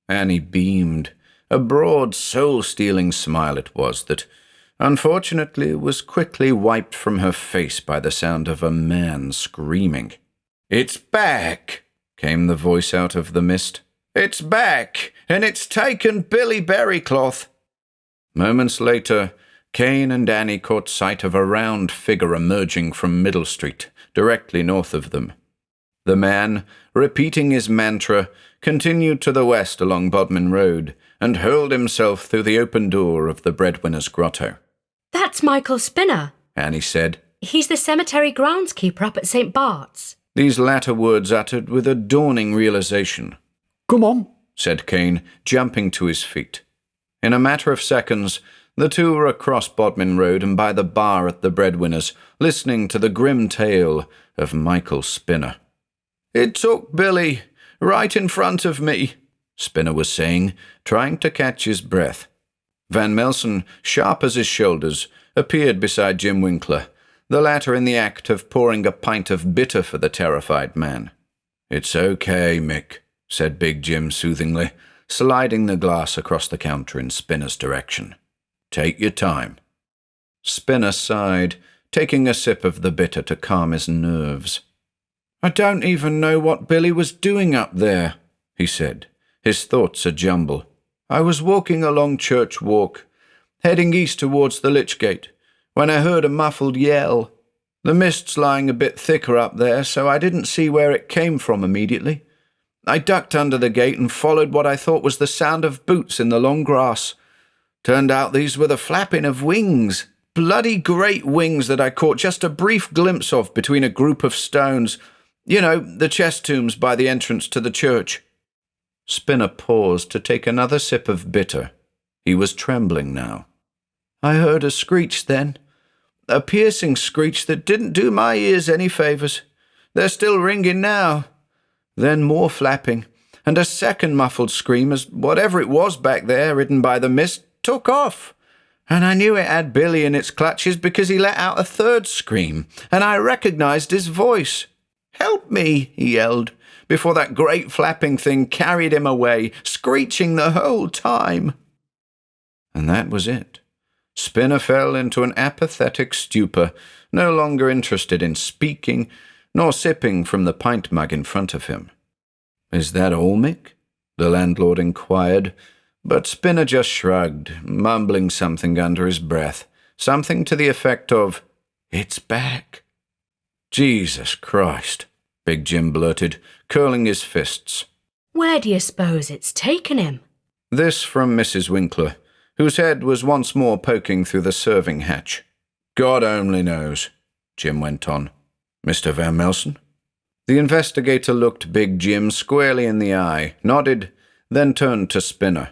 Annie beamed. A broad, soul-stealing smile it was that, unfortunately, was quickly wiped from her face by the sound of a man screaming. "It's back!" came the voice out of the mist. "It's back, and it's taken Billy Berrycloth." Moments later, Cain and Annie caught sight of a round figure emerging from Middle Street, directly north of them. The man, repeating his mantra, continued to the west along Bodmin Road and hurled himself through the open door of the breadwinner's grotto. That's Michael Spinner, Annie said. He's the cemetery groundskeeper up at St. Bart's. These latter words uttered with a dawning realization. "Come on," said Cain, jumping to his feet. In a matter of seconds, the two were across Bodmin Road and by the bar at the breadwinner's, listening to the grim tale of Michael Spinner. "It took Billy, right in front of me," Spinner was saying, trying to catch his breath. Van Melsen, sharp as his shoulders, appeared beside Jim Winkler, the latter in the act of pouring a pint of bitter for the terrified man. "It's okay, Mick," said Big Jim soothingly, sliding the glass across the counter in Spinner's direction. "Take your time." Spinner sighed, taking a sip of the bitter to calm his nerves. "I don't even know what Billy was doing up there," he said, his thoughts a jumble. "I was walking along Church Walk, heading east towards the Lich Gate, when I heard a muffled yell. The mist's lying a bit thicker up there, so I didn't see where it came from immediately. I ducked under the gate and followed what I thought was the sound of boots in the long grass. Turned out these were the flapping of wings. Bloody great wings that I caught just a brief glimpse of between a group of stones. You know, the chest tombs by the entrance to the church." Spinner paused to take another sip of bitter. He was trembling now. "I heard a screech then. A piercing screech that didn't do my ears any favours. They're still ringing now. Then more flapping, and a second muffled scream as whatever it was back there, hidden by the mist, took off. And I knew it had Billy in its clutches because he let out a third scream, and I recognised his voice. 'Help me,' he yelled, before that great flapping thing carried him away, screeching the whole time." And that was it. Spinner fell into an apathetic stupor, no longer interested in speaking, nor sipping from the pint mug in front of him. "Is that all, Mick?" the landlord inquired, but Spinner just shrugged, mumbling something under his breath, something to the effect of, "It's back." "Jesus Christ," Big Jim blurted, curling his fists. Where do you suppose it's taken him? This from Mrs. Winkler, whose head was once more poking through the serving hatch. "God only knows," Jim went on. "Mr. Van Melsen?" The investigator looked Big Jim squarely in the eye, nodded, then turned to Spinner.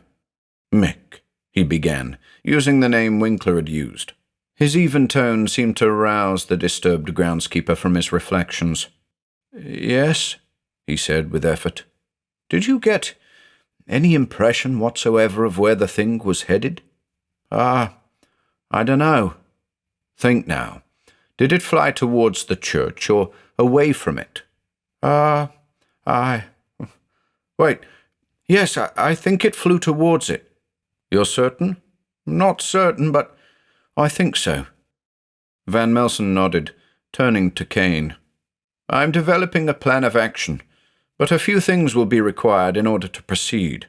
"Mick," he began, using the name Winkler had used. His even tone seemed to rouse the disturbed groundskeeper from his reflections. "Yes," he said with effort. "Did you get any impression whatsoever of where the thing was headed?" I don't know." "Think now. Did it fly towards the church or away from it?" Wait. Yes, I think it flew towards it." "You're certain?" "Not certain, but I think so." Van Melsen nodded, turning to Kane. "I'm developing a plan of action, but a few things will be required in order to proceed."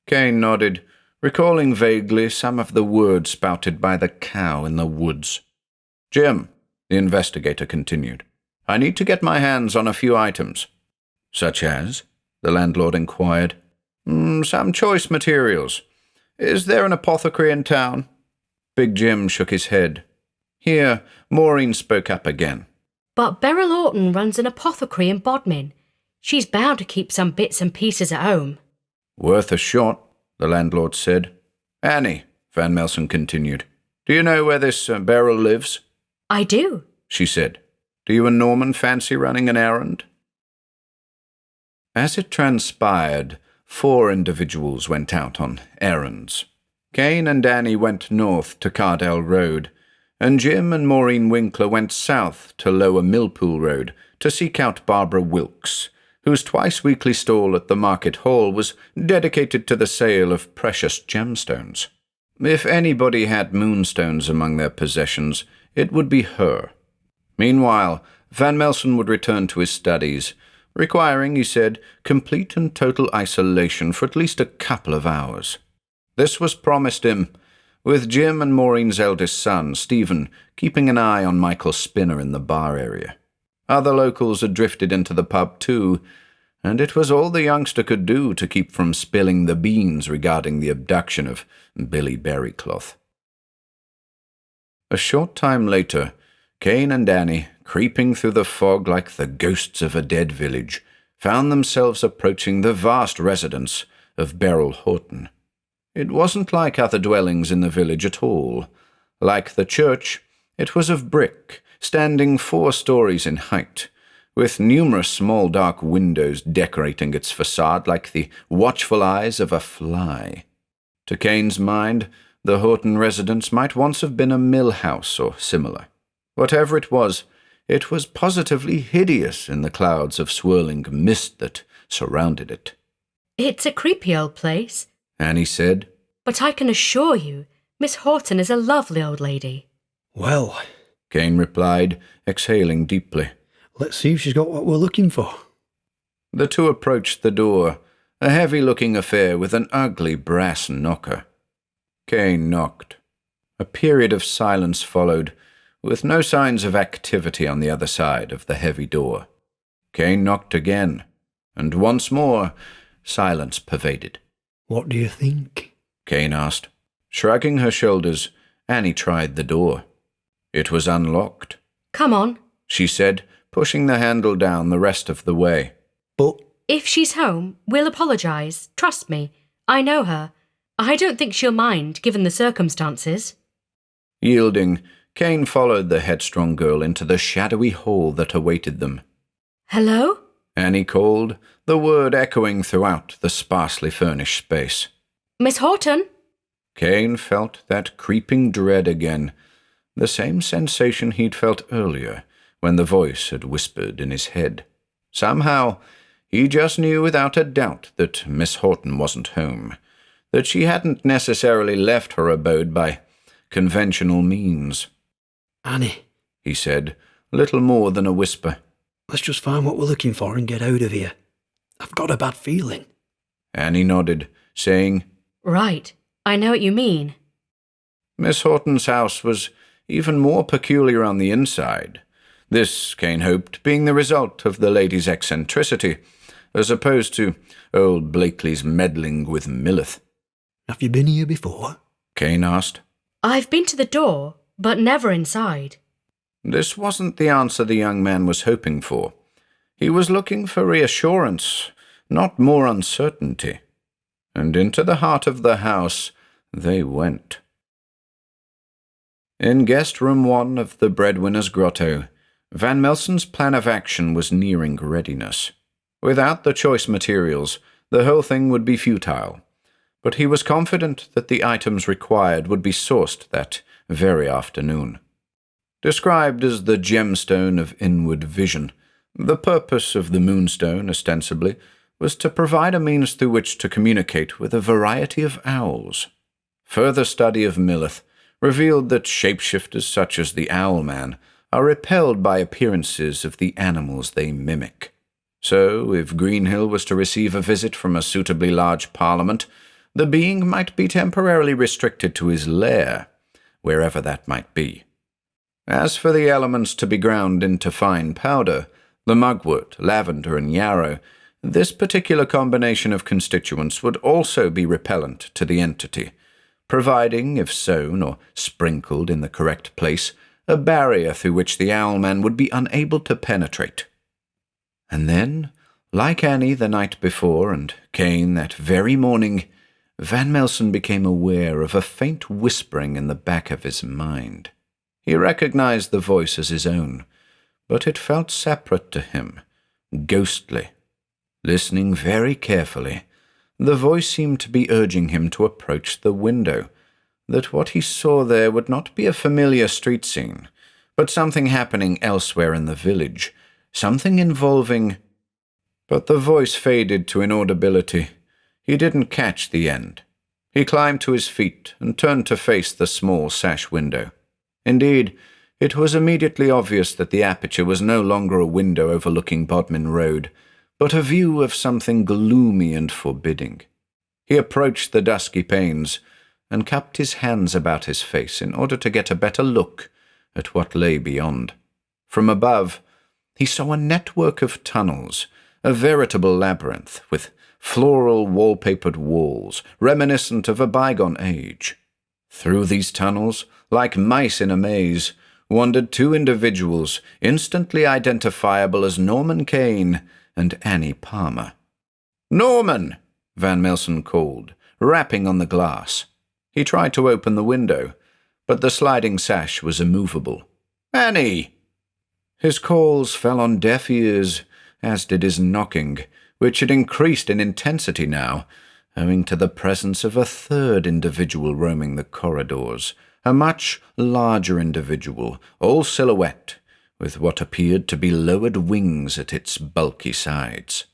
Kane nodded, recalling vaguely some of the words spouted by the cow in the woods. "Jim," the investigator continued, "I need to get my hands on a few items." "Such as?" the landlord inquired. Some choice materials. Is there an apothecary in town?" Big Jim shook his head. Here, Maureen spoke up again. "But Beryl Orton runs an apothecary in Bodmin. She's bound to keep some bits and pieces at home." "Worth a shot," the landlord said. "Annie," Van Melsen continued, "do you know where this Beryl lives?" "I do," she said. "Do you and Norman fancy running an errand?" As it transpired, 4 individuals went out on errands. Kane and Annie went north to Cardell Road, and Jim and Maureen Winkler went south to Lower Millpool Road to seek out Barbara Wilkes, whose twice-weekly stall at the Market Hall was dedicated to the sale of precious gemstones. If anybody had moonstones among their possessions, it would be her. Meanwhile, Van Melsen would return to his studies, requiring, he said, complete and total isolation for at least a couple of hours. This was promised him, with Jim and Maureen's eldest son, Stephen, keeping an eye on Michael Spinner in the bar area. Other locals had drifted into the pub too, and it was all the youngster could do to keep from spilling the beans regarding the abduction of Billy Berrycloth. A short time later, Kane and Annie, creeping through the fog like the ghosts of a dead village, found themselves approaching the vast residence of Beryl Horton. It wasn't like other dwellings in the village at all. Like the church, it was of brick, standing 4 stories in height, with numerous small dark windows decorating its facade like the watchful eyes of a fly. To Kane's mind, the Horton residence might once have been a mill house or similar. Whatever it was positively hideous in the clouds of swirling mist that surrounded it. It's a creepy old place, Annie said. but I can assure you, Miss Horton is a lovely old lady. Well, Kane replied, exhaling deeply. let's see if she's got what we're looking for. The two approached the door, a heavy-looking affair with an ugly brass knocker. Kane knocked. A period of silence followed, with no signs of activity on the other side of the heavy door. Kane knocked again, and once more silence pervaded. What do you think? Kane asked. Shrugging her shoulders, Annie tried the door. It was unlocked, Come on. she said, pushing the handle down the rest of the way. But If she's home, we'll apologise. Trust me. I know her. I don't think she'll mind, given the circumstances. Yielding, Kane followed the headstrong girl into the shadowy hall that awaited them. Hello? Annie called, the word echoing throughout the sparsely furnished space. Miss Horton? Kane felt that creeping dread again, the same sensation he'd felt earlier when the voice had whispered in his head. Somehow, he just knew without a doubt that Miss Horton wasn't home, that she hadn't necessarily left her abode by conventional means. Annie, He said, little more than a whisper. let's just find what we're looking for and get out of here. I've got a bad feeling. Annie nodded, saying, Right. I know what you mean. Miss Horton's house was even more peculiar on the inside. This, Kane hoped, being the result of the lady's eccentricity, as opposed to old Blakely's meddling with Millith. Have you been here before? Kane asked. I've been to the door, but never inside. This wasn't the answer the young man was hoping for. He was looking for reassurance, not more uncertainty. And into the heart of the house they went. In guest room 1 of the breadwinner's grotto, Van Melsen's plan of action was nearing readiness. Without the choice materials, the whole thing would be futile, but he was confident that the items required would be sourced that very afternoon. Described as the gemstone of inward vision, the purpose of the moonstone, ostensibly, was to provide a means through which to communicate with a variety of owls. Further study of Millith revealed that shapeshifters such as the Owlman are repelled by appearances of the animals they mimic. So, if Greenhill was to receive a visit from a suitably large parliament, the being might be temporarily restricted to his lair, wherever that might be. As for the elements to be ground into fine powder, the mugwort, lavender, and yarrow, this particular combination of constituents would also be repellent to the entity, providing, if sown or sprinkled in the correct place, a barrier through which the Owlman would be unable to penetrate. And then, like Annie the night before and Kane that very morning, Van Melsen became aware of a faint whispering in the back of his mind. He recognized the voice as his own, but it felt separate to him, ghostly. Listening very carefully, the voice seemed to be urging him to approach the window, that what he saw there would not be a familiar street scene, but something happening elsewhere in the village, something involving... But the voice faded to inaudibility. He didn't catch the end. He climbed to his feet and turned to face the small sash window. Indeed, it was immediately obvious that the aperture was no longer a window overlooking Bodmin Road, but a view of something gloomy and forbidding. He approached the dusky panes and cupped his hands about his face in order to get a better look at what lay beyond. From above, he saw a network of tunnels, a veritable labyrinth with floral wallpapered walls, reminiscent of a bygone age. Through these tunnels, like mice in a maze, wandered two individuals instantly identifiable as Norman Kane and Annie Palmer. "Norman!" Van Melsen called, rapping on the glass. He tried to open the window, but the sliding sash was immovable. "Annie!" His calls fell on deaf ears, as did his knocking, which had increased in intensity now, owing to the presence of a third individual roaming the corridors, a much larger individual, all silhouette, with what appeared to be lowered wings at its bulky sides.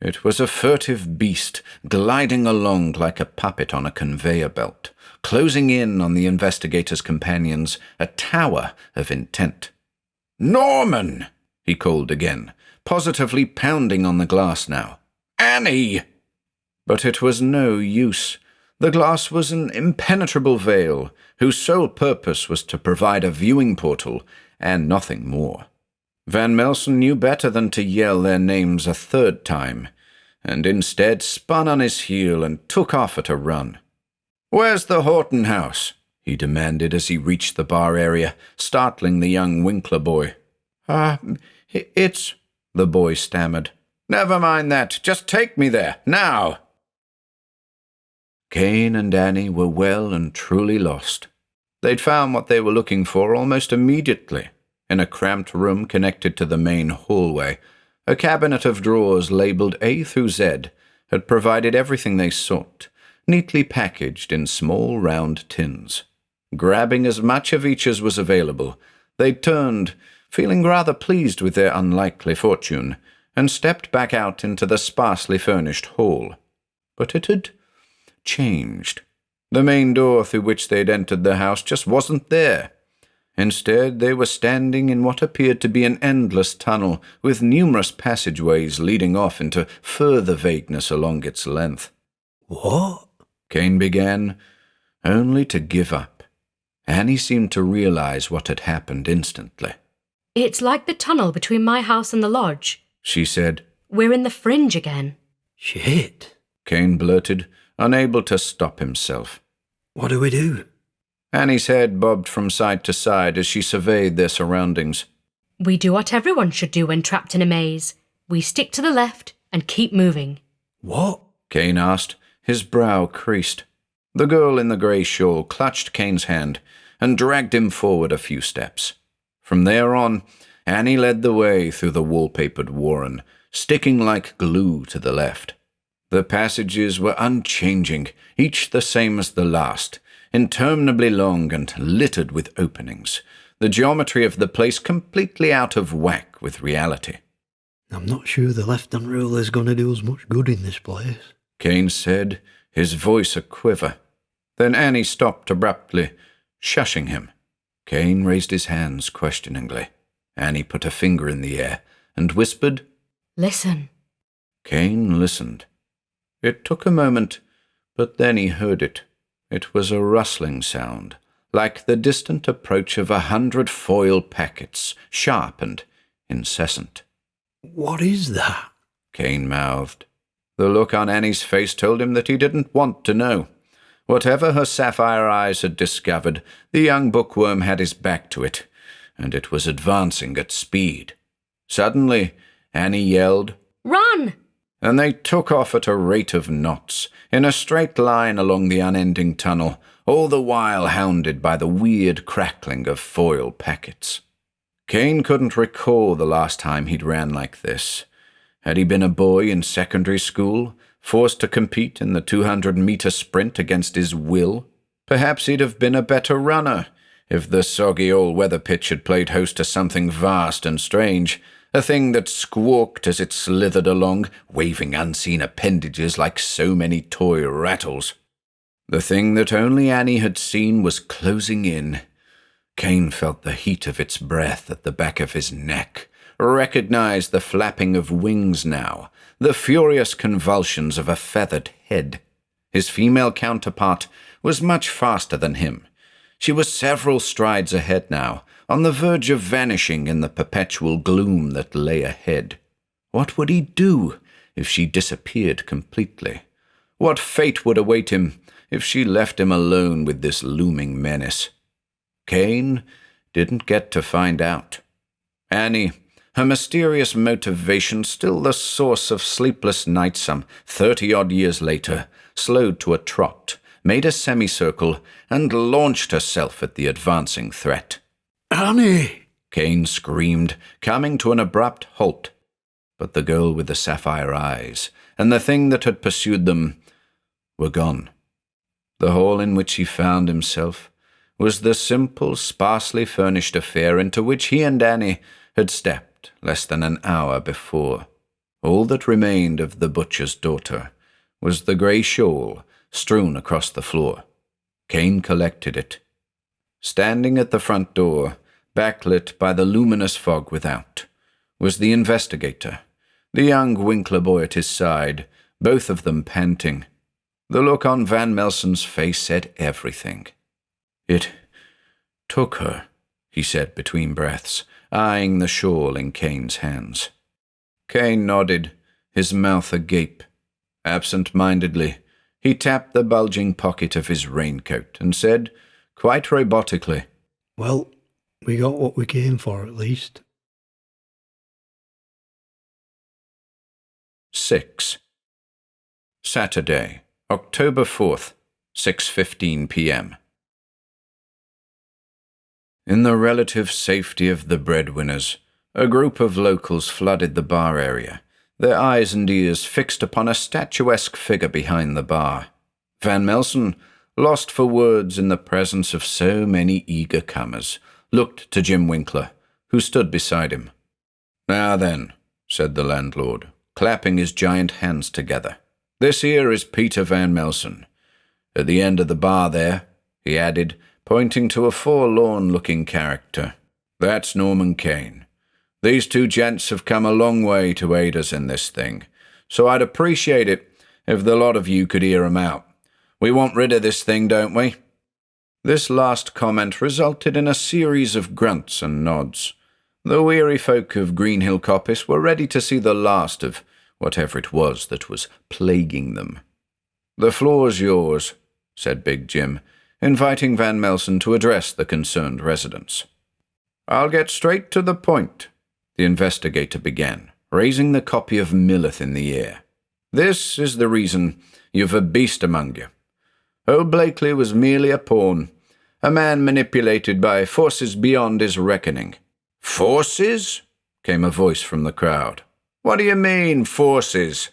It was a furtive beast, gliding along like a puppet on a conveyor belt, closing in on the investigator's companions, a tower of intent. "Norman!" he called again, positively pounding on the glass now. "Annie!" But it was no use. The glass was an impenetrable veil, whose sole purpose was to provide a viewing portal, and nothing more. Van Melsen knew better than to yell their names a third time, and instead spun on his heel and took off at a run. "Where's the Horton house?" he demanded as he reached the bar area, startling the young Winkler boy. It's..." the boy stammered. "Never mind that. Just take me there, now." Cain and Annie were well and truly lost. They'd found what they were looking for almost immediately. In a cramped room connected to the main hallway, a cabinet of drawers labelled A through Z had provided everything they sought, neatly packaged in small round tins. Grabbing as much of each as was available, they turned, feeling rather pleased with their unlikely fortune, and stepped back out into the sparsely furnished hall. But it had changed. The main door through which they'd entered the house just wasn't there. Instead, they were standing in what appeared to be an endless tunnel, with numerous passageways leading off into further vagueness along its length. What? Cain began, only to give up. Annie seemed to realize what had happened instantly. "It's like the tunnel between my house and the lodge," she said. "We're in the fringe again." Shit. Cain blurted, unable to stop himself. What do we do? Annie's head bobbed from side to side as she surveyed their surroundings. "We do what everyone should do when trapped in a maze. We stick to the left and keep moving." What? Cain asked, his brow creased. The girl in the grey shawl clutched Cain's hand and dragged him forward a few steps. From there on, Annie led the way through the wallpapered warren, sticking like glue to the left. The passages were unchanging, each the same as the last, interminably long and littered with openings, the geometry of the place completely out of whack with reality. I'm not sure the left-hand rule is going to do us much good in this place. Cain said, his voice a quiver. Then Annie stopped abruptly, shushing him. Cain raised his hands questioningly. Annie put a finger in the air and whispered, "Listen." Cain listened. It took a moment, but then he heard it. It was a rustling sound, like the distant approach of 100 foil packets, sharp and incessant. What is that? Cain mouthed. The look on Annie's face told him that he didn't want to know. Whatever her sapphire eyes had discovered, the young bookworm had his back to it, and it was advancing at speed. Suddenly, Annie yelled, "Run!" and they took off at a rate of knots, in a straight line along the unending tunnel, all the while hounded by the weird crackling of foil packets. Cain couldn't recall the last time he'd ran like this. Had he been a boy in secondary school, forced to compete in the 200-meter sprint against his will? Perhaps he'd have been a better runner, if the soggy all-weather pitch had played host to something vast and strange, a thing that squawked as it slithered along, waving unseen appendages like so many toy rattles. The thing that only Annie had seen was closing in. Cain felt the heat of its breath at the back of his neck, recognized the flapping of wings now, the furious convulsions of a feathered head. His female counterpart was much faster than him. She was several strides ahead now, on the verge of vanishing in the perpetual gloom that lay ahead. What would he do if she disappeared completely? What fate would await him if she left him alone with this looming menace? Cain didn't get to find out. Annie, her mysterious motivation still the source of sleepless nights some 30-odd years later, slowed to a trot, made a semicircle, and launched herself at the advancing threat. Annie! Kane screamed, coming to an abrupt halt. But the girl with the sapphire eyes, and the thing that had pursued them, were gone. The hall in which he found himself was the simple, sparsely furnished affair into which he and Annie had stepped less than an hour before. All that remained of the butcher's daughter was the grey shawl strewn across the floor. Kane collected it. Standing at the front door, backlit by the luminous fog without, was the investigator, the young Winkler boy at his side, both of them panting. The look on Van Melsen's face said everything. "It took her," he said between breaths, eyeing the shawl in Kane's hands. Kane nodded, his mouth agape. Absent-mindedly, he tapped the bulging pocket of his raincoat and said, quite robotically, "Well, we got what we came for, at least." 6. Saturday, October 4th, 6:15 p.m. In the relative safety of the breadwinners, a group of locals flooded the bar area, their eyes and ears fixed upon a statuesque figure behind the bar. Van Melsen, lost for words in the presence of so many eager comers, looked to Jim Winkler, who stood beside him. "Now then," said the landlord, clapping his giant hands together, "this here is Peter Van Melsen. At the end of the bar there," he added, pointing to a forlorn-looking character, "that's Norman Kane. These two gents have come a long way to aid us in this thing, so I'd appreciate it if the lot of you could hear 'em out. We want rid of this thing, don't we?" This last comment resulted in a series of grunts and nods. The weary folk of Greenhill Coppice were ready to see the last of whatever it was that was plaguing them. "The floor's yours," said Big Jim, inviting Van Melsen to address the concerned residents. "I'll get straight to the point," the investigator began, raising the copy of Millith in the air. "This is the reason you've a beast among you. Old Blakely was merely a pawn, a man manipulated by forces beyond his reckoning." "Forces?" came a voice from the crowd. "What do you mean, forces?"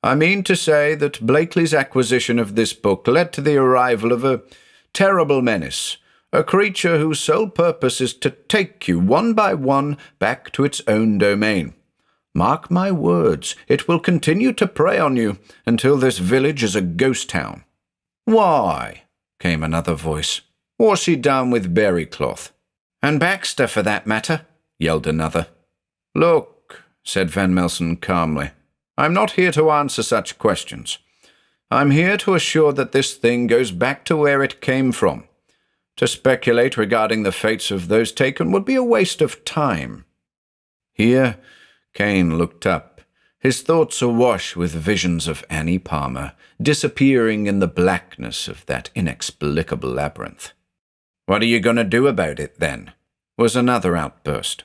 "I mean to say that Blakely's acquisition of this book led to the arrival of a terrible menace, a creature whose sole purpose is to take you one by one back to its own domain. Mark my words, it will continue to prey on you until this village is a ghost town." "Why?" came another voice. "What's he done with Berrycloth?" "And Baxter, for that matter," yelled another. "Look," said Van Melsen calmly, "I'm not here to answer such questions. I'm here to assure that this thing goes back to where it came from. To speculate regarding the fates of those taken would be a waste of time." Here, Kane looked up, his thoughts awash with visions of Annie Palmer disappearing in the blackness of that inexplicable labyrinth. "What are you going to do about it, then?" was another outburst.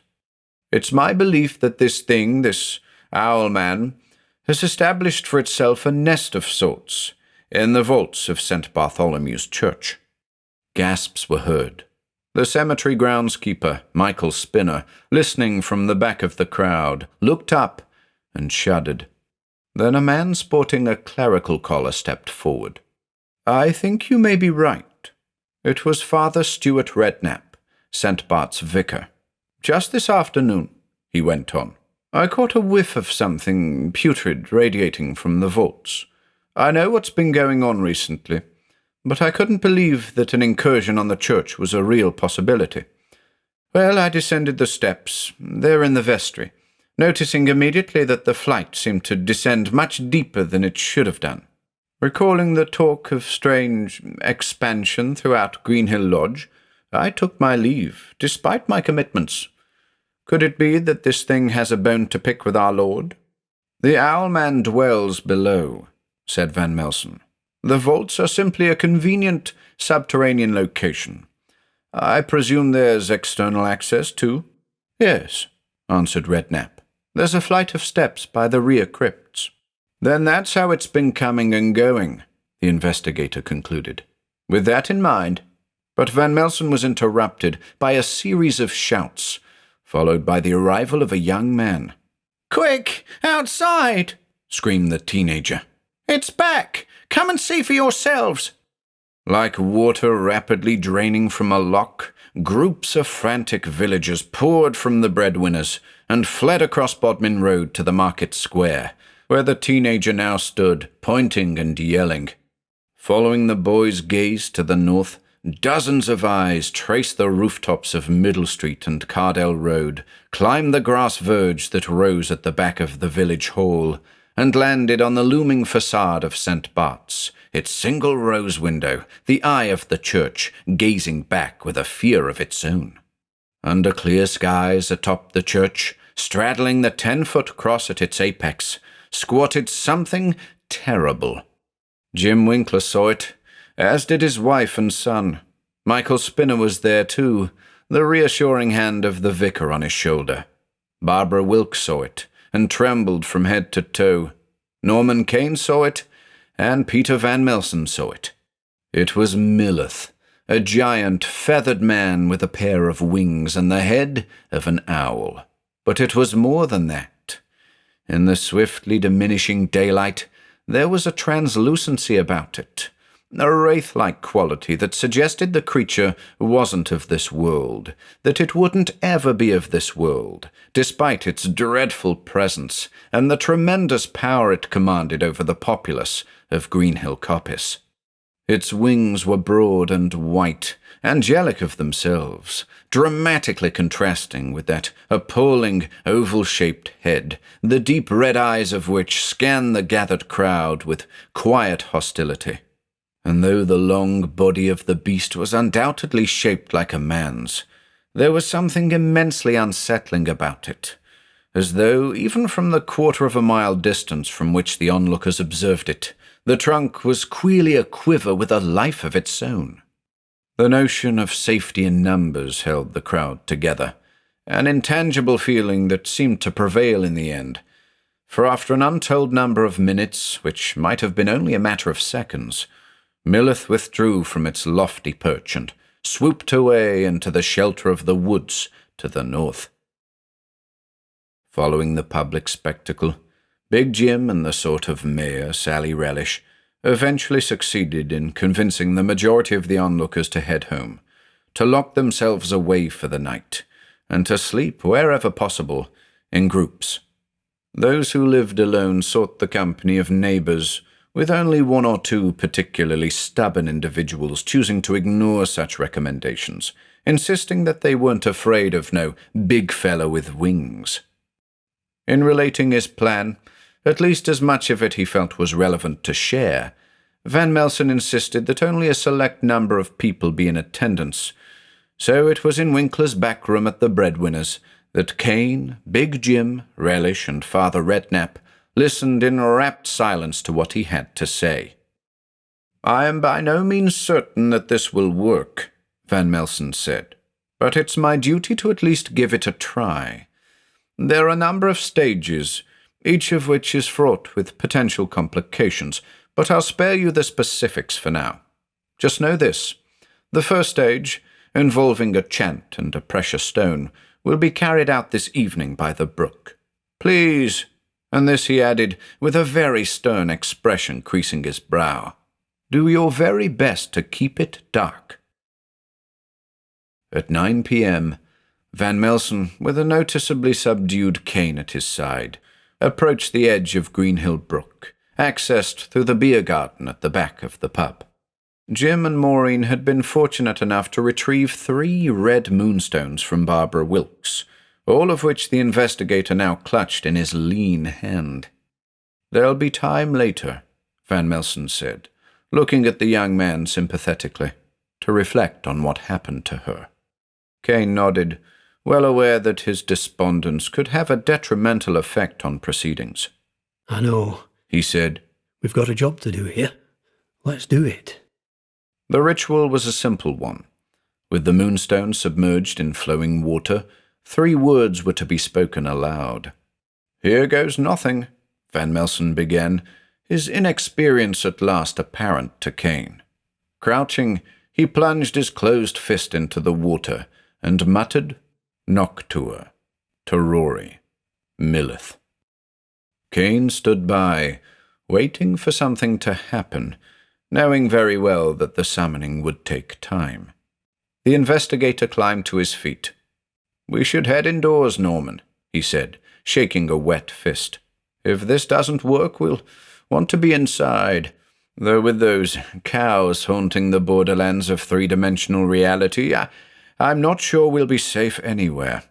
"It's my belief that this thing, this Owlman, has established for itself a nest of sorts in the vaults of St. Bartholomew's Church." Gasps were heard. The cemetery groundskeeper, Michael Spinner, listening from the back of the crowd, looked up and shuddered. Then a man sporting a clerical collar stepped forward. "I think you may be right. It was Father Stuart Redknapp, St. Bart's vicar. Just this afternoon," he went on, "I caught a whiff of something putrid radiating from the vaults. I know what's been going on recently, but I couldn't believe that an incursion on the church was a real possibility. Well, I descended the steps, there in the vestry, noticing immediately that the flight seemed to descend much deeper than it should have done. Recalling the talk of strange expansion throughout Greenhill Lodge, I took my leave, despite my commitments. Could it be that this thing has a bone to pick with our Lord?" "The Owlman dwells below," said Van Melsen. "The vaults are simply a convenient subterranean location. I presume there's external access, too?" "Yes," answered Redknapp. "There's a flight of steps by the rear crypts." "Then that's how it's been coming and going," the investigator concluded. "With that in mind—" But Van Melsen was interrupted by a series of shouts, followed by the arrival of a young man. "Quick, outside!" screamed the teenager. "It's back! Come and see for yourselves!" Like water rapidly draining from a lock, groups of frantic villagers poured from the breadwinners and fled across Bodmin Road to the market square, where the teenager now stood, pointing and yelling. Following the boy's gaze to the north, dozens of eyes traced the rooftops of Middle Street and Cardell Road, climbed the grass verge that rose at the back of the village hall, and landed on the looming facade of St. Bart's, its single rose window, the eye of the church, gazing back with a fear of its own. Under clear skies atop the church, straddling the 10-foot cross at its apex, squatted something terrible. Jim Winkler saw it, as did his wife and son. Michael Spinner was there too, the reassuring hand of the vicar on his shoulder. Barbara Wilkes saw it, and trembled from head to toe. Norman Kane saw it, and Peter Van Melsen saw it. It was Millith, a giant, feathered man with a pair of wings and the head of an owl. But it was more than that. In the swiftly diminishing daylight, there was a translucency about it, a wraith-like quality that suggested the creature wasn't of this world, that it wouldn't ever be of this world, despite its dreadful presence and the tremendous power it commanded over the populace of Greenhill Coppice. Its wings were broad and white, angelic of themselves, dramatically contrasting with that appalling oval-shaped head, the deep red eyes of which scanned the gathered crowd with quiet hostility. And though the long body of the beast was undoubtedly shaped like a man's, there was something immensely unsettling about it, as though, even from the quarter of a mile distance from which the onlookers observed it, the trunk was queerly aquiver with a life of its own. The notion of safety in numbers held the crowd together, an intangible feeling that seemed to prevail in the end, for after an untold number of minutes, which might have been only a matter of seconds, Millith withdrew from its lofty perch and swooped away into the shelter of the woods to the north. Following the public spectacle, Big Jim and the sort of mayor, Sally Relish, eventually succeeded in convincing the majority of the onlookers to head home, to lock themselves away for the night, and to sleep wherever possible, in groups. Those who lived alone sought the company of neighbours, with only one or two particularly stubborn individuals choosing to ignore such recommendations, insisting that they weren't afraid of no big fellow with wings. In relating his plan, at least as much of it he felt was relevant to share, Van Melsen insisted that only a select number of people be in attendance, so it was in Winkler's back room at the Breadwinners that Kane, Big Jim, Relish, and Father Redknapp listened in rapt silence to what he had to say. "I am by no means certain that this will work," Van Melsen said, "but it's my duty to at least give it a try. There are a number of stages, each of which is fraught with potential complications, but I'll spare you the specifics for now. Just know this: the first stage, involving a chant and a precious stone, will be carried out this evening by the brook. Please," and this he added with a very stern expression creasing his brow, "do your very best to keep it dark." At 9 p.m., Van Melsen, with a noticeably subdued Kane at his side, approached the edge of Greenhill Brook, accessed through the beer garden at the back of the pub. Jim and Maureen had been fortunate enough to retrieve 3 red moonstones from Barbara Wilkes, all of which the investigator now clutched in his lean hand. "There'll be time later," Van Melsen said, looking at the young man sympathetically, "to reflect on what happened to her." Kane nodded, well aware that his despondence could have a detrimental effect on proceedings. "I know," he said. "We've got a job to do here. Let's do it." The ritual was a simple one. With the moonstone submerged in flowing water, 3 words were to be spoken aloud. "Here goes nothing," Van Melsen began, his inexperience at last apparent to Kane. Crouching, he plunged his closed fist into the water and muttered, "Noctua," to Rory, Millith. Cain stood by, waiting for something to happen, knowing very well that the summoning would take time. The investigator climbed to his feet. "We should head indoors, Norman," he said, shaking a wet fist. "If this doesn't work, we'll want to be inside. Though with those cows haunting the borderlands of three-dimensional reality, I'm not sure we'll be safe anywhere."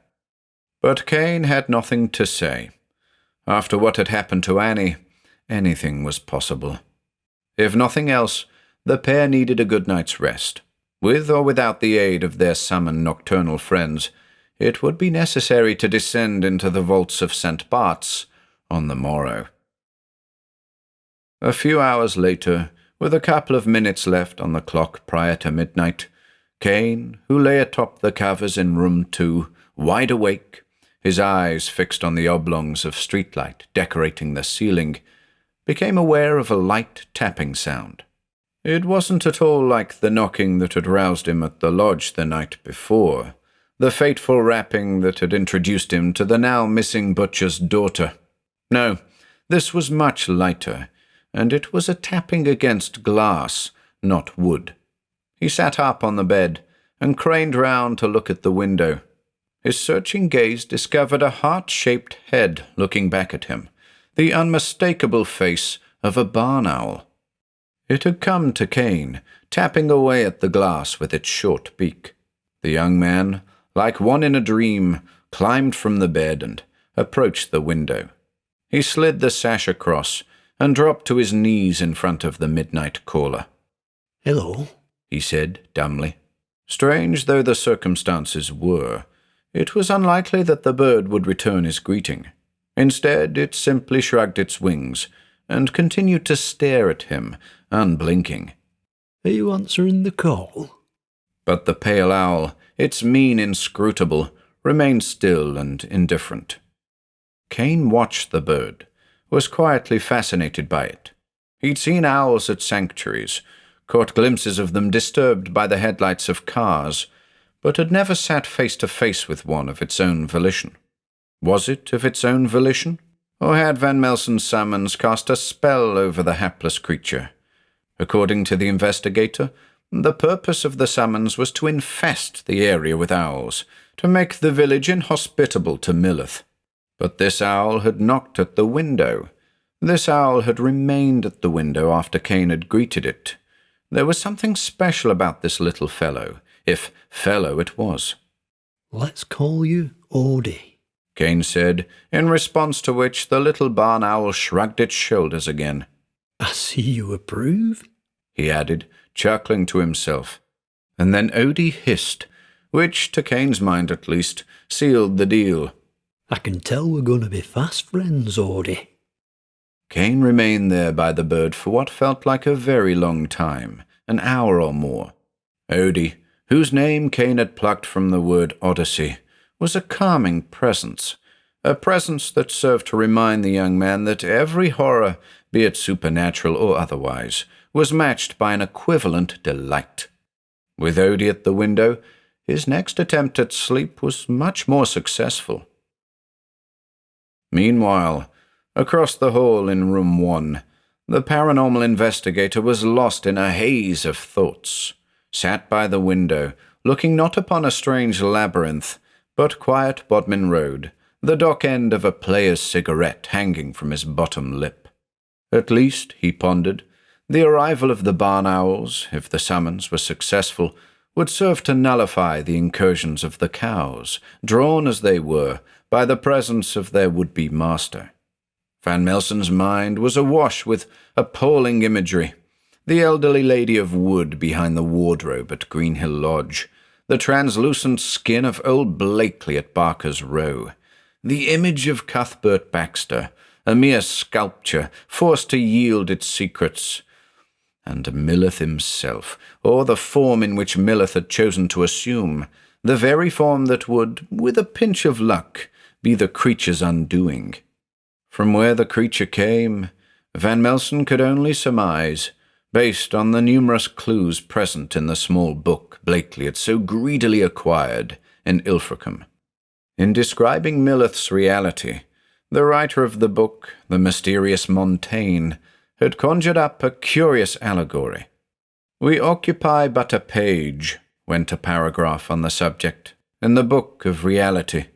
But Cain had nothing to say. After what had happened to Annie, anything was possible. If nothing else, the pair needed a good night's rest. With or without the aid of their summoned nocturnal friends, it would be necessary to descend into the vaults of St. Bart's on the morrow. A few hours later, with a couple of minutes left on the clock prior to midnight, Cain, who lay atop the covers in room 2, wide awake, his eyes fixed on the oblongs of streetlight decorating the ceiling, became aware of a light tapping sound. It wasn't at all like the knocking that had roused him at the lodge the night before, the fateful rapping that had introduced him to the now-missing butcher's daughter. No, this was much lighter, and it was a tapping against glass, not wood. He sat up on the bed and craned round to look at the window. His searching gaze discovered a heart-shaped head looking back at him, the unmistakable face of a barn owl. It had come to Cain, tapping away at the glass with its short beak. The young man, like one in a dream, climbed from the bed and approached the window. He slid the sash across and dropped to his knees in front of the midnight caller. "Hello," he said dumbly. Strange though the circumstances were, it was unlikely that the bird would return his greeting. Instead, it simply shrugged its wings and continued to stare at him, unblinking. "Are you answering the call?" But the pale owl, its mien inscrutable, remained still and indifferent. Cain watched the bird, was quietly fascinated by it. He'd seen owls at sanctuaries, caught glimpses of them disturbed by the headlights of cars, but had never sat face to face with one of its own volition. Was it of its own volition? Or had Van Melsen's summons cast a spell over the hapless creature? According to the investigator, the purpose of the summons was to infest the area with owls, to make the village inhospitable to Millith. But this owl had knocked at the window. This owl had remained at the window after Cain had greeted it. There was something special about this little fellow, if fellow it was. "Let's call you Odie," Cain said, in response to which the little barn owl shrugged its shoulders again. "I see you approve," he added, chuckling to himself. And then Odie hissed, which, to Cain's mind at least, sealed the deal. "I can tell we're going to be fast friends, Odie." Cain remained there by the bird for what felt like a very long time, an hour or more. Odie, whose name Cain had plucked from the word Odyssey, was a calming presence, a presence that served to remind the young man that every horror, be it supernatural or otherwise, was matched by an equivalent delight. With Odie at the window, his next attempt at sleep was much more successful. Meanwhile, across the hall in room 1, the paranormal investigator was lost in a haze of thoughts, sat by the window, looking not upon a strange labyrinth, but quiet Bodmin Road, the dock end of a player's cigarette hanging from his bottom lip. At least, he pondered, the arrival of the barn owls, if the summons were successful, would serve to nullify the incursions of the cows, drawn as they were by the presence of their would-be master. Van Melsen's mind was awash with appalling imagery. The elderly lady of wood behind the wardrobe at Greenhill Lodge, the translucent skin of old Blakely at Barker's Row, the image of Cuthbert Baxter, a mere sculpture forced to yield its secrets, and Millith himself, or the form in which Millith had chosen to assume, the very form that would, with a pinch of luck, be the creature's undoing. From where the creature came, Van Melsen could only surmise, based on the numerous clues present in the small book Blakely had so greedily acquired in Ilfracombe. In describing Millith's reality, the writer of the book, the mysterious Montaigne, had conjured up a curious allegory. "We occupy but a page," went a paragraph on the subject, "in the book of reality.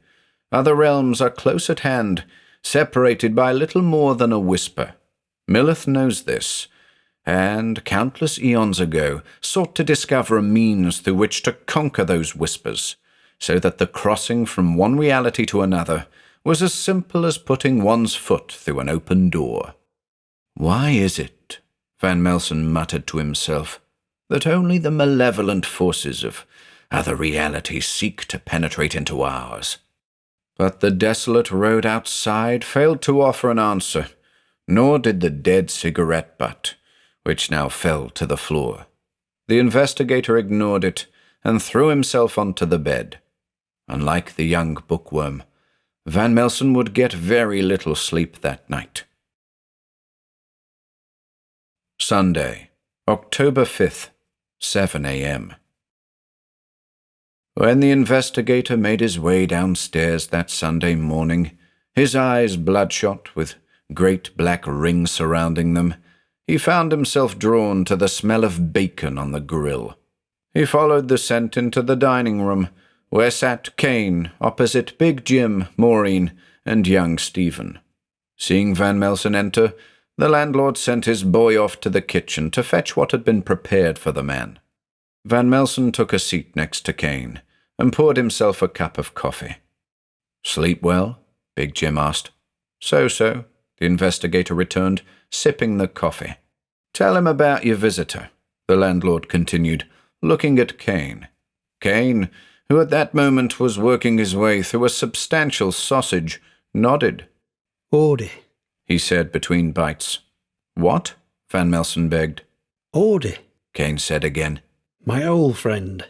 Other realms are close at hand, separated by little more than a whisper. Millith knows this, and countless eons ago sought to discover a means through which to conquer those whispers, so that the crossing from one reality to another was as simple as putting one's foot through an open door." "Why is it," Van Melsen muttered to himself, "that only the malevolent forces of other realities seek to penetrate into ours?" But the desolate road outside failed to offer an answer, nor did the dead cigarette butt, which now fell to the floor. The investigator ignored it and threw himself onto the bed. Unlike the young bookworm, Van Melsen would get very little sleep that night. Sunday, October 5th, 7 a.m. When the investigator made his way downstairs that Sunday morning, his eyes bloodshot with great black rings surrounding them, he found himself drawn to the smell of bacon on the grill. He followed the scent into the dining room, where sat Kane opposite Big Jim, Maureen, and young Stephen. Seeing Van Melsen enter, the landlord sent his boy off to the kitchen to fetch what had been prepared for the man. Van Melsen took a seat next to Kane and poured himself a cup of coffee. "Sleep well?" Big Jim asked. "So-so," the investigator returned, sipping the coffee. "Tell him about your visitor," the landlord continued, looking at Kane. Kane, who at that moment was working his way through a substantial sausage, nodded. "Odie," he said between bites. "What?" Van Melsen begged. "Odie," Kane said again. "My old friend.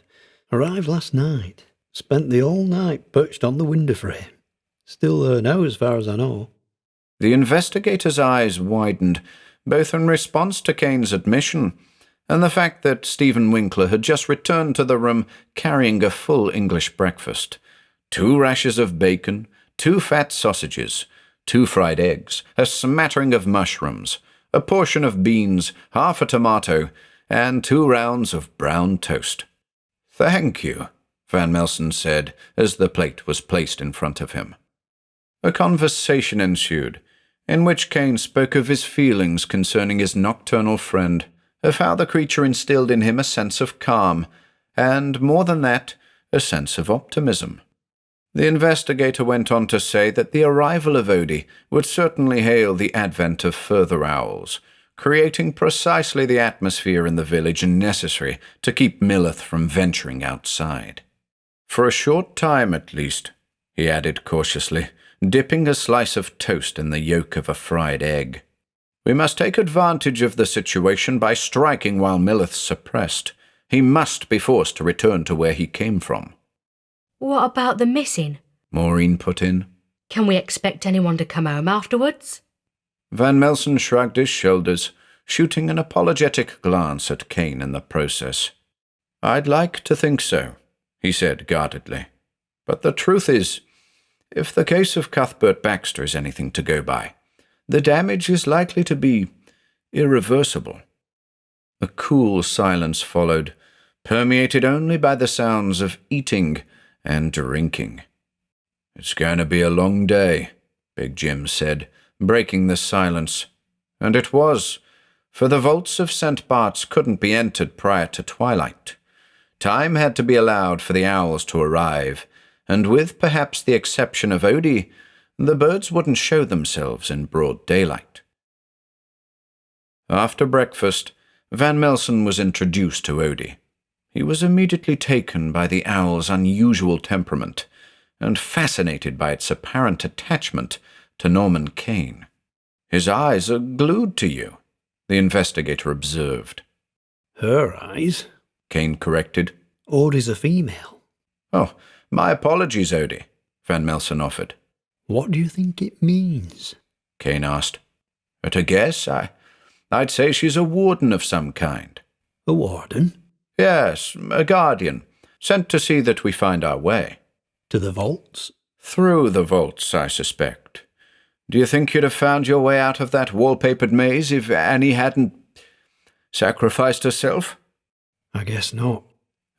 Arrived last night. Spent the whole night perched on the window frame. Still there now as far as I know." The investigator's eyes widened, both in response to Kane's admission and the fact that Stephen Winkler had just returned to the room carrying a full English breakfast. 2 rashers of bacon, 2 fat sausages, 2 fried eggs, a smattering of mushrooms, a portion of beans, half a tomato, and 2 rounds of brown toast. "Thank you," Van Melsen said as the plate was placed in front of him. A conversation ensued, in which Kane spoke of his feelings concerning his nocturnal friend, of how the creature instilled in him a sense of calm, and, more than that, a sense of optimism. The investigator went on to say that the arrival of Odie would certainly hail the advent of further owls, creating precisely the atmosphere in the village necessary to keep Millith from venturing outside. "For a short time, at least," he added cautiously, dipping a slice of toast in the yolk of a fried egg. "We must take advantage of the situation by striking while Millith's suppressed. He must be forced to return to where he came from." What about the missing? Maureen put in. Can we expect anyone to come home afterwards? Van Melsen shrugged his shoulders, shooting an apologetic glance at Kane in the process. "I'd like to think so," he said guardedly. "But the truth is, if the case of Cuthbert Baxter is anything to go by, the damage is likely to be irreversible." A cool silence followed, permeated only by the sounds of eating and drinking. "It's going to be a long day," Big Jim said, breaking the silence. And it was, for the vaults of St. Bart's couldn't be entered prior to twilight. Time had to be allowed for the owls to arrive, and with perhaps the exception of Odie, the birds wouldn't show themselves in broad daylight. After breakfast, Van Melsen was introduced to Odie. He was immediately taken by the owl's unusual temperament, and fascinated by its apparent attachment to Norman Kane. "His eyes are glued to you," the investigator observed. "Her eyes," Kane corrected. "Odie's a female." "Oh, my apologies, Odie," Van Melsen offered. "What do you think it means?" Kane asked. "At a guess, I'd say she's a warden of some kind." "A warden?" "Yes, a guardian, sent to see that we find our way." "To the vaults?" Through the vaults, I suspect. Do you think you'd have found your way out of that wallpapered maze if Annie hadn't sacrificed herself? I guess not.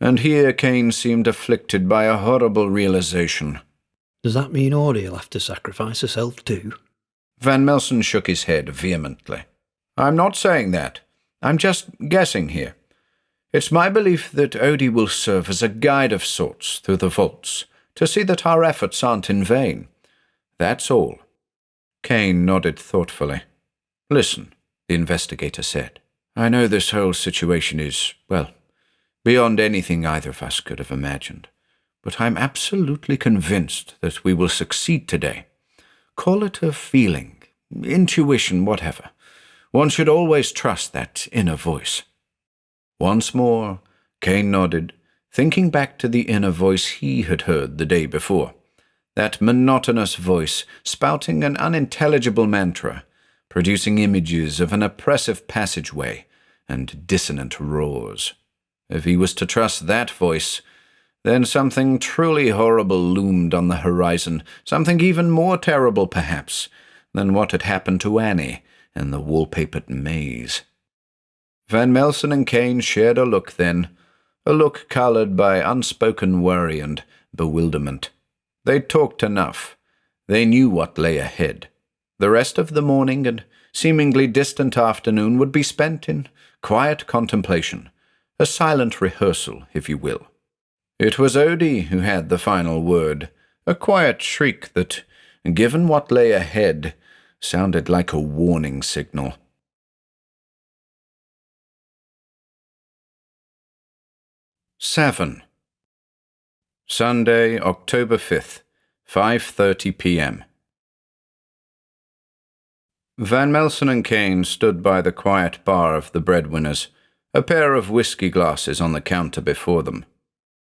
And here Kane seemed afflicted by a horrible realization. Does that mean Audie'll have to sacrifice herself too? Van Melsen shook his head vehemently. I'm not saying that. I'm just guessing here. It's my belief that Odie will serve as a guide of sorts through the vaults, to see that our efforts aren't in vain. That's all. Kane nodded thoughtfully. Listen, the investigator said. I know this whole situation is, well, beyond anything either of us could have imagined, but I'm absolutely convinced that we will succeed today. Call it a feeling, intuition, whatever. One should always trust that inner voice. Once more, Kane nodded, thinking back to the inner voice he had heard the day before. That monotonous voice, spouting an unintelligible mantra, producing images of an oppressive passageway and dissonant roars. If he was to trust that voice, then something truly horrible loomed on the horizon, something even more terrible, perhaps, than what had happened to Annie in the wallpapered maze. Van Melsen and Kane shared a look then, a look coloured by unspoken worry and bewilderment. They'd talked enough. They knew what lay ahead. The rest of the morning and seemingly distant afternoon would be spent in quiet contemplation, a silent rehearsal, if you will. It was Odie who had the final word, a quiet shriek that, given what lay ahead, sounded like a warning signal. Seven. Sunday, October 5th, 5:30 p.m. Van Melsen and Kane stood by the quiet bar of the Breadwinners, a pair of whiskey glasses on the counter before them.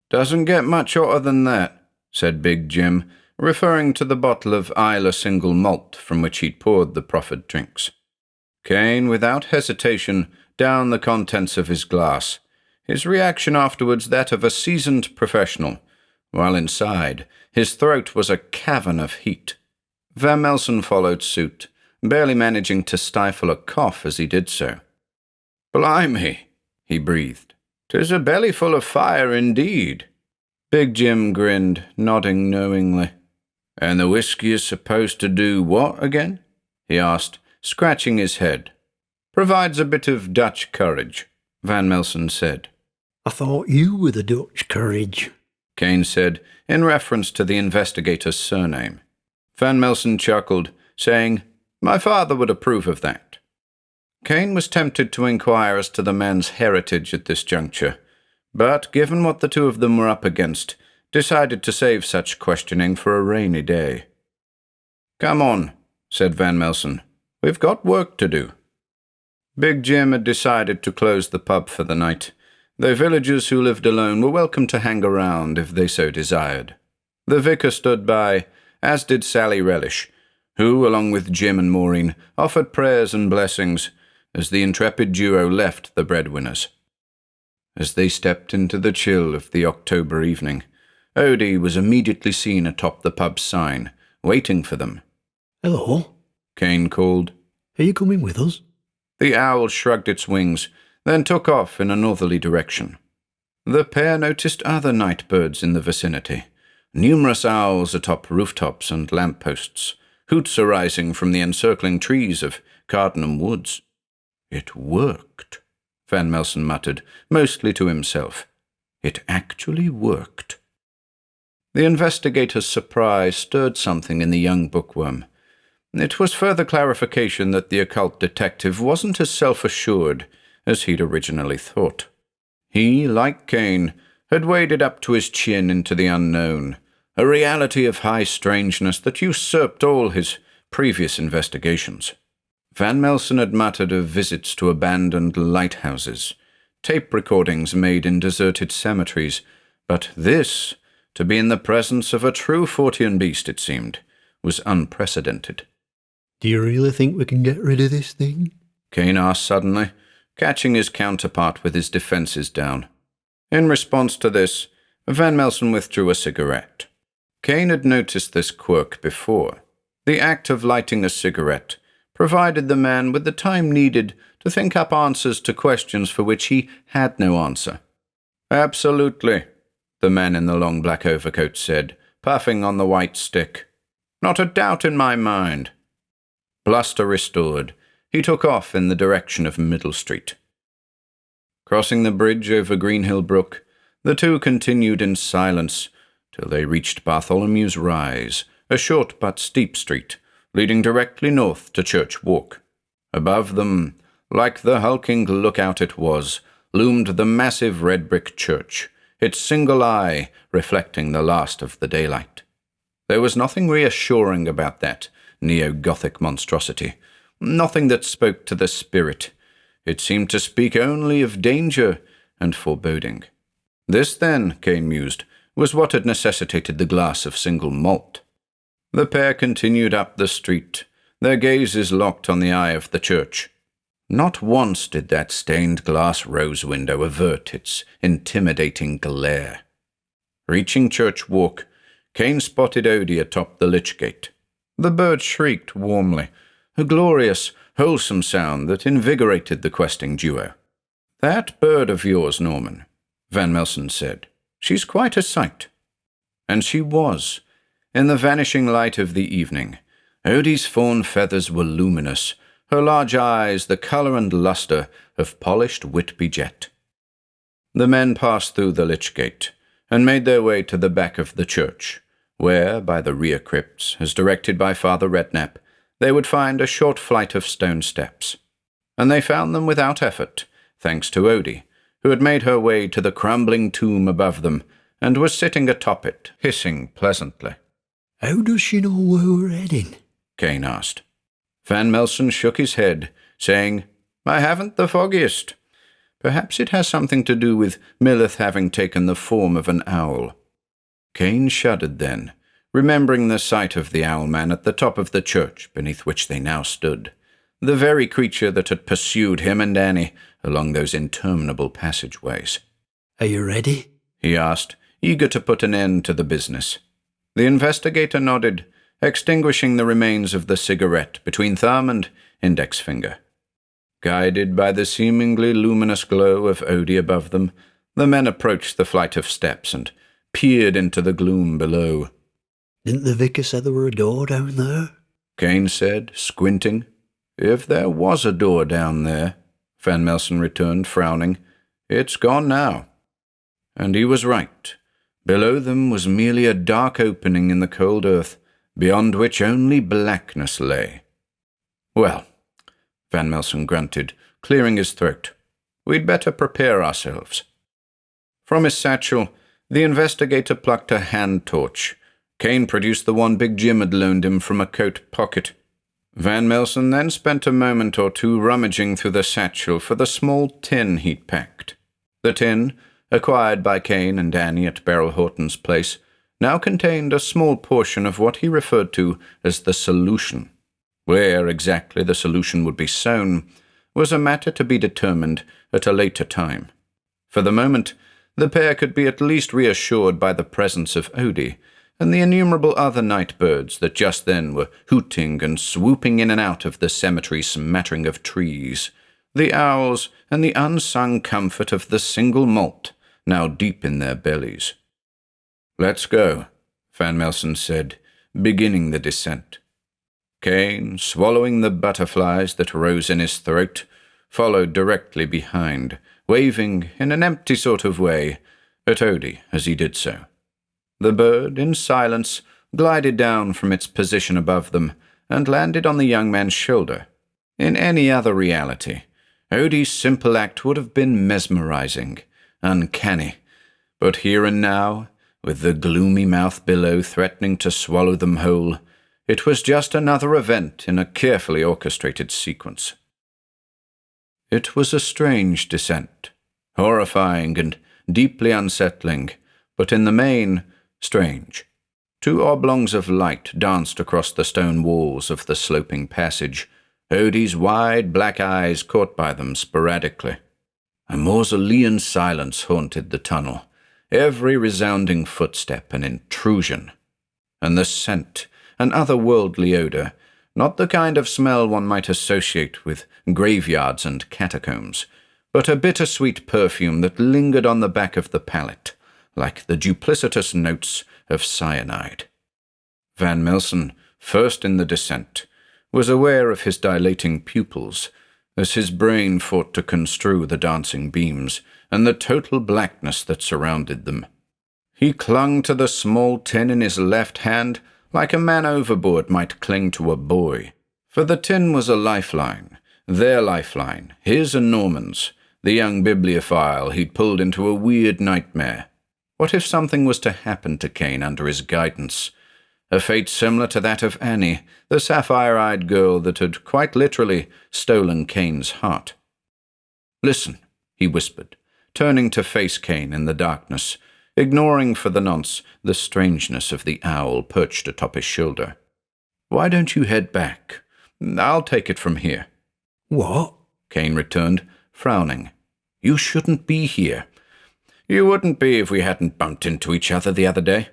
Doesn't get much hotter than that, said Big Jim, referring to the bottle of Isla single malt from which he'd poured the proffered drinks. Kane, without hesitation, downed the contents of his glass, his reaction afterwards that of a seasoned professional, while inside his throat was a cavern of heat. Van Melsen followed suit, barely managing to stifle a cough as he did so. Blimey, he breathed. 'Tis a bellyful of fire indeed. Big Jim grinned, nodding knowingly. And the whiskey is supposed to do what again? He asked, scratching his head. Provides a bit of Dutch courage, Van Melsen said. I thought you were the Dutch courage, Kane said, in reference to the investigator's surname. Van Melsen chuckled, saying, My father would approve of that. Kane was tempted to inquire as to the man's heritage at this juncture, but, given what the two of them were up against, decided to save such questioning for a rainy day. Come on, said Van Melsen. We've got work to do. Big Jim had decided to close the pub for the night, though villagers who lived alone were welcome to hang around if they so desired. The vicar stood by, as did Sally Relish, who, along with Jim and Maureen, offered prayers and blessings as the intrepid duo left the Breadwinners. As they stepped into the chill of the October evening, Odie was immediately seen atop the pub's sign, waiting for them. Hello, Kane called. Are you coming with us? The owl shrugged its wings, then took off in a northerly direction. The pair noticed other night birds in the vicinity, numerous owls atop rooftops and lampposts, hoots arising from the encircling trees of Cardinham Woods. It worked, Van Melsen muttered, mostly to himself. It actually worked. The investigator's surprise stirred something in the young bookworm. It was further clarification that the occult detective wasn't as self-assured as he'd originally thought. He, like Kane, had waded up to his chin into the unknown, a reality of high strangeness that usurped all his previous investigations. Van Melsen had muttered of visits to abandoned lighthouses, tape recordings made in deserted cemeteries, but this, to be in the presence of a true Fortean beast, it seemed, was unprecedented. Do you really think we can get rid of this thing? Kane asked suddenly, catching his counterpart with his defences down. In response to this, Van Melsen withdrew a cigarette. Kane had noticed this quirk before. The act of lighting a cigarette provided the man with the time needed to think up answers to questions for which he had no answer. "Absolutely," the man in the long black overcoat said, puffing on the white stick. "Not a doubt in my mind." Bluster restored, he took off in the direction of Middle Street. Crossing the bridge over Greenhill Brook, the two continued in silence till they reached Bartholomew's Rise, a short but steep street, leading directly north to Church Walk. Above them, like the hulking lookout it was, loomed the massive red-brick church, its single eye reflecting the last of the daylight. There was nothing reassuring about that neo-Gothic monstrosity, nothing that spoke to the spirit. It seemed to speak only of danger and foreboding. This, then, Kane mused, was what had necessitated the glass of single malt. The pair continued up the street, their gazes locked on the eye of the church. Not once did that stained glass rose window avert its intimidating glare. Reaching Church Walk, Kane spotted Odie atop the lich gate. The bird shrieked warmly, a glorious, wholesome sound that invigorated the questing duo. "That bird of yours, Norman," Van Melsen said. "She's quite a sight." And she was. In the vanishing light of the evening, Odie's fawn feathers were luminous, her large eyes the colour and lustre of polished Whitby jet. The men passed through the lich gate and made their way to the back of the church, where, by the rear crypts, as directed by Father Redknapp, they would find a short flight of stone steps. And they found them without effort, thanks to Odie, who had made her way to the crumbling tomb above them and was sitting atop it, hissing pleasantly. "How does she know where we're heading?" Kane asked. Van Melsen shook his head, saying, "I haven't the foggiest. Perhaps it has something to do with Millith having taken the form of an owl." Kane shuddered then, remembering the sight of the owlman at the top of the church beneath which they now stood, the very creature that had pursued him and Annie along those interminable passageways. "Are you ready?" he asked, eager to put an end to the business. The investigator nodded, extinguishing the remains of the cigarette between thumb and index finger. Guided by the seemingly luminous glow of Odie above them, the men approached the flight of steps and peered into the gloom below. "Didn't the vicar say there were a door down there?" Kane said, squinting. "If there was a door down there," Van Melsen returned, frowning, "it's gone now." And he was right. Below them was merely a dark opening in the cold earth, beyond which only blackness lay. "Well," Van Melsen grunted, clearing his throat, "we'd better prepare ourselves." From his satchel, the investigator plucked a hand torch. Kane produced the one Big Jim had loaned him from a coat pocket. Van Melsen then spent a moment or two rummaging through the satchel for the small tin he'd packed. The tin, acquired by Kane and Annie at Beryl Horton's place, now contained a small portion of what he referred to as the solution. Where exactly the solution would be sewn was a matter to be determined at a later time. For the moment, the pair could be at least reassured by the presence of Odie and the innumerable other night birds that just then were hooting and swooping in and out of the cemetery smattering of trees, the owls and the unsung comfort of the single malt now deep in their bellies. "Let's go," Van Melsen said, beginning the descent. Kane, swallowing the butterflies that rose in his throat, followed directly behind, waving in an empty sort of way at Odie as he did so. The bird, in silence, glided down from its position above them and landed on the young man's shoulder. In any other reality, Odie's simple act would have been mesmerizing, uncanny, but here and now, with the gloomy mouth below threatening to swallow them whole, it was just another event in a carefully orchestrated sequence. It was a strange descent, horrifying and deeply unsettling, but in the main, strange. Two oblongs of light danced across the stone walls of the sloping passage, Odie's wide black eyes caught by them sporadically. A mausolean silence haunted the tunnel, every resounding footstep an intrusion. and the scent, an otherworldly odour, not the kind of smell one might associate with graveyards and catacombs, but a bittersweet perfume that lingered on the back of the palate, like the duplicitous notes of cyanide. Van Melsen, first in the descent, was aware of his dilating pupils as his brain fought to construe the dancing beams and the total blackness that surrounded them. He clung to the small tin in his left hand like a man overboard might cling to a buoy, for the tin was a lifeline, their lifeline, his and Norman's, the young bibliophile he'd pulled into a weird nightmare. What if something was to happen to Kane under his guidance? A fate similar to that of Annie, the sapphire-eyed girl that had quite literally stolen Kane's heart. "Listen," he whispered, turning to face Kane in the darkness, ignoring for the nonce the strangeness of the owl perched atop his shoulder. "Why don't you head back? I'll take it from here." What? Kane returned, frowning. "You shouldn't be here. You wouldn't be if we hadn't bumped into each other the other day."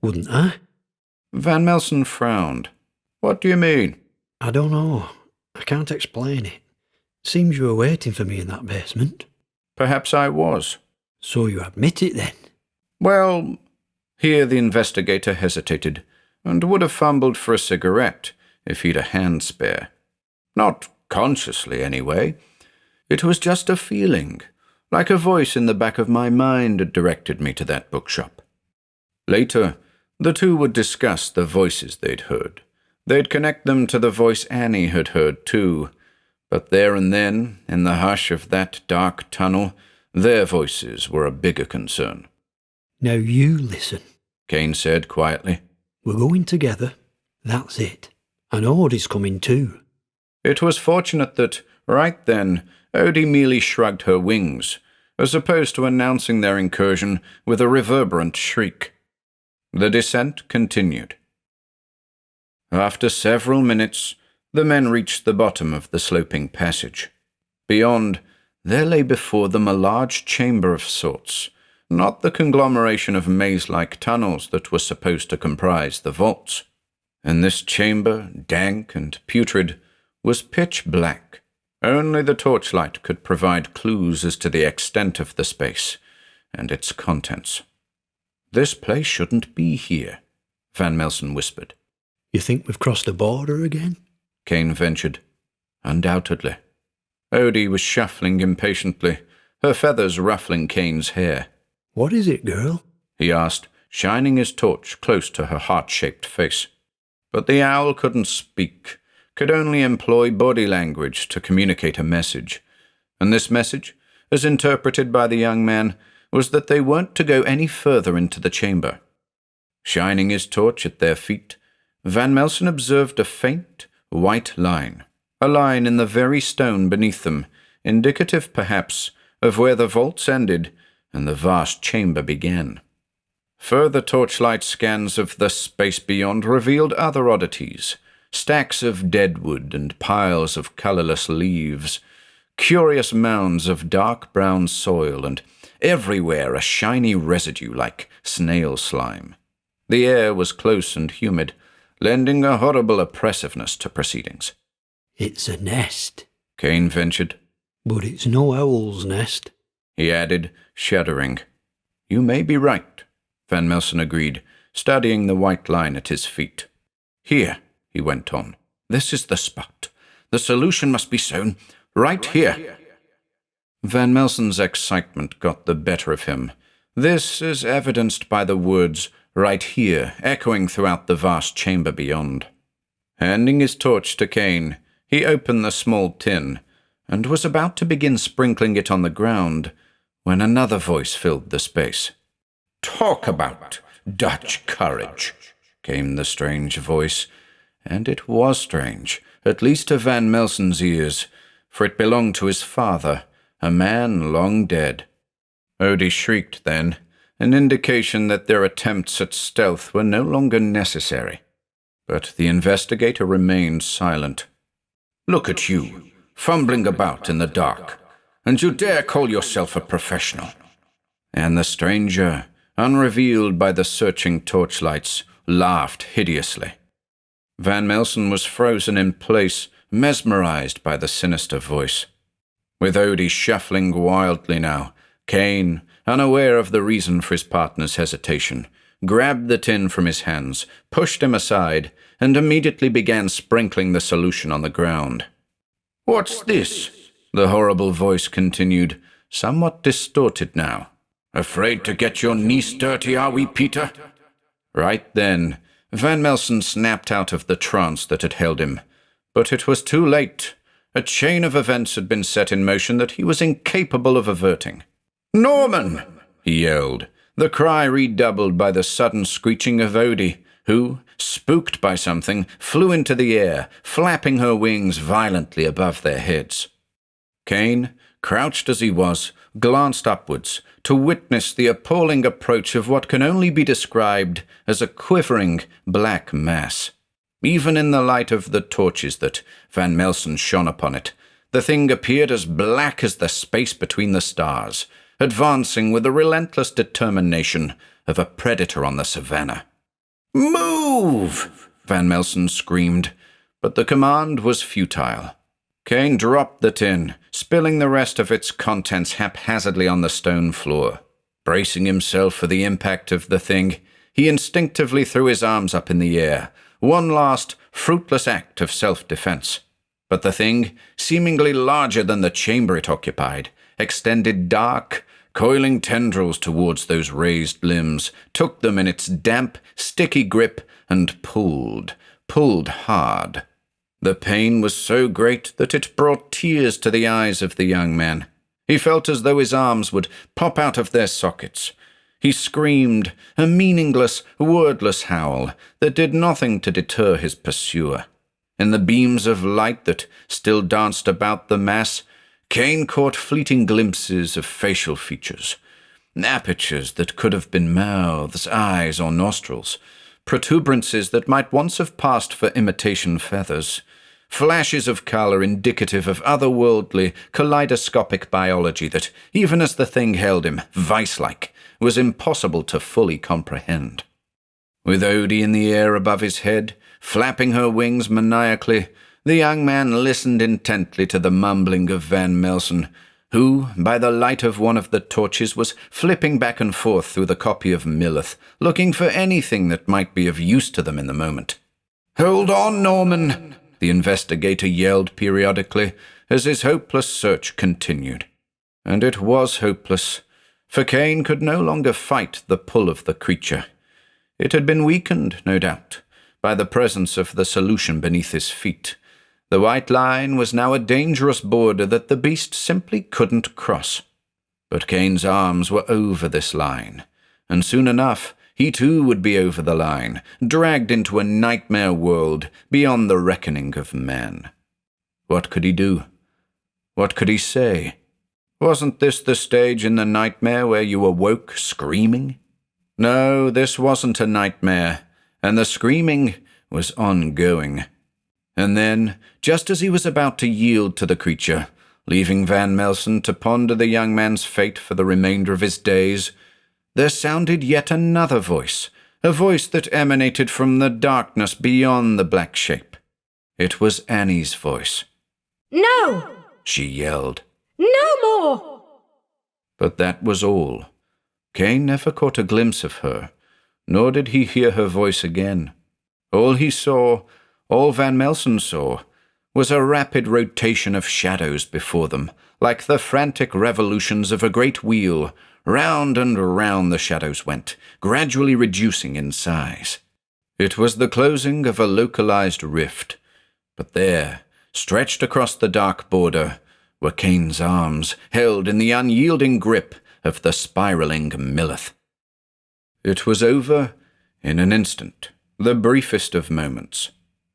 Wouldn't I? Van Melsen frowned. "What do you mean?" I don't know. I can't explain it. Seems you were waiting for me in that basement. "Perhaps I was." So you admit it then? "Well," here the investigator hesitated, and would have fumbled for a cigarette if he'd a hand spare. "Not consciously, anyway. It was just a feeling, like a voice in the back of my mind had directed me to that bookshop." Later, the two would discuss the voices they'd heard. They'd connect them to the voice Annie had heard too, but there and then, in the hush of that dark tunnel, their voices were a bigger concern. Now you listen, Kane said quietly. We're going together. That's it. And Odie's coming too. It was fortunate that, right then, Odie merely shrugged her wings, as opposed to announcing their incursion with a reverberant shriek. The descent continued. After several minutes, the men reached the bottom of the sloping passage. Beyond, there lay before them a large chamber of sorts, not the conglomeration of maze-like tunnels that was supposed to comprise the vaults. And this chamber, dank and putrid, was pitch black. Only the torchlight could provide clues as to the extent of the space and its contents. "This place shouldn't be here," Van Melsen whispered. You think we've crossed a border again? Kane ventured. "Undoubtedly." Odie was shuffling impatiently, her feathers ruffling Kane's hair. What is it, girl? He asked, shining his torch close to her heart-shaped face. But the owl couldn't speak, could only employ body language to communicate a message. And this message, as interpreted by the young man, was that they weren't to go any further into the chamber. Shining his torch at their feet, Van Melsen observed a faint, white line, a line in the very stone beneath them, indicative, perhaps, of where the vaults ended and the vast chamber began. Further torchlight scans of the space beyond revealed other oddities, stacks of dead wood and piles of colourless leaves, curious mounds of dark brown soil, and everywhere a shiny residue like snail slime. The air was close and humid, lending a horrible oppressiveness to proceedings. It's a nest, Kane ventured. But it's no owl's nest, he added, shuddering. You may be right, Van Melsen agreed, studying the white line at his feet. Here, he went on, this is the spot. The solution must be sown right here. Van Melsen's excitement got the better of him. This is evidenced by the words, right here, echoing throughout the vast chamber beyond. Handing his torch to Kane, he opened the small tin, and was about to begin sprinkling it on the ground, when another voice filled the space. Talk about Dutch courage, came the strange voice, and it was strange, at least to Van Melsen's ears, for it belonged to his father, a man long dead. Odie shrieked then, an indication that their attempts at stealth were no longer necessary. But the investigator remained silent. Look at you, fumbling about in the dark, and you dare call yourself a professional. And the stranger, unrevealed by the searching torchlights, laughed hideously. Van Melsen was frozen in place, mesmerized by the sinister voice. With Odie shuffling wildly now, Kane, unaware of the reason for his partner's hesitation, grabbed the tin from his hands, pushed him aside, and immediately began sprinkling the solution on the ground. "What's this?" the horrible voice continued, somewhat distorted now. "Afraid to get your niece dirty, are we, Peter?" Right then, Van Melsen snapped out of the trance that had held him. But it was too late. A chain of events had been set in motion that he was incapable of averting. "Norman!" he yelled, the cry redoubled by the sudden screeching of Odie, who, spooked by something, flew into the air, flapping her wings violently above their heads. Kane, crouched as he was, glanced upwards to witness the appalling approach of what can only be described as a quivering black mass. Even in the light of the torches that Van Melsen shone upon it, the thing appeared as black as the space between the stars, advancing with the relentless determination of a predator on the savannah. "Move!" Van Melsen screamed, but the command was futile. Kane dropped the tin, spilling the rest of its contents haphazardly on the stone floor. Bracing himself for the impact of the thing, he instinctively threw his arms up in the air, one last, fruitless act of self-defense. But the thing, seemingly larger than the chamber it occupied, extended dark, coiling tendrils towards those raised limbs, took them in its damp, sticky grip, and pulled hard. The pain was so great that it brought tears to the eyes of the young man. He felt as though his arms would pop out of their sockets. He screamed, a meaningless, wordless howl that did nothing to deter his pursuer. In the beams of light that still danced about the mass, Kane caught fleeting glimpses of facial features, apertures that could have been mouths, eyes, or nostrils, protuberances that might once have passed for imitation feathers, flashes of colour indicative of otherworldly, kaleidoscopic biology that, even as the thing held him, vice-like, was impossible to fully comprehend. With Odie in the air above his head, flapping her wings maniacally, the young man listened intently to the mumbling of Van Melsen, who, by the light of one of the torches, was flipping back and forth through the copy of Mythos, looking for anything that might be of use to them in the moment. "Hold on, Norman!" the investigator yelled periodically as his hopeless search continued. And it was hopeless, for Kane could no longer fight the pull of the creature. It had been weakened, no doubt, by the presence of the solution beneath his feet. The white line was now a dangerous border that the beast simply couldn't cross. But Kane's arms were over this line, and soon enough he too would be over the line, dragged into a nightmare world beyond the reckoning of man. What could he do? What could he say? Wasn't this the stage in the nightmare where you awoke screaming? No, this wasn't a nightmare, and the screaming was ongoing. And then, just as he was about to yield to the creature, leaving Van Melsen to ponder the young man's fate for the remainder of his days, there sounded yet another voice, a voice that emanated from the darkness beyond the black shape. It was Annie's voice. "No!" she yelled. "No more!" But that was all. Kane never caught a glimpse of her, nor did he hear her voice again. All he saw, all Van Melsen saw, was a rapid rotation of shadows before them, like the frantic revolutions of a great wheel. Round and round the shadows went, gradually reducing in size. It was the closing of a localized rift, but there, stretched across the dark border, were Kane's arms, held in the unyielding grip of the spiraling Mythos. It was over in an instant, the briefest of moments.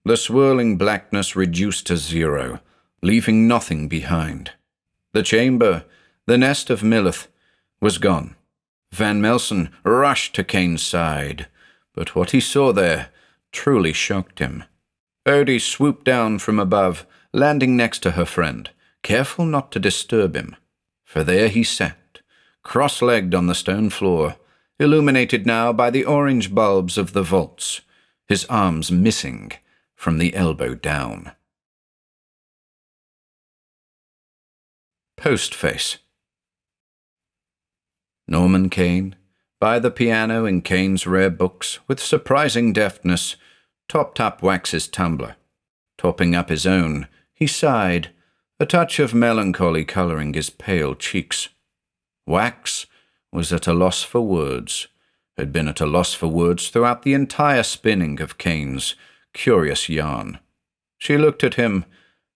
The swirling blackness reduced to zero, leaving nothing behind. The chamber, the nest of Mythos, was gone. Van Melsen rushed to Kane's side, but what he saw there truly shocked him. Odie swooped down from above, landing next to her friend, careful not to disturb him. For there he sat, cross-legged on the stone floor, illuminated now by the orange bulbs of the vaults, his arms missing from the elbow down. Postface. Norman Kane, by the piano in Kane's rare books, with surprising deftness, topped up Wax's tumbler. Topping up his own, he sighed, a touch of melancholy colouring his pale cheeks. Wax was at a loss for words, had been at a loss for words throughout the entire spinning of Kane's curious yarn. She looked at him,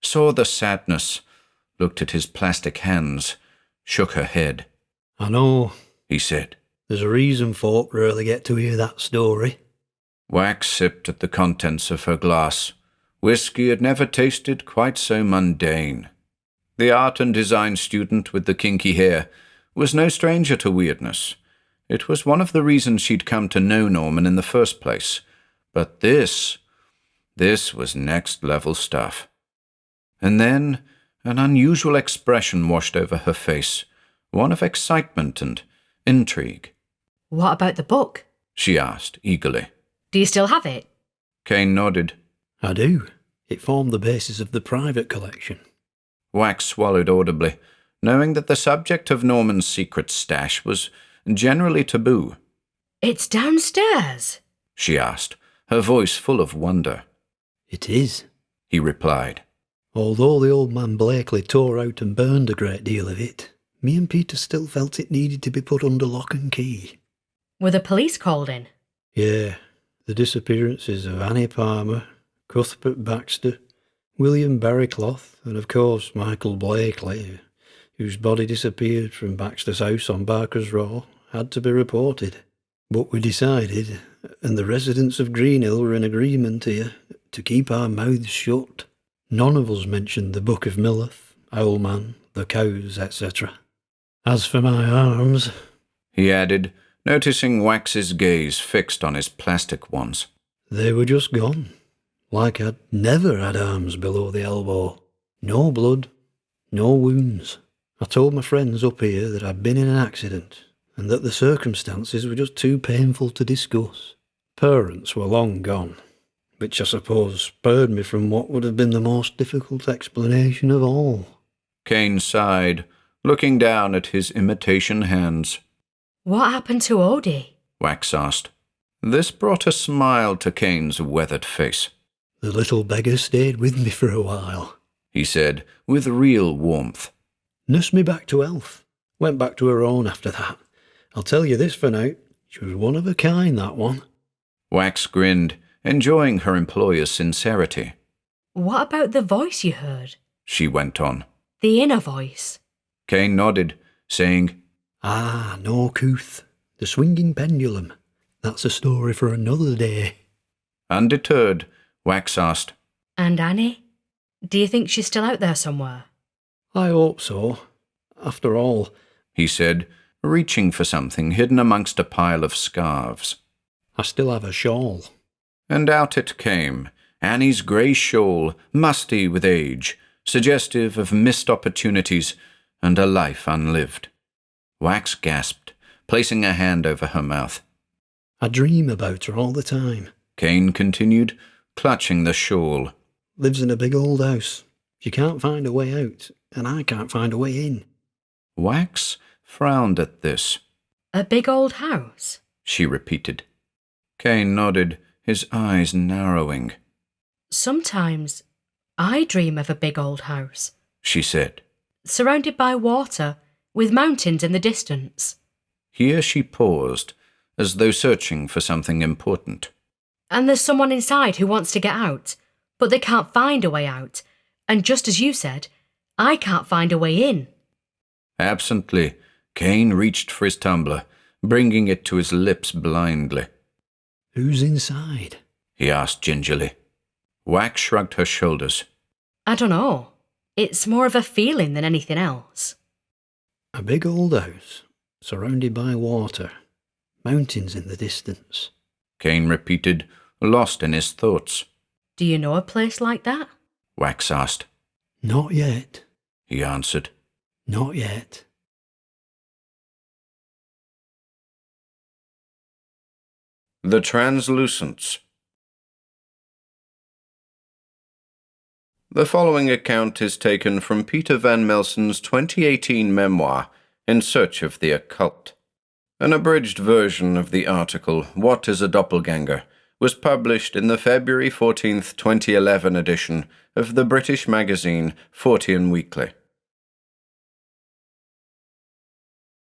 saw the sadness, looked at his plastic hands, shook her head. I know, he said. There's a reason folk rarely get to hear that story. Wax sipped at the contents of her glass. Whisky had never tasted quite so mundane. The art and design student with the kinky hair was no stranger to weirdness. It was one of the reasons she'd come to know Norman in the first place. But this was next-level stuff. And then an unusual expression washed over her face, one of excitement and intrigue. What about the book? She asked eagerly. Do you still have it? Kane nodded. I do. It formed the basis of the private collection. Wax swallowed audibly, knowing that the subject of Norman's secret stash was generally taboo. It's downstairs, she asked, her voice full of wonder. It is, he replied. Although the old man Blakely tore out and burned a great deal of it, me and Peter still felt it needed to be put under lock and key. Were the police called in? Yeah, the disappearances of Annie Palmer, Cuthbert Baxter, William Barrycloth, and of course Michael Blakely, whose body disappeared from Baxter's house on Barker's Row, had to be reported. But we decided, and the residents of Greenhill were in agreement here, to keep our mouths shut. None of us mentioned the Book of Millith, Owlman, the cows, etc. As for my arms, he added, noticing Wax's gaze fixed on his plastic ones. They were just gone, like I'd never had arms below the elbow. No blood, no wounds. I told my friends up here that I'd been in an accident, and that the circumstances were just too painful to discuss. Parents were long gone, which I suppose spurred me from what would have been the most difficult explanation of all. Kane sighed, looking down at his imitation hands. What happened to Odie? Wax asked. This brought a smile to Kane's weathered face. The little beggar stayed with me for a while, he said, with real warmth. Nursed me back to health. Went back to her own after that. I'll tell you this for now, she was one of a kind, that one. Wax grinned, enjoying her employer's sincerity. What about the voice you heard? She went on. The inner voice. Kane nodded, saying, Ah, no couth. The swinging pendulum. That's a story for another day. Undeterred, Wax asked, And Annie? Do you think she's still out there somewhere? I hope so. After all, he said, reaching for something hidden amongst a pile of scarves. I still have a shawl. And out it came, Annie's grey shawl, musty with age, suggestive of missed opportunities and a life unlived. Wax gasped, placing a hand over her mouth. I dream about her all the time. Kane continued, clutching the shawl. Lives in a big old house. She can't find a way out, and I can't find a way in. Wax frowned at this. A big old house? She repeated. Kane nodded, his eyes narrowing. Sometimes I dream of a big old house, she said. Surrounded by water, with mountains in the distance. Here she paused, as though searching for something important. And there's someone inside who wants to get out, but they can't find a way out. And just as you said, I can't find a way in. Absently, Kane reached for his tumbler, bringing it to his lips blindly. Who's inside? He asked gingerly. Wax shrugged her shoulders. I don't know. It's more of a feeling than anything else. A big old house, surrounded by water, mountains in the distance. Kane repeated, lost in his thoughts. Do you know a place like that? Wax asked. Not yet, he answered. Not yet. The Translucents. The following account is taken from Peter Van Melsen's 2018 memoir, In Search of the Occult. An abridged version of the article, What is a Doppelganger?, was published in the February 14th, 2011 edition of the British magazine Fortean Weekly.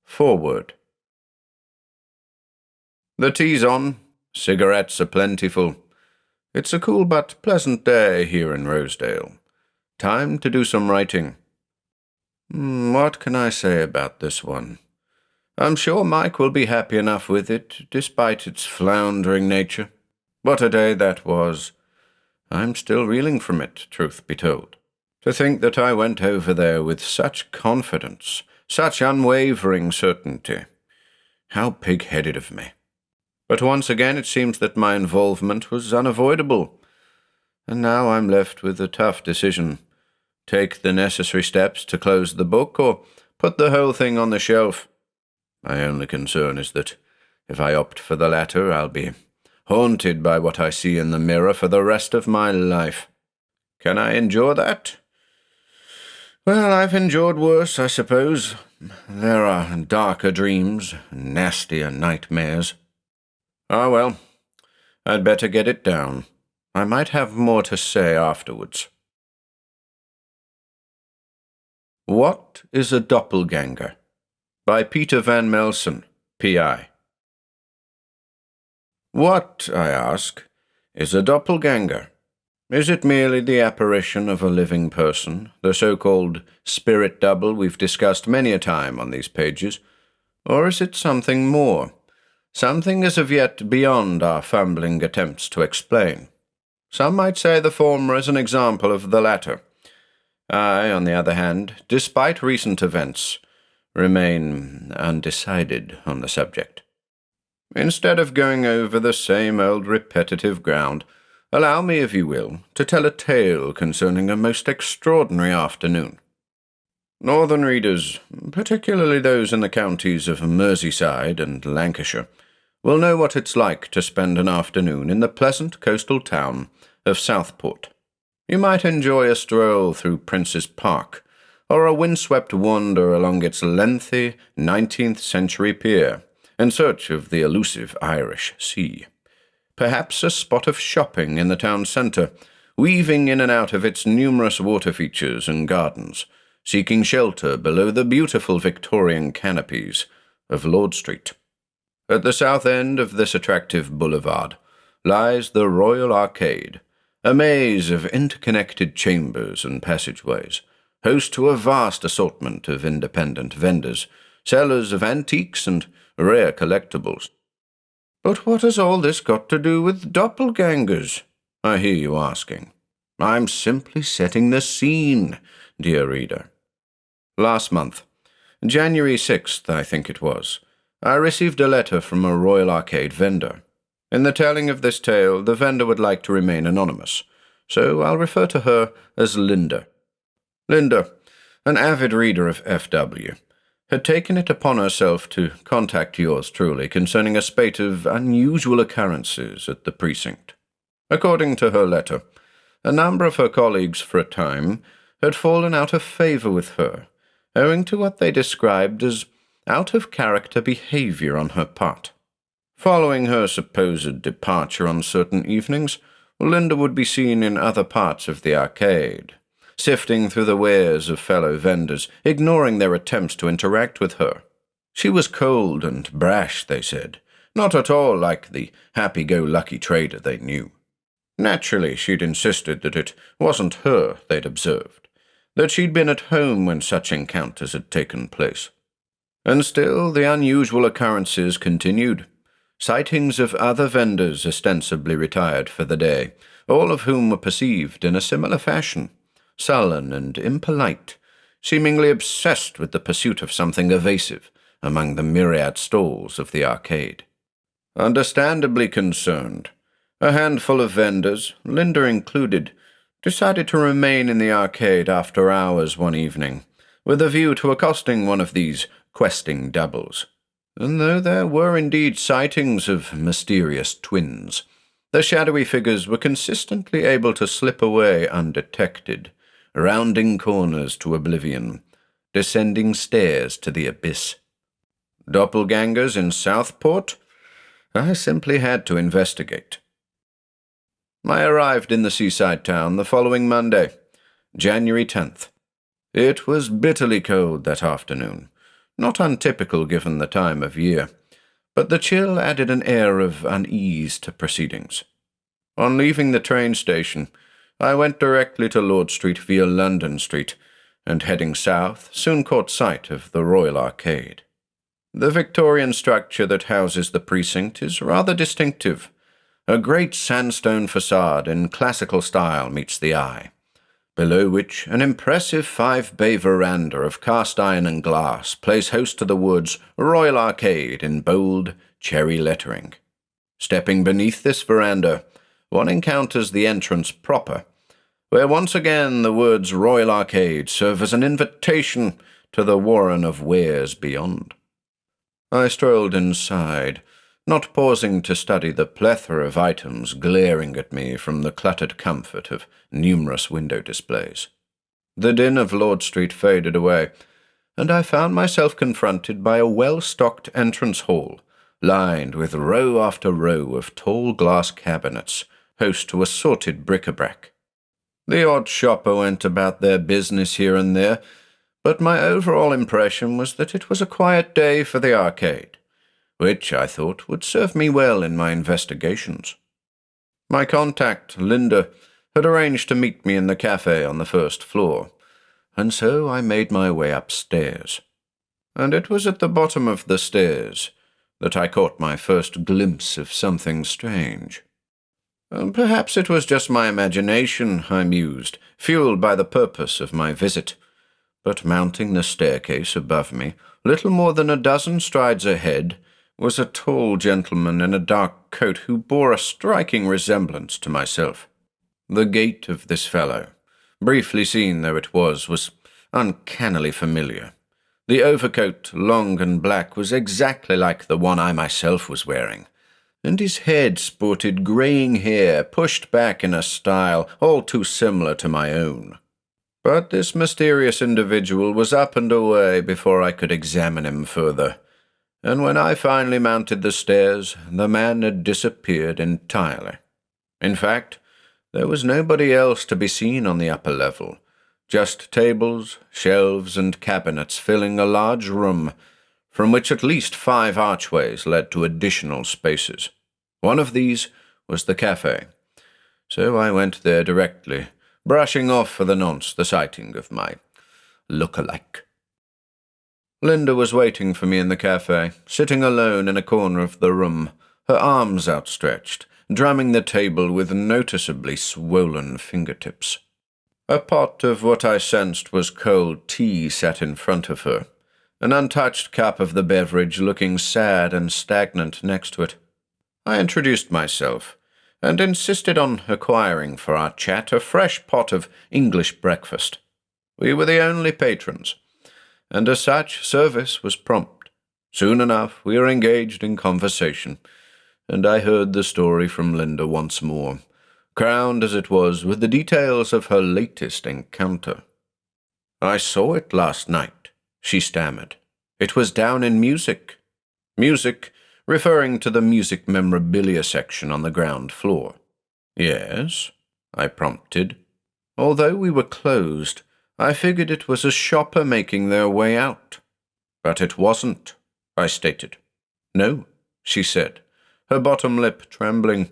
Foreword. The tea's on, cigarettes are plentiful. It's a cool but pleasant day here in Rosedale. Time to do some writing. What can I say about this one? I'm sure Mike will be happy enough with it, despite its floundering nature. What a day that was. I'm still reeling from it, truth be told. To think that I went over there with such confidence, such unwavering certainty. How pig-headed of me. But once again it seems that my involvement was unavoidable. And now I'm left with a tough decision. Take the necessary steps to close the book, or put the whole thing on the shelf. My only concern is that if I opt for the latter, I'll be haunted by what I see in the mirror for the rest of my life. Can I endure that? Well, I've endured worse, I suppose. There are darker dreams, nastier nightmares. Ah, well, I'd better get it down. I might have more to say afterwards. What is a Doppelganger? By Peter Van Melsen, P.I. What, I ask, is a doppelganger? Is it merely the apparition of a living person, the so-called spirit double we've discussed many a time on these pages, or is it something more, something as of yet beyond our fumbling attempts to explain? Some might say the former is an example of the latter. I, on the other hand, despite recent events, remain undecided on the subject. Instead of going over the same old repetitive ground, allow me, if you will, to tell a tale concerning a most extraordinary afternoon. Northern readers, particularly those in the counties of Merseyside and Lancashire, will know what it's like to spend an afternoon in the pleasant coastal town of Southport. You might enjoy a stroll through Prince's Park, or a windswept wander along its lengthy 19th-century pier, in search of the elusive Irish Sea. Perhaps a spot of shopping in the town centre, weaving in and out of its numerous water features and gardens, seeking shelter below the beautiful Victorian canopies of Lord Street. At the south end of this attractive boulevard lies the Royal Arcade, a maze of interconnected chambers and passageways, host to a vast assortment of independent vendors, sellers of antiques and rare collectibles. But what has all this got to do with doppelgangers? I hear you asking. I'm simply setting the scene, dear reader. Last month, January 6th, I think it was, I received a letter from a Royal Arcade vendor. In the telling of this tale, the vendor would like to remain anonymous, so I'll refer to her as Linda. Linda, an avid reader of F.W., had taken it upon herself to contact yours truly concerning a spate of unusual occurrences at the precinct. According to her letter, a number of her colleagues for a time had fallen out of favour with her, owing to what they described as out-of-character behaviour on her part. Following her supposed departure on certain evenings, Linda would be seen in other parts of the arcade, sifting through the wares of fellow vendors, ignoring their attempts to interact with her. She was cold and brash, they said, not at all like the happy-go-lucky trader they knew. Naturally, she'd insisted that it wasn't her they'd observed, that she'd been at home when such encounters had taken place. And still the unusual occurrences continued. Sightings of other vendors ostensibly retired for the day, all of whom were perceived in a similar fashion, sullen and impolite, seemingly obsessed with the pursuit of something evasive among the myriad stalls of the arcade. Understandably concerned, a handful of vendors, Linda included, decided to remain in the arcade after hours one evening, with a view to accosting one of these questing doubles. And though there were indeed sightings of mysterious twins, the shadowy figures were consistently able to slip away undetected, rounding corners to oblivion, descending stairs to the abyss. Doppelgangers in Southport? I simply had to investigate. I arrived in the seaside town the following Monday, January 10th. It was bitterly cold that afternoon, not untypical given the time of year, but the chill added an air of unease to proceedings. On leaving the train station, I went directly to Lord Street via London Street, and heading south, soon caught sight of the Royal Arcade. The Victorian structure that houses the precinct is rather distinctive. A great sandstone facade in classical style meets the eye, below which an impressive 5-bay veranda of cast iron and glass plays host to the words Royal Arcade in bold, cherry lettering. Stepping beneath this veranda, one encounters the entrance proper, where once again the words Royal Arcade serve as an invitation to the warren of wares beyond. I strolled inside, not pausing to study the plethora of items glaring at me from the cluttered comfort of numerous window displays. The din of Lord Street faded away, and I found myself confronted by a well-stocked entrance hall, lined with row after row of tall glass cabinets, host to assorted bric-a-brac. The odd shopper went about their business here and there, but my overall impression was that it was a quiet day for the arcade, which I thought would serve me well in my investigations. My contact, Linda, had arranged to meet me in the cafe on the first floor, and so I made my way upstairs. And it was at the bottom of the stairs that I caught my first glimpse of something strange. Perhaps it was just my imagination, I mused, fueled by the purpose of my visit. But mounting the staircase above me, little more than a dozen strides ahead, was a tall gentleman in a dark coat who bore a striking resemblance to myself. The gait of this fellow, briefly seen though it was uncannily familiar. The overcoat, long and black, was exactly like the one I myself was wearing, and his head sported greying hair pushed back in a style all too similar to my own. But this mysterious individual was up and away before I could examine him further, and when I finally mounted the stairs, the man had disappeared entirely. In fact, there was nobody else to be seen on the upper level, just tables, shelves, and cabinets filling a large room, from which at least 5 archways led to additional spaces. One of these was the cafe, so I went there directly, brushing off for the nonce the sighting of my look-alike. Linda was waiting for me in the cafe, sitting alone in a corner of the room, her arms outstretched, drumming the table with noticeably swollen fingertips. A pot of what I sensed was cold tea sat in front of her, an untouched cup of the beverage looking sad and stagnant next to it. I introduced myself, and insisted on acquiring for our chat a fresh pot of English breakfast. We were the only patrons, and as such service was prompt. Soon enough we were engaged in conversation, and I heard the story from Linda once more, crowned as it was with the details of her latest encounter. "I saw it last night," she stammered. "It was down in music." Music, referring to the music memorabilia section on the ground floor. "Yes," I prompted. Although we were closed, I figured it was a shopper making their way out. "But it wasn't," I stated. "No," she said, her bottom lip trembling.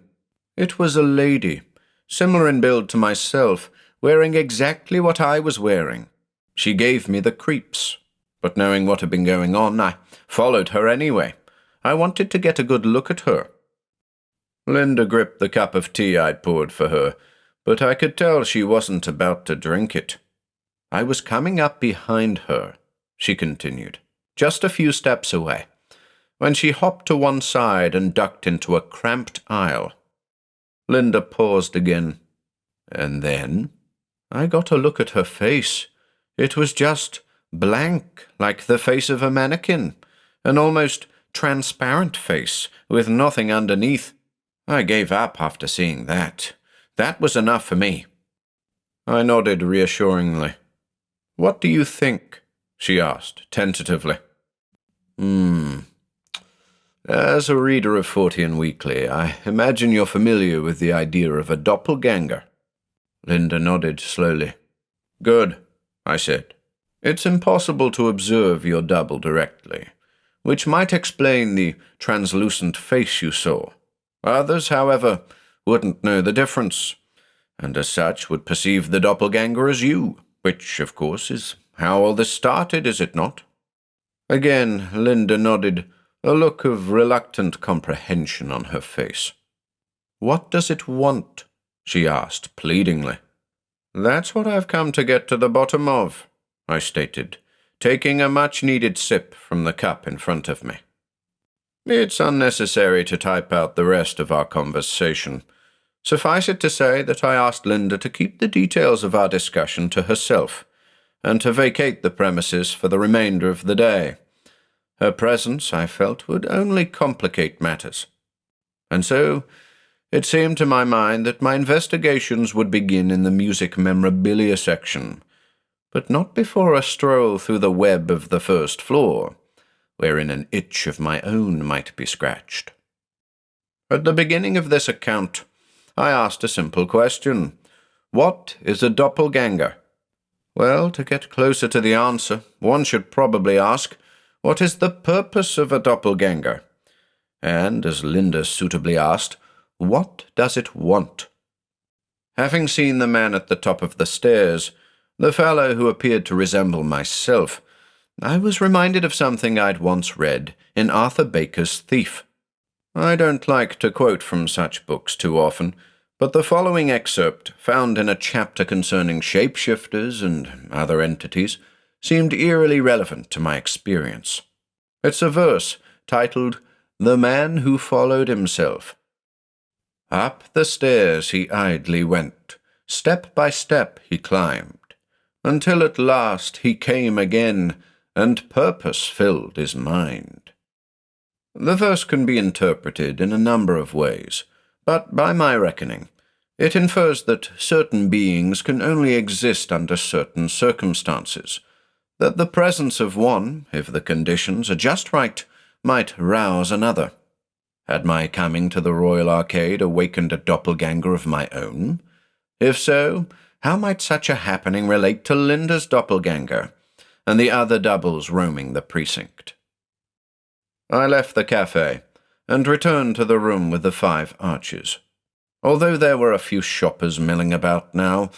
"It was a lady, similar in build to myself, wearing exactly what I was wearing. She gave me the creeps, but knowing what had been going on, I followed her anyway. I wanted to get a good look at her." Linda gripped the cup of tea I'd poured for her, but I could tell she wasn't about to drink it. "I was coming up behind her," she continued, "just a few steps away, when she hopped to one side and ducked into a cramped aisle." Linda paused again. "And then?" "I got a look at her face. It was just blank, like the face of a mannequin, an almost transparent face with nothing underneath. I gave up after seeing that. That was enough for me. I nodded reassuringly. "What do you think?" she asked, tentatively. As a reader of Fortean Weekly, I imagine you're familiar with the idea of a doppelganger. Linda nodded slowly. "Good," I said. "It's impossible to observe your double directly, which might explain the translucent face you saw. Others, however, wouldn't know the difference, and as such would perceive the doppelganger as you, which, of course, is how all this started, is it not?" Again, Linda nodded, a look of reluctant comprehension on her face. "What does it want?" she asked pleadingly. "That's what I've come to get to the bottom of," I stated, taking a much-needed sip from the cup in front of me. It's unnecessary to type out the rest of our conversation. Suffice it to say that I asked Linda to keep the details of our discussion to herself, and to vacate the premises for the remainder of the day. Her presence, I felt, would only complicate matters. And so, it seemed to my mind that my investigations would begin in the music memorabilia section, but not before a stroll through the web of the first floor, wherein an itch of my own might be scratched. At the beginning of this account, I asked a simple question. What is a doppelganger? Well, to get closer to the answer, one should probably ask, what is the purpose of a doppelganger? And, as Linda suitably asked, what does it want? Having seen the man at the top of the stairs, the fellow who appeared to resemble myself, I was reminded of something I'd once read in Arthur Baker's Thief. I don't like to quote from such books too often, but the following excerpt, found in a chapter concerning shapeshifters and other entities, seemed eerily relevant to my experience. It's a verse titled, "The Man Who Followed Himself." Up the stairs he idly went, step by step he climbed, until at last he came again, and purpose filled his mind. The verse can be interpreted in a number of ways, but by my reckoning, it infers that certain beings can only exist under certain circumstances, that the presence of one, if the conditions are just right, might rouse another. Had my coming to the Royal Arcade awakened a doppelganger of my own? If so, how might such a happening relate to Linda's doppelganger and the other doubles roaming the precinct? I left the cafe and returned to the room with the 5 arches. Although there were a few shoppers milling about now,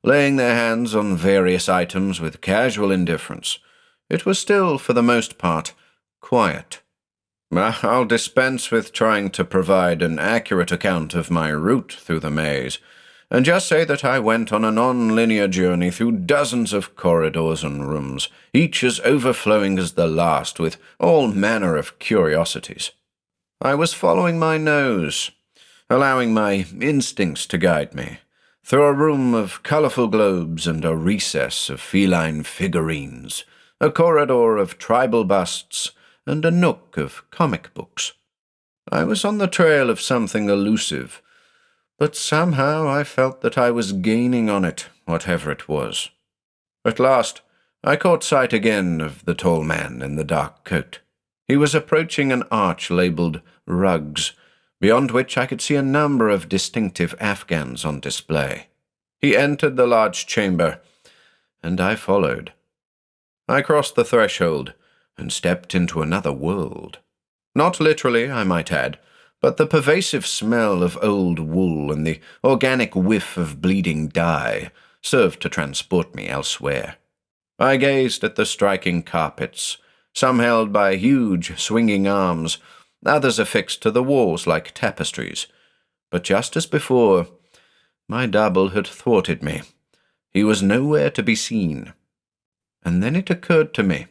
laying their hands on various items with casual indifference, it was still, for the most part, quiet. I'll dispense with trying to provide an accurate account of my route through the maze, and just say that I went on a non-linear journey through dozens of corridors and rooms, each as overflowing as the last with all manner of curiosities. I was following my nose, allowing my instincts to guide me, through a room of colourful globes and a recess of feline figurines, a corridor of tribal busts, and a nook of comic books. I was on the trail of something elusive, but somehow I felt that I was gaining on it, whatever it was. At last, I caught sight again of the tall man in the dark coat. He was approaching an arch labelled Rugs, beyond which I could see a number of distinctive Afghans on display. He entered the large chamber, and I followed. I crossed the threshold and stepped into another world. Not literally, I might add, but the pervasive smell of old wool and the organic whiff of bleeding dye served to transport me elsewhere. I gazed at the striking carpets, some held by huge swinging arms, others affixed to the walls like tapestries. But just as before, my double had thwarted me. He was nowhere to be seen. And then it occurred to me,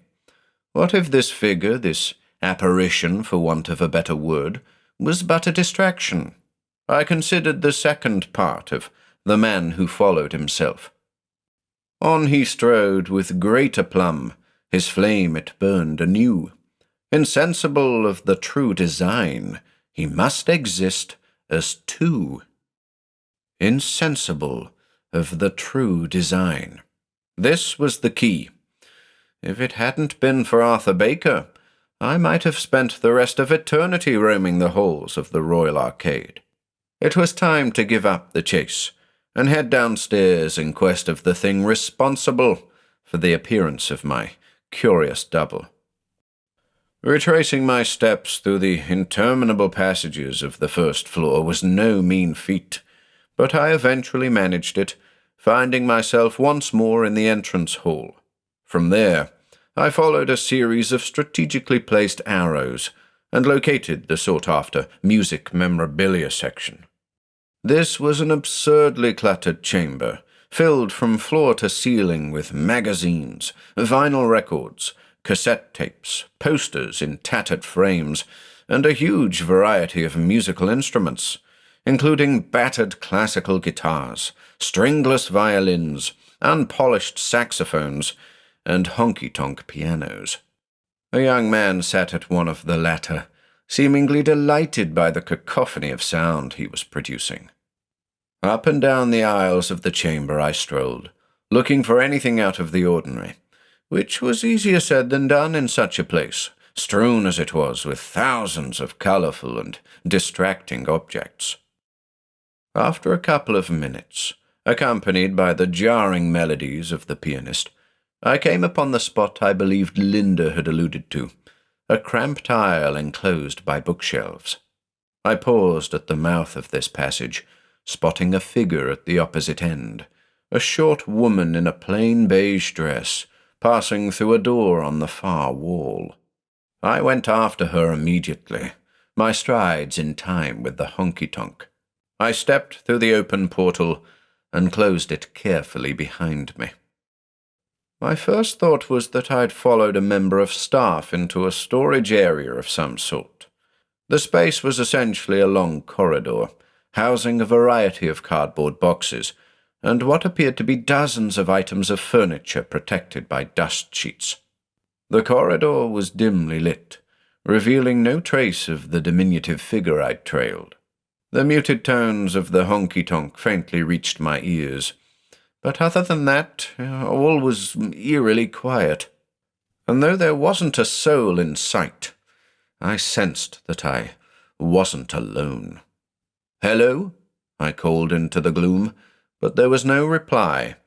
what if this figure, this apparition, for want of a better word, was but a distraction? I considered the second part of The Man Who Followed Himself. On he strode with great aplomb, his flame it burned anew. Insensible of the true design, he must exist as two. Insensible of the true design. This was the key. If it hadn't been for Arthur Baker, I might have spent the rest of eternity roaming the halls of the Royal Arcade. It was time to give up the chase and head downstairs in quest of the thing responsible for the appearance of my curious double. Retracing my steps through the interminable passages of the first floor was no mean feat, but I eventually managed it, finding myself once more in the entrance hall. From there, I followed a series of strategically placed arrows and located the sought-after music memorabilia section. This was an absurdly cluttered chamber, filled from floor to ceiling with magazines, vinyl records, cassette tapes, posters in tattered frames, and a huge variety of musical instruments, including battered classical guitars, stringless violins, unpolished saxophones, and honky-tonk pianos. A young man sat at one of the latter, seemingly delighted by the cacophony of sound he was producing. Up and down the aisles of the chamber I strolled, looking for anything out of the ordinary, which was easier said than done in such a place, strewn as it was with thousands of colourful and distracting objects. After a couple of minutes, accompanied by the jarring melodies of the pianist, I came upon the spot I believed Linda had alluded to, a cramped aisle enclosed by bookshelves. I paused at the mouth of this passage, spotting a figure at the opposite end, a short woman in a plain beige dress, passing through a door on the far wall. I went after her immediately, my strides in time with the honky-tonk. I stepped through the open portal and closed it carefully behind me. My first thought was that I'd followed a member of staff into a storage area of some sort. The space was essentially a long corridor, housing a variety of cardboard boxes, and what appeared to be dozens of items of furniture protected by dust sheets. The corridor was dimly lit, revealing no trace of the diminutive figure I'd trailed. The muted tones of the honky-tonk faintly reached my ears, but other than that, all was eerily quiet. And though there wasn't a soul in sight, I sensed that I wasn't alone. "Hello?" I called into the gloom, but there was no reply,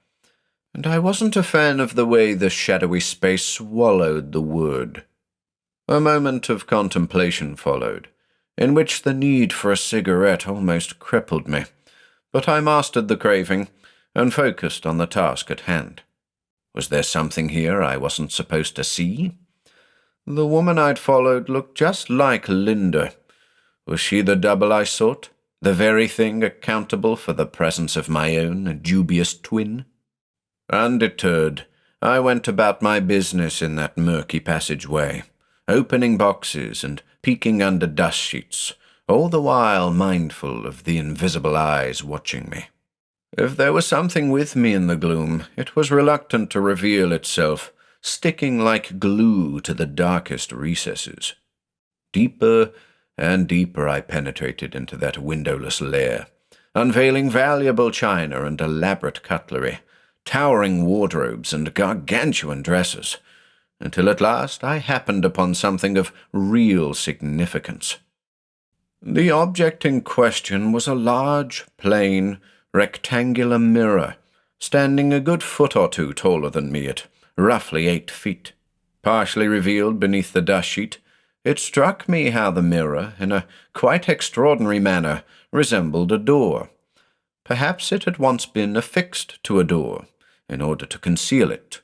and I wasn't a fan of the way the shadowy space swallowed the word. A moment of contemplation followed, in which the need for a cigarette almost crippled me, but I mastered the craving and focused on the task at hand. Was there something here I wasn't supposed to see? The woman I'd followed looked just like Linda. Was she the double I sought? The very thing accountable for the presence of my own dubious twin? Undeterred, I went about my business in that murky passageway, opening boxes and peeking under dust sheets, all the while mindful of the invisible eyes watching me. If there was something with me in the gloom, it was reluctant to reveal itself, sticking like glue to the darkest recesses. Deeper and deeper I penetrated into that windowless lair, unveiling valuable china and elaborate cutlery, towering wardrobes and gargantuan dresses, until at last I happened upon something of real significance. The object in question was a large, plain, rectangular mirror, standing a good foot or two taller than me at roughly 8 feet. Partially revealed beneath the dust sheet, it struck me how the mirror, in a quite extraordinary manner, resembled a door. Perhaps it had once been affixed to a door, in order to conceal it.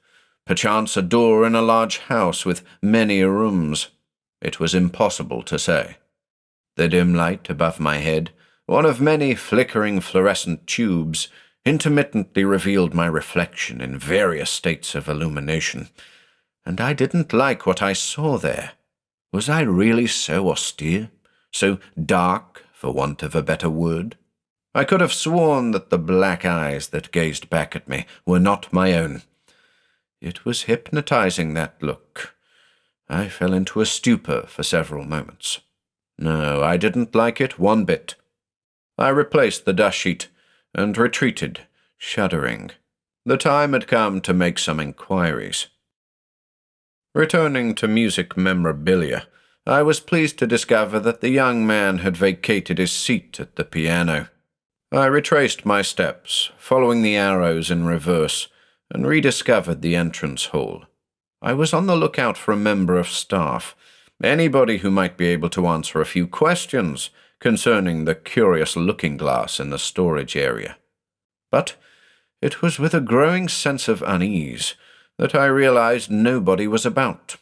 Perchance a door in a large house with many rooms. It was impossible to say. The dim light above my head, one of many flickering fluorescent tubes, intermittently revealed my reflection in various states of illumination, and I didn't like what I saw there. Was I really so austere, so dark, for want of a better word? I could have sworn that the black eyes that gazed back at me were not my own. It was hypnotizing, that look. I fell into a stupor for several moments. No, I didn't like it one bit. I replaced the dust sheet and retreated, shuddering. The time had come to make some inquiries. Returning to music memorabilia, I was pleased to discover that the young man had vacated his seat at the piano. I retraced my steps, following the arrows in reverse, and rediscovered the entrance hall. I was on the lookout for a member of staff, anybody who might be able to answer a few questions concerning the curious looking-glass in the storage area. But it was with a growing sense of unease that I realized nobody was about.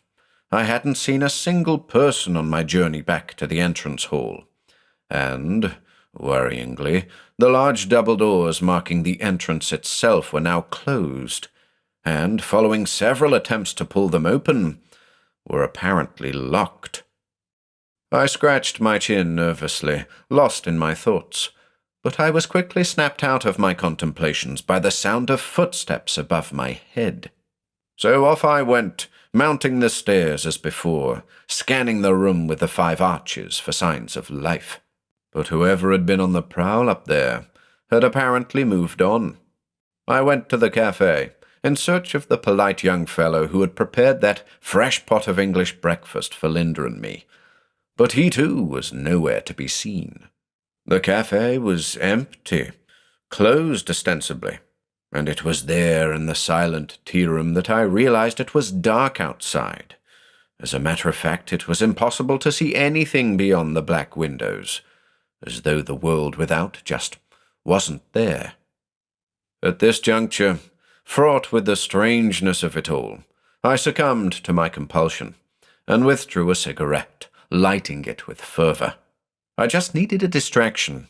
I hadn't seen a single person on my journey back to the entrance hall. And, worryingly, the large double doors marking the entrance itself were now closed, and, following several attempts to pull them open, were apparently locked. I scratched my chin nervously, lost in my thoughts, but I was quickly snapped out of my contemplations by the sound of footsteps above my head. So off I went, mounting the stairs as before, scanning the room with the 5 arches for signs of life. But whoever had been on the prowl up there had apparently moved on. I went to the cafe, in search of the polite young fellow who had prepared that fresh pot of English breakfast for Linda and me, but he too was nowhere to be seen. The cafe was empty, closed ostensibly, and it was there in the silent tea-room that I realized it was dark outside. As a matter of fact, it was impossible to see anything beyond the black windows, as though the world without just wasn't there. At this juncture, fraught with the strangeness of it all, I succumbed to my compulsion and withdrew a cigarette, lighting it with fervor. I just needed a distraction,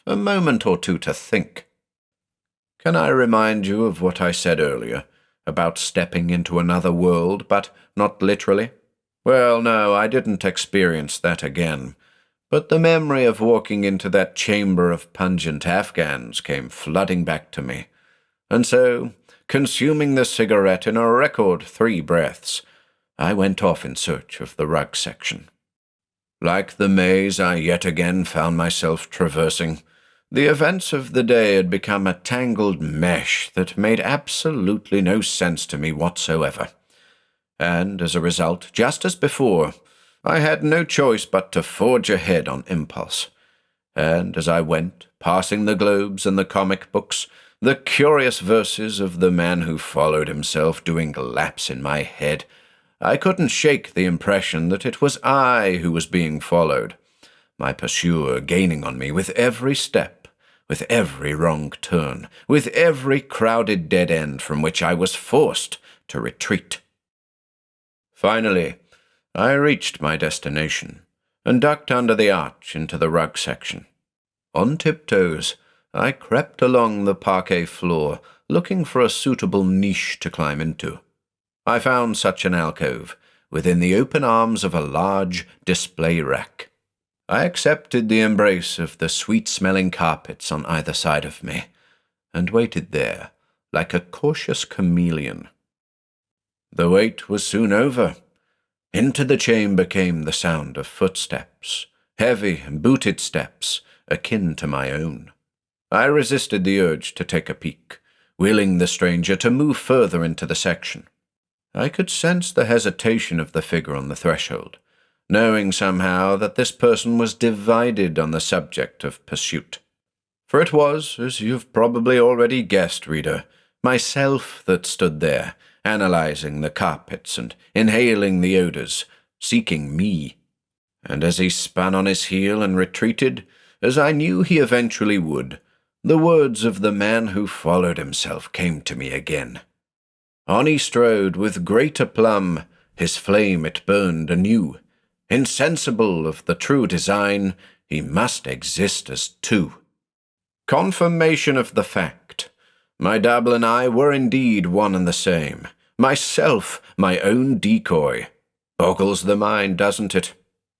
a moment or two to think. Can I remind you of what I said earlier about stepping into another world, but not literally? Well, no, I didn't experience that again, but the memory of walking into that chamber of pungent Afghans came flooding back to me, and so, consuming the cigarette in a record 3 breaths, I went off in search of the rug section. Like the maze I yet again found myself traversing, the events of the day had become a tangled mesh that made absolutely no sense to me whatsoever. And, as a result, just as before, I had no choice but to forge ahead on impulse. And as I went, passing the globes and the comic books, the curious verses of the man who followed himself doing laps in my head, I couldn't shake the impression that it was I who was being followed, my pursuer gaining on me with every step, with every wrong turn, with every crowded dead end from which I was forced to retreat. Finally, I reached my destination and ducked under the arch into the rug section. On tiptoes, I crept along the parquet floor, looking for a suitable niche to climb into. I found such an alcove within the open arms of a large display rack. I accepted the embrace of the sweet-smelling carpets on either side of me, and waited there like a cautious chameleon. The wait was soon over. Into the chamber came the sound of footsteps, heavy, booted steps, akin to my own. I resisted the urge to take a peek, willing the stranger to move further into the section. I could sense the hesitation of the figure on the threshold, knowing somehow that this person was divided on the subject of pursuit. For it was, as you've probably already guessed, reader, myself that stood there, analyzing the carpets and inhaling the odors, seeking me. And as he spun on his heel and retreated, as I knew he eventually would, the words of the man who followed himself came to me again. On he strode with great aplomb, his flame it burned anew. Insensible of the true design, he must exist as two. Confirmation of the fact. My dabble and I were indeed one and the same. Myself, my own decoy. Boggles the mind, doesn't it?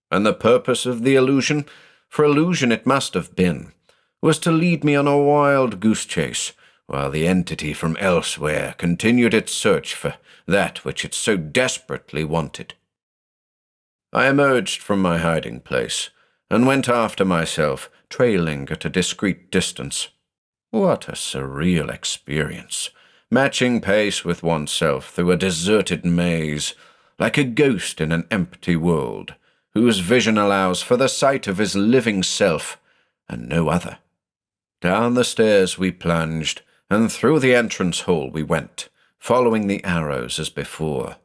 And the purpose of the illusion, for illusion it must have been, was to lead me on a wild goose chase, while the entity from elsewhere continued its search for that which it so desperately wanted. I emerged from my hiding place and went after myself, trailing at a discreet distance. What a surreal experience, matching pace with oneself through a deserted maze, like a ghost in an empty world, whose vision allows for the sight of his living self and no other. Down the stairs we plunged, and through the entrance hall we went, following the arrows as before.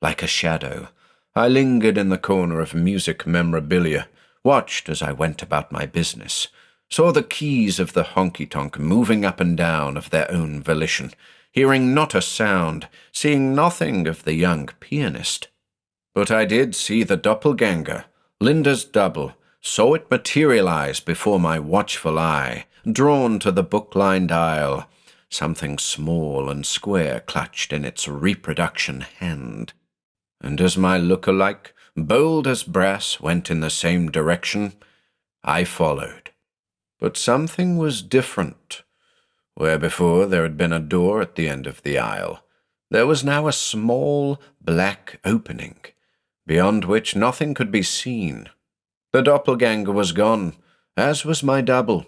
Like a shadow, I lingered in the corner of music memorabilia, watched as I went about my business, saw the keys of the honky-tonk moving up and down of their own volition, hearing not a sound, seeing nothing of the young pianist. But I did see the doppelganger, Linda's double, saw it materialize before my watchful eye, drawn to the book-lined aisle, something small and square clutched in its reproduction hand. And as my look-alike, bold as brass, went in the same direction, I followed. But something was different. Where before there had been a door at the end of the aisle, there was now a small black opening, beyond which nothing could be seen. The doppelganger was gone, as was my double,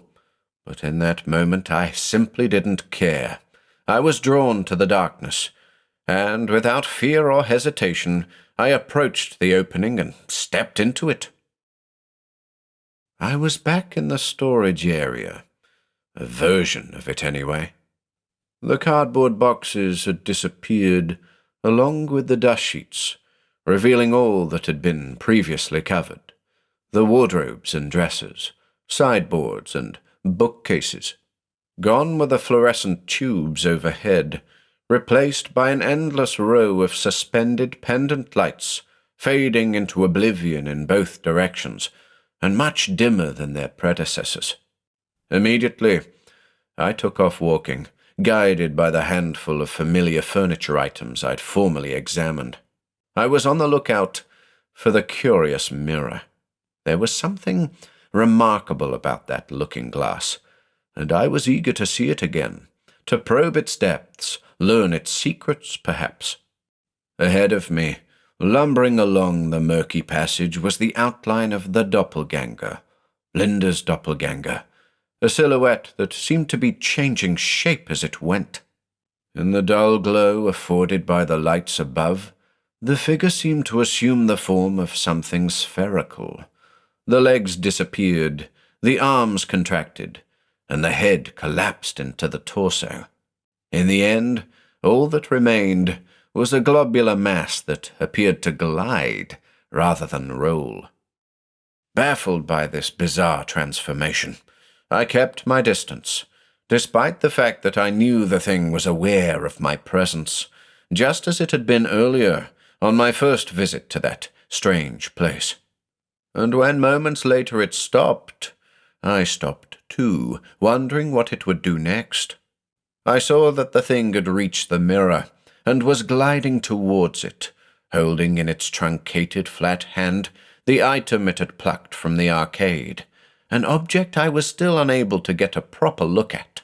but in that moment I simply didn't care. I was drawn to the darkness, and without fear or hesitation, I approached the opening and stepped into it. I was back in the storage area, a version of it anyway. The cardboard boxes had disappeared, along with the dust sheets, revealing all that had been previously covered: the wardrobes and dressers, sideboards and bookcases. Gone were the fluorescent tubes overhead, replaced by an endless row of suspended pendant lights, fading into oblivion in both directions, and much dimmer than their predecessors. Immediately, I took off walking, guided by the handful of familiar furniture items I'd formerly examined. I was on the lookout for the curious mirror. There was something remarkable about that looking-glass, and I was eager to see it again, to probe its depths, learn its secrets, perhaps. Ahead of me, lumbering along the murky passage, was the outline of the doppelganger, Linda's doppelganger, a silhouette that seemed to be changing shape as it went. In the dull glow afforded by the lights above, the figure seemed to assume the form of something spherical. The legs disappeared, the arms contracted, and the head collapsed into the torso. In the end, all that remained was a globular mass that appeared to glide rather than roll. Baffled by this bizarre transformation, I kept my distance, despite the fact that I knew the thing was aware of my presence, just as it had been earlier on my first visit to that strange place. And when moments later it stopped, I stopped too, wondering what it would do next. I saw that the thing had reached the mirror and was gliding towards it, holding in its truncated flat hand the item it had plucked from the arcade, an object I was still unable to get a proper look at.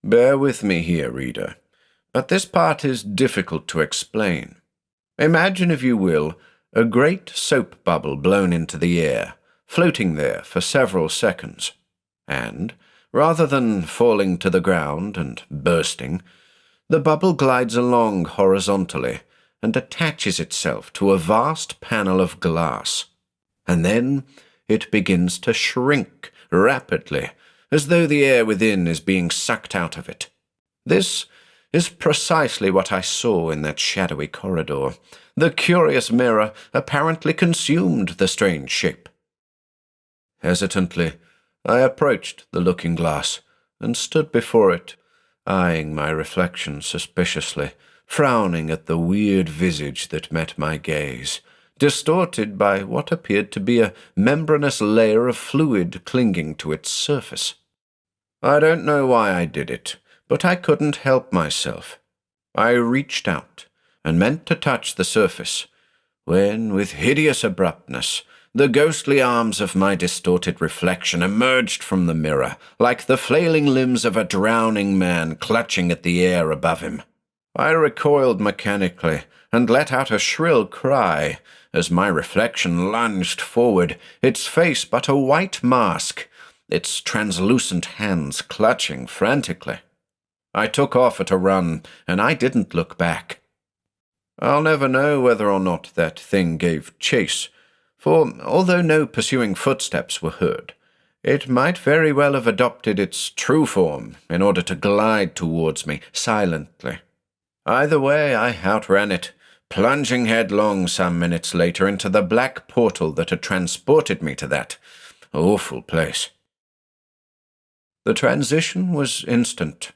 Bear with me here, reader, but this part is difficult to explain. Imagine, if you will, a great soap bubble blown into the air, floating there for several seconds, and, rather than falling to the ground and bursting, the bubble glides along horizontally and attaches itself to a vast panel of glass, and then it begins to shrink rapidly, as though the air within is being sucked out of it. This is precisely what I saw in that shadowy corridor. The curious mirror apparently consumed the strange shape. Hesitantly, I approached the looking-glass and stood before it, eyeing my reflection suspiciously, frowning at the weird visage that met my gaze, distorted by what appeared to be a membranous layer of fluid clinging to its surface. I don't know why I did it, but I couldn't help myself. I reached out and meant to touch the surface, when, with hideous abruptness, the ghostly arms of my distorted reflection emerged from the mirror, like the flailing limbs of a drowning man clutching at the air above him. I recoiled mechanically and let out a shrill cry as my reflection lunged forward, its face but a white mask, its translucent hands clutching frantically. I took off at a run, and I didn't look back. I'll never know whether or not that thing gave chase, for although no pursuing footsteps were heard, it might very well have adopted its true form in order to glide towards me silently. Either way, I outran it, plunging headlong some minutes later into the black portal that had transported me to that awful place. The transition was instant.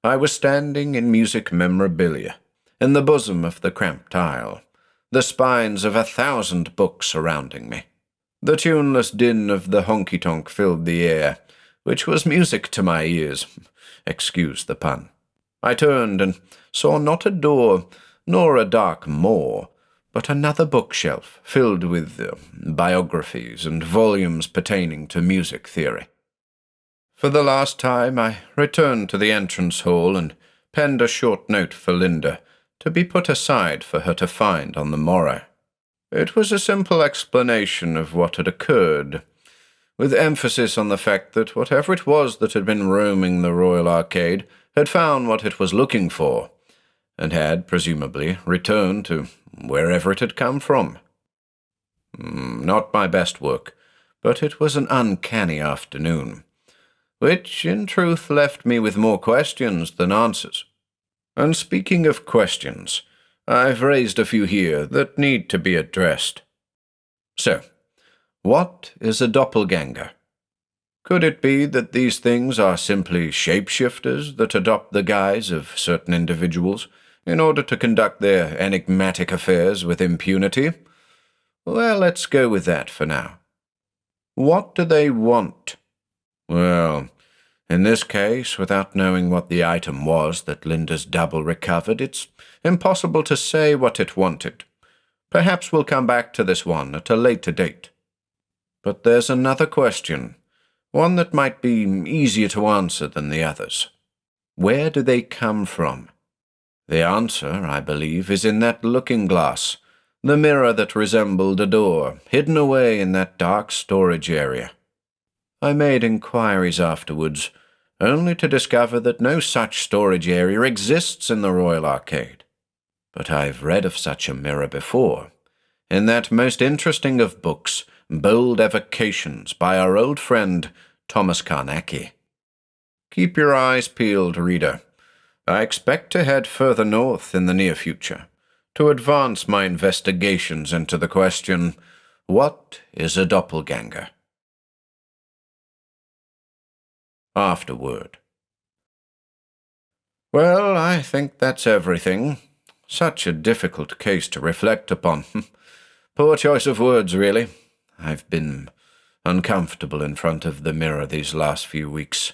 I was standing in music memorabilia, in the bosom of the cramped aisle, the spines of 1,000 books surrounding me. The tuneless din of the honky-tonk filled the air, which was music to my ears. Excuse the pun. I turned and saw not a door, nor a dark maw, but another bookshelf filled with biographies and volumes pertaining to music theory. For the last time, I returned to the entrance hall and penned a short note for Linda to be put aside for her to find on the morrow. It was a simple explanation of what had occurred, with emphasis on the fact that whatever it was that had been roaming the Royal Arcade had found what it was looking for, and had, presumably, returned to wherever it had come from. Not my best work, but it was an uncanny afternoon, which, in truth, left me with more questions than answers. And speaking of questions, I've raised a few here that need to be addressed. So, what is a doppelganger? Could it be that these things are simply shapeshifters that adopt the guise of certain individuals in order to conduct their enigmatic affairs with impunity? Well, let's go with that for now. What do they want? Well, in this case, without knowing what the item was that Linda's double recovered, it's impossible to say what it wanted. Perhaps we'll come back to this one at a later date. But there's another question, one that might be easier to answer than the others. Where do they come from? The answer, I believe, is in that looking-glass, the mirror that resembled a door, hidden away in that dark storage area. I made inquiries afterwards, only to discover that no such storage area exists in the Royal Arcade. But I've read of such a mirror before, in that most interesting of books, Bold Evocations, by our old friend Thomas Carnacki. Keep your eyes peeled, reader. I expect to head further north in the near future, to advance my investigations into the question, what is a doppelganger? Afterword. Well, I think that's everything. Such a difficult case to reflect upon. Poor choice of words, really. I've been uncomfortable in front of the mirror these last few weeks.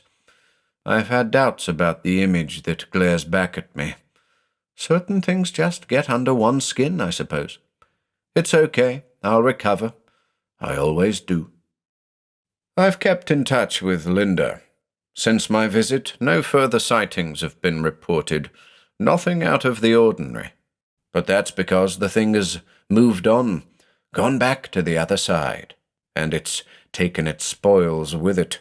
I've had doubts about the image that glares back at me. Certain things just get under one's skin, I suppose. It's okay. I'll recover. I always do. I've kept in touch with Linda. Since my visit, no further sightings have been reported. Nothing out of the ordinary. But that's because the thing has moved on, gone back to the other side, and it's taken its spoils with it.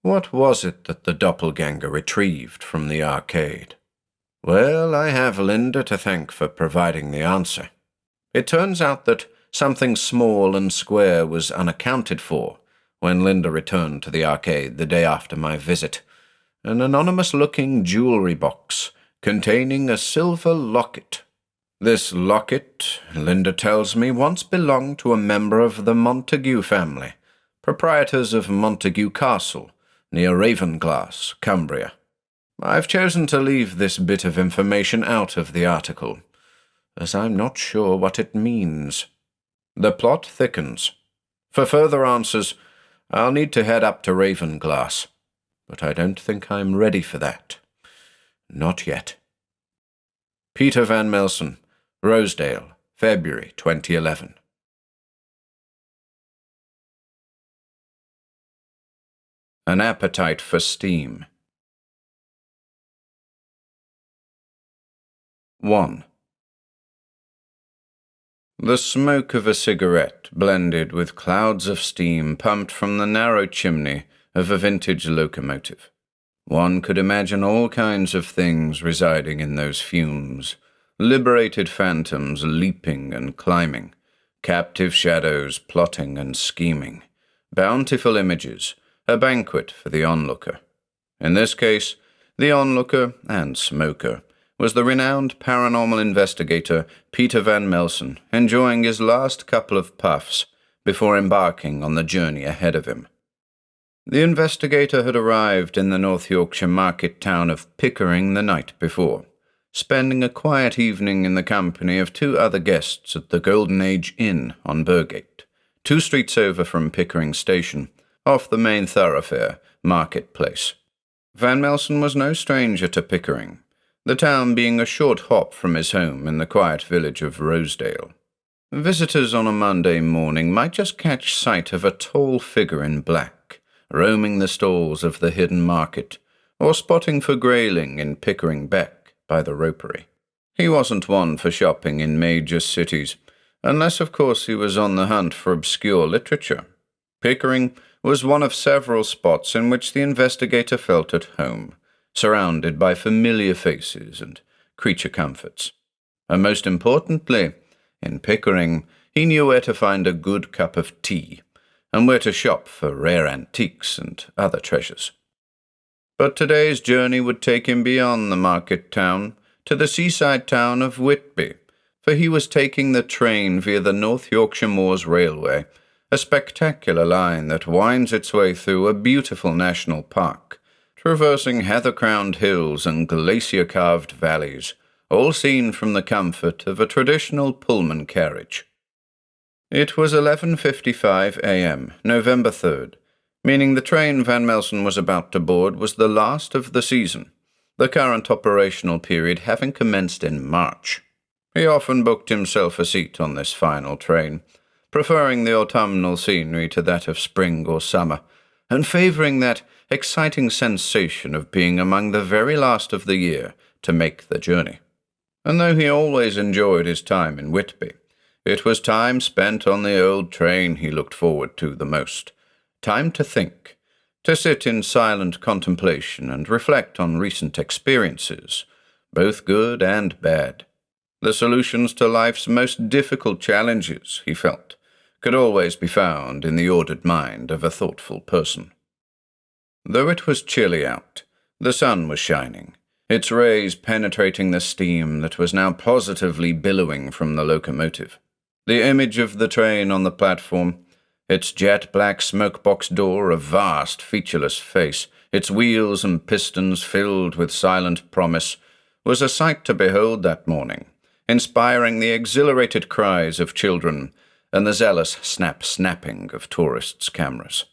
What was it that the doppelganger retrieved from the arcade? Well, I have Linda to thank for providing the answer. It turns out that something small and square was unaccounted for when Linda returned to the arcade the day after my visit, an anonymous-looking jewelry box containing a silver locket. This locket, Linda tells me, once belonged to a member of the Montague family, proprietors of Montague Castle, near Ravenglass, Cumbria. I've chosen to leave this bit of information out of the article, as I'm not sure what it means. The plot thickens. For further answers, I'll need to head up to Ravenglass, but I don't think I'm ready for that. Not yet. Peter Van Melsen, Rosedale, February 2011. An appetite for steam. 1. The smoke of a cigarette blended with clouds of steam pumped from the narrow chimney of a vintage locomotive. One could imagine all kinds of things residing in those fumes, liberated phantoms leaping and climbing, captive shadows plotting and scheming, bountiful images, a banquet for the onlooker. In this case, the onlooker and smoker was the renowned paranormal investigator Peter Van Melsen, enjoying his last couple of puffs before embarking on the journey ahead of him. The investigator had arrived in the North Yorkshire market town of Pickering the night before, spending a quiet evening in the company of 2 other guests at the Golden Age Inn on Burgate, 2 streets over from Pickering Station, off the main thoroughfare, Market Place. Van Melsen was no stranger to Pickering, the town being a short hop from his home in the quiet village of Rosedale. Visitors on a Monday morning might just catch sight of a tall figure in black, roaming the stalls of the hidden market, or spotting for grayling in Pickering Beck by the ropery. He wasn't one for shopping in major cities, unless of course he was on the hunt for obscure literature. Pickering was one of several spots in which the investigator felt at home, surrounded by familiar faces and creature comforts. And most importantly, in Pickering, he knew where to find a good cup of tea, and where to shop for rare antiques and other treasures. But today's journey would take him beyond the market town to the seaside town of Whitby, for he was taking the train via the North Yorkshire Moors Railway, a spectacular line that winds its way through a beautiful national park, traversing heather-crowned hills and glacier-carved valleys, all seen from the comfort of a traditional Pullman carriage. It was 11:55 a.m., November 3rd, meaning the train Van Melsen was about to board was the last of the season, the current operational period having commenced in March. He often booked himself a seat on this final train, preferring the autumnal scenery to that of spring or summer, and favouring that exciting sensation of being among the very last of the year to make the journey. And though he always enjoyed his time in Whitby, it was time spent on the old train he looked forward to the most. Time to think, to sit in silent contemplation and reflect on recent experiences, both good and bad. The solutions to life's most difficult challenges, he felt, could always be found in the ordered mind of a thoughtful person. Though it was chilly out, the sun was shining, its rays penetrating the steam that was now positively billowing from the locomotive. The image of the train on the platform, its jet-black smoke-box door, a vast, featureless face, its wheels and pistons filled with silent promise, was a sight to behold that morning, inspiring the exhilarated cries of children and the zealous snap-snapping of tourists' cameras.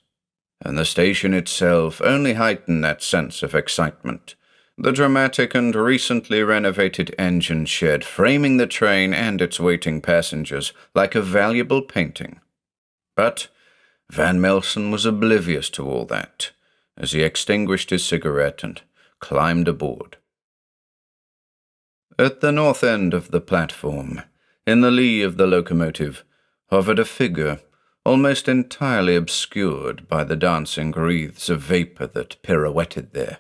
And the station itself only heightened that sense of excitement, the dramatic and recently renovated engine shed framing the train and its waiting passengers like a valuable painting. But Van Melsen was oblivious to all that, as he extinguished his cigarette and climbed aboard. At the north end of the platform, in the lee of the locomotive, hovered a figure almost entirely obscured by the dancing wreaths of vapour that pirouetted there.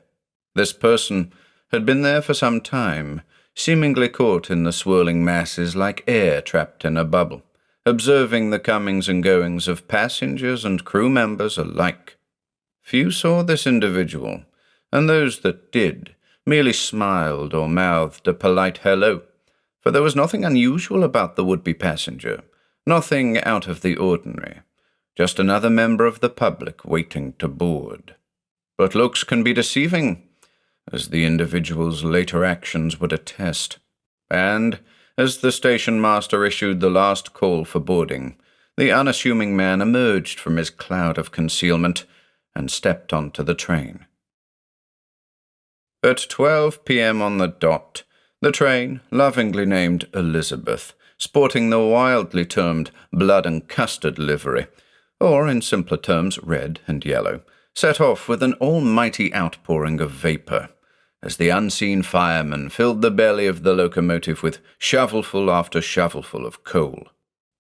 This person had been there for some time, seemingly caught in the swirling masses like air trapped in a bubble, observing the comings and goings of passengers and crew members alike. Few saw this individual, and those that did merely smiled or mouthed a polite hello, for there was nothing unusual about the would-be passenger, nothing out of the ordinary, just another member of the public waiting to board. But looks can be deceiving, as the individual's later actions would attest, and, as the station master issued the last call for boarding, the unassuming man emerged from his cloud of concealment and stepped onto the train. At 12 p.m. on the dot, the train, lovingly named Elizabeth, sporting the wildly termed blood and custard livery, or in simpler terms red and yellow, set off with an almighty outpouring of vapour, as the unseen fireman filled the belly of the locomotive with shovelful after shovelful of coal.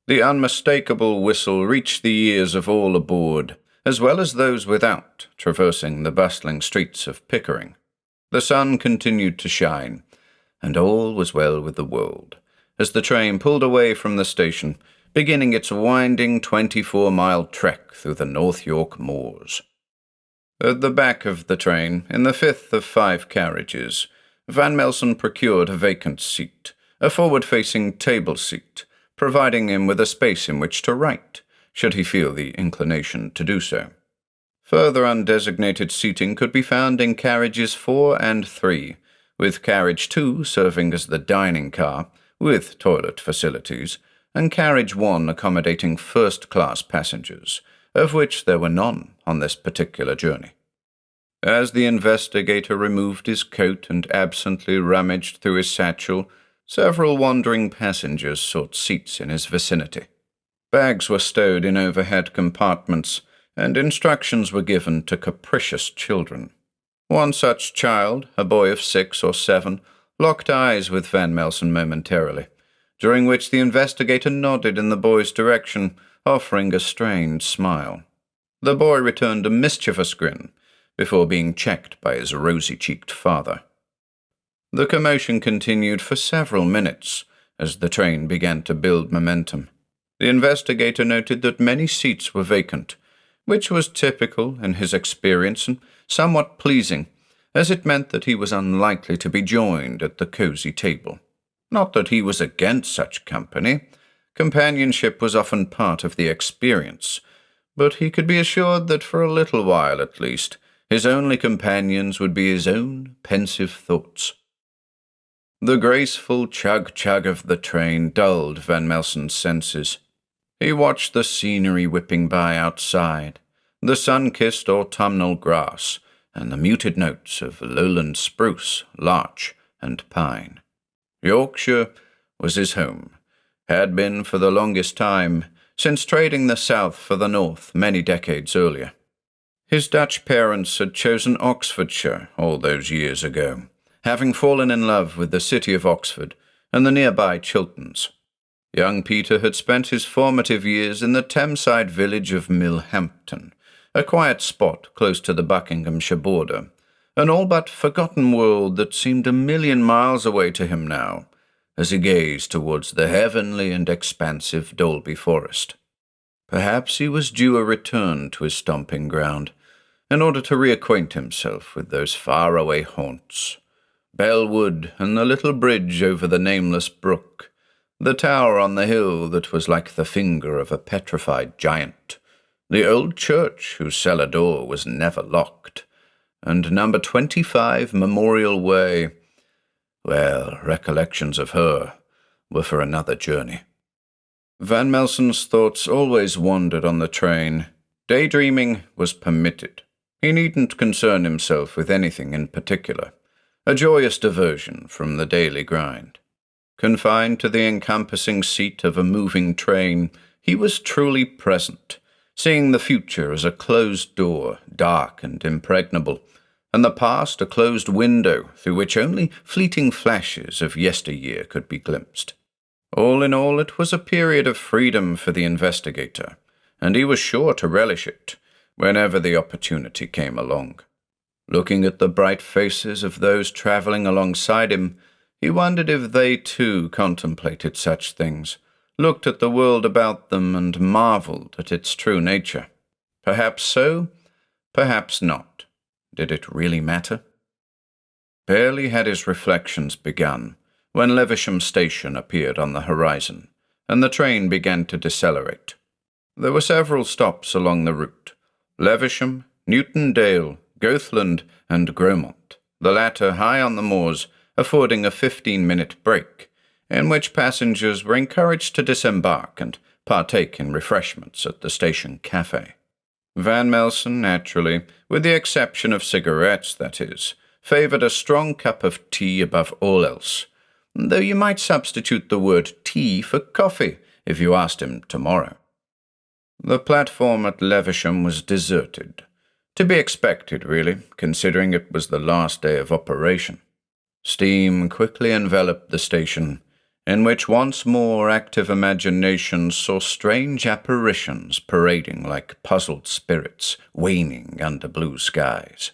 The unmistakable whistle reached the ears of all aboard, as well as those without, traversing the bustling streets of Pickering. The sun continued to shine, and all was well with the world, as the train pulled away from the station, beginning its winding 24-mile trek through the North York moors. At the back of the train, in the fifth of 5 carriages, Van Melsen procured a vacant seat, a forward-facing table seat, providing him with a space in which to write, should he feel the inclination to do so. Further undesignated seating could be found in carriages 4 and 3, with carriage 2 serving as the dining car, with toilet facilities, and carriage 1 accommodating first-class passengers, of which there were none on this particular journey. As the investigator removed his coat and absently rummaged through his satchel, several wandering passengers sought seats in his vicinity. Bags were stowed in overhead compartments, and instructions were given to capricious children. One such child, a boy of 6 or 7, locked eyes with Van Melsen momentarily, during which the investigator nodded in the boy's direction, offering a strained smile. The boy returned a mischievous grin, before being checked by his rosy-cheeked father. The commotion continued for several minutes, as the train began to build momentum. The investigator noted that many seats were vacant, which was typical in his experience and somewhat pleasing, as it meant that he was unlikely to be joined at the cosy table. Not that he was against such company. Companionship was often part of the experience, but he could be assured that for a little while at least, his only companions would be his own pensive thoughts. The graceful chug-chug of the train dulled Van Melsen's senses. He watched the scenery whipping by outside, the sun-kissed autumnal grass, and the muted notes of lowland spruce, larch, and pine. Yorkshire was his home, had been for the longest time, since trading the south for the north many decades earlier. His Dutch parents had chosen Oxfordshire all those years ago, having fallen in love with the city of Oxford and the nearby Chilterns. Young Peter had spent his formative years in the Thameside village of Millhampton, a quiet spot close to the Buckinghamshire border, an all but forgotten world that seemed a million miles away to him now, as he gazed towards the heavenly and expansive Dalby Forest. Perhaps he was due a return to his stomping ground, in order to reacquaint himself with those faraway haunts. Belwood and the little bridge over the nameless brook, the tower on the hill that was like the finger of a petrified giant, the old church whose cellar door was never locked, and number 25 Memorial Way. Well, recollections of her were for another journey. Van Melsen's thoughts always wandered on the train. Daydreaming was permitted. He needn't concern himself with anything in particular, a joyous diversion from the daily grind. Confined to the encompassing seat of a moving train, he was truly present, seeing the future as a closed door, dark and impregnable, and the past a closed window through which only fleeting flashes of yesteryear could be glimpsed. All in all, it was a period of freedom for the investigator, and he was sure to relish it whenever the opportunity came along. Looking at the bright faces of those travelling alongside him, he wondered if they too contemplated such things, looked at the world about them and marvelled at its true nature. Perhaps so, perhaps not. Did it really matter? Barely had his reflections begun when Levisham Station appeared on the horizon, and the train began to decelerate. There were several stops along the route: Levisham, Newton Dale, Goathland, and Gromont, the latter high on the moors, affording a 15-minute break, in which passengers were encouraged to disembark and partake in refreshments at the station cafe. Van Melsen, naturally, with the exception of cigarettes, that is, favoured a strong cup of tea above all else, though you might substitute the word tea for coffee if you asked him tomorrow. The platform at Levisham was deserted. To be expected, really, considering it was the last day of operation. Steam quickly enveloped the station, in which once more active imaginations saw strange apparitions parading like puzzled spirits, waning under blue skies.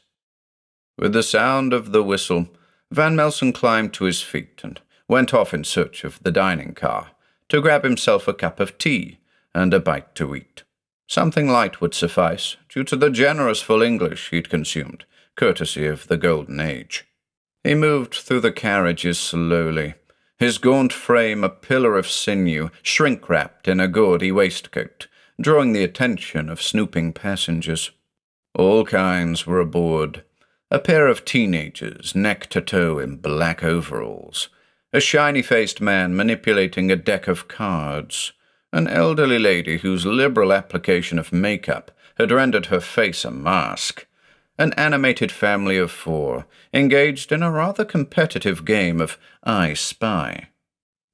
With the sound of the whistle, Van Melsen climbed to his feet and went off in search of the dining car to grab himself a cup of tea and a bite to eat. Something light would suffice, due to the generous full English he'd consumed, courtesy of the Golden Age. He moved through the carriages slowly, his gaunt frame a pillar of sinew, shrink-wrapped in a gaudy waistcoat, drawing the attention of snooping passengers. All kinds were aboard. A pair of teenagers, neck to toe in black overalls, a shiny-faced man manipulating a deck of cards, an elderly lady whose liberal application of makeup had rendered her face a mask, an animated family of 4, engaged in a rather competitive game of I Spy.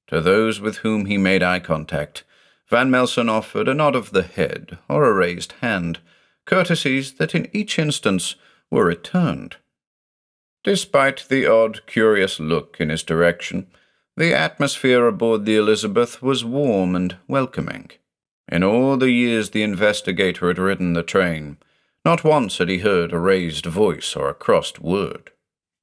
To those with whom he made eye contact, Van Melsen offered a nod of the head or a raised hand, courtesies that in each instance were returned. Despite the odd, curious look in his direction, the atmosphere aboard the Elizabeth was warm and welcoming. In all the years the investigator had ridden the train, not once had he heard a raised voice or a crossed word.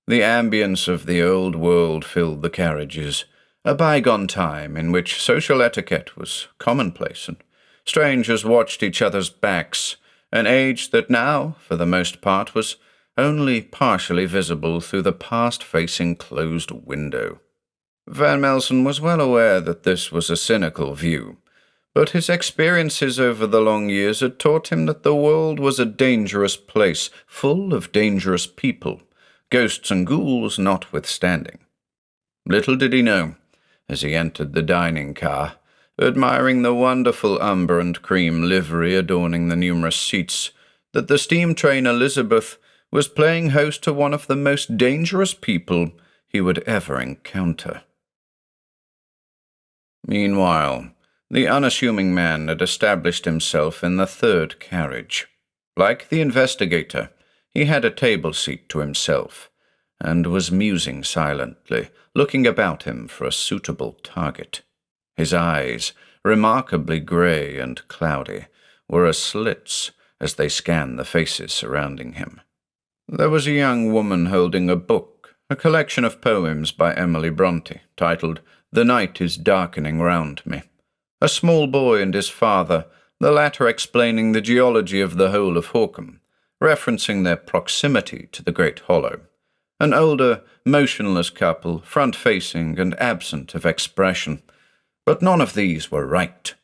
The ambience of the old world filled the carriages, a bygone time in which social etiquette was commonplace and strangers watched each other's backs, an age that now, for the most part, was only partially visible through the past-facing closed window. Van Melsen was well aware that this was a cynical view, but his experiences over the long years had taught him that the world was a dangerous place, full of dangerous people, ghosts and ghouls notwithstanding. Little did he know, as he entered the dining car, admiring the wonderful umber and cream livery adorning the numerous seats, that the steam train Elizabeth was playing host to one of the most dangerous people he would ever encounter. Meanwhile, the unassuming man had established himself in the third carriage. Like the investigator, he had a table seat to himself, and was musing silently, looking about him for a suitable target. His eyes, remarkably grey and cloudy, were as slits as they scanned the faces surrounding him. There was a young woman holding a book, a collection of poems by Emily Bronte, titled "The Night is Darkening Round Me." A small boy and his father, the latter explaining the geology of the whole of Hawkham, referencing their proximity to the Great Hollow. An older, motionless couple, front-facing and absent of expression. But none of these were right.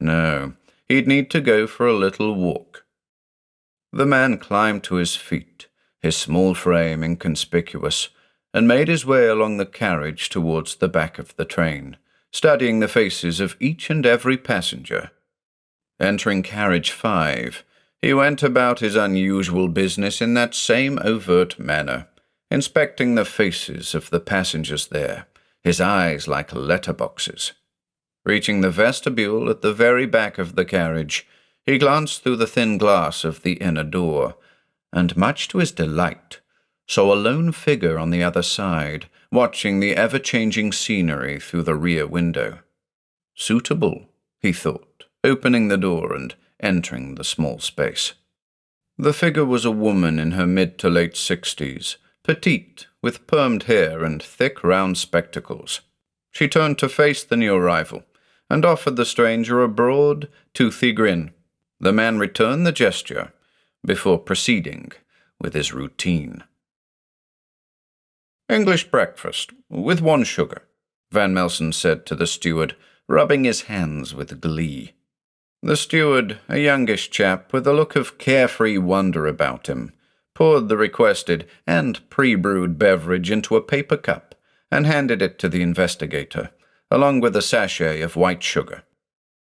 No, he'd need to go for a little walk. The man climbed to his feet, his small frame inconspicuous, and made his way along the carriage towards the back of the train, studying the faces of each and every passenger. Entering carriage 5, he went about his unusual business in that same overt manner, inspecting the faces of the passengers there, his eyes like letterboxes. Reaching the vestibule at the very back of the carriage, he glanced through the thin glass of the inner door, and much to his delight, saw a lone figure on the other side, watching the ever-changing scenery through the rear window. Suitable, he thought, opening the door and entering the small space. The figure was a woman in her mid to late 60s, petite, with permed hair and thick round spectacles. She turned to face the new arrival, and offered the stranger a broad, toothy grin. The man returned the gesture, before proceeding with his routine. "English breakfast, with 1 sugar," Van Melsen said to the steward, rubbing his hands with glee. The steward, a youngish chap with a look of carefree wonder about him, poured the requested and pre-brewed beverage into a paper cup and handed it to the investigator, along with a sachet of white sugar.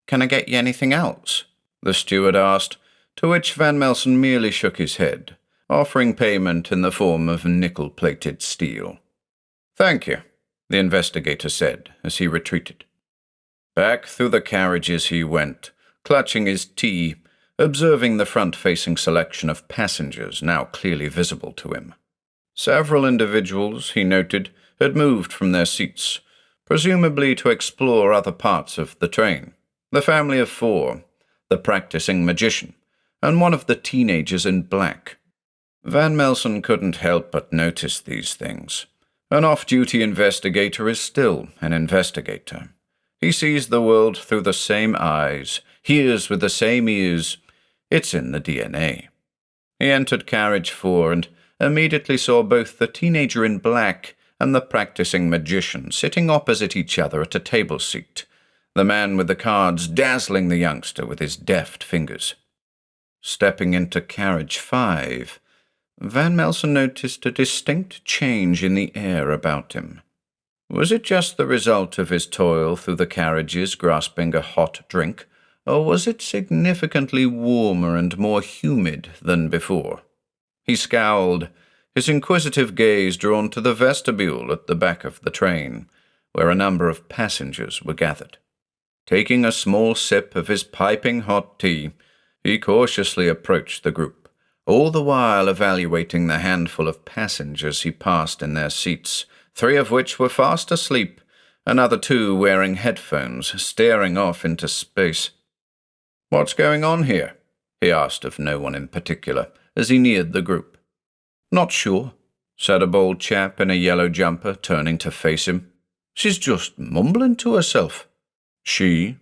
"Can I get you anything else?" the steward asked, to which Van Melsen merely shook his head, offering payment in the form of nickel-plated steel. "Thank you," the investigator said as he retreated. Back through the carriages he went, clutching his tea, observing the front-facing selection of passengers now clearly visible to him. Several individuals, he noted, had moved from their seats, presumably to explore other parts of the train. The family of four, the practicing magician, and one of the teenagers in black. Van Melsen couldn't help but notice these things. An off-duty investigator is still an investigator. He sees the world through the same eyes, hears with the same ears. It's in the DNA. He entered carriage 4 and immediately saw both the teenager in black and the practicing magician sitting opposite each other at a table seat, the man with the cards dazzling the youngster with his deft fingers. Stepping into carriage 5, Van Melsen noticed a distinct change in the air about him. Was it just the result of his toil through the carriages grasping a hot drink, or was it significantly warmer and more humid than before? He scowled, his inquisitive gaze drawn to the vestibule at the back of the train, where a number of passengers were gathered. Taking a small sip of his piping hot tea, he cautiously approached the group, all the while evaluating the handful of passengers he passed in their seats, 3 of which were fast asleep, another 2 wearing headphones, staring off into space. "What's going on here?" he asked of no one in particular, as he neared the group. "Not sure," said a bald chap in a yellow jumper, turning to face him. "She's just mumbling to herself." "She?"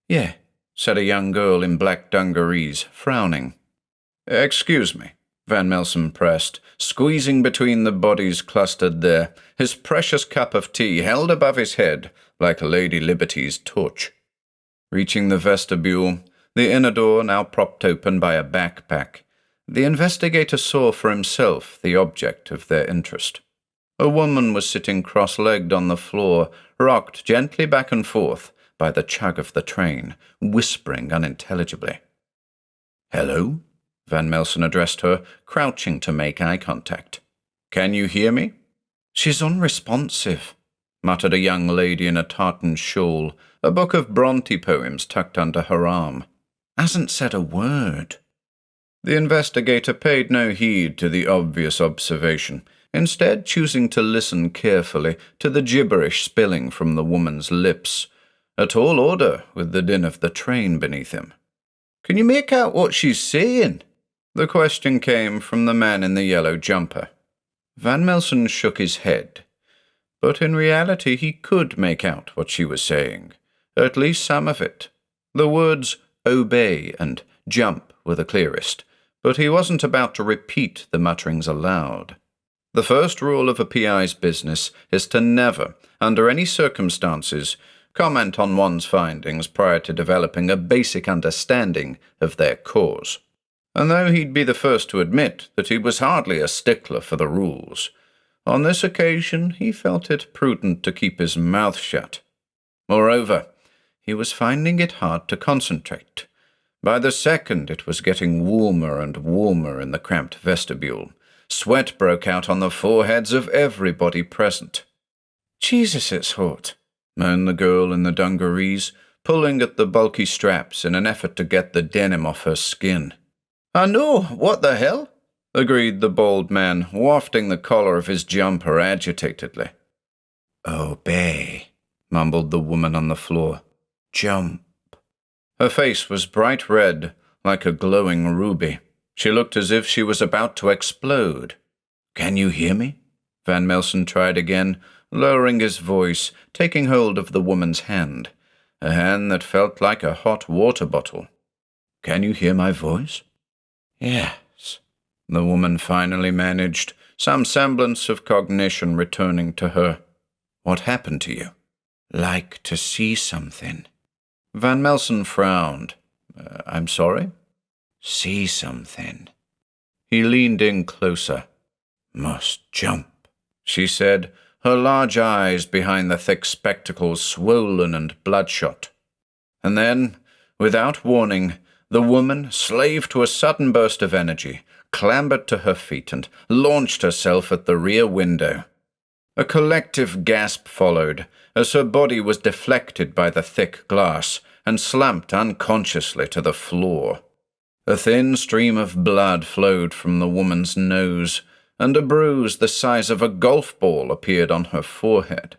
"Yeah," said a young girl in black dungarees, frowning. "Excuse me," Van Melsen pressed, squeezing between the bodies clustered there, his precious cup of tea held above his head like Lady Liberty's torch. Reaching the vestibule, the inner door now propped open by a backpack, the investigator saw for himself the object of their interest. A woman was sitting cross-legged on the floor, rocked gently back and forth by the chug of the train, whispering unintelligibly. "Hello?" Van Melsen addressed her, crouching to make eye contact. "Can you hear me?" "She's unresponsive," muttered a young lady in a tartan shawl, a book of Bronte poems tucked under her arm. "Hasn't said a word." The investigator paid no heed to the obvious observation, instead choosing to listen carefully to the gibberish spilling from the woman's lips, a tall order with the din of the train beneath him. "Can you make out what she's saying?" The question came from the man in the yellow jumper. Van Melsen shook his head, but in reality he could make out what she was saying, at least some of it. The words "obey" and "jump" were the clearest, but he wasn't about to repeat the mutterings aloud. The first rule of a PI's business is to never, under any circumstances, comment on one's findings prior to developing a basic understanding of their cause. And though he'd be the first to admit that he was hardly a stickler for the rules, on this occasion he felt it prudent to keep his mouth shut. Moreover, he was finding it hard to concentrate. By the second it was getting warmer and warmer in the cramped vestibule. Sweat broke out on the foreheads of everybody present. "Jesus, it's hot," moaned the girl in the dungarees, pulling at the bulky straps in an effort to get the denim off her skin. "I know, what the hell?" agreed the bald man, wafting the collar of his jumper agitatedly. "Obey," mumbled the woman on the floor. "Jump." Her face was bright red, like a glowing ruby. She looked as if she was about to explode. "Can you hear me?" Van Melsen tried again, lowering his voice, taking hold of the woman's hand, a hand that felt like a hot water bottle. "Can you hear my voice?" "Yes," the woman finally managed, some semblance of cognition returning to her. "What happened to you?" "Like to see something." Van Melsen frowned. I'm sorry?" "See something." He leaned in closer. "Must jump," she said, her large eyes behind the thick spectacles swollen and bloodshot. And then, without warning, the woman, slave to a sudden burst of energy, clambered to her feet and launched herself at the rear window. A collective gasp followed, as her body was deflected by the thick glass and slumped unconsciously to the floor. A thin stream of blood flowed from the woman's nose, and a bruise the size of a golf ball appeared on her forehead.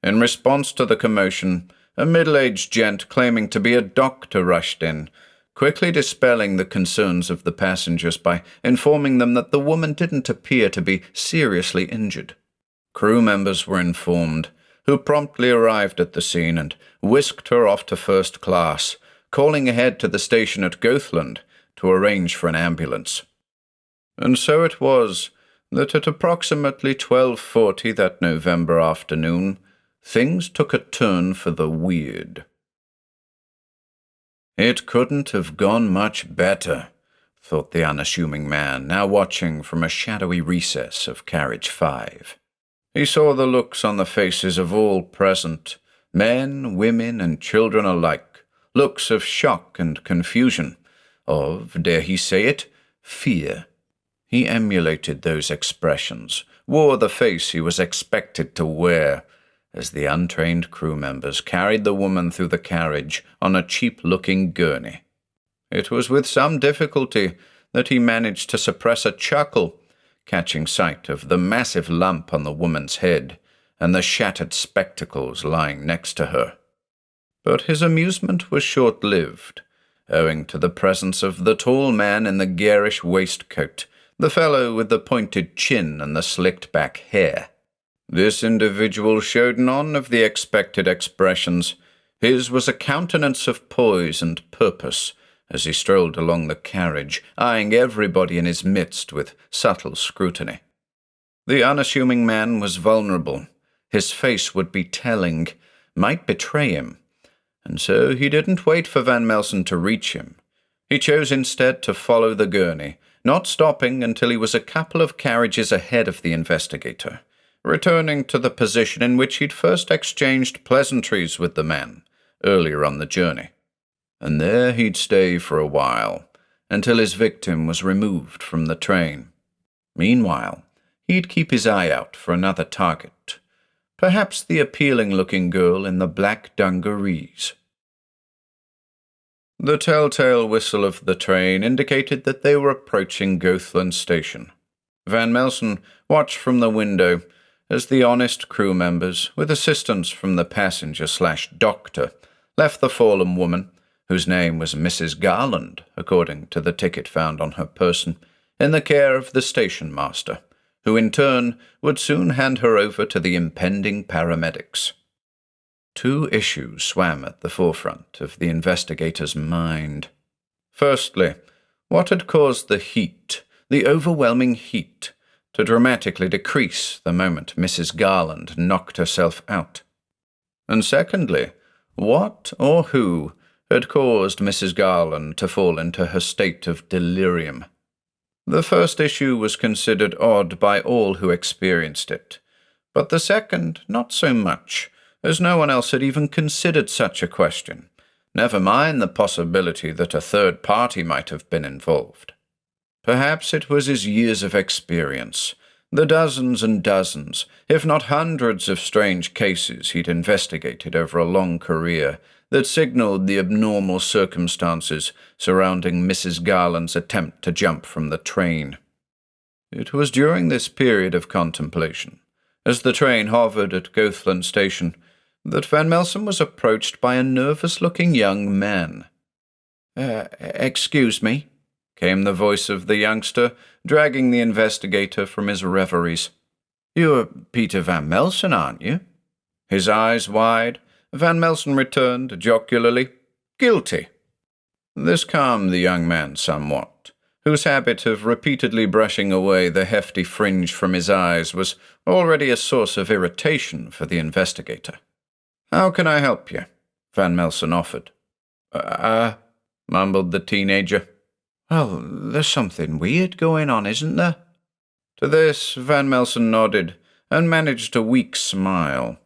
In response to the commotion, a middle-aged gent claiming to be a doctor rushed in, quickly dispelling the concerns of the passengers by informing them that the woman didn't appear to be seriously injured. Crew members were informed, who promptly arrived at the scene and whisked her off to first class, calling ahead to the station at Goathland to arrange for an ambulance. And so it was that at approximately 12:40 that November afternoon, things took a turn for the weird. It couldn't have gone much better, thought the unassuming man, now watching from a shadowy recess of carriage 5. He saw the looks on the faces of all present, men, women, and children alike, looks of shock and confusion, of, dare he say it, fear. He emulated those expressions, wore the face he was expected to wear, as the untrained crew members carried the woman through the carriage on a cheap-looking gurney. It was with some difficulty that he managed to suppress a chuckle, catching sight of the massive lump on the woman's head and the shattered spectacles lying next to her. But his amusement was short-lived, owing to the presence of the tall man in the garish waistcoat, the fellow with the pointed chin and the slicked-back hair. This individual showed none of the expected expressions. His was a countenance of poise and purpose, as he strolled along the carriage, eyeing everybody in his midst with subtle scrutiny. The unassuming man was vulnerable. His face would be telling, might betray him, and so he didn't wait for Van Melsen to reach him. He chose instead to follow the gurney, not stopping until he was a couple of carriages ahead of the investigator, returning to the position in which he'd first exchanged pleasantries with the man earlier on the journey. And there he'd stay for a while, until his victim was removed from the train. Meanwhile, he'd keep his eye out for another target, perhaps the appealing-looking girl in the black dungarees. The telltale whistle of the train indicated that they were approaching Goathland Station. Van Melsen watched from the window as the honest crew members, with assistance from the passenger/doctor, left the fallen woman, whose name was Mrs. Garland, according to the ticket found on her person, in the care of the station master, who in turn would soon hand her over to the impending paramedics. Two issues swam at the forefront of the investigator's mind. Firstly, what had caused the heat, the overwhelming heat, to dramatically decrease the moment Mrs. Garland knocked herself out? And secondly, what or who had caused Mrs. Garland to fall into her state of delirium? The first issue was considered odd by all who experienced it, but the second not so much, as no one else had even considered such a question, never mind the possibility that a third party might have been involved. Perhaps it was his years of experience, the dozens and dozens, if not hundreds of strange cases he'd investigated over a long career, that signaled the abnormal circumstances surrounding Mrs. Garland's attempt to jump from the train. It was during this period of contemplation, as the train hovered at Goathland Station, that Van Melsen was approached by a nervous-looking young man. Excuse me," came the voice of the youngster, dragging the investigator from his reveries. "You're Peter Van Melsen, aren't you?" His eyes wide, Van Melsen returned jocularly, "Guilty." This calmed the young man somewhat, whose habit of repeatedly brushing away the hefty fringe from his eyes was already a source of irritation for the investigator. "How can I help you?" Van Melsen offered. Mumbled the teenager. "Well, there's something weird going on, isn't there?" To this, Van Melsen nodded and managed a weak smile.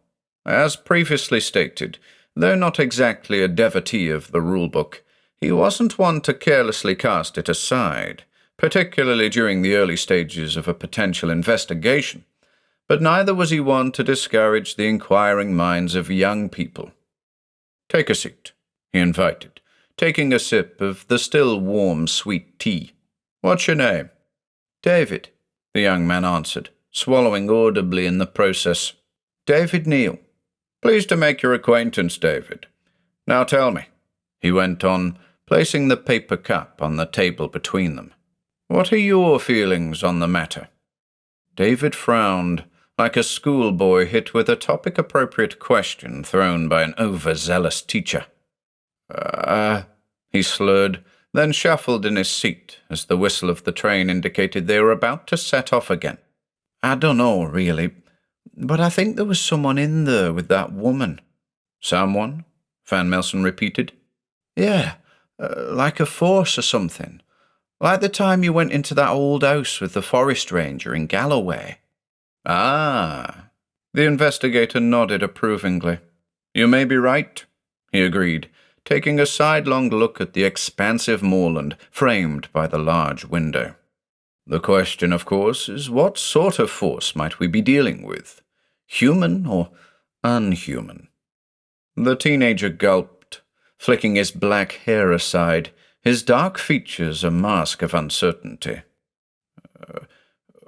As previously stated, though not exactly a devotee of the rulebook, he wasn't one to carelessly cast it aside, particularly during the early stages of a potential investigation, but neither was he one to discourage the inquiring minds of young people. "Take a seat," he invited, taking a sip of the still warm sweet tea. "What's your name?" "David," the young man answered, swallowing audibly in the process. "David Neal." "Pleased to make your acquaintance, David. Now tell me," he went on, placing the paper cup on the table between them, "what are your feelings on the matter?" David frowned, like a schoolboy hit with a topic-appropriate question thrown by an overzealous teacher. He slurred, then shuffled in his seat as the whistle of the train indicated they were about to set off again. "I don't know, really, but I think there was someone in there with that woman." "Someone?" Van Melsen repeated. "Yeah, like a force or something. Like the time you went into that old house with the forest ranger in Galloway." "Ah." The investigator nodded approvingly. "You may be right," he agreed, taking a sidelong look at the expansive moorland framed by the large window. "The question, of course, is what sort of force might we be dealing with? Human or unhuman?" The teenager gulped, flicking his black hair aside, his dark features a mask of uncertainty.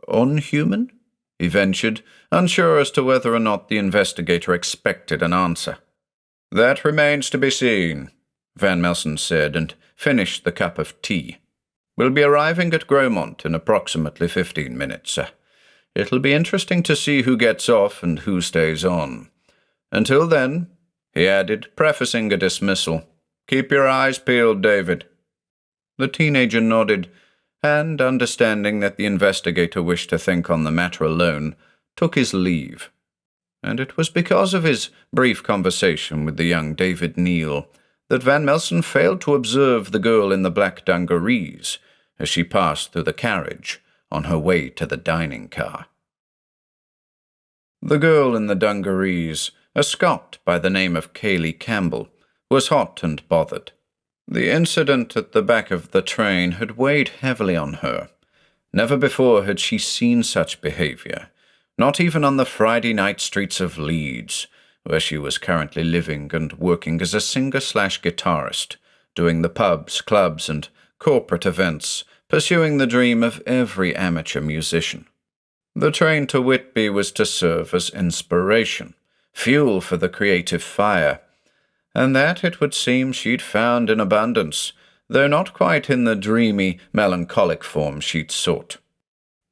"Unhuman?" he ventured, unsure as to whether or not the investigator expected an answer. "That remains to be seen," Van Melsen said, and finished the cup of tea. "We'll be arriving at Gromont in approximately 15 minutes. It'll be interesting to see who gets off and who stays on. Until then," he added, prefacing a dismissal, "keep your eyes peeled, David." The teenager nodded, and, understanding that the investigator wished to think on the matter alone, took his leave. And it was because of his brief conversation with the young David Neal that Van Melsen failed to observe the girl in the black dungarees as she passed through the carriage on her way to the dining car. The girl in the dungarees, a Scot by the name of Kaylee Campbell, was hot and bothered. The incident at the back of the train had weighed heavily on her. Never before had she seen such behavior, not even on the Friday night streets of Leeds, where she was currently living and working as a singer-slash-guitarist, doing the pubs, clubs, and corporate events, pursuing the dream of every amateur musician. The train to Whitby was to serve as inspiration, fuel for the creative fire, and that, it would seem, she'd found in abundance, though not quite in the dreamy, melancholic form she'd sought.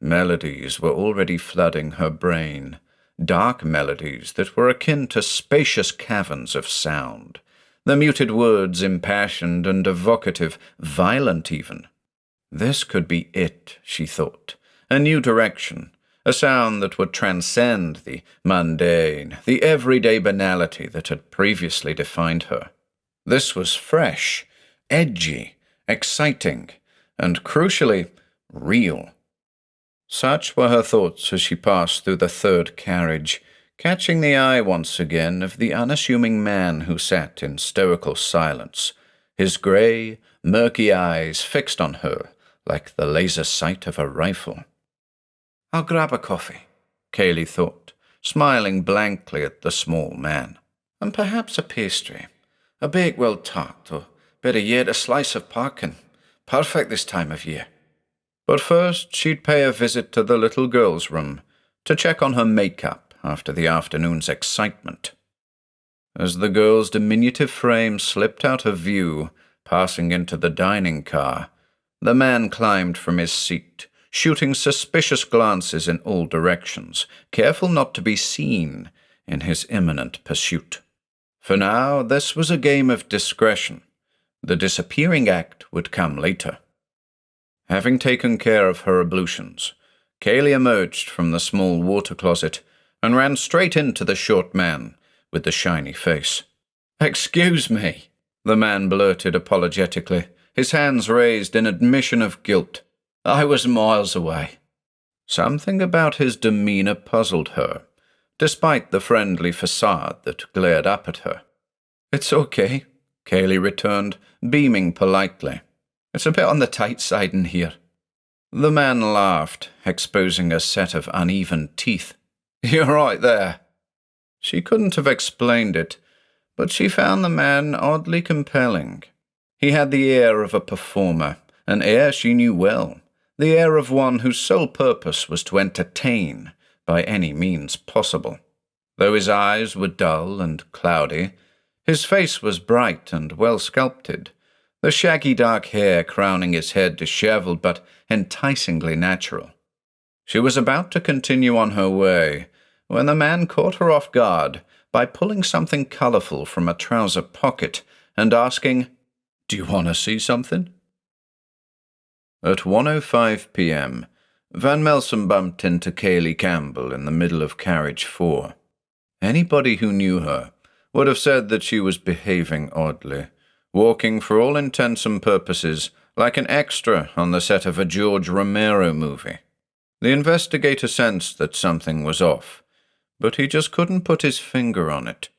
Melodies were already flooding her brain, dark melodies that were akin to spacious caverns of sound, the muted words impassioned and evocative, violent even. This could be it, she thought, a new direction, a sound that would transcend the mundane, the everyday banality that had previously defined her. This was fresh, edgy, exciting, and crucially, real. Such were her thoughts as she passed through the third carriage, catching the eye once again of the unassuming man who sat in stoical silence, his grey, murky eyes fixed on her like the laser sight of a rifle. "I'll grab a coffee," Kaylee thought, smiling blankly at the small man. "And perhaps a pastry, a Bakewell tart, or better yet, a slice of pumpkin. Perfect this time of year." But first she'd pay a visit to the little girl's room to check on her makeup after the afternoon's excitement. As the girl's diminutive frame slipped out of view, passing into the dining car, the man climbed from his seat, shooting suspicious glances in all directions, careful not to be seen in his imminent pursuit. For now, this was a game of discretion. The disappearing act would come later. Having taken care of her ablutions, Kaylee emerged from the small water closet and ran straight into the short man with the shiny face. "Excuse me," the man blurted apologetically, his hands raised in admission of guilt. "I was miles away." Something about his demeanor puzzled her, despite the friendly facade that glared up at her. "It's okay," Kaylee returned, beaming politely. "It's a bit on the tight side in here." The man laughed, exposing a set of uneven teeth. "You're right there." She couldn't have explained it, but she found the man oddly compelling. He had the air of a performer, an air she knew well, the air of one whose sole purpose was to entertain by any means possible. Though his eyes were dull and cloudy, his face was bright and well sculpted, the shaggy dark hair crowning his head dishevelled but enticingly natural. She was about to continue on her way when the man caught her off guard by pulling something colourful from a trouser pocket and asking, "Do you want to see something?" At 1:05 p.m., Van Melsen bumped into Kaylee Campbell in the middle of carriage 4. Anybody who knew her would have said that she was behaving oddly, walking for all intents and purposes like an extra on the set of a George Romero movie. The investigator sensed that something was off, but he just couldn't put his finger on it.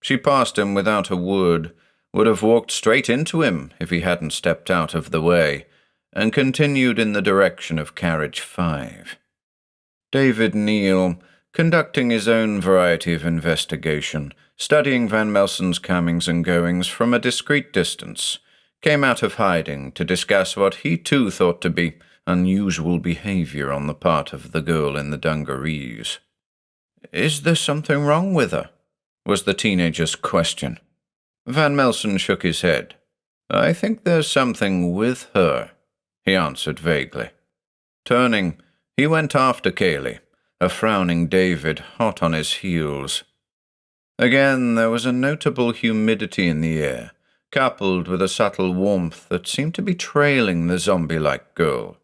She passed him without a word, would have walked straight into him if he hadn't stepped out of the way, and continued in the direction of carriage 5. David Neal, conducting his own variety of investigation, studying Van Melsen's comings and goings from a discreet distance, came out of hiding to discuss what he too thought to be unusual behaviour on the part of the girl in the dungarees. "Is there something wrong with her?" was the teenager's question. Van Melsen shook his head. "I think there's something with her," he answered vaguely. Turning, he went after Kaylee, a frowning David hot on his heels. Again, there was a notable humidity in the air, coupled with a subtle warmth that seemed to be trailing the zombie-like girl.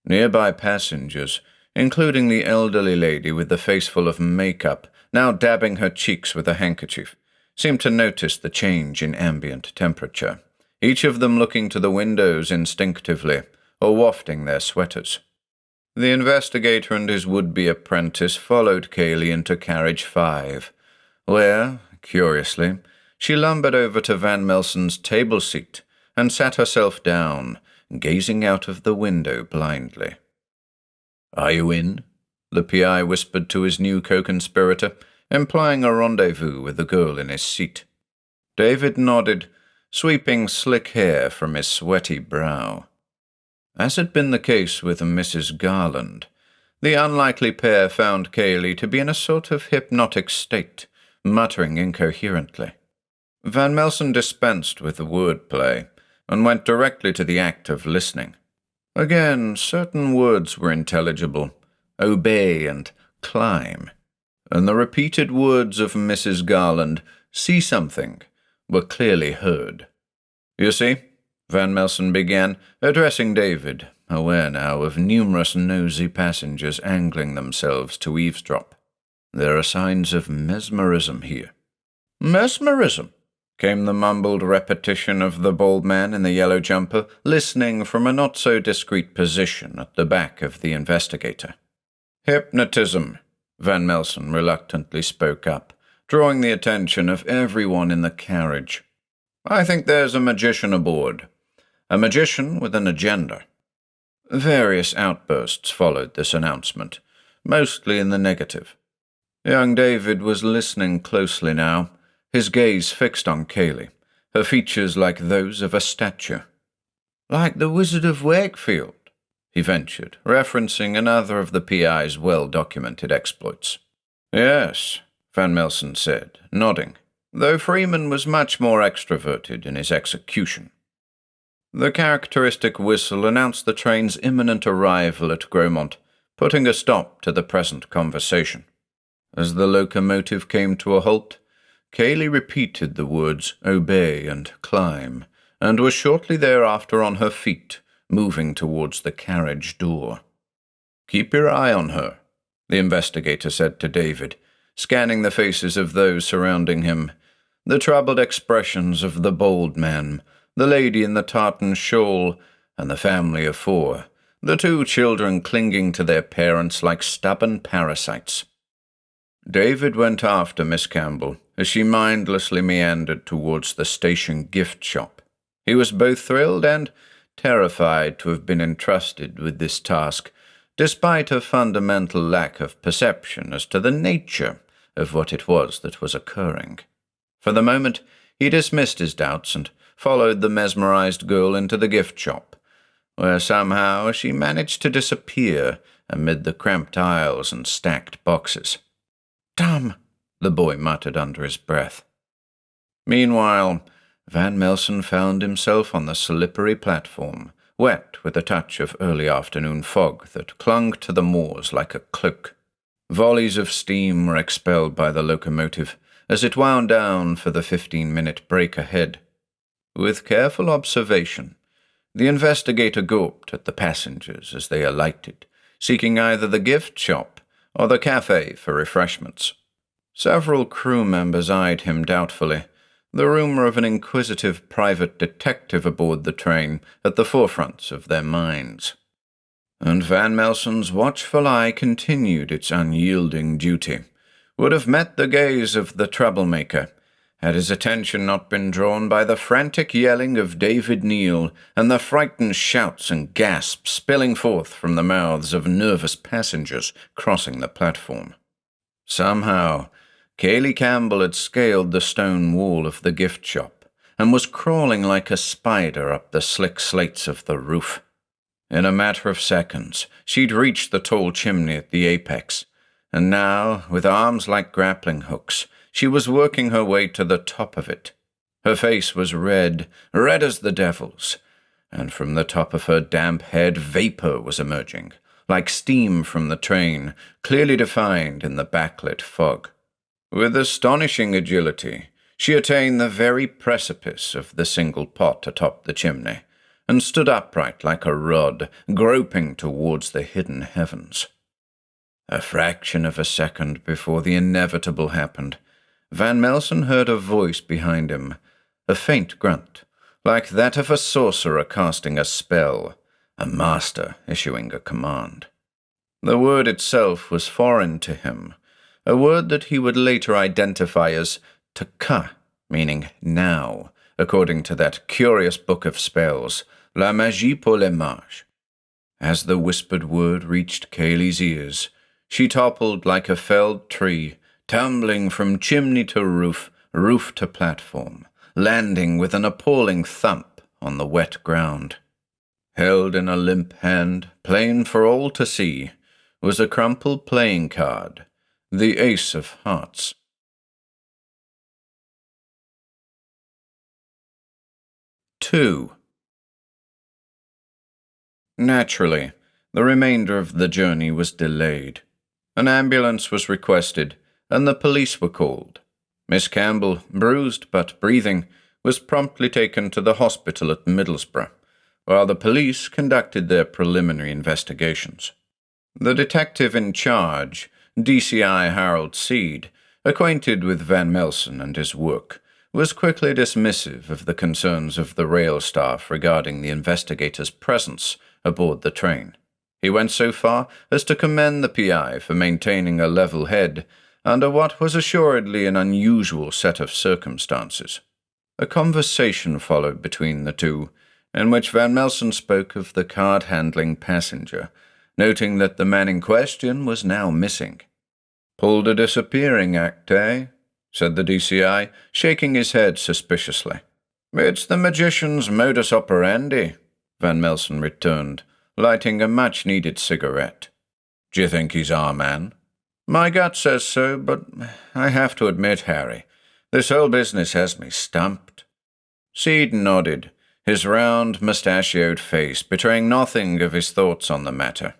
Nearby passengers, including the elderly lady with the face full of makeup, now dabbing her cheeks with a handkerchief, seemed to notice the change in ambient temperature, each of them looking to the windows instinctively, or wafting their sweaters. The investigator and his would-be apprentice followed Kaylee into carriage 5, where, curiously, she lumbered over to Van Melsen's table seat and sat herself down, gazing out of the window blindly. "Are you in?" the PI whispered to his new co-conspirator, implying a rendezvous with the girl in his seat. David nodded, sweeping slick hair from his sweaty brow. As had been the case with Mrs. Garland, the unlikely pair found Kaylee to be in a sort of hypnotic state, muttering incoherently. Van Melsen dispensed with the wordplay and went directly to the act of listening. Again, certain words were intelligible, obey and climb, and the repeated words of Mrs. Garland, see something, were clearly heard. "You see," Van Melsen began, addressing David, aware now of numerous nosy passengers angling themselves to eavesdrop. "There are signs of mesmerism here." "Mesmerism?" came the mumbled repetition of the bald man in the yellow jumper, listening from a not-so-discreet position at the back of the investigator. "Hypnotism," Van Melsen reluctantly spoke up, drawing the attention of everyone in the carriage. "I think there's a magician aboard. A magician with an agenda." Various outbursts followed this announcement, mostly in the negative. Young David was listening closely now, his gaze fixed on Kaylee, her features like those of a statue. "Like the Wizard of Wakefield," he ventured, referencing another of the PI's well-documented exploits. "Yes," Van Melsen said, nodding, though Freeman was much more extroverted in his execution. The characteristic whistle announced the train's imminent arrival at Gromont, putting a stop to the present conversation. As the locomotive came to a halt, Kaylee repeated the words obey and climb, and was shortly thereafter on her feet, moving towards the carriage door. "Keep your eye on her," the investigator said to David, scanning the faces of those surrounding him, the troubled expressions of the bald man, the lady in the tartan shawl, and the family of 4, the 2 children clinging to their parents like stubborn parasites. David went after Miss Campbell as she mindlessly meandered towards the station gift shop. He was both thrilled and terrified to have been entrusted with this task, despite a fundamental lack of perception as to the nature of what it was that was occurring. For the moment, he dismissed his doubts and followed the mesmerized girl into the gift shop, where somehow she managed to disappear amid the cramped aisles and stacked boxes. "Damn," the boy muttered under his breath. Meanwhile, Van Melsen found himself on the slippery platform, wet with a touch of early afternoon fog that clung to the moors like a cloak. Volleys of steam were expelled by the locomotive as it wound down for the 15-minute break ahead. With careful observation, the investigator gawped at the passengers as they alighted, seeking either the gift shop or the cafe for refreshments. Several crew members eyed him doubtfully, the rumor of an inquisitive private detective aboard the train at the forefront of their minds. And Van Melsen's watchful eye continued its unyielding duty, would have met the gaze of the troublemaker, had his attention not been drawn by the frantic yelling of David Neal and the frightened shouts and gasps spilling forth from the mouths of nervous passengers crossing the platform. Somehow, Kaylee Campbell had scaled the stone wall of the gift shop and was crawling like a spider up the slick slates of the roof. In a matter of seconds, she'd reached the tall chimney at the apex, and now, with arms like grappling hooks, she was working her way to the top of it. Her face was red as the devil's, and from the top of her damp head vapor was emerging, like steam from the train, clearly defined in the backlit fog. With astonishing agility, she attained the very precipice of the single pot atop the chimney, and stood upright like a rod, groping towards the hidden heavens. A fraction of a second before the inevitable happened, Van Melsen heard a voice behind him, a faint grunt, like that of a sorcerer casting a spell, a master issuing a command. The word itself was foreign to him, a word that he would later identify as "taka," meaning now, according to that curious book of spells, La Magie pour les mages. As the whispered word reached Kaylee's ears, she toppled like a felled tree, tumbling from chimney to roof, roof to platform, landing with an appalling thump on the wet ground. Held in a limp hand, plain for all to see, was a crumpled playing card, the Ace of Hearts. Two. Naturally, the remainder of the journey was delayed. An ambulance was requested, and the police were called. Miss Campbell, bruised but breathing, was promptly taken to the hospital at Middlesbrough, while the police conducted their preliminary investigations. The detective in charge, DCI Harold Seed, acquainted with Van Melsen and his work, was quickly dismissive of the concerns of the rail staff regarding the investigator's presence aboard the train. He went so far as to commend the PI for maintaining a level head under what was assuredly an unusual set of circumstances. A conversation followed between the two, in which Van Melsen spoke of the card-handling passenger, noting that the man in question was now missing. "Pulled a disappearing act, eh?" said the DCI, shaking his head suspiciously. "It's the magician's modus operandi," Van Melsen returned, lighting a much-needed cigarette. "Do you think he's our man?" "My gut says so, but I have to admit, Harry, this whole business has me stumped." Seed nodded, his round, mustachioed face betraying nothing of his thoughts on the matter.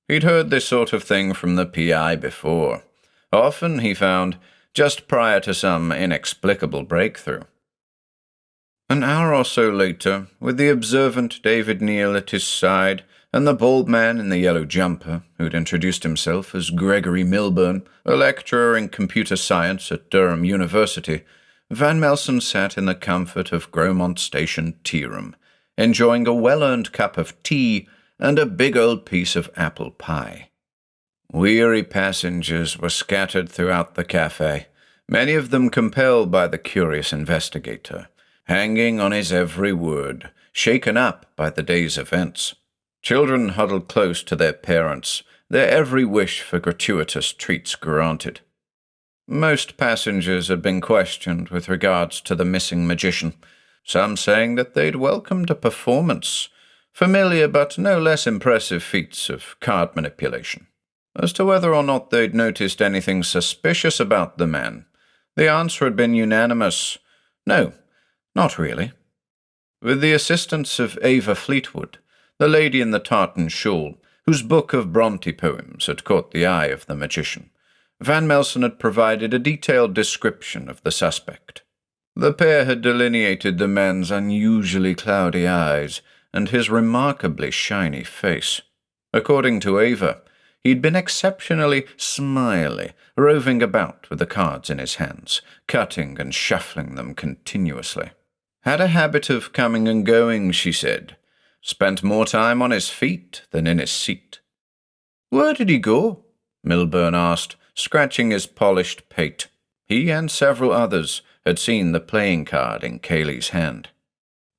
He'd heard this sort of thing from the PI before. Often, he found, just prior to some inexplicable breakthrough. An hour or so later, with the observant David Neal at his side, and the bald man in the yellow jumper, who'd introduced himself as Gregory Milburn, a lecturer in computer science at Durham University, Van Melsen sat in the comfort of Gromont Station tea room, enjoying a well-earned cup of tea and a big old piece of apple pie. Weary passengers were scattered throughout the cafe, many of them compelled by the curious investigator, hanging on his every word, shaken up by the day's events. Children huddled close to their parents, their every wish for gratuitous treats granted. Most passengers had been questioned with regards to the missing magician, some saying that they'd welcomed a performance, familiar but no less impressive feats of card manipulation. As to whether or not they'd noticed anything suspicious about the man, the answer had been unanimous. No, not really. With the assistance of Ava Fleetwood, the lady in the tartan shawl, whose book of Bronte poems had caught the eye of the magician, Van Melsen had provided a detailed description of the suspect. The pair had delineated the man's unusually cloudy eyes and his remarkably shiny face. According to Ava, he'd been exceptionally smiley, roving about with the cards in his hands, cutting and shuffling them continuously. Had a habit of coming and going, she said. Spent more time on his feet than in his seat. "Where did he go?" Milburn asked, scratching his polished pate. He and several others had seen the playing card in Cayley's hand.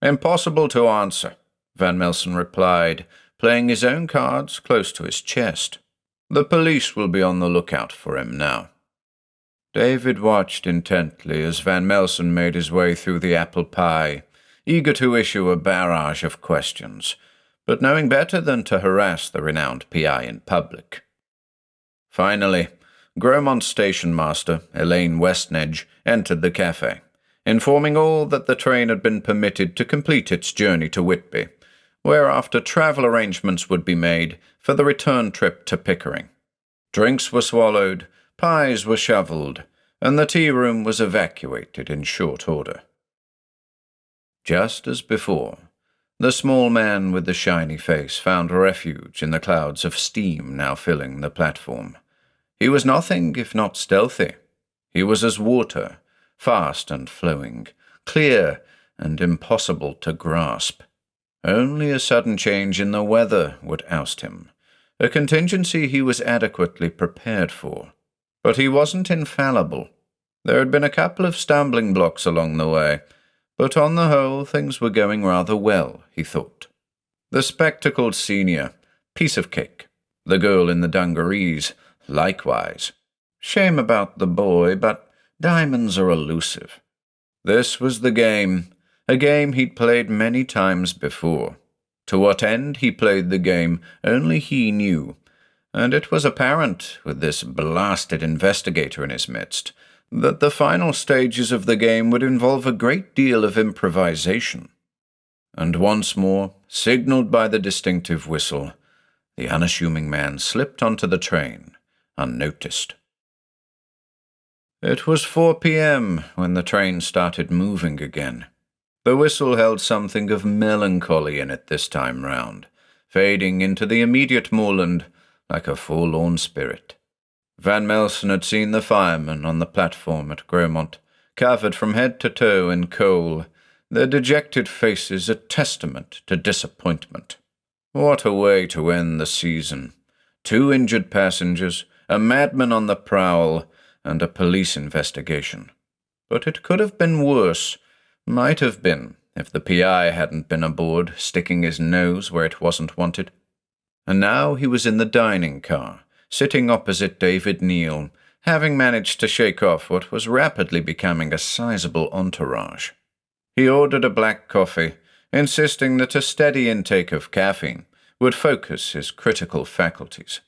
"Impossible to answer," Van Melsen replied, playing his own cards close to his chest. "The police will be on the lookout for him now." David watched intently as Van Melsen made his way through the apple pie, eager to issue a barrage of questions, but knowing better than to harass the renowned PI in public. Finally, Gromont's station master, Elaine Westnedge, entered the cafe, informing all that the train had been permitted to complete its journey to Whitby, whereafter travel arrangements would be made for the return trip to Pickering. Drinks were swallowed, pies were shoveled, and the tea room was evacuated in short order. Just as before, the small man with the shiny face found refuge in the clouds of steam now filling the platform. He was nothing if not stealthy. He was as water, fast and flowing, clear and impossible to grasp. Only a sudden change in the weather would oust him, a contingency he was adequately prepared for. But he wasn't infallible. There had been a couple of stumbling blocks along the way, but on the whole things were going rather well, he thought. The spectacled senior, piece of cake. The girl in the dungarees, likewise. Shame about the boy, but diamonds are elusive. This was the game, a game he'd played many times before. To what end he played the game only he knew, and it was apparent, with this blasted investigator in his midst, that the final stages of the game would involve a great deal of improvisation. And once more, signalled by the distinctive whistle, the unassuming man slipped onto the train, unnoticed. It was 4 p.m. when the train started moving again. The whistle held something of melancholy in it this time round, fading into the immediate moorland like a forlorn spirit. Van Melsen had seen the firemen on the platform at Gromont, covered from head to toe in coal, their dejected faces a testament to disappointment. What a way to end the season. 2 injured passengers, a madman on the prowl, and a police investigation. But it could have been worse, might have been, if the PI hadn't been aboard, sticking his nose where it wasn't wanted. And now he was in the dining car, sitting opposite David Neal, having managed to shake off what was rapidly becoming a sizable entourage. He ordered a black coffee, insisting that a steady intake of caffeine would focus his critical faculties.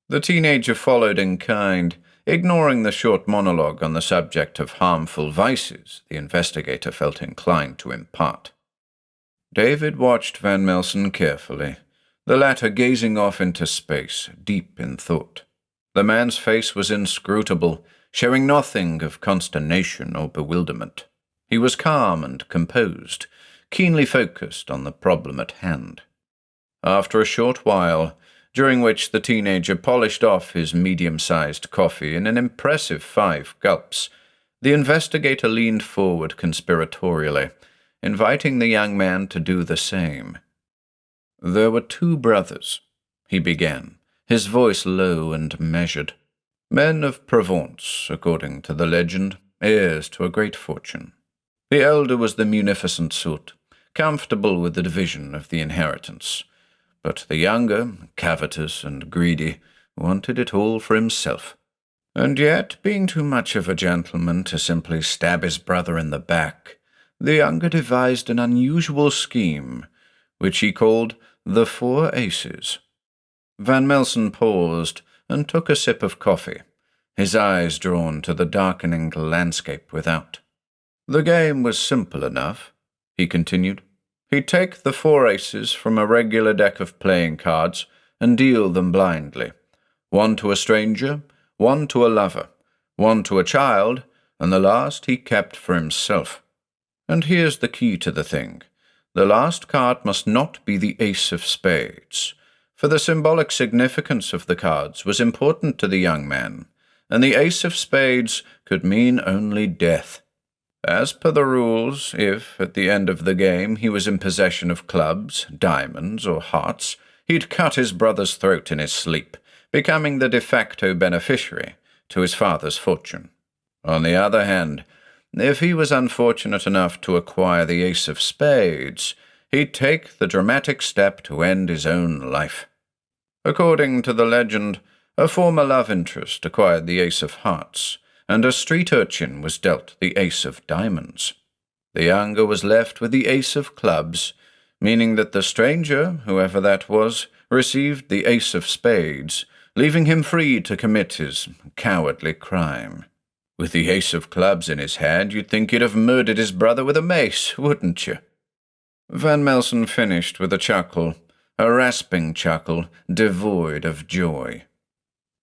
The teenager followed in kind, ignoring the short monologue on the subject of harmful vices the investigator felt inclined to impart. David watched Van Melsen carefully, the latter gazing off into space, deep in thought. The man's face was inscrutable, showing nothing of consternation or bewilderment. He was calm and composed, keenly focused on the problem at hand. After a short while, during which the teenager polished off his medium-sized coffee in an impressive 5 gulps, the investigator leaned forward conspiratorially, inviting the young man to do the same. There were 2 brothers, he began, his voice low and measured. Men of Provence, according to the legend, heirs to a great fortune. The elder was the munificent sort, comfortable with the division of the inheritance. But the younger, covetous and greedy, wanted it all for himself. And yet, being too much of a gentleman to simply stab his brother in the back, the younger devised an unusual scheme, which he called the Four Aces. Van Melsen paused and took a sip of coffee, his eyes drawn to the darkening landscape without. The game was simple enough, he continued. He'd take the 4 aces from a regular deck of playing cards and deal them blindly. 1 to a stranger, 1 to a lover, 1 to a child, and the last he kept for himself. And here's the key to the thing. The last card must not be the ace of spades, for the symbolic significance of the cards was important to the young man, and the ace of spades could mean only death. As per the rules, if, at the end of the game, he was in possession of clubs, diamonds, or hearts, he'd cut his brother's throat in his sleep, becoming the de facto beneficiary to his father's fortune. On the other hand, if he was unfortunate enough to acquire the ace of spades, he'd take the dramatic step to end his own life. According to the legend, a former love interest acquired the ace of hearts, and a street urchin was dealt the ace of diamonds. The younger was left with the ace of clubs, meaning that the stranger, whoever that was, received the ace of spades, leaving him free to commit his cowardly crime. With the ace of clubs in his hand, you'd think he'd have murdered his brother with a mace, wouldn't you? Van Melsen finished with a chuckle, a rasping chuckle, devoid of joy.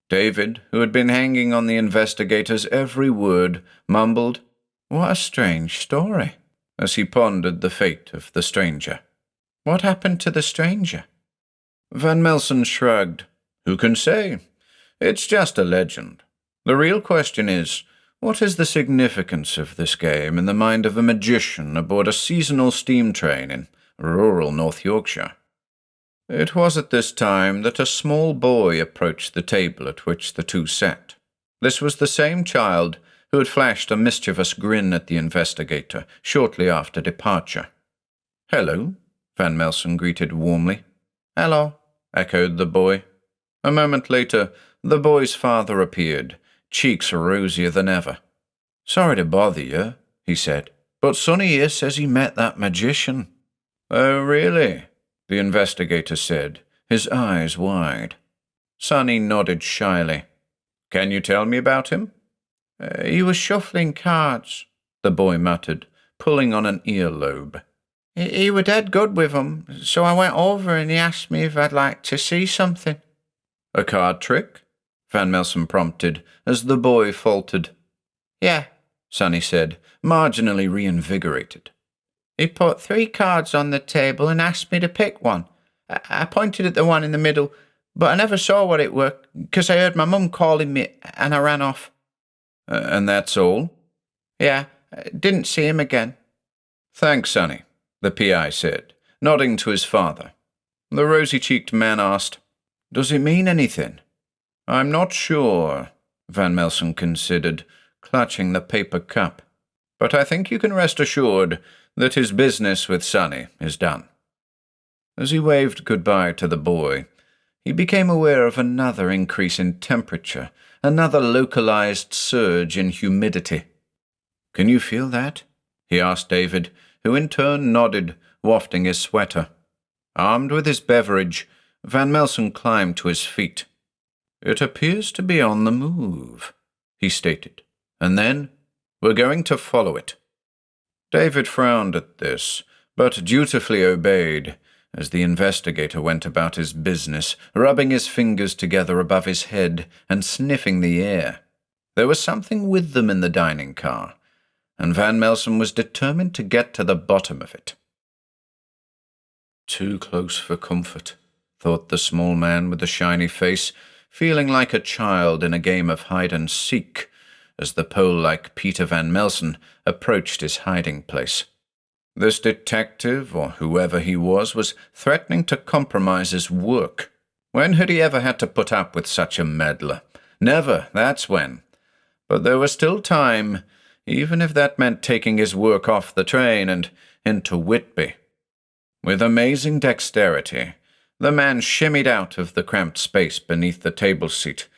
David, who had been hanging on the investigator's every word, mumbled, "What a strange story," as he pondered the fate of the stranger. "What happened to the stranger?" Van Melsen shrugged. "Who can say? It's just a legend. The real question is, what is the significance of this game in the mind of a magician aboard a seasonal steam train in rural North Yorkshire?" It was at this time that a small boy approached the table at which the two sat. This was the same child who had flashed a mischievous grin at the investigator shortly after departure. "Hello," Van Melsen greeted warmly. "Hello," echoed the boy. A moment later, the boy's father appeared, cheeks rosier than ever. "Sorry to bother you," he said, "but Sonny here says he met that magician." "Oh, really?" the investigator said, his eyes wide. Sonny nodded shyly. "Can you tell me about him?" "He was shuffling cards," the boy muttered, pulling on an earlobe. He were dead good with 'em, so I went over and he asked me if I'd like to see something." "A card trick?" Van Melsen prompted, as the boy faltered. "Yeah," Sonny said, marginally reinvigorated. "He put 3 cards on the table and asked me to pick one. I pointed at the one in the middle, but I never saw what it were, 'cause I heard my mum calling me and I ran off." "And that's all?" "Yeah, didn't see him again." "Thanks, Sonny," the PI said, nodding to his father. The rosy-cheeked man asked, "Does it mean anything?" "I'm not sure," Van Melsen considered, clutching the paper cup. "But I think you can rest assured that his business with Sonny is done." As he waved goodbye to the boy, he became aware of another increase in temperature, another localized surge in humidity. "Can you feel that?" he asked David, who in turn nodded, wafting his sweater. Armed with his beverage, Van Melsen climbed to his feet. "It appears to be on the move," he stated, "and then we're going to follow it." David frowned at this, but dutifully obeyed, as the investigator went about his business, rubbing his fingers together above his head and sniffing the air. There was something with them in the dining car, and Van Melsen was determined to get to the bottom of it. Too close for comfort, thought the small man with the shiny face, feeling like a child in a game of hide-and-seek, as the pole-like Peter Van Melsen approached his hiding place. This detective, or whoever he was threatening to compromise his work. When had he ever had to put up with such a meddler? Never, that's when. But there was still time, even if that meant taking his work off the train and into Whitby. With amazing dexterity, the man shimmied out of the cramped space beneath the table seat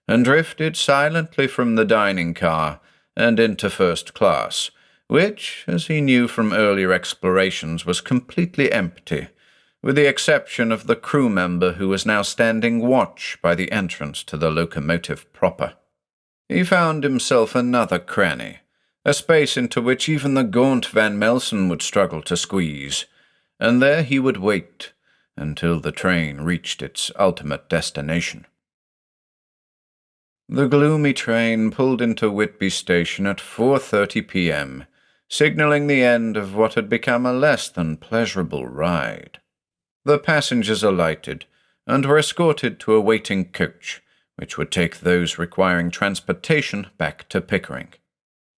and drifted silently from the dining car and into first class, which, as he knew from earlier explorations, was completely empty, with the exception of the crew member who was now standing watch by the entrance to the locomotive proper. He found himself another cranny, a space into which even the gaunt Van Melsen would struggle to squeeze, and there he would wait until the train reached its ultimate destination. The gloomy train pulled into Whitby station at 4:30 p.m., signalling the end of what had become a less than pleasurable ride. The passengers alighted and were escorted to a waiting coach, which would take those requiring transportation back to Pickering.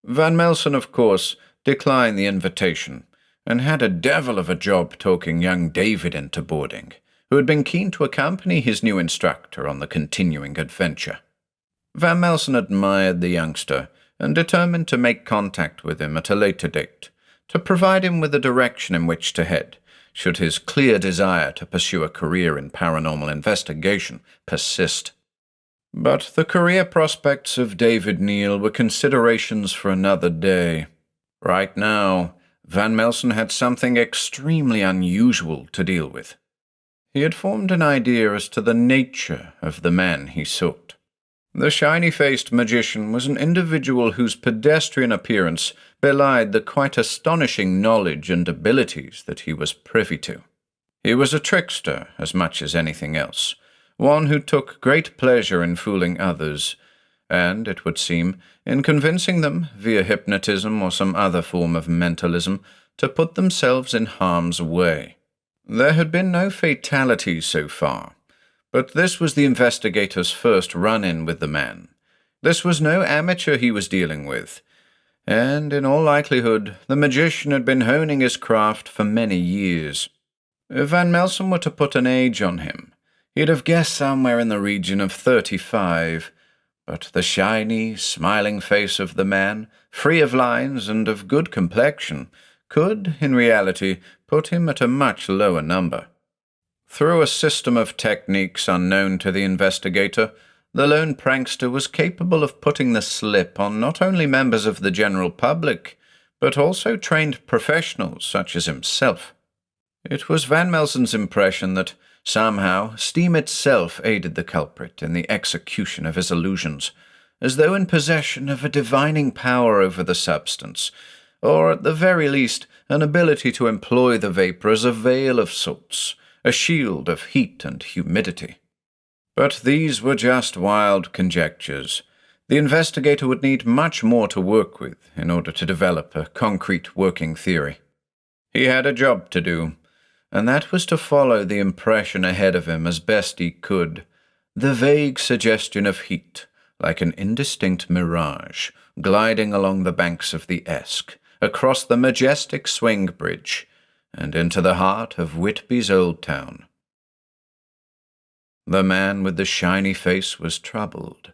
Van Melsen, of course, declined the invitation, and had a devil of a job talking young David into boarding, who had been keen to accompany his new instructor on the continuing adventure. Van Melsen admired the youngster and determined to make contact with him at a later date, to provide him with a direction in which to head, should his clear desire to pursue a career in paranormal investigation persist. But the career prospects of David Neal were considerations for another day. Right now, Van Melsen had something extremely unusual to deal with. He had formed an idea as to the nature of the man he sought. The shiny-faced magician was an individual whose pedestrian appearance belied the quite astonishing knowledge and abilities that he was privy to. He was a trickster as much as anything else, one who took great pleasure in fooling others, and, it would seem, in convincing them, via hypnotism or some other form of mentalism, to put themselves in harm's way. There had been no fatalities so far, but this was the investigator's first run-in with the man. This was no amateur he was dealing with, and, in all likelihood, the magician had been honing his craft for many years. If Van Melsen were to put an age on him, he'd have guessed somewhere in the region of 35, but the shiny, smiling face of the man, free of lines and of good complexion, could, in reality, put him at a much lower number. Through a system of techniques unknown to the investigator, the lone prankster was capable of putting the slip on not only members of the general public, but also trained professionals such as himself. It was Van Melsen's impression that, somehow, steam itself aided the culprit in the execution of his illusions, as though in possession of a divining power over the substance, or, at the very least, an ability to employ the vapour as a veil of sorts, a shield of heat and humidity. But these were just wild conjectures. The investigator would need much more to work with in order to develop a concrete working theory. He had a job to do, and that was to follow the impression ahead of him as best he could, the vague suggestion of heat, like an indistinct mirage, gliding along the banks of the Esk, across the majestic swing bridge, and into the heart of Whitby's old town. The man with the shiny face was troubled.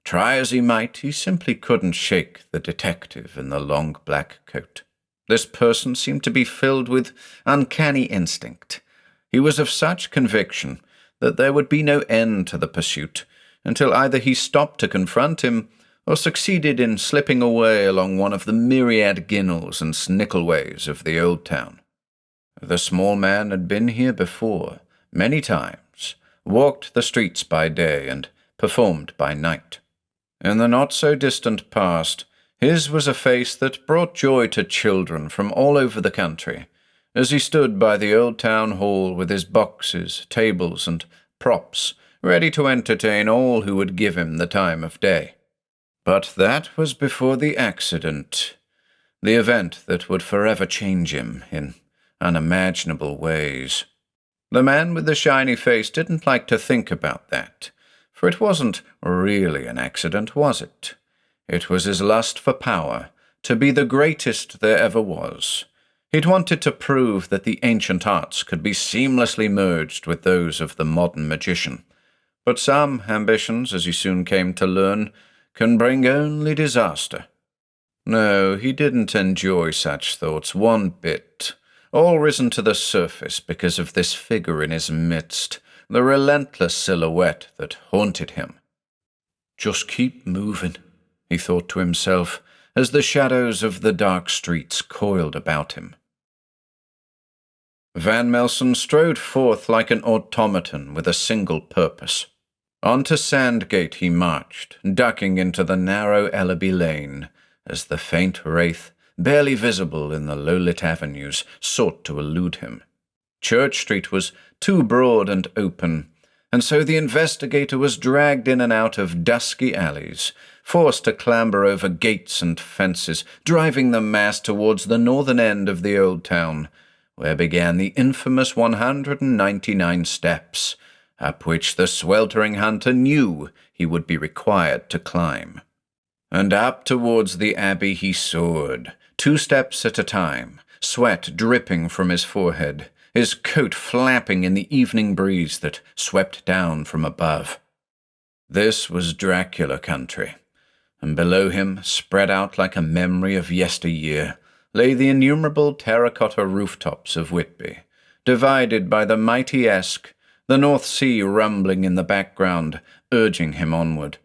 Try as he might, he simply couldn't shake the detective in the long black coat. This person seemed to be filled with uncanny instinct. He was of such conviction that there would be no end to the pursuit until either he stopped to confront him or succeeded in slipping away along one of the myriad ginnels and snickelways of the old town. The small man had been here before, many times, walked the streets by day and performed by night. In the not-so-distant past, his was a face that brought joy to children from all over the country, as he stood by the old town hall with his boxes, tables, and props, ready to entertain all who would give him the time of day. But that was before the accident, the event that would forever change him in unimaginable ways. The man with the shiny face didn't like to think about that, for it wasn't really an accident, was it? It was his lust for power, to be the greatest there ever was. He'd wanted to prove that the ancient arts could be seamlessly merged with those of the modern magician. But some ambitions, as he soon came to learn, can bring only disaster. No, he didn't enjoy such thoughts one bit, all risen to the surface because of this figure in his midst, the relentless silhouette that haunted him. Just keep moving, he thought to himself, as the shadows of the dark streets coiled about him. Van Melsen strode forth like an automaton with a single purpose. On to Sandgate he marched, ducking into the narrow Ellaby Lane, as the faint wraith, barely visible in the low-lit avenues, sought to elude him. Church Street was too broad and open, and so the investigator was dragged in and out of dusky alleys, forced to clamber over gates and fences, driving the mass towards the northern end of the old town, where began the infamous 199 steps, up which the sweltering hunter knew he would be required to climb. And up towards the abbey he soared, 2 steps at a time, sweat dripping from his forehead, his coat flapping in the evening breeze that swept down from above. This was Dracula country, and below him, spread out like a memory of yesteryear, lay the innumerable terracotta rooftops of Whitby, divided by the mighty Esk, the North Sea rumbling in the background, urging him onward.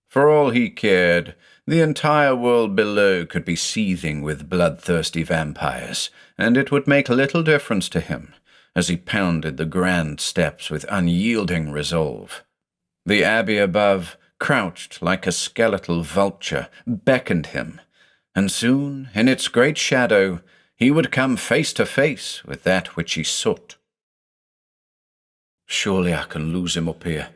For all he cared, the entire world below could be seething with bloodthirsty vampires, and it would make little difference to him as he pounded the grand steps with unyielding resolve. The abbey above, crouched like a skeletal vulture, beckoned him, and soon, in its great shadow, he would come face to face with that which he sought. "Surely I can lose him up here,"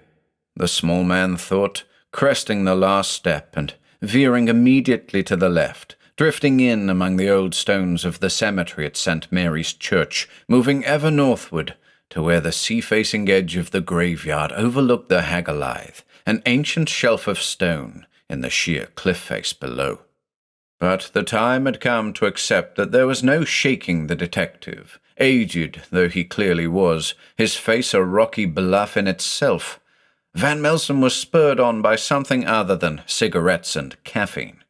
the small man thought, cresting the last step and veering immediately to the left, drifting in among the old stones of the cemetery at St. Mary's Church, moving ever northward to where the sea-facing edge of the graveyard overlooked the Hagalithe, an ancient shelf of stone in the sheer cliff face below. But the time had come to accept that there was no shaking the detective, aged though he clearly was, his face a rocky bluff in itself. Van Melsen was spurred on by something other than cigarettes and caffeine.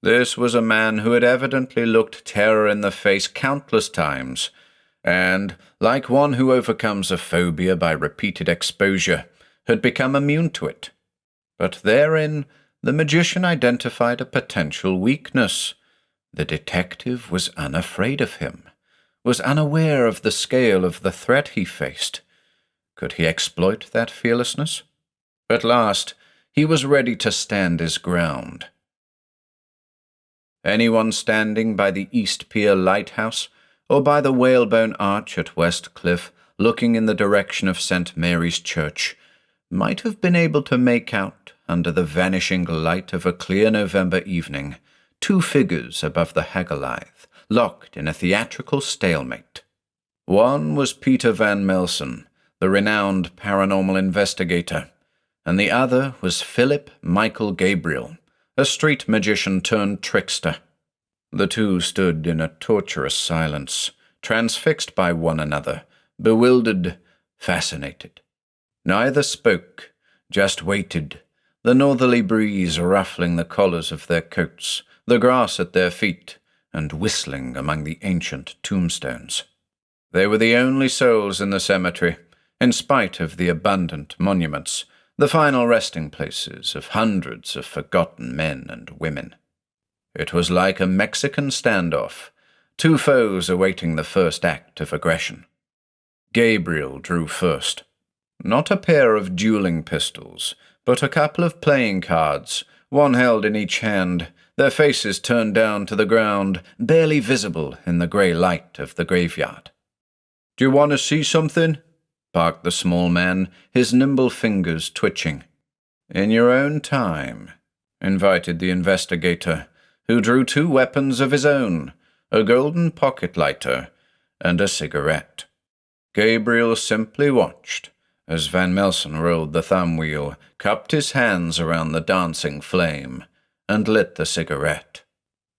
This was a man who had evidently looked terror in the face countless times, and, like one who overcomes a phobia by repeated exposure, had become immune to it. But therein the magician identified a potential weakness. The detective was unafraid of him, was unaware of the scale of the threat he faced. Could he exploit that fearlessness? At last, he was ready to stand his ground. Anyone standing by the East Pier Lighthouse, or by the Whalebone Arch at West Cliff, looking in the direction of St. Mary's Church, might have been able to make out, under the vanishing light of a clear November evening, 2 figures above the Hagalithe, locked in a theatrical stalemate. One was Peter Van Melsen, the renowned paranormal investigator, and the other was Philip Michael Gabriel, a street magician turned trickster. The two stood in a torturous silence, transfixed by one another, bewildered, fascinated. Neither spoke, just waited, the northerly breeze ruffling the collars of their coats, the grass at their feet, and whistling among the ancient tombstones. They were the only souls in the cemetery, in spite of the abundant monuments, the final resting places of hundreds of forgotten men and women. It was like a Mexican standoff, 2 foes awaiting the first act of aggression. Gabriel drew first. Not a pair of dueling pistols, but a couple of playing cards, one held in each hand, their faces turned down to the ground, barely visible in the grey light of the graveyard. "Do you want to see something?" barked the small man, his nimble fingers twitching. "In your own time," invited the investigator, who drew 2 weapons of his own, a golden pocket lighter and a cigarette. Gabriel simply watched as Van Melsen rolled the thumb wheel, cupped his hands around the dancing flame, and lit the cigarette.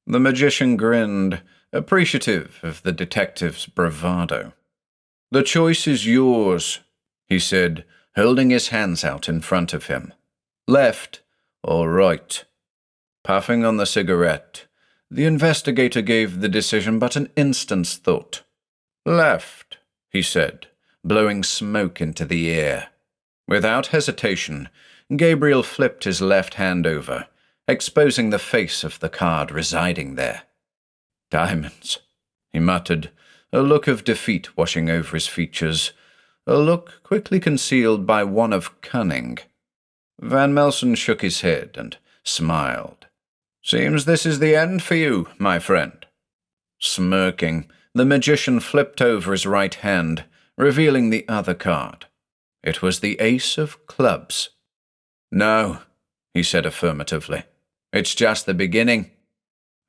The magician grinned, appreciative of the detective's bravado. "The choice is yours," he said, holding his hands out in front of him. "Left or right?" Puffing on the cigarette, the investigator gave the decision but an instant's thought. "Left," he said, blowing smoke into the air. Without hesitation, Gabriel flipped his left hand over, exposing the face of the card residing there. "Diamonds," he muttered, a look of defeat washing over his features, a look quickly concealed by one of cunning. Van Melsen shook his head and smiled. "Seems this is the end for you, my friend." Smirking, the magician flipped over his right hand, revealing the other card. It was the ace of clubs. "No," he said affirmatively. "It's just the beginning."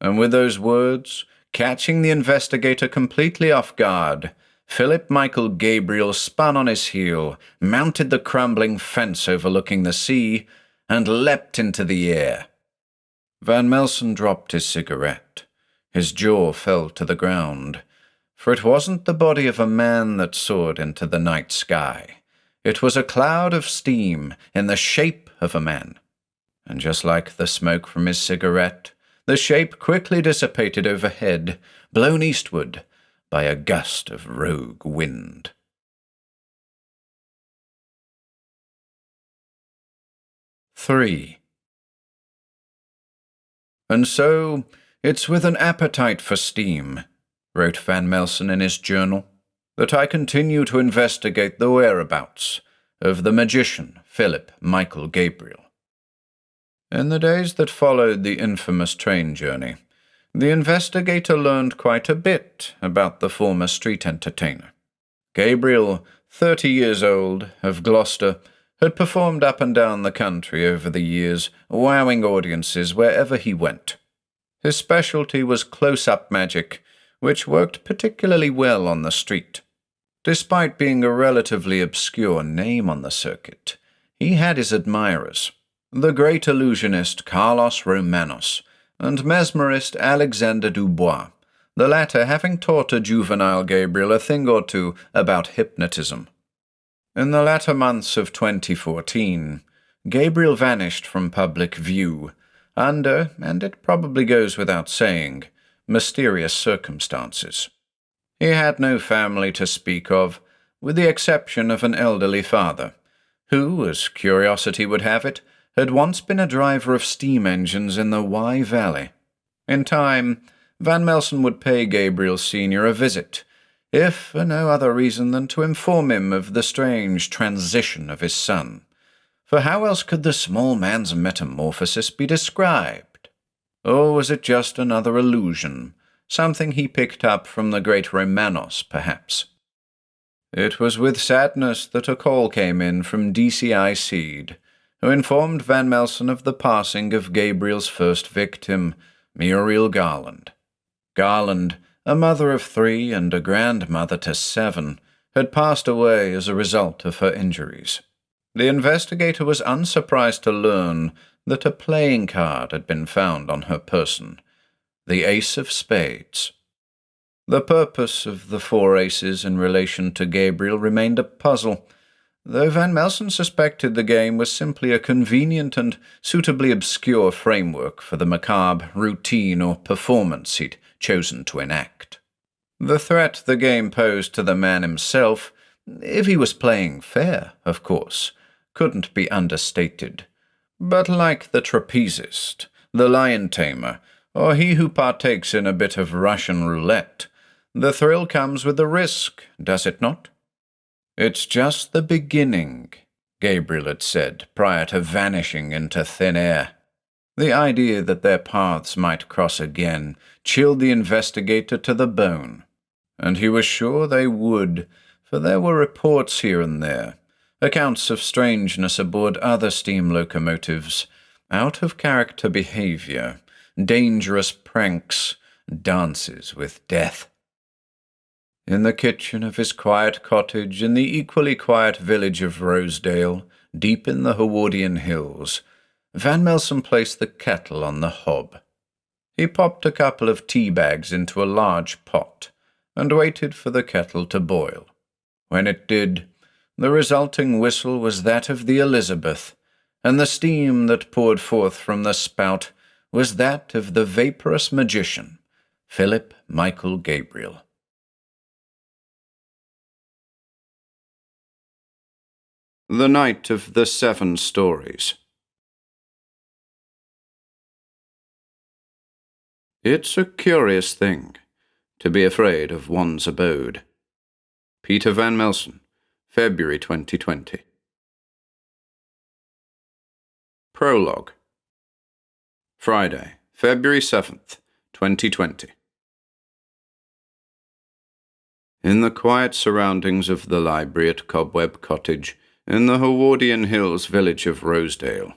And with those words, catching the investigator completely off guard, Philip Michael Gabriel spun on his heel, mounted the crumbling fence overlooking the sea, and leapt into the air. Van Melsen dropped his cigarette. His jaw fell to the ground, for it wasn't the body of a man that soared into the night sky. It was a cloud of steam in the shape of a man. And just like the smoke from his cigarette, the shape quickly dissipated overhead, blown eastward by a gust of rogue wind. Three. "And so, it's with an appetite for steam," wrote Van Melsen in his journal, "that I continue to investigate the whereabouts of the magician Philip Michael Gabriel." In the days that followed the infamous train journey, the investigator learned quite a bit about the former street entertainer. Gabriel, 30 years old, of Gloucester, had performed up and down the country over the years, wowing audiences wherever he went. His specialty was close-up magic, which worked particularly well on the street. Despite being a relatively obscure name on the circuit, he had his admirers. The great illusionist Carlos Romanos and mesmerist Alexander Dubois, the latter having taught a juvenile Gabriel a thing or two about hypnotism. In the latter months of 2014, Gabriel vanished from public view under, and it probably goes without saying, mysterious circumstances. He had no family to speak of, with the exception of an elderly father, who, as curiosity would have it, had once been a driver of steam engines in the Wye Valley. In time, Van Melsen would pay Gabriel Sr. a visit, if for no other reason than to inform him of the strange transition of his son. For how else could the small man's metamorphosis be described? Or was it just another illusion, something he picked up from the great Romanos, perhaps? It was with sadness that a call came in from DCI Seed, who informed Van Melsen of the passing of Gabriel's first victim, Muriel Garland. Garland, a mother of 3 and a grandmother to 7, had passed away as a result of her injuries. The investigator was unsurprised to learn that a playing card had been found on her person, the Ace of Spades. The purpose of the 4 aces in relation to Gabriel remained a puzzle, though Van Melsen suspected the game was simply a convenient and suitably obscure framework for the macabre routine or performance he'd chosen to enact. The threat the game posed to the man himself, if he was playing fair, of course, couldn't be understated. But like the trapezist, the lion tamer, or he who partakes in a bit of Russian roulette, the thrill comes with the risk, does it not? "It's just the beginning," Gabriel had said prior to vanishing into thin air. The idea that their paths might cross again chilled the investigator to the bone. And he was sure they would, for there were reports here and there, accounts of strangeness aboard other steam locomotives, out-of-character behavior, dangerous pranks, dances with death. In the kitchen of his quiet cottage in the equally quiet village of Rosedale, deep in the Howardian hills, Van Melsen placed the kettle on the hob. He popped a couple of tea bags into a large pot and waited for the kettle to boil. When it did, the resulting whistle was that of the Elizabeth, and the steam that poured forth from the spout was that of the vaporous magician, Philip Michael Gabriel. The Night of the 7 Stories. It's a curious thing, to be afraid of one's abode. Peter Van Melsen, February 2020. Prologue. Friday, February 7th, 2020. In the quiet surroundings of the library at Cobweb Cottage, in the Howardian Hills village of Rosedale,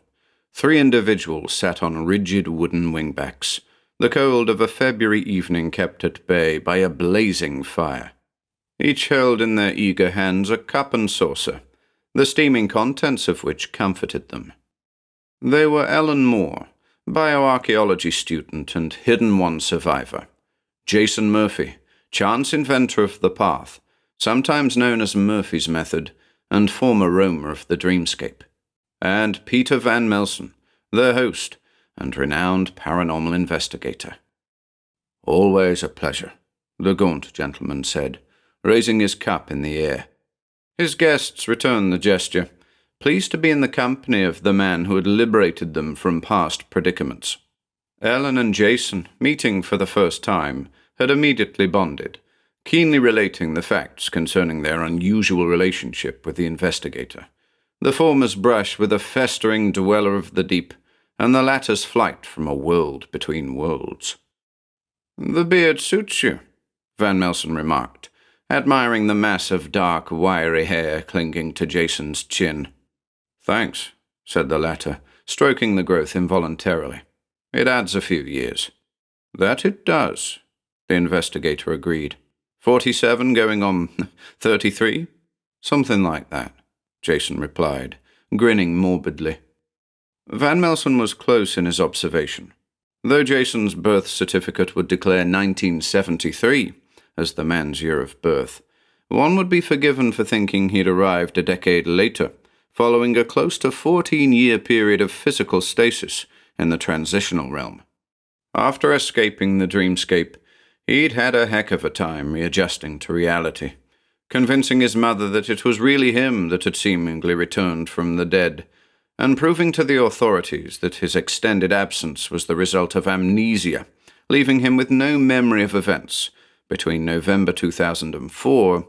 3 individuals sat on rigid wooden wingbacks, the cold of a February evening kept at bay by a blazing fire. Each held in their eager hands a cup and saucer, the steaming contents of which comforted them. They were Ellen Moore, bioarchaeology student and Hidden One survivor; Jason Murphy, chance inventor of the path, sometimes known as Murphy's Method, and former roamer of the dreamscape; and Peter Van Melsen, their host and renowned paranormal investigator. "Always a pleasure," the gaunt gentleman said, raising his cup in the air. His guests returned the gesture, pleased to be in the company of the man who had liberated them from past predicaments. Ellen and Jason, meeting for the first time, had immediately bonded, keenly relating the facts concerning their unusual relationship with the investigator, the former's brush with a festering dweller of the deep, and the latter's flight from a world between worlds. "The beard suits you," Van Melsen remarked, admiring the mass of dark, wiry hair clinging to Jason's chin. "Thanks," said the latter, stroking the growth involuntarily. "It adds a few years." "That it does," the investigator agreed. 47 going on 33? "Something like that," Jason replied, grinning morbidly. Van Melsen was close in his observation. Though Jason's birth certificate would declare 1973 as the man's year of birth, one would be forgiven for thinking he'd arrived a decade later, following a close to 14-year period of physical stasis in the transitional realm. After escaping the dreamscape, he'd had a heck of a time readjusting to reality, convincing his mother that it was really him that had seemingly returned from the dead, and proving to the authorities that his extended absence was the result of amnesia, leaving him with no memory of events between November 2004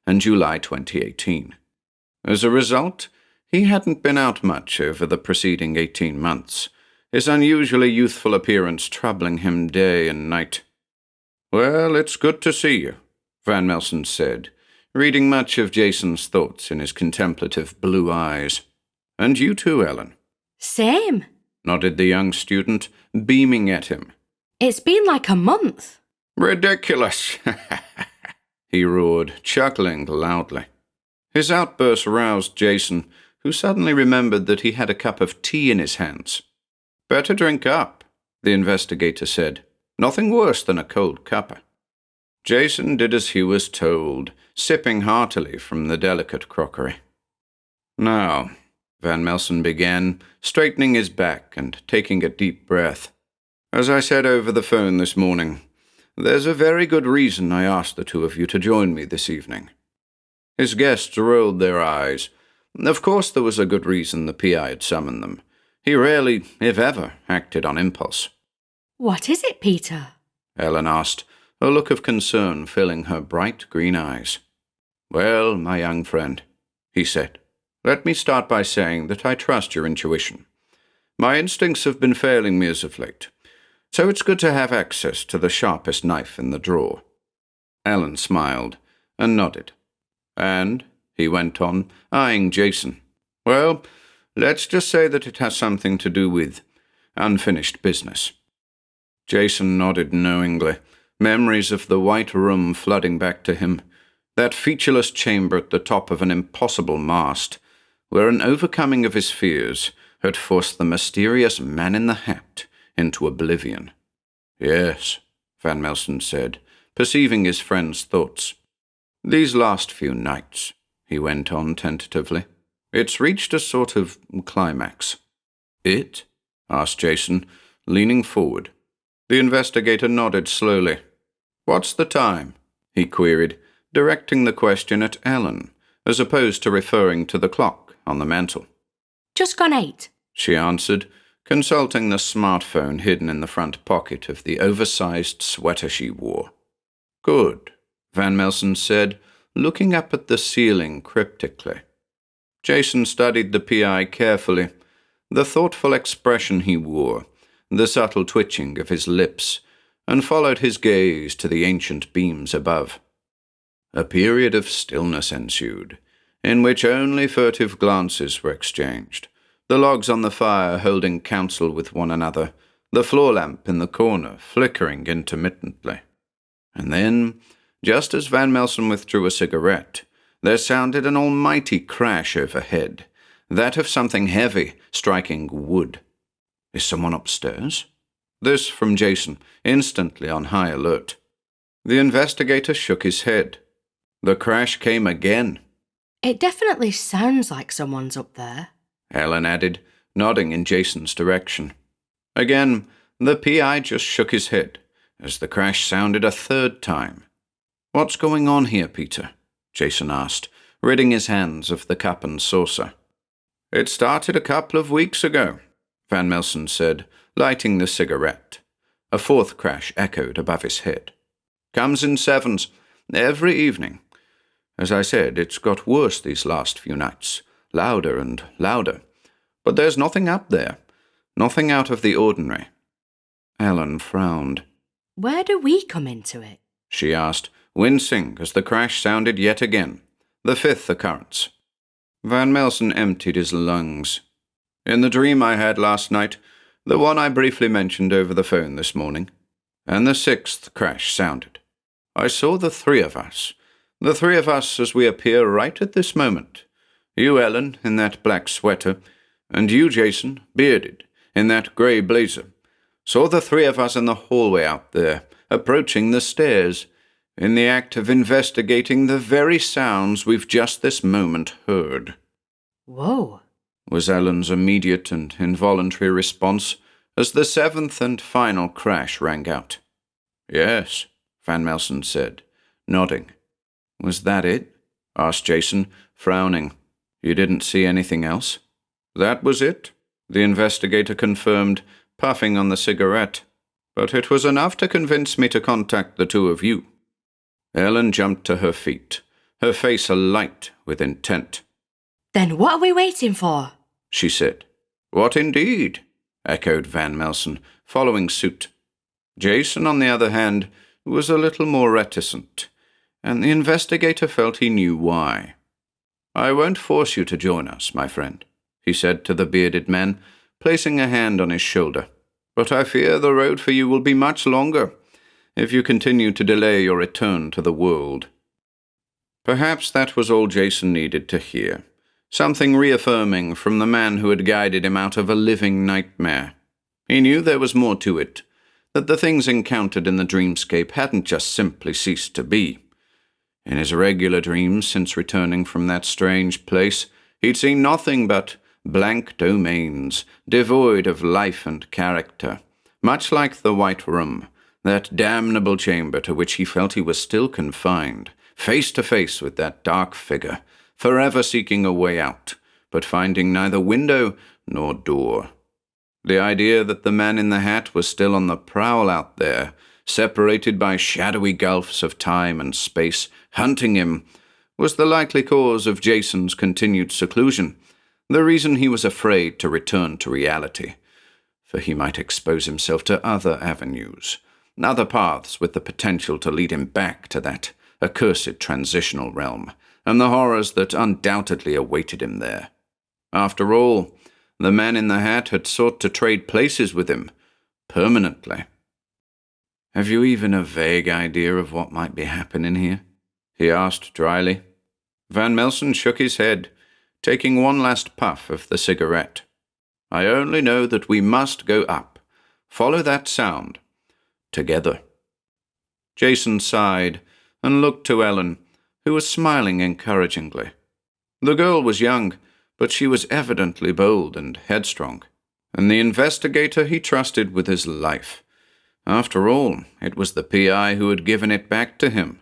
and July 2018. As a result, he hadn't been out much over the preceding 18 months, his unusually youthful appearance troubling him day and night. "Well, it's good to see you," Van Melsen said, reading much of Jason's thoughts in his contemplative blue eyes. "And you too, Ellen." Same. Nodded the young student, beaming at him. It's been like a month. "Ridiculous!" he roared, chuckling loudly. His outburst roused Jason, who suddenly remembered that he had a cup of tea in his hands. "Better drink up," the investigator said. "Nothing worse than a cold cuppa." Jason did as he was told, sipping heartily from the delicate crockery. "Now," Van Melsen began, straightening his back and taking a deep breath, "as I said over the phone this morning, there's a very good reason I asked the two of you to join me this evening." His guests rolled their eyes. Of course there was a good reason the PI had summoned them. He rarely, if ever, acted on impulse. What is it, Peter? Ellen asked, a look of concern filling her bright green eyes. "Well, my young friend," he said, "let me start by saying that I trust your intuition. My instincts have been failing me as of late, so it's good to have access to the sharpest knife in the drawer." Ellen smiled and nodded. "And," he went on, eyeing Jason, "well, let's just say that it has something to do with unfinished business." Jason nodded knowingly, memories of the white room flooding back to him, that featureless chamber at the top of an impossible mast, where an overcoming of his fears had forced the mysterious man in the hat into oblivion. "Yes," Van Melsen said, perceiving his friend's thoughts. "These last few nights," he went on tentatively, "it's reached a sort of climax." "It?" asked Jason, leaning forward. The investigator nodded slowly. "What's the time?" he queried, directing the question at Ellen, as opposed to referring to the clock on the mantel. Just gone 8. She answered, consulting the smartphone hidden in the front pocket of the oversized sweater she wore. "Good," Van Melsen said, looking up at the ceiling cryptically. Jason studied the PI carefully, the thoughtful expression he wore, the subtle twitching of his lips, and followed his gaze to the ancient beams above. A period of stillness ensued, in which only furtive glances were exchanged, the logs on the fire holding counsel with one another, the floor lamp in the corner flickering intermittently. And then, just as Van Melsen withdrew a cigarette, there sounded an almighty crash overhead, that of something heavy striking wood. "Is someone upstairs?" This from Jason, instantly on high alert. The investigator shook his head. The crash came again. It definitely sounds like someone's up there, Ellen added, nodding in Jason's direction. Again, the PI just shook his head, as the crash sounded a third time. "What's going on here, Peter?" Jason asked, ridding his hands of the cup and saucer. "It started a couple of weeks ago," Van Melsen said, lighting the cigarette. A fourth crash echoed above his head. "Comes in sevens, every evening. As I said, it's got worse these last few nights, louder and louder. But there's nothing up there, nothing out of the ordinary." Ellen frowned. Where do we come into it? She asked, wincing as the crash sounded yet again, the fifth occurrence. Van Melsen emptied his lungs. "In the dream I had last night, the one I briefly mentioned over the phone this morning, and the sixth crash sounded. I saw the three of us as we appear right at this moment. You, Ellen, in that black sweater, and you, Jason, bearded, in that grey blazer. Saw the three of us in the hallway out there, approaching the stairs, in the act of investigating the very sounds we've just this moment heard." Whoa, was Ellen's immediate and involuntary response as the seventh and final crash rang out. "Yes," Van Melsen said, nodding. "Was that it?" asked Jason, frowning. "You didn't see anything else?" "That was it," the investigator confirmed, puffing on the cigarette. "But it was enough to convince me to contact the two of you." Ellen jumped to her feet, her face alight with intent. then what are we waiting for? She said. "What indeed?" echoed Van Melsen, following suit. Jason, on the other hand, was a little more reticent, and the investigator felt he knew why. "I won't force you to join us, my friend," he said to the bearded man, placing a hand on his shoulder. "But I fear the road for you will be much longer if you continue to delay your return to the world." Perhaps that was all Jason needed to hear. Something reaffirming from the man who had guided him out of a living nightmare. He knew there was more to it, that the things encountered in the dreamscape hadn't just simply ceased to be. In his regular dreams since returning from that strange place, he'd seen nothing but blank domains, devoid of life and character, much like the White Room, that damnable chamber to which he felt he was still confined, face to face with that dark figure, forever seeking a way out, but finding neither window nor door. The idea that the man in the hat was still on the prowl out there, separated by shadowy gulfs of time and space, hunting him, was the likely cause of Jason's continued seclusion, the reason he was afraid to return to reality, for he might expose himself to other avenues, other paths with the potential to lead him back to that accursed transitional realm, and the horrors that undoubtedly awaited him there. After all, the man in the hat had sought to trade places with him, permanently. "Have you even a vague idea of what might be happening here?" he asked dryly. Van Melsen shook his head, taking one last puff of the cigarette. "I only know that we must go up, follow that sound, together." Jason sighed and looked to Ellen, who was smiling encouragingly. The girl was young, but she was evidently bold and headstrong, and the investigator he trusted with his life. After all, it was the PI who had given it back to him.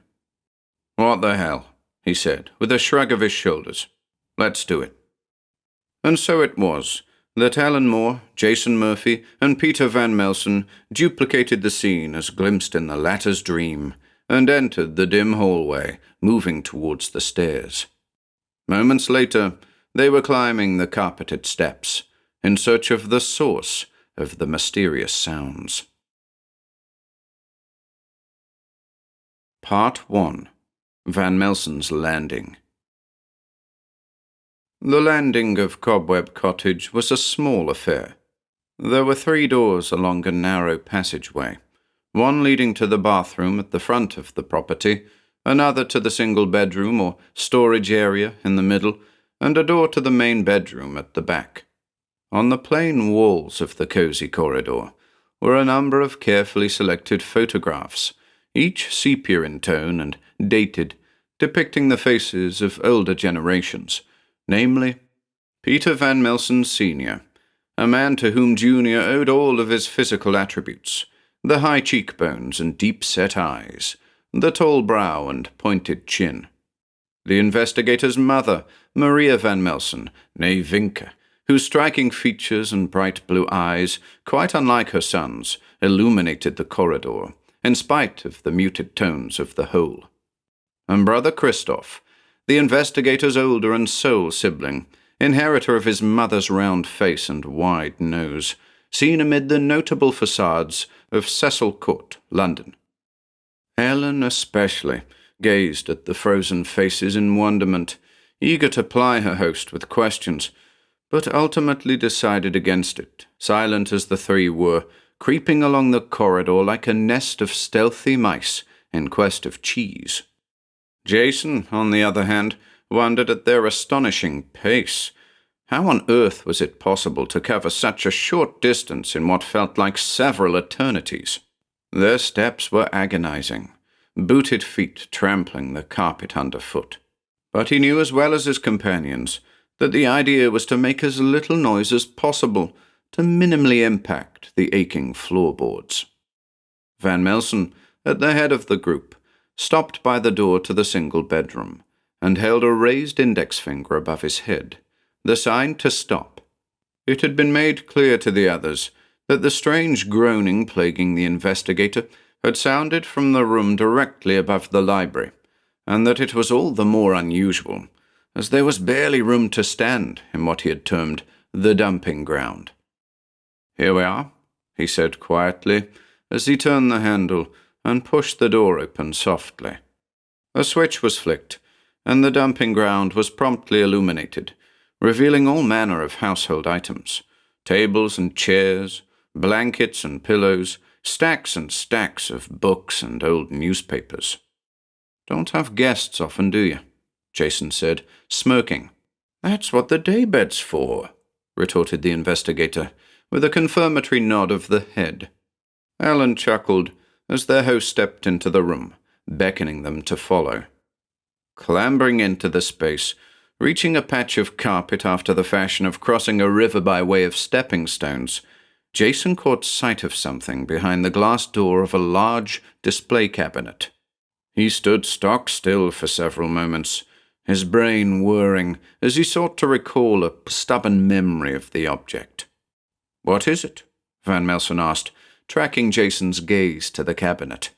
"What the hell," he said, with a shrug of his shoulders. "Let's do it." And so it was that Alan Moore, Jason Murphy, and Peter Van Melsen duplicated the scene as glimpsed in the latter's dream, and entered the dim hallway, moving towards the stairs. Moments later, they were climbing the carpeted steps, in search of the source of the mysterious sounds. Part 1. Van Melsen's Landing. The landing of Cobweb Cottage was a small affair. There were 3 doors along a narrow passageway, one leading to the bathroom at the front of the property, another to the single bedroom or storage area in the middle, and a door to the main bedroom at the back. On the plain walls of the cosy corridor were a number of carefully selected photographs, each sepia in tone and dated, depicting the faces of older generations, namely, Peter Van Melsen Sr., a man to whom Junior owed all of his physical attributes, the high cheekbones and deep-set eyes, the tall brow and pointed chin. The investigator's mother, Maria Van Melsen, née Vinke, whose striking features and bright blue eyes, quite unlike her son's, illuminated the corridor, in spite of the muted tones of the whole. And Brother Christoph, the investigator's older and sole sibling, inheritor of his mother's round face and wide nose, seen amid the notable facades of Cecil Court, London. Ellen especially gazed at the frozen faces in wonderment, eager to ply her host with questions, but ultimately decided against it, silent as the 3 were, creeping along the corridor like a nest of stealthy mice in quest of cheese. Jason, on the other hand, wondered at their astonishing pace. How on earth was it possible to cover such a short distance in what felt like several eternities? Their steps were agonizing, booted feet trampling the carpet underfoot. But he knew as well as his companions that the idea was to make as little noise as possible to minimally impact the aching floorboards. Van Melsen, at the head of the group, stopped by the door to the single bedroom, and held a raised index finger above his head, the sign to stop. It had been made clear to the others that the strange groaning plaguing the investigator had sounded from the room directly above the library, and that it was all the more unusual, as there was barely room to stand in what he had termed the dumping ground. "Here we are," he said quietly, as he turned the handle and pushed the door open softly. A switch was flicked, and the dumping ground was promptly illuminated, revealing all manner of household items, tables and chairs, blankets and pillows, stacks and stacks of books and old newspapers. "Don't have guests often, do you?" Jason said, smirking. "That's what the daybed's for," retorted the investigator, with a confirmatory nod of the head. Alan chuckled as their host stepped into the room, beckoning them to follow. Clambering into the space, reaching a patch of carpet after the fashion of crossing a river by way of stepping stones, Jason caught sight of something behind the glass door of a large display cabinet. He stood stock still for several moments, his brain whirring as he sought to recall a stubborn memory of the object. "What is it?" Van Melsen asked, tracking Jason's gaze to the cabinet.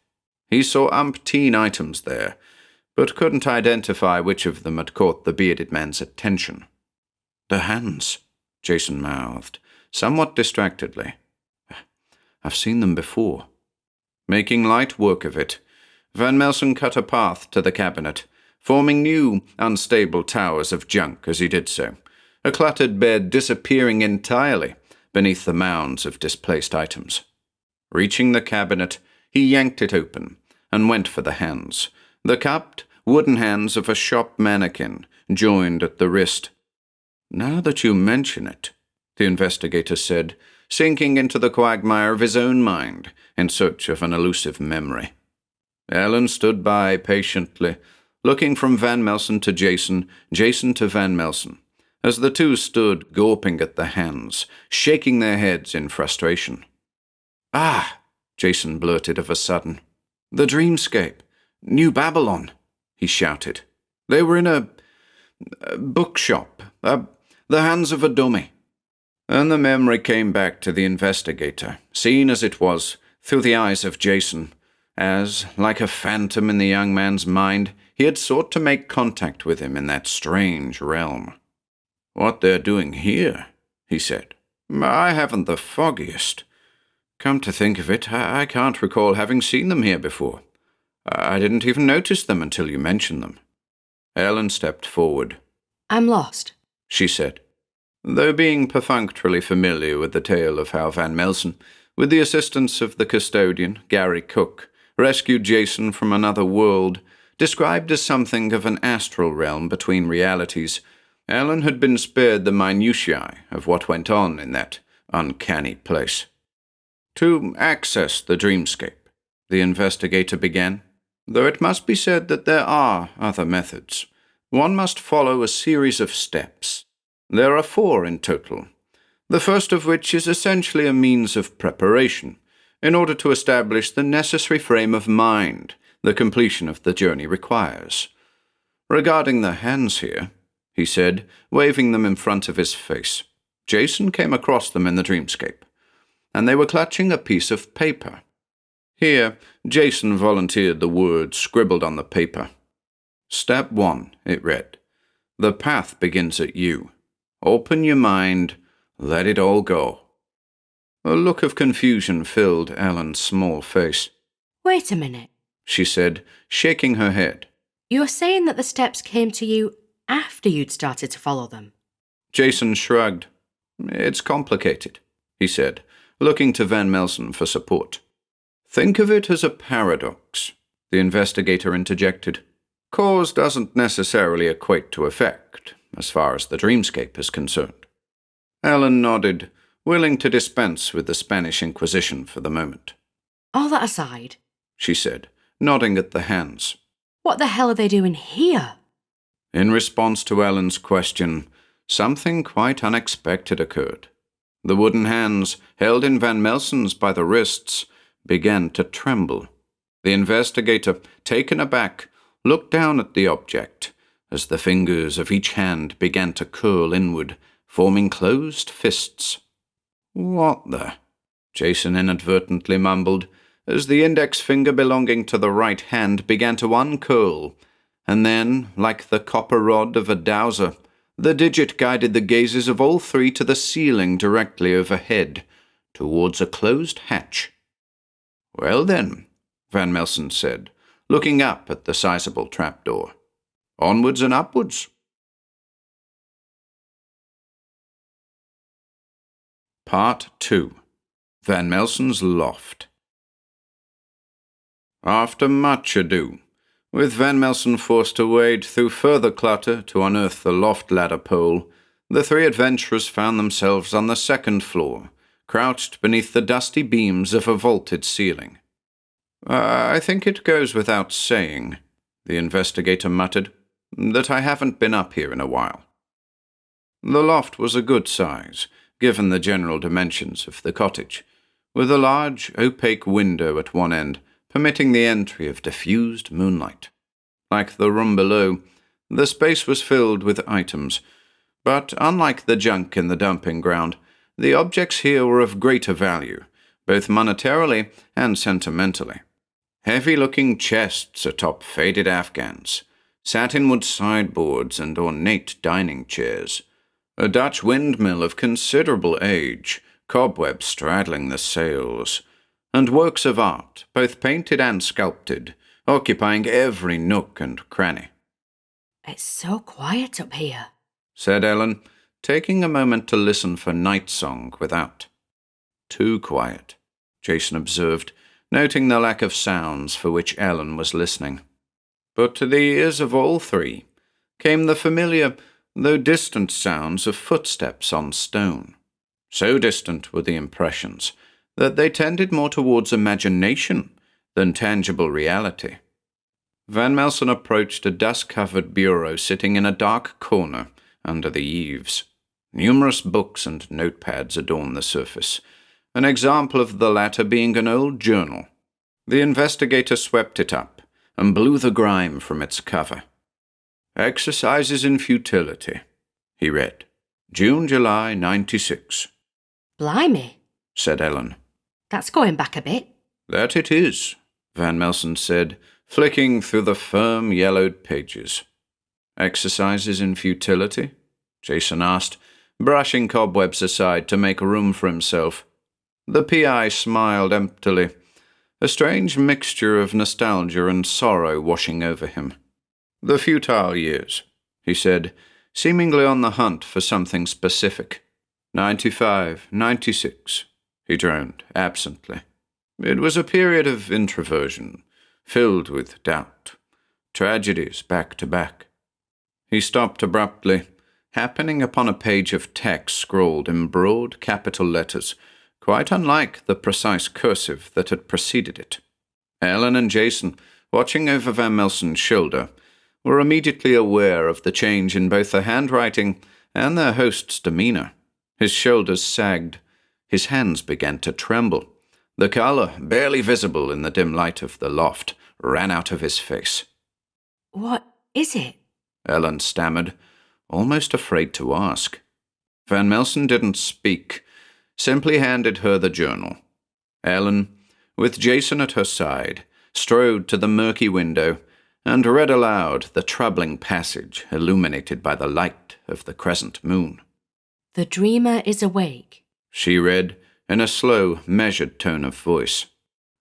He saw umpteen items there, but couldn't identify which of them had caught the bearded man's attention. "The hands," Jason mouthed, somewhat distractedly. "I've seen them before." Making light work of it, Van Melsen cut a path to the cabinet, forming new, unstable towers of junk as he did so, a cluttered bed disappearing entirely beneath the mounds of displaced items. Reaching the cabinet, he yanked it open and went for the hands, the cupped, wooden hands of a shop mannequin, joined at the wrist. "Now that you mention it," the investigator said, sinking into the quagmire of his own mind in search of an elusive memory. Ellen stood by patiently, looking from Van Melsen to Jason, Jason to Van Melsen, as the two stood gawping at the hands, shaking their heads in frustration. "Ah," Jason blurted of a sudden. "The dreamscape. New Babylon," he shouted. "They were in a bookshop. The hands of a dummy." And the memory came back to the investigator, seen as it was through the eyes of Jason, as, like a phantom in the young man's mind, he had sought to make contact with him in that strange realm. "What they're doing here," he said, "I haven't the foggiest. Come to think of it, I can't recall having seen them here before. I didn't even notice them until you mentioned them." Ellen stepped forward. I'm lost, she said. Though being perfunctorily familiar with the tale of how Van Melsen, with the assistance of the custodian, Gary Cook, rescued Jason from another world, described as something of an astral realm between realities, Ellen had been spared the minutiae of what went on in that uncanny place. To access the dreamscape, the investigator began, though it must be said that there are other methods. One must follow a series of steps. There are 4 in total, the first of which is essentially a means of preparation, in order to establish the necessary frame of mind the completion of the journey requires. Regarding the hands here, he said, waving them in front of his face, Jason came across them in the dreamscape, and they were clutching a piece of paper. Here, Jason volunteered the words scribbled on the paper. "Step 1, it read. The path begins at you. Open your mind, let it all go." A look of confusion filled Ellen's small face. Wait a minute. She said, shaking her head. You're saying that the steps came to you after you'd started to follow them? Jason shrugged. "It's complicated," he said, looking to Van Melsen for support. "Think of it as a paradox," the investigator interjected. "Cause doesn't necessarily equate to effect, as far as the dreamscape is concerned." Ellen nodded, willing to dispense with the Spanish Inquisition for the moment. All that aside, she said, nodding at the hands. What the hell are they doing here? In response to Ellen's question, something quite unexpected occurred. The wooden hands, held in Van Melsen's by the wrists, began to tremble. The investigator, taken aback, looked down at the object as the fingers of each hand began to curl inward, forming closed fists. "What the?" Jason inadvertently mumbled, as the index finger belonging to the right hand began to uncurl, and then, like the copper rod of a dowser, the digit guided the gazes of all 3 to the ceiling directly overhead, towards a closed hatch. "Well then," Van Melsen said, looking up at the sizable trapdoor. "Onwards and upwards." Part 2. Van Melsen's Loft. After much ado, with Van Melsen forced to wade through further clutter to unearth the loft ladder pole, the 3 adventurers found themselves on the 2nd floor, crouched beneath the dusty beams of a vaulted ceiling. "I think it goes without saying," the investigator muttered, "that I haven't been up here in a while." The loft was a good size, given the general dimensions of the cottage, with a large, opaque window at one end, permitting the entry of diffused moonlight. Like the room below, the space was filled with items, but unlike the junk in the dumping ground, the objects here were of greater value, both monetarily and sentimentally. Heavy-looking chests atop faded afghans, satinwood sideboards and ornate dining chairs, a Dutch windmill of considerable age, cobwebs straddling the sails, and works of art, both painted and sculpted, occupying every nook and cranny. It's so quiet up here, said Ellen, taking a moment to listen for night song without. Too quiet, Jason observed, noting the lack of sounds for which Ellen was listening. But to the ears of all 3 came the familiar, though distant sounds of footsteps on stone. So distant were the impressions that they tended more towards imagination than tangible reality. Van Melsen approached a dust-covered bureau sitting in a dark corner under the eaves. Numerous books and notepads adorned the surface, an example of the latter being an old journal. The investigator swept it up and blew the grime from its cover. "Exercises in Futility," he read. "June, July, 96. Blimey, said Ellen. that's going back a bit. That it is, Van Melsen said, flicking through the firm, yellowed pages. Exercises in futility? Jason asked, brushing cobwebs aside to make room for himself. The PI smiled emptily, a strange mixture of nostalgia and sorrow washing over him. The futile years, he said, seemingly on the hunt for something specific. 95, 96, he droned absently. It was a period of introversion, filled with doubt. Tragedies back to back. He stopped abruptly, happening upon a page of text scrawled in broad capital letters, quite unlike the precise cursive that had preceded it. Ellen and Jason, watching over Van Melsen's shoulder, were immediately aware of the change in both the handwriting and their host's demeanor. His shoulders sagged. His hands began to tremble. The color, barely visible in the dim light of the loft, ran out of his face. What is it? Ellen stammered, almost afraid to ask. Van Melsen didn't speak, simply handed her the journal. Ellen, with Jason at her side, strode to the murky window and read aloud the troubling passage illuminated by the light of the crescent moon. The dreamer is awake. She read in a slow, measured tone of voice.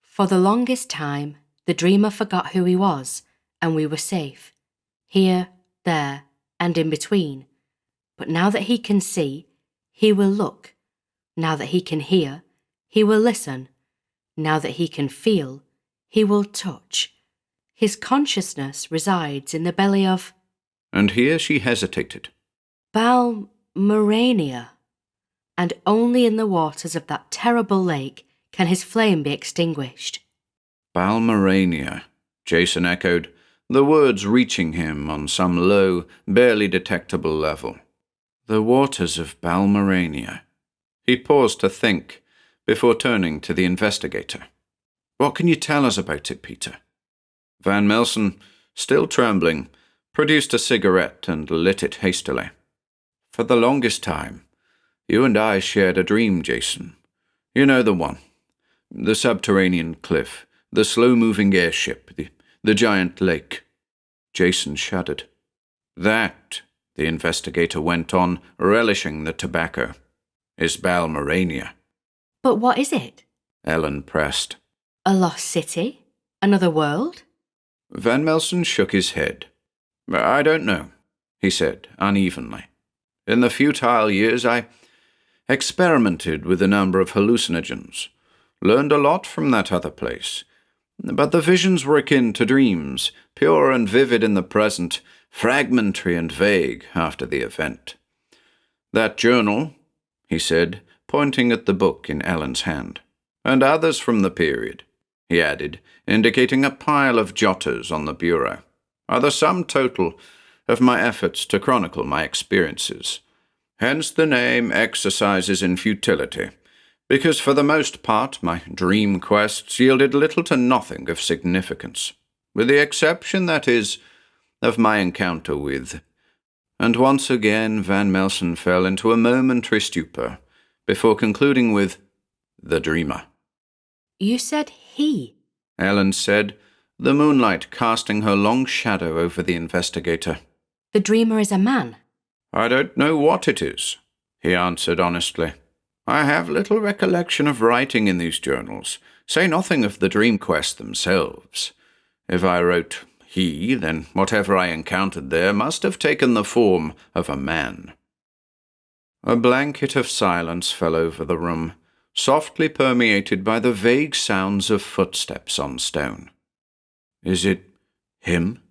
For the longest time, the dreamer forgot who he was, and we were safe. Here, there, and in between. But now that he can see, he will look. Now that he can hear, he will listen. Now that he can feel, he will touch. His consciousness resides in the belly of... And here she hesitated. Balmerania. And only in the waters of that terrible lake can his flame be extinguished. Balmerania, Jason echoed, the words reaching him on some low, barely detectable level. The waters of Balmerania. He paused to think, before turning to the investigator. What can you tell us about it, Peter? Van Melsen, still trembling, produced a cigarette and lit it hastily. For the longest time, you and I shared a dream, Jason. You know the one. The subterranean cliff, the slow-moving airship, the giant lake. Jason shuddered. That, the investigator went on, relishing the tobacco, is Balmerania. But what is it? Ellen pressed. A lost city? Another world? Van Melsen shook his head. I don't know, he said unevenly. In the futile years, I experimented with a number of hallucinogens, learned a lot from that other place. But the visions were akin to dreams, pure and vivid in the present, fragmentary and vague after the event. That journal, he said, pointing at the book in Ellen's hand, and others from the period, he added, indicating a pile of jotters on the bureau, are the sum total of my efforts to chronicle my experiences. Hence the name Exercises in Futility, because for the most part my dream quests yielded little to nothing of significance, with the exception, that is, of my encounter with... And once again Van Melsen fell into a momentary stupor, before concluding with, the dreamer. You said he. Ellen said, the moonlight casting her long shadow over the investigator. The dreamer is a man. I don't know what it is, he answered honestly. I have little recollection of writing in these journals, say nothing of the dream quests themselves. If I wrote he, then whatever I encountered there must have taken the form of a man. A blanket of silence fell over the room, softly permeated by the vague sounds of footsteps on stone. Is it him?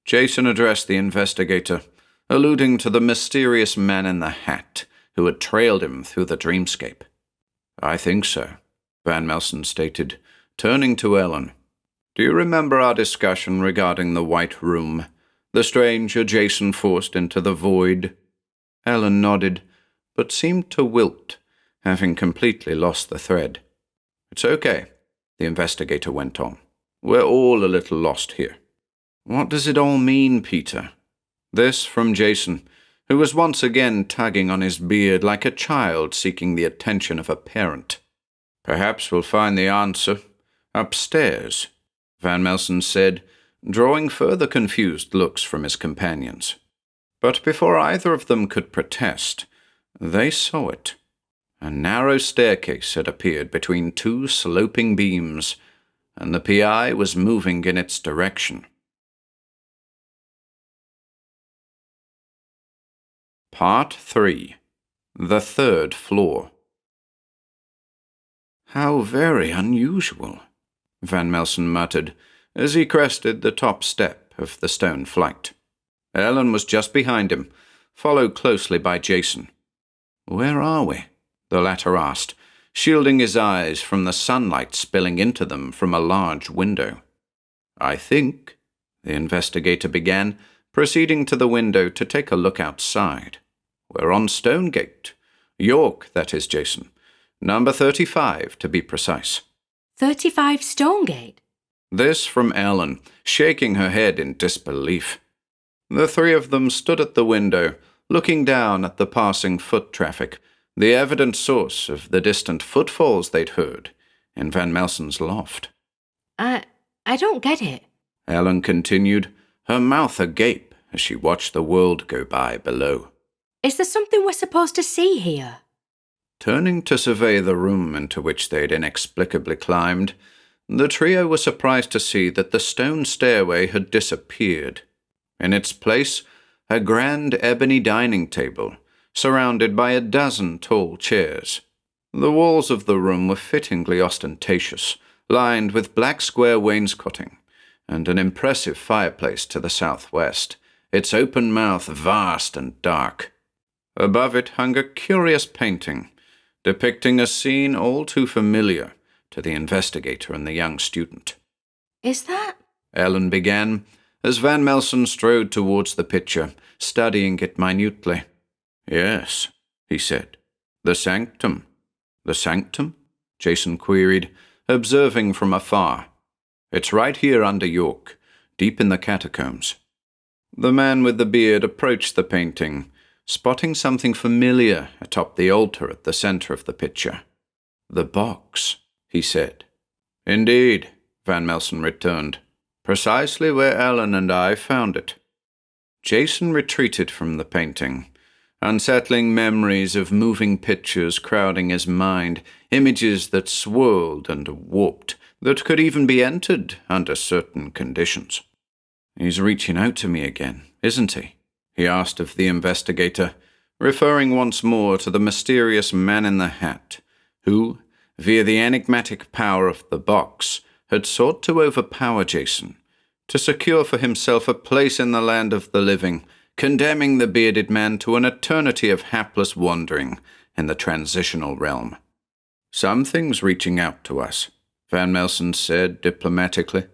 Jason addressed the investigator, alluding to the mysterious man in the hat who had trailed him through the dreamscape. I think so, Van Melsen stated, turning to Ellen. Do you remember our discussion regarding the White Room, the stranger Jason forced into the void? Ellen nodded, but seemed to wilt, having completely lost the thread. It's okay, the investigator went on. We're all a little lost here. What does it all mean, Peter? This from Jason, who was once again tugging on his beard like a child seeking the attention of a parent. "Perhaps we'll find the answer upstairs," Van Melsen said, drawing further confused looks from his companions. But before either of them could protest, they saw it. A narrow staircase had appeared between two sloping beams, and the PI was moving in its direction. Part 3. The Third Floor. "How very unusual," Van Melsen muttered as he crested the top step of the stone flight. Ellen was just behind him, followed closely by Jason. "Where are we?" the latter asked, shielding his eyes from the sunlight spilling into them from a large window. "I think," the investigator began, proceeding to the window to take a look outside. "We're on Stonegate. York, that is, Jason. Number 35, to be precise." 35 Stonegate? This from Ellen, shaking her head in disbelief. The three of them stood at the window, looking down at the passing foot traffic, the evident source of the distant footfalls they'd heard in Van Melsen's loft. I don't get it," Ellen continued, her mouth agape as she watched the world go by below. "Is there something we're supposed to see here?" Turning to survey the room into which they'd inexplicably climbed, the trio were surprised to see that the stone stairway had disappeared. In its place, a grand ebony dining table, surrounded by a dozen tall chairs. The walls of the room were fittingly ostentatious, lined with black square wainscoting, and an impressive fireplace to the southwest, its open mouth vast and dark. Above it hung a curious painting, depicting a scene all too familiar to the investigator and the young student. "Is that—" Ellen began, as Van Melsen strode towards the picture, studying it minutely. "Yes," he said. "The sanctum." "The sanctum?" Jason queried, observing from afar. "It's right here under York, deep in the catacombs." The man with the beard approached the painting, spotting something familiar atop the altar at the center of the picture. "The box," he said. "Indeed," Van Melsen returned. "Precisely where Ellen and I found it." Jason retreated from the painting, unsettling memories of moving pictures crowding his mind, images that swirled and warped, that could even be entered under certain conditions. "He's reaching out to me again, isn't he?" he asked of the investigator, referring once more to the mysterious man in the hat, who, via the enigmatic power of the box, had sought to overpower Jason, to secure for himself a place in the land of the living, condemning the bearded man to an eternity of hapless wandering in the transitional realm. "Something's reaching out to us," Van Melsen said diplomatically.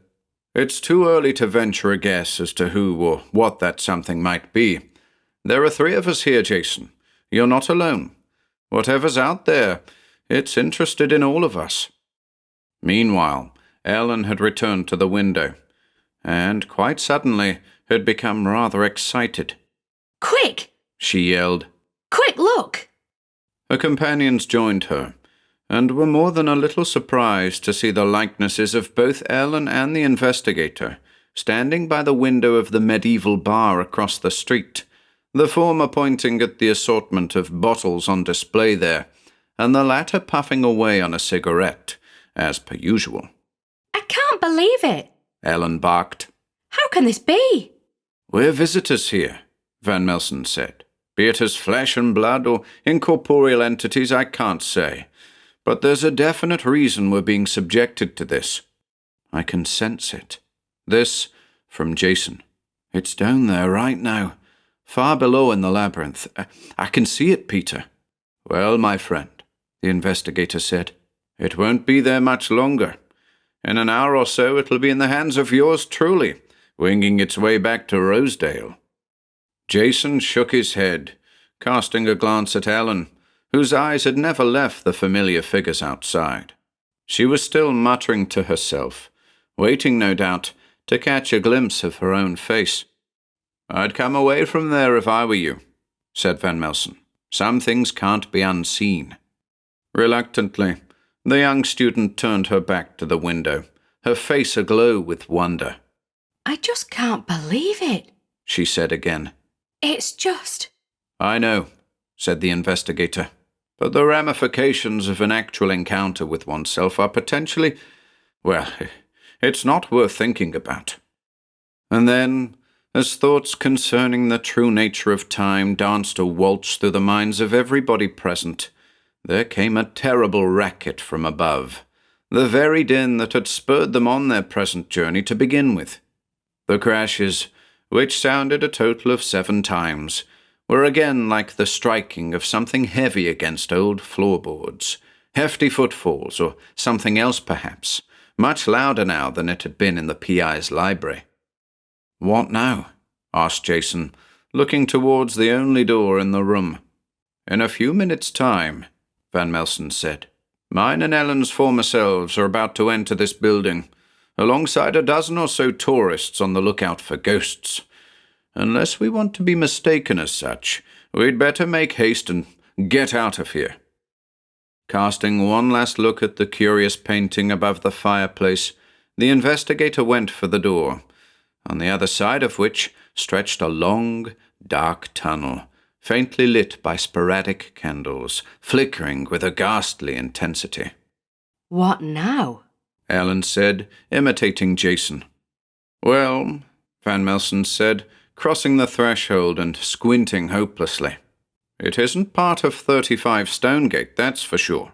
"It's too early to venture a guess as to who or what that something might be. There are three of us here, Jason. You're not alone. Whatever's out there, it's interested in all of us." Meanwhile, Ellen had returned to the window, and quite suddenly had become rather excited. "Quick!" she yelled. "Quick, look!" Her companions joined her, and were more than a little surprised to see the likenesses of both Ellen and the investigator standing by the window of the medieval bar across the street, the former pointing at the assortment of bottles on display there, and the latter puffing away on a cigarette, as per usual. "I can't believe it!" Ellen barked. "How can this be?" "We're visitors here," Van Melsen said. "Be it as flesh and blood or incorporeal entities, I can't say. But there's a definite reason we're being subjected to this. I can sense it." This from Jason. "It's down there right now, far below in the labyrinth. I can see it, Peter." "Well, my friend," the investigator said, "it won't be there much longer. In an hour or so it'll be in the hands of yours truly, winging its way back to Rosedale." Jason shook his head, casting a glance at Ellen, whose eyes had never left the familiar figures outside. She was still muttering to herself, waiting, no doubt, to catch a glimpse of her own face. "I'd come away from there if I were you," said Van Melsen. "Some things can't be unseen." Reluctantly, the young student turned her back to the window, her face aglow with wonder. I just can't believe it, she said again. It's just... "I know," said the investigator, "but the ramifications of an actual encounter with oneself are potentially, well, it's not worth thinking about." And then, as thoughts concerning the true nature of time danced a waltz through the minds of everybody present, there came a terrible racket from above, the very din that had spurred them on their present journey to begin with. The crashes, which sounded a total of 7 times, were again like the striking of something heavy against old floorboards, hefty footfalls, or something else perhaps, much louder now than it had been in the PI's library. "What now?" asked Jason, looking towards the only door in the room. "In a few minutes' time," Van Melsen said, "mine and Ellen's former selves are about to enter this building, alongside a dozen or so tourists on the lookout for ghosts. Unless we want to be mistaken as such, we'd better make haste and get out of here." Casting one last look at the curious painting above the fireplace, the investigator went for the door, on the other side of which stretched a long, dark tunnel, faintly lit by sporadic candles, flickering with a ghastly intensity. What now? Ellen said, imitating Jason. "Well," Van Melsen said, crossing the threshold and squinting hopelessly, "it isn't part of 35 Stonegate, that's for sure."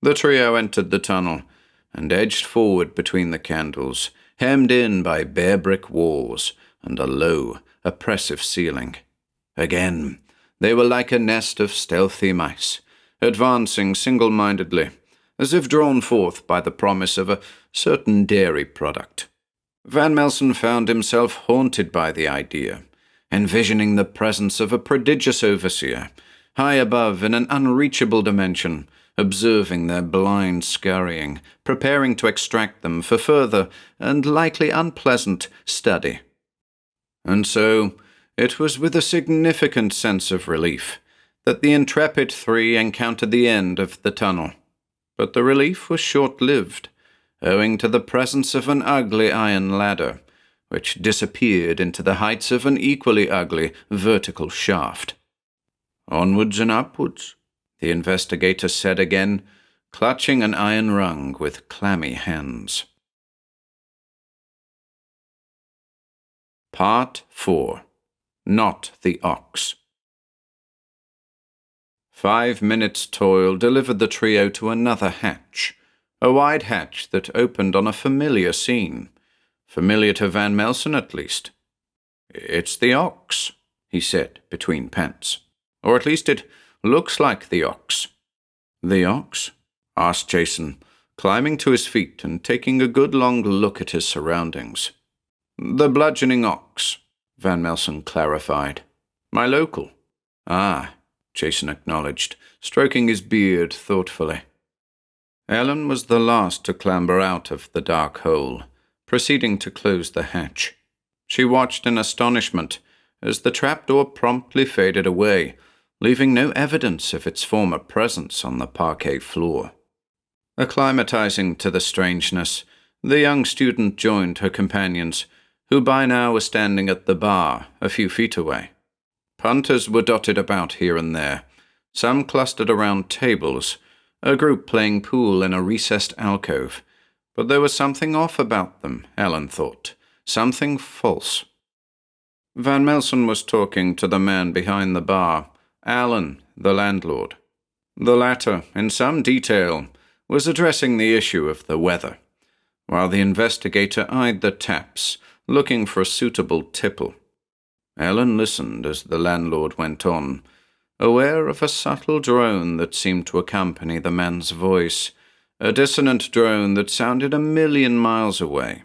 The trio entered the tunnel and edged forward between the candles, hemmed in by bare brick walls and a low, oppressive ceiling. Again, they were like a nest of stealthy mice, advancing single-mindedly, as if drawn forth by the promise of a certain dairy product. Van Melsen found himself haunted by the idea, envisioning the presence of a prodigious overseer, high above in an unreachable dimension, observing their blind scurrying, preparing to extract them for further and likely unpleasant study. And so, it was with a significant sense of relief that the intrepid 3 encountered the end of the tunnel. But the relief was short-lived, owing to the presence of an ugly iron ladder, which disappeared into the heights of an equally ugly vertical shaft. "Onwards and upwards," the investigator said again, clutching an iron rung with clammy hands. Part 4. Not the Ox. 5 minutes' toil delivered the trio to another hatch, a wide hatch that opened on a familiar scene, familiar to Van Melsen at least. "It's the Ox," he said between pants. "Or at least it looks like the Ox." "The Ox?" asked Jason, climbing to his feet and taking a good long look at his surroundings. "The bludgeoning Ox," Van Melsen clarified. "My local." "Ah," Jason acknowledged, stroking his beard thoughtfully. Ellen was the last to clamber out of the dark hole, proceeding to close the hatch. She watched in astonishment as the trapdoor promptly faded away, leaving no evidence of its former presence on the parquet floor. Acclimatizing to the strangeness, the young student joined her companions, who by now were standing at the bar, a few feet away. Punters were dotted about here and there, some clustered around tables, a group playing pool in a recessed alcove, but there was something off about them, Ellen thought, something false. Van Melsen was talking to the man behind the bar, Alan, the landlord. The latter, in some detail, was addressing the issue of the weather, while the investigator eyed the taps, looking for a suitable tipple. Ellen listened as the landlord went on, aware of a subtle drone that seemed to accompany the man's voice, a dissonant drone that sounded 1,000,000 miles away.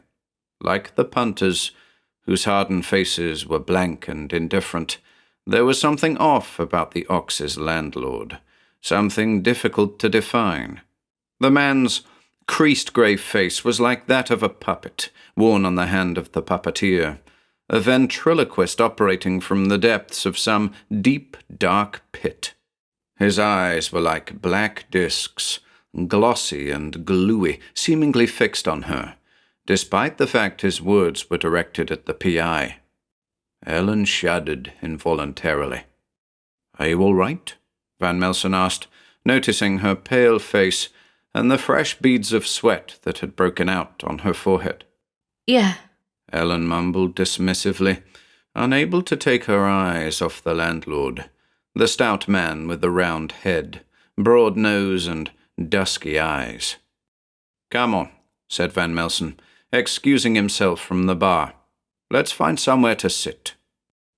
Like the punters, whose hardened faces were blank and indifferent, there was something off about the Ox's landlord, something difficult to define. The man's creased grey face was like that of a puppet, worn on the hand of the puppeteer, a ventriloquist operating from the depths of some deep, dark pit. His eyes were like black discs, glossy and gluey, seemingly fixed on her, despite the fact his words were directed at the PI. Ellen shuddered involuntarily. "Are you all right?" Van Melsen asked, noticing her pale face and the fresh beads of sweat that had broken out on her forehead. Yeah. Ellen mumbled dismissively, unable to take her eyes off the landlord, the stout man with the round head, broad nose, and dusky eyes. "Come on," said Van Melsen, excusing himself from the bar. "Let's find somewhere to sit."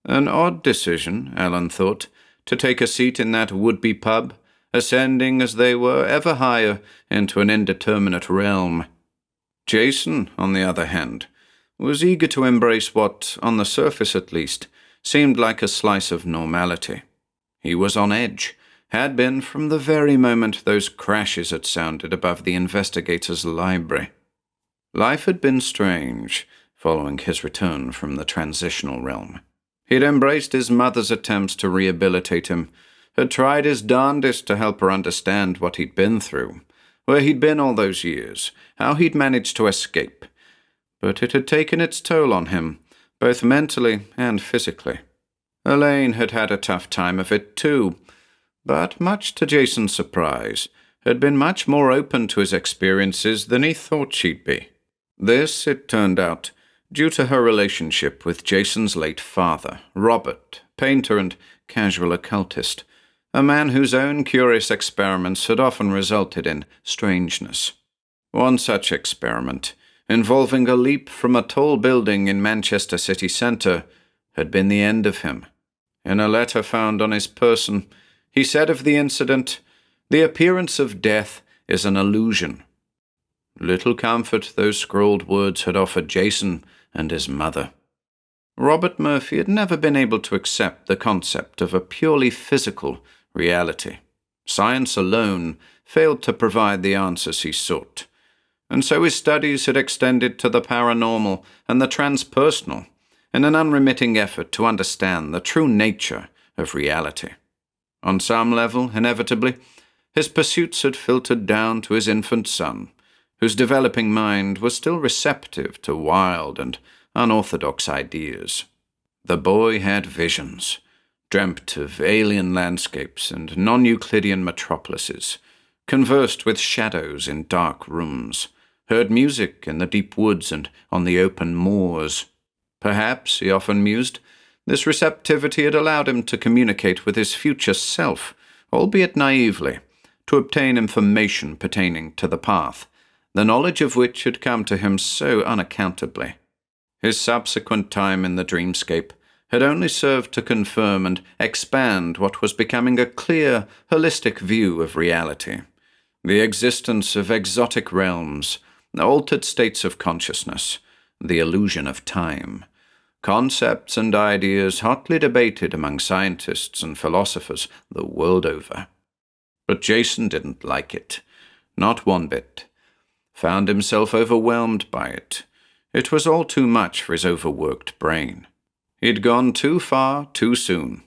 An odd decision, Ellen thought, to take a seat in that would-be pub, ascending as they were ever higher into an indeterminate realm. Jason, on the other hand, was eager to embrace what, on the surface at least, seemed like a slice of normality. He was on edge, had been from the very moment those crashes had sounded above the investigator's library. Life had been strange, following his return from the transitional realm. He'd embraced his mother's attempts to rehabilitate him, had tried his darndest to help her understand what he'd been through, where he'd been all those years, how he'd managed to escape. But it had taken its toll on him, both mentally and physically. Elaine had had a tough time of it too, but much to Jason's surprise, had been much more open to his experiences than he thought she'd be. This, it turned out, due to her relationship with Jason's late father, Robert, painter and casual occultist, a man whose own curious experiments had often resulted in strangeness. One such experiment, involving a leap from a tall building in Manchester city centre, had been the end of him. In a letter found on his person, he said of the incident, "The appearance of death is an illusion." Little comfort those scrawled words had offered Jason and his mother. Robert Murphy had never been able to accept the concept of a purely physical reality. Science alone failed to provide the answers he sought, and so his studies had extended to the paranormal and the transpersonal in an unremitting effort to understand the true nature of reality. On some level, inevitably, his pursuits had filtered down to his infant son, whose developing mind was still receptive to wild and unorthodox ideas. The boy had visions, dreamt of alien landscapes and non-Euclidean metropolises, conversed with shadows in dark rooms, heard music in the deep woods and on the open moors. Perhaps, he often mused, this receptivity had allowed him to communicate with his future self, albeit naively, to obtain information pertaining to the path, the knowledge of which had come to him so unaccountably. His subsequent time in the dreamscape had only served to confirm and expand what was becoming a clear, holistic view of reality, the existence of exotic realms, altered states of consciousness, the illusion of time, concepts and ideas hotly debated among scientists and philosophers the world over. But Jason didn't like it, not one bit. Found himself overwhelmed by it. It was all too much for his overworked brain. He'd gone too far too soon,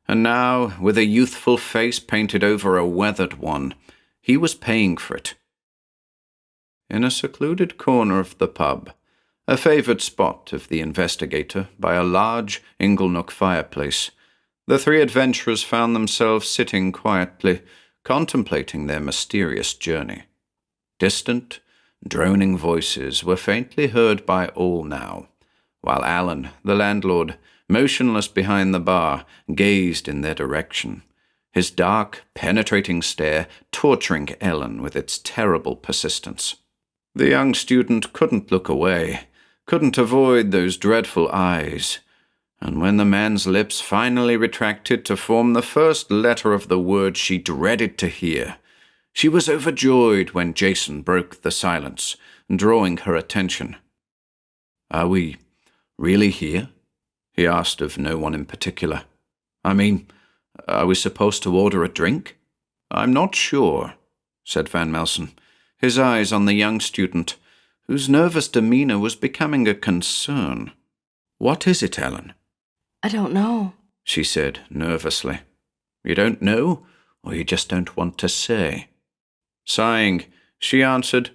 and now, with a youthful face painted over a weathered one, he was paying for it. In a secluded corner of the pub, a favoured spot of the investigator by a large inglenook fireplace, the three adventurers found themselves sitting quietly, contemplating their mysterious journey. Distant, droning voices were faintly heard by all now, while Alan, the landlord, motionless behind the bar, gazed in their direction, his dark, penetrating stare torturing Ellen with its terrible persistence. The young student couldn't look away, couldn't avoid those dreadful eyes, and when the man's lips finally retracted to form the first letter of the word she dreaded to hear, she was overjoyed when Jason broke the silence, drawing her attention. "Are we really here?" he asked of no one in particular. "I mean, are we supposed to order a drink?" "I'm not sure," said Van Melsen, his eyes on the young student, whose nervous demeanour was becoming a concern. "What is it, Ellen?" I don't know. she said nervously. "You don't know, or you just don't want to say?" Sighing, she answered,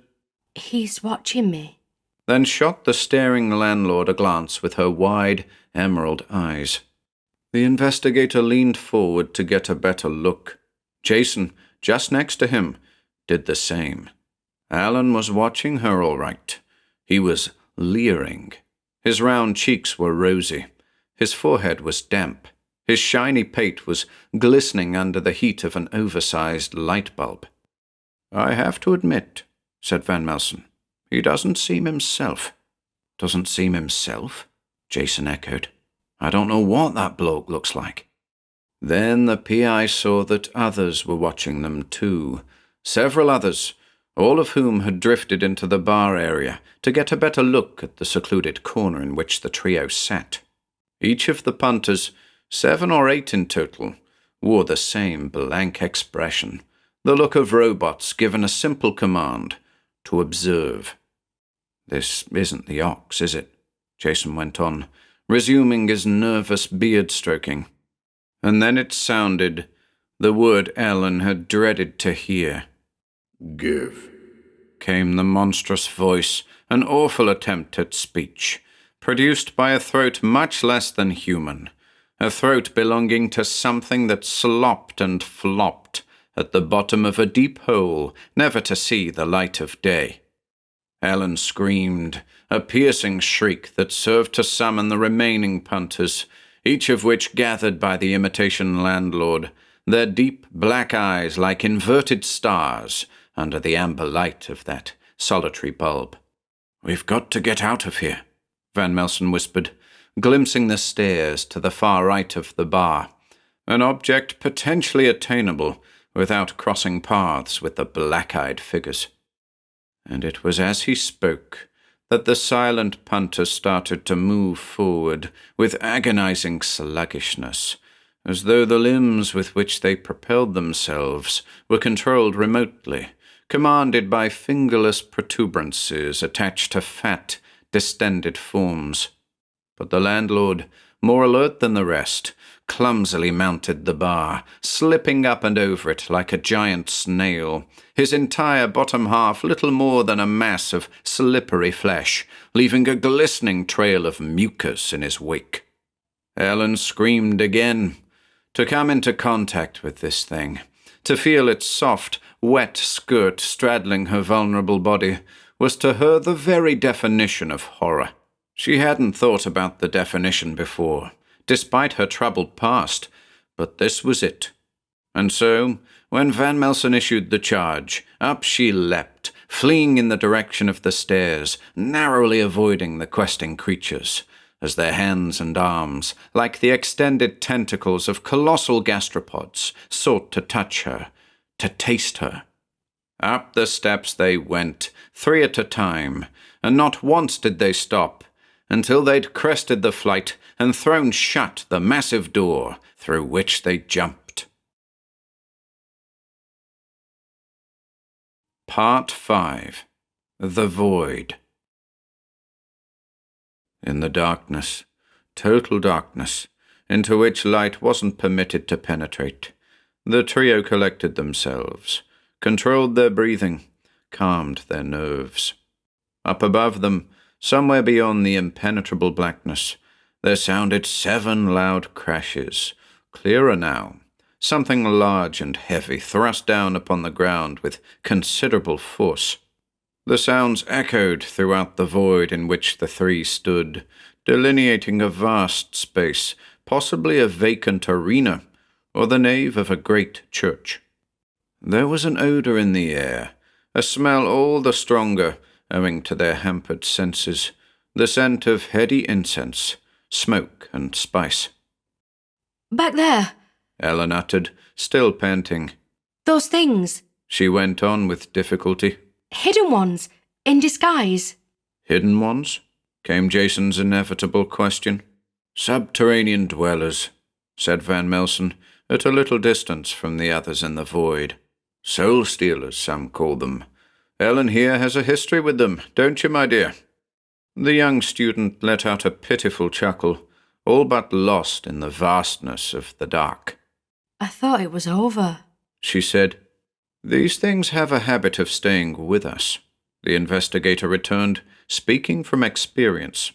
He's watching me. then shot the staring landlord a glance with her wide, emerald eyes. The investigator leaned forward to get a better look. Jason, just next to him, did the same. Alan was watching her all right. He was leering. His round cheeks were rosy. His forehead was damp. His shiny pate was glistening under the heat of an oversized light bulb. "I have to admit," said Van Melsen, "he doesn't seem himself." "Doesn't seem himself?" Jason echoed. "I don't know what that bloke looks like." Then the PI saw that others were watching them too. Several others, all of whom had drifted into the bar area to get a better look at the secluded corner in which the trio sat. Each of the punters, 7 or 8 in total, wore the same blank expression, the look of robots given a simple command, to observe. "This isn't the ox, is it?" Jason went on, resuming his nervous beard-stroking. And then it sounded, the word Ellen had dreaded to hear. "Give," came the monstrous voice, an awful attempt at speech, produced by a throat much less than human, a throat belonging to something that slopped and flopped at the bottom of a deep hole, never to see the light of day. Ellen screamed, a piercing shriek that served to summon the remaining punters, each of which gathered by the imitation landlord, their deep black eyes like inverted stars under the amber light of that solitary bulb. "We've got to get out of here," Van Melsen whispered, glimpsing the stairs to the far right of the bar, an object potentially attainable without crossing paths with the black-eyed figures. And it was as he spoke that the silent punter started to move forward with agonizing sluggishness, as though the limbs with which they propelled themselves were controlled remotely, commanded by fingerless protuberances attached to fat, distended forms. But the landlord, more alert than the rest, clumsily mounted the bar, slipping up and over it like a giant snail, his entire bottom half little more than a mass of slippery flesh, leaving a glistening trail of mucus in his wake. Ellen screamed again. To come into contact with this thing, to feel its soft, wet skirt straddling her vulnerable body, was to her the very definition of horror. She hadn't thought about the definition before, despite her troubled past, but this was it. And so, when Van Melsen issued the charge, up she leapt, fleeing in the direction of the stairs, narrowly avoiding the questing creatures, as their hands and arms, like the extended tentacles of colossal gastropods, sought to touch her, to taste her. Up the steps they went, 3 at a time, and not once did they stop, until they'd crested the flight and thrown shut the massive door through which they jumped. Part 5. The Void. In the darkness, total darkness, into which light wasn't permitted to penetrate, the trio collected themselves, controlled their breathing, calmed their nerves. Up above them, somewhere beyond the impenetrable blackness, there sounded 7 loud crashes, clearer now, something large and heavy thrust down upon the ground with considerable force. The sounds echoed throughout the void in which the 3 stood, delineating a vast space, possibly a vacant arena, or the nave of a great church. There was an odour in the air, a smell all the stronger, owing to their hampered senses, the scent of heady incense, smoke and spice. Back there! Ellen uttered, still panting. Those things! She went on with difficulty. Hidden ones! In disguise! Hidden ones? Came Jason's inevitable question. Subterranean dwellers, said Van Melsen, at a little distance from the others in the void. Soul stealers, some call them. Ellen here has a history with them, don't you, my dear? The young student let out a pitiful chuckle, all but lost in the vastness of the dark. I thought it was over, she said. These things have a habit of staying with us, the investigator returned, speaking from experience.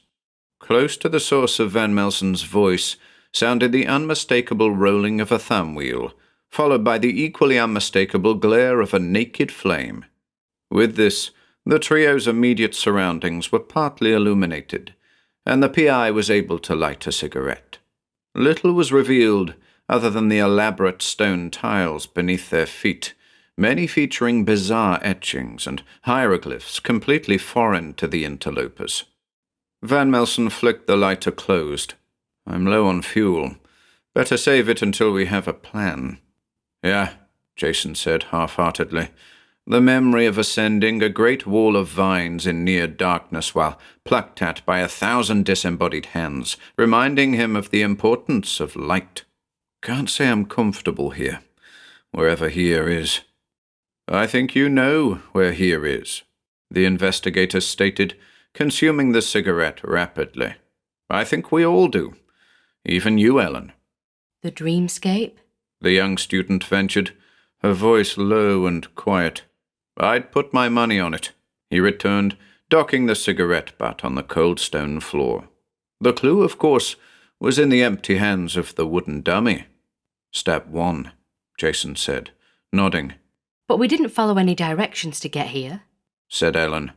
Close to the source of Van Melsen's voice sounded the unmistakable rolling of a thumb wheel, followed by the equally unmistakable glare of a naked flame. With this, the trio's immediate surroundings were partly illuminated, and the PI was able to light a cigarette. Little was revealed other than the elaborate stone tiles beneath their feet, many featuring bizarre etchings and hieroglyphs completely foreign to the interlopers. Van Melsen flicked the lighter closed. I'm low on fuel. Better save it until we have a plan. Yeah, Jason said half-heartedly, the memory of ascending a great wall of vines in near darkness while plucked at by 1,000 disembodied hands, reminding him of the importance of light. Can't say I'm comfortable here, wherever here is. I think you know where here is, the investigator stated, consuming the cigarette rapidly. I think we all do. Even you, Ellen. The dreamscape? The young student ventured, her voice low and quiet. I'd put my money on it, he returned, docking the cigarette butt on the cold stone floor. The clue, of course, was in the empty hands of the wooden dummy. Step 1, Jason said, nodding. But we didn't follow any directions to get here, said Ellen.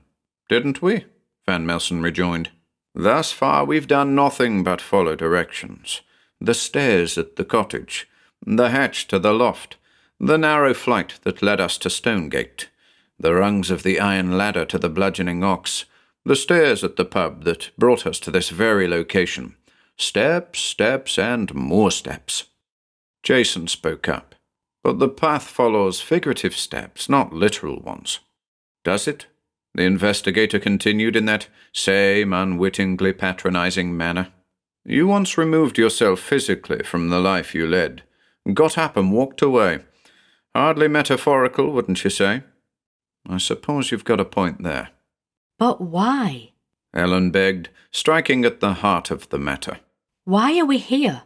Didn't we? Van Melsen rejoined. Thus far we've done nothing but follow directions. The stairs at the cottage, the hatch to the loft, the narrow flight that led us to Stonegate, the rungs of the iron ladder to the bludgeoning ox, the stairs at the pub that brought us to this very location. Steps, steps, and more steps. Jason spoke up. But the path follows figurative steps, not literal ones. Does it? The investigator continued in that same unwittingly patronizing manner. You once removed yourself physically from the life you led, got up and walked away. Hardly metaphorical, wouldn't you say? I suppose you've got a point there. But why? Ellen begged, striking at the heart of the matter. Why are we here?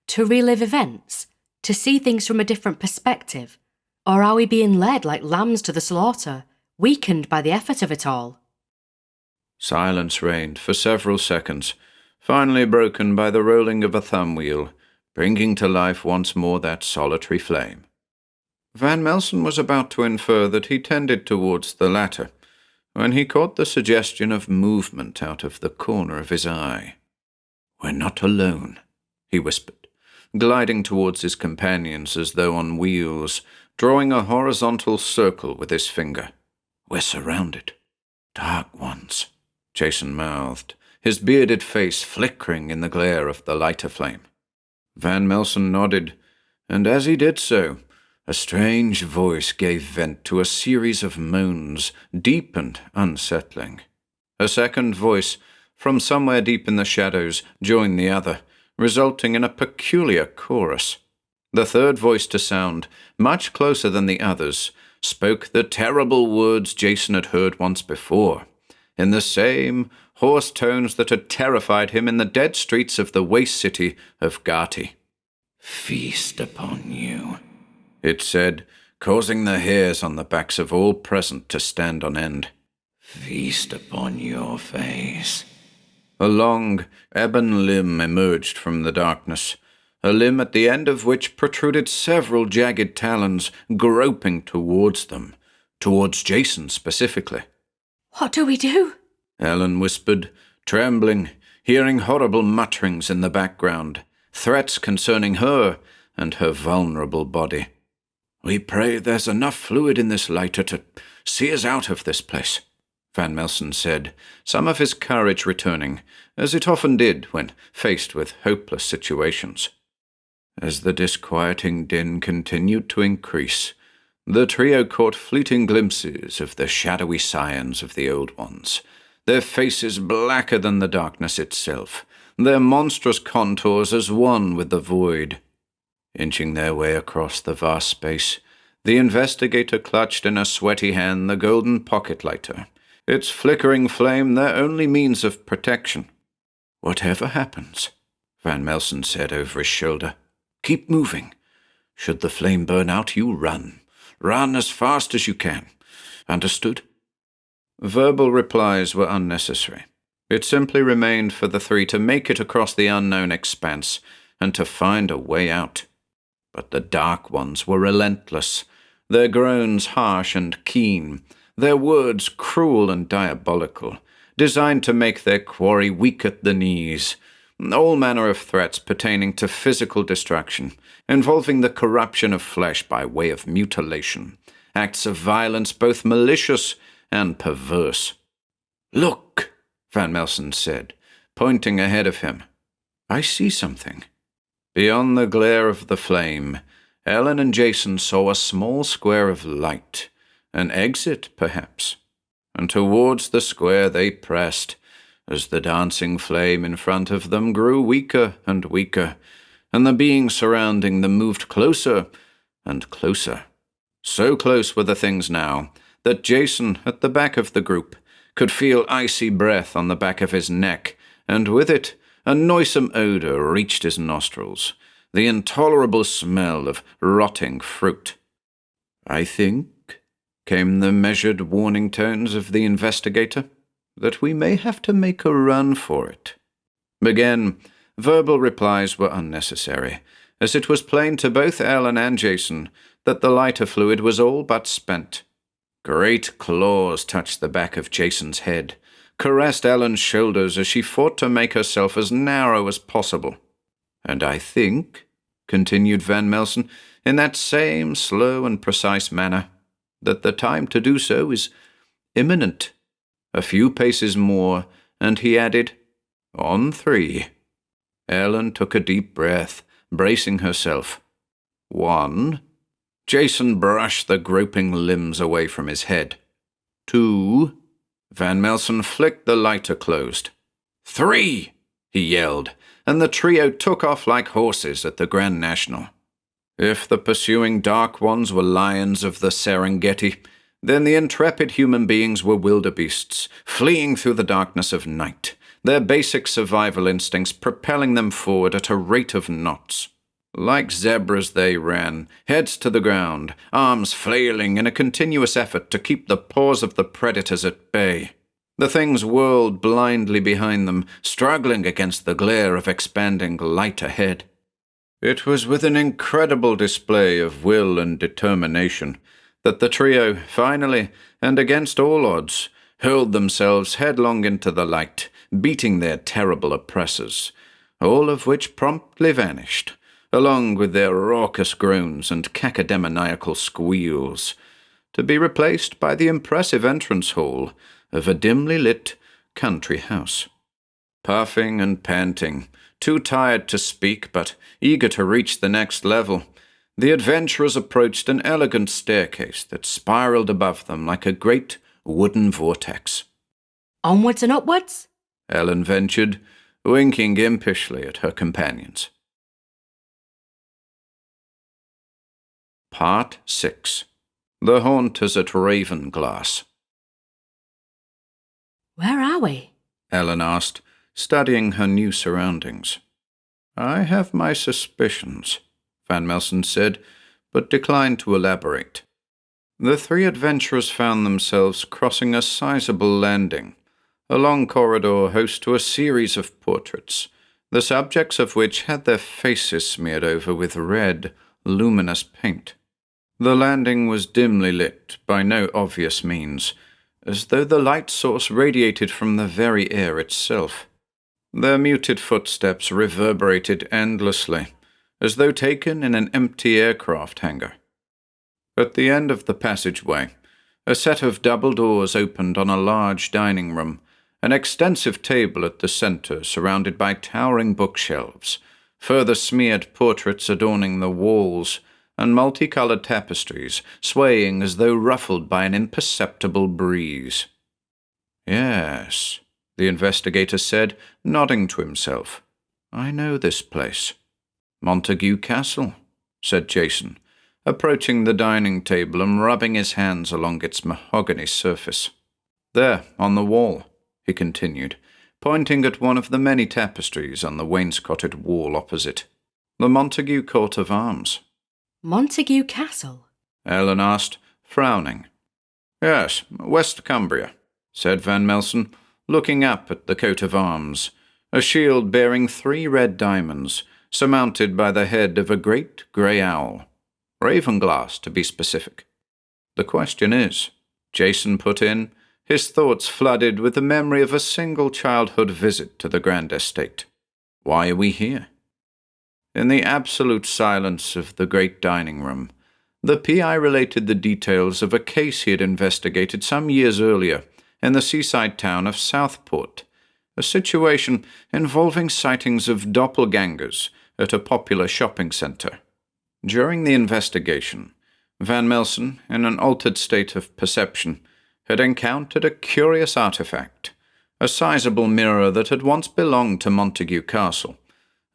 To relive events? To see things from a different perspective? Or are we being led like lambs to the slaughter, weakened by the effort of it all? Silence reigned for several seconds, finally broken by the rolling of a thumb wheel, bringing to life once more that solitary flame. Van Melsen was about to infer that he tended towards the latter, when he caught the suggestion of movement out of the corner of his eye. We're not alone, he whispered, gliding towards his companions as though on wheels, drawing a horizontal circle with his finger. We're surrounded. Dark ones, Jason mouthed, his bearded face flickering in the glare of the lighter flame. Van Melsen nodded, and as he did so, a strange voice gave vent to a series of moans, deep and unsettling. A second voice, from somewhere deep in the shadows, joined the other, resulting in a peculiar chorus. The third voice to sound, much closer than the others, spoke the terrible words Jason had heard once before, in the same hoarse tones that had terrified him in the dead streets of the waste city of Gati. Feast upon you, it said, causing the hairs on the backs of all present to stand on end. Feast upon your face. A long, ebon limb emerged from the darkness, a limb at the end of which protruded several jagged talons groping towards them, towards Jason specifically. What do we do? Ellen whispered, trembling, hearing horrible mutterings in the background, threats concerning her and her vulnerable body. We pray there's enough fluid in this lighter to see us out of this place, Van Melsen said, some of his courage returning, as it often did when faced with hopeless situations. As the disquieting din continued to increase, the trio caught fleeting glimpses of the shadowy scions of the Old Ones, their faces blacker than the darkness itself, their monstrous contours as one with the void. Inching their way across the vast space, the investigator clutched in a sweaty hand the golden pocket lighter, its flickering flame their only means of protection. "Whatever happens," Van Melsen said over his shoulder, "keep moving. Should the flame burn out, you run. Run as fast as you can. Understood?" Verbal replies were unnecessary. It simply remained for the three to make it across the unknown expanse and to find a way out. But the Dark Ones were relentless, their groans harsh and keen, their words cruel and diabolical, designed to make their quarry weak at the knees. All manner of threats pertaining to physical destruction, involving the corruption of flesh by way of mutilation, acts of violence both malicious and perverse. "Look," Van Melsen said, pointing ahead of him. "I see something." Beyond the glare of the flame, Ellen and Jason saw a small square of light, an exit, perhaps, and towards the square they pressed, as the dancing flame in front of them grew weaker and weaker, and the beings surrounding them moved closer and closer. So close were the things now that Jason, at the back of the group, could feel icy breath on the back of his neck, and with it a noisome odor reached his nostrils, the intolerable smell of rotting fruit. "I think," came the measured warning tones of the investigator, "that we may have to make a run for it." Again, verbal replies were unnecessary, as it was plain to both Ellen and Jason that the lighter fluid was all but spent. Great claws touched the back of Jason's head, caressed Ellen's shoulders as she fought to make herself as narrow as possible. "And I think," continued Van Melsen, in that same slow and precise manner, "that the time to do so is imminent." A few paces more, and he added, "On 3. Ellen took a deep breath, bracing herself. 1. Jason brushed the groping limbs away from his head. 2. Van Melsen flicked the lighter closed. 3, he yelled, and the trio took off like horses at the Grand National. If the pursuing Dark Ones were lions of the Serengeti, then the intrepid human beings were wildebeests, fleeing through the darkness of night, their basic survival instincts propelling them forward at a rate of knots. Like zebras they ran, heads to the ground, arms flailing in a continuous effort to keep the paws of the predators at bay. The things whirled blindly behind them, struggling against the glare of expanding light ahead. It was with an incredible display of will and determination that the trio finally, and against all odds, hurled themselves headlong into the light, beating their terrible oppressors, all of which promptly vanished, along with their raucous groans and cacodemoniacal squeals, to be replaced by the impressive entrance hall of a dimly lit country house. Puffing and panting, too tired to speak but eager to reach the next level, the adventurers approached an elegant staircase that spiraled above them like a great wooden vortex. "Onwards and upwards?" Ellen ventured, winking impishly at her companions. Part 6. The Haunters at Ravenglass. "Where are we?" Ellen asked, studying her new surroundings. "I have my suspicions," Van Melsen said, but declined to elaborate. The three adventurers found themselves crossing a sizable landing, a long corridor host to a series of portraits, the subjects of which had their faces smeared over with red, luminous paint. The landing was dimly lit by no obvious means, as though the light source radiated from the very air itself. Their muted footsteps reverberated endlessly, as though taken in an empty aircraft hangar. At the end of the passageway, a set of double doors opened on a large dining room, an extensive table at the center surrounded by towering bookshelves, further smeared portraits adorning the walls, and multicolored tapestries swaying as though ruffled by an imperceptible breeze. "Yes," the investigator said, nodding to himself. "I know this place." "Montague Castle," said Jason, approaching the dining table and rubbing his hands along its mahogany surface. There, on the wall, he continued, pointing at one of the many tapestries on the wainscoted wall opposite. The Montague coat of arms. Montague Castle? Ellen asked, frowning. Yes, West Cumbria, said Van Melsen, looking up at the coat of arms, a shield bearing 3 red diamonds, surmounted by the head of a great grey owl. Ravenglass, to be specific. The question is, Jason put in, his thoughts flooded with the memory of a single childhood visit to the grand estate. Why are we here? In the absolute silence of the great dining room, the PI related the details of a case he had investigated some years earlier in the seaside town of Southport, a situation involving sightings of doppelgangers at a popular shopping centre. During the investigation, Van Melsen, in an altered state of perception, had encountered a curious artifact, a sizable mirror that had once belonged to Montague Castle,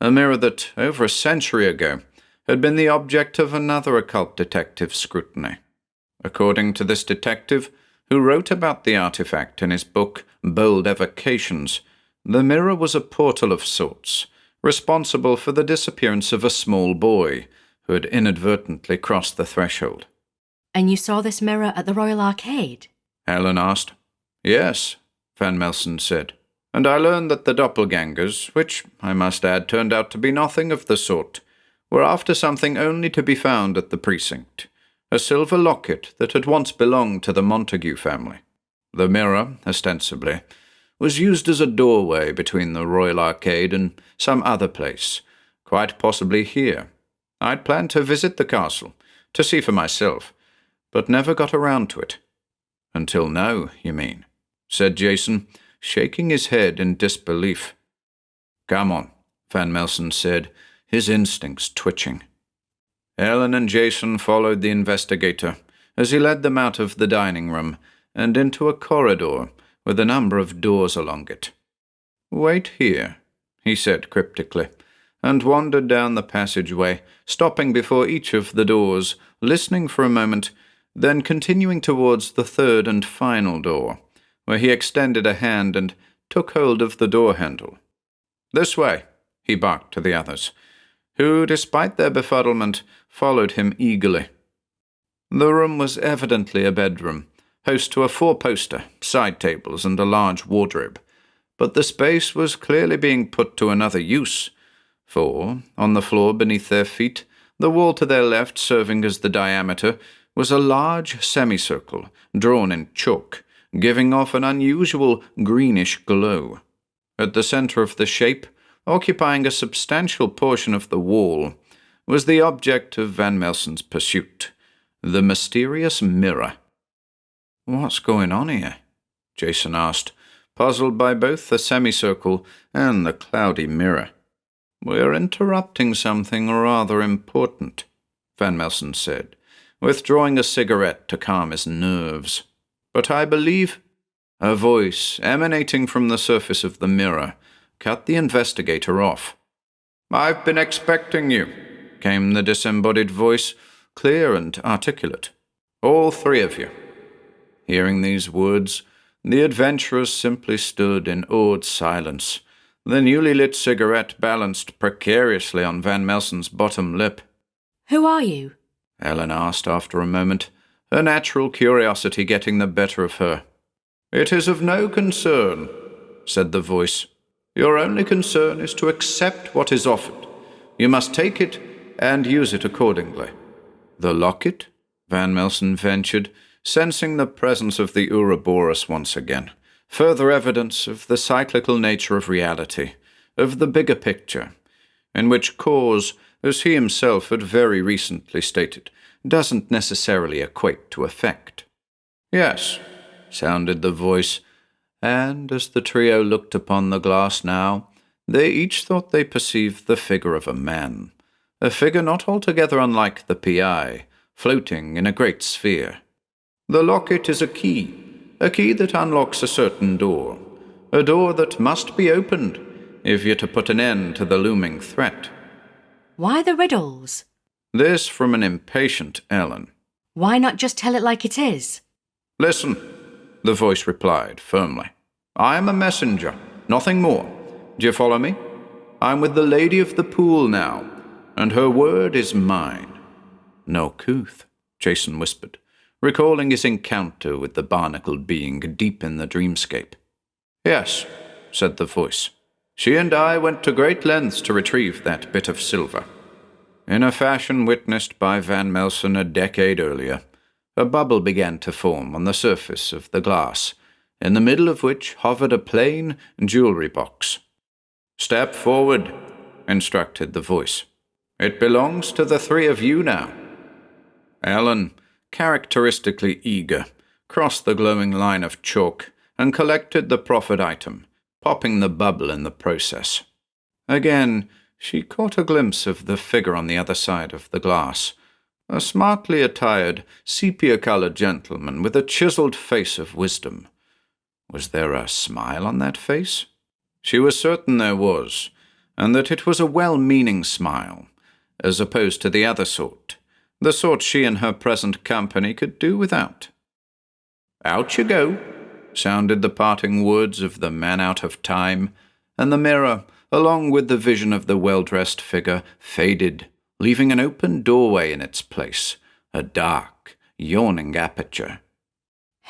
a mirror that, over a century ago, had been the object of another occult detective's scrutiny. According to this detective, who wrote about the artifact in his book Bold Evocations, the mirror was a portal of sorts, responsible for the disappearance of a small boy who had inadvertently crossed the threshold. And you saw this mirror at the Royal Arcade? Ellen asked. Yes, Van Melsen said, and I learned that the doppelgangers, which, I must add, turned out to be nothing of the sort, were after something only to be found at the precinct, a silver locket that had once belonged to the Montague family. The mirror, ostensibly, was used as a doorway between the Royal Arcade and some other place, quite possibly here. I'd planned to visit the castle, to see for myself, but never got around to it. Until now, you mean, said Jason, shaking his head in disbelief. Come on, Van Melsen said, his instincts twitching. Ellen and Jason followed the investigator as he led them out of the dining room and into a corridor with a number of doors along it. Wait here, he said cryptically, and wandered down the passageway, stopping before each of the doors, listening for a moment, then continuing towards the third and final door, where he extended a hand and took hold of the door handle. This way, he barked to the others, who, despite their befuddlement, followed him eagerly. The room was evidently a bedroom, host to a 4-poster, side tables, and a large wardrobe, but the space was clearly being put to another use, for, on the floor beneath their feet, the wall to their left serving as the diameter, was a large semicircle drawn in chalk, giving off an unusual greenish glow. At the centre of the shape, occupying a substantial portion of the wall, was the object of Van Melsen's pursuit, the mysterious mirror. What's going on here? Jason asked, puzzled by both the semicircle and the cloudy mirror. We're interrupting something rather important, Van Melsen said, withdrawing a cigarette to calm his nerves. But I believe... A voice, emanating from the surface of the mirror, cut the investigator off. I've been expecting you, came the disembodied voice, clear and articulate. All 3 of you. Hearing these words, the adventurers simply stood in awed silence, the newly lit cigarette balanced precariously on Van Melsen's bottom lip. Who are you? Ellen asked after a moment, her natural curiosity getting the better of her. It is of no concern, said the voice. Your only concern is to accept what is offered. You must take it and use it accordingly. The locket? Van Melsen ventured, sensing the presence of the Ouroboros once again. Further evidence of the cyclical nature of reality, of the bigger picture, in which cause, as he himself had very recently stated, doesn't necessarily equate to effect. Yes, sounded the voice, and as the trio looked upon the glass now, they each thought they perceived the figure of a man, a figure not altogether unlike the PI, floating in a great sphere. The locket is a key that unlocks a certain door, a door that must be opened if you're to put an end to the looming threat. Why the riddles? This from an impatient Ellen. Why not just tell it like it is? Listen, the voice replied firmly. "I am a messenger, nothing more. Do you follow me? I'm with the Lady of the Pool now, and her word is mine." "No couth," Jason whispered, recalling his encounter with the barnacled being deep in the dreamscape. "Yes," said the voice. "She and I went to great lengths to retrieve that bit of silver." In a fashion witnessed by Van Melsen a decade earlier, a bubble began to form on the surface of the glass, in the middle of which hovered a plain jewelry box. "Step forward," instructed the voice. "It belongs to the three of you now." Alan, characteristically eager, crossed the glowing line of chalk and collected the proffered item, popping the bubble in the process. Again, she caught a glimpse of the figure on the other side of the glass, a smartly attired, sepia-colored gentleman with a chiseled face of wisdom. Was there a smile on that face? She was certain there was, and that it was a well-meaning smile, as opposed to the other sort, the sort she and her present company could do without. "Out you go," sounded the parting words of the man out of time, and the mirror, along with the vision of the well-dressed figure, faded, leaving an open doorway in its place, a dark, yawning aperture.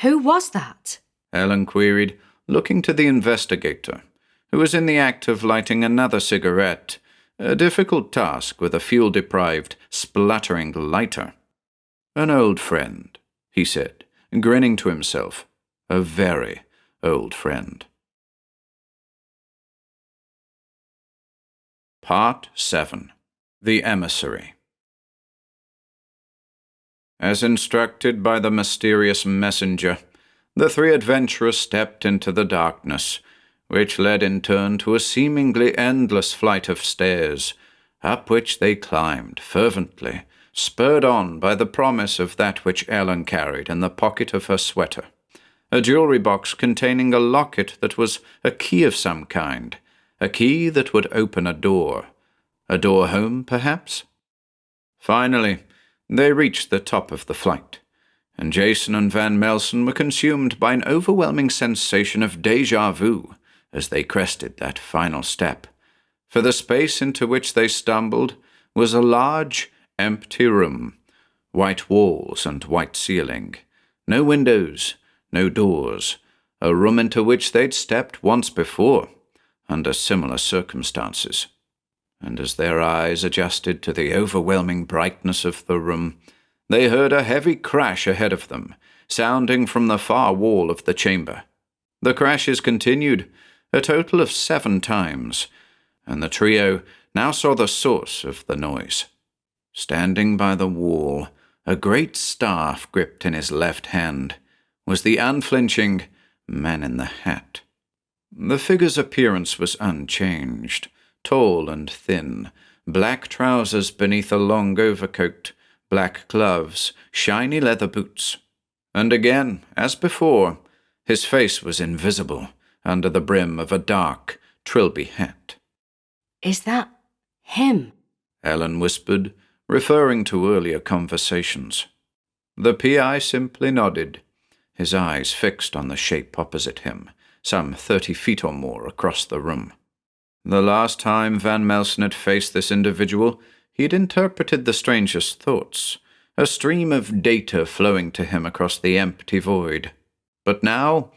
Who was that? Ellen queried, looking to the investigator, who was in the act of lighting another cigarette, a difficult task with a fuel-deprived, spluttering lighter. "An old friend," he said, grinning to himself. "A very old friend." Part 7. The Emissary. As instructed by the mysterious messenger, the three adventurers stepped into the darkness, which led in turn to a seemingly endless flight of stairs, up which they climbed fervently, spurred on by the promise of that which Ellen carried in the pocket of her sweater, a jewelry box containing a locket that was a key of some kind, a key that would open a door home, perhaps? Finally, they reached the top of the flight, and Jason and Van Melsen were consumed by an overwhelming sensation of déjà vu as they crested that final step, for the space into which they stumbled was a large, empty room, white walls and white ceiling, no windows, no doors, a room into which they'd stepped once before, under similar circumstances. And as their eyes adjusted to the overwhelming brightness of the room, they heard a heavy crash ahead of them, sounding from the far wall of the chamber. The crashes continued, a total of 7 times, and the trio now saw the source of the noise. Standing by the wall, a great staff gripped in his left hand, was the unflinching Man in the Hat. The figure's appearance was unchanged, tall and thin, black trousers beneath a long overcoat, black gloves, shiny leather boots. And again, as before, his face was invisible under the brim of a dark trilby hat. Is that him? Ellen whispered, referring to earlier conversations. The PI simply nodded, his eyes fixed on the shape opposite him, some 30 feet or more across the room. The last time Van Melsen had faced this individual, he had interpreted the stranger's thoughts, a stream of data flowing to him across the empty void. But now,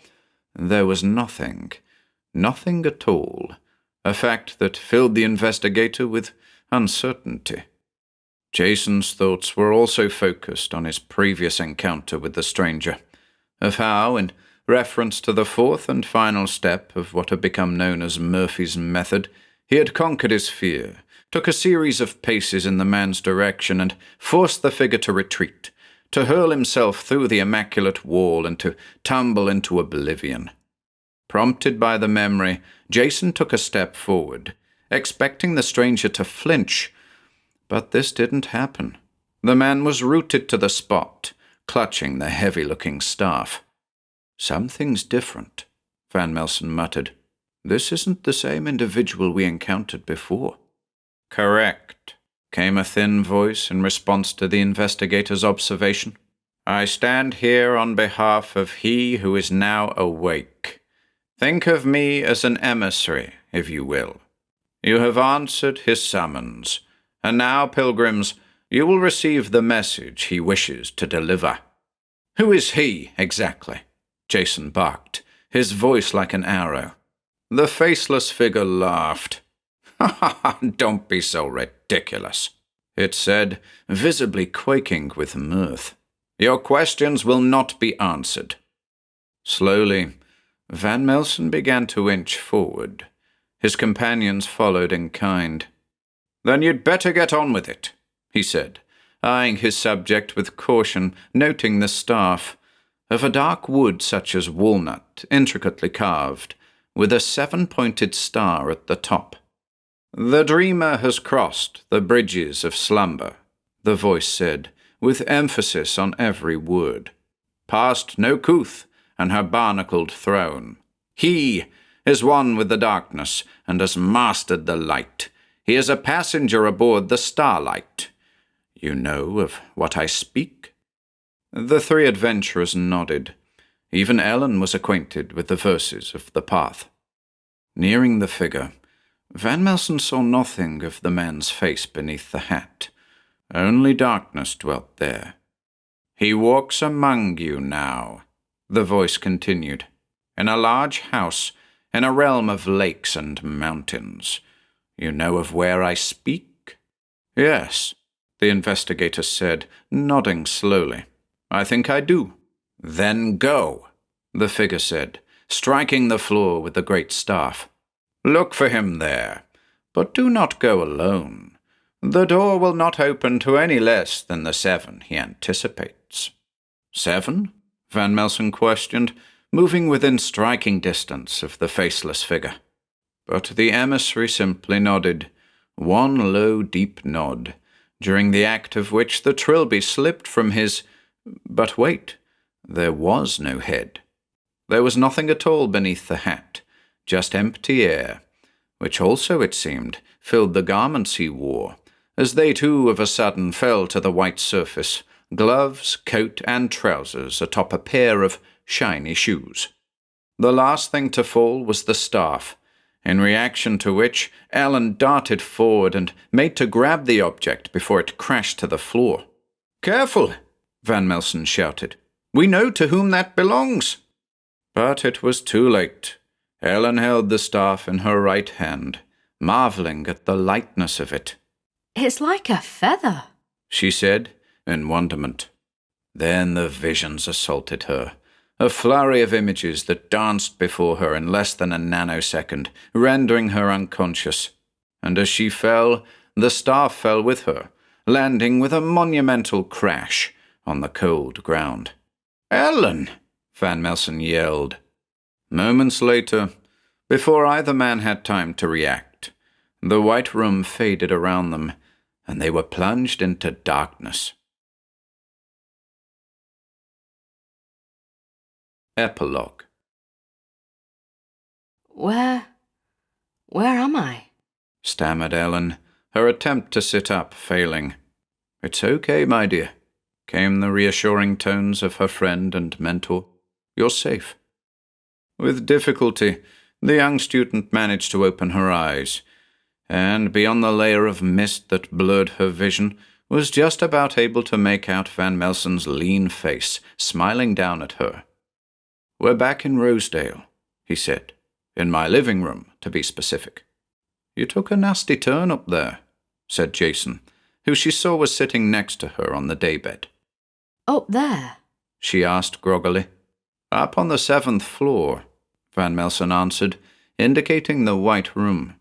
there was nothing at all, a fact that filled the investigator with uncertainty. Jason's thoughts were also focused on his previous encounter with the stranger, of how, in reference to the 4th and final step of what had become known as Murphy's Method, he had conquered his fear, took a series of paces in the man's direction, and forced the figure to retreat, to hurl himself through the immaculate wall and to tumble into oblivion. Prompted by the memory, Jason took a step forward, expecting the stranger to flinch, but this didn't happen. The man was rooted to the spot, clutching the heavy-looking staff. "Something's different," Van Melsen muttered. "This isn't the same individual we encountered before." "Correct," came a thin voice in response to the investigator's observation. I stand here on behalf of he who is now awake. Think of me as an emissary, if you will. You have answered his summons, and now, pilgrims, you will receive the message he wishes to deliver." "Who is he, exactly?" Jason barked, his voice like an arrow. The faceless figure laughed. "Ha ha ha, don't be so ridiculous," it said, visibly quaking with mirth. "Your questions will not be answered." Slowly, Van Melsen began to inch forward. His companions followed in kind. "Then you'd better get on with it," he said, eyeing his subject with caution, noting the staff, of a dark wood such as walnut, intricately carved, with a 7-pointed star at the top. "The dreamer has crossed the bridges of slumber," the voice said, with emphasis on every word. "Past no couth and her barnacled throne. He is one with the darkness and has mastered the light. He is a passenger aboard the Starlight. You know of what I speak?" The three adventurers nodded. Even Ellen was acquainted with the verses of the path. Nearing the figure, Van Melsen saw nothing of the man's face beneath the hat. Only darkness dwelt there. "He walks among you now," the voice continued, "in a large house, in a realm of lakes and mountains. You know of where I speak?" "Yes," the investigator said, nodding slowly. "I think I do." "Then go," the figure said, striking the floor with the great staff. "Look for him there, but do not go alone. The door will not open to any less than the 7 he anticipates." "7?" Van Melsen questioned, moving within striking distance of the faceless figure. But the emissary simply nodded, one low, deep nod, during the act of which the trilby slipped from his... But wait, there was no head. There was nothing at all beneath the hat, just empty air, which also, it seemed, filled the garments he wore, as they too of a sudden fell to the white surface, gloves, coat, and trousers atop a pair of shiny shoes. The last thing to fall was the staff, in reaction to which Ellen darted forward and made to grab the object before it crashed to the floor. "Careful!" Van Melsen shouted. "We know to whom that belongs." But it was too late. Ellen held the staff in her right hand, marveling at the lightness of it. "It's like a feather," she said, in wonderment. Then the visions assaulted her, a flurry of images that danced before her in less than a nanosecond, rendering her unconscious. And as she fell, the staff fell with her, landing with a monumental crash on the cold ground. "Ellen!" Van Melsen yelled. Moments later, before either man had time to react, the white room faded around them, and they were plunged into darkness. Epilogue. Where am I?" stammered Ellen, her attempt to sit up failing. "It's okay, my dear," came the reassuring tones of her friend and mentor. "You're safe." With difficulty, the young student managed to open her eyes, and beyond the layer of mist that blurred her vision, was just about able to make out Van Melsen's lean face smiling down at her. "We're back in Rosedale," he said. "In my living room, to be specific." "You took a nasty turn up there," said Jason, who she saw was sitting next to her on the daybed. "Up there?" she asked groggily. "Up on the 7th floor," Van Melsen answered, indicating the white room.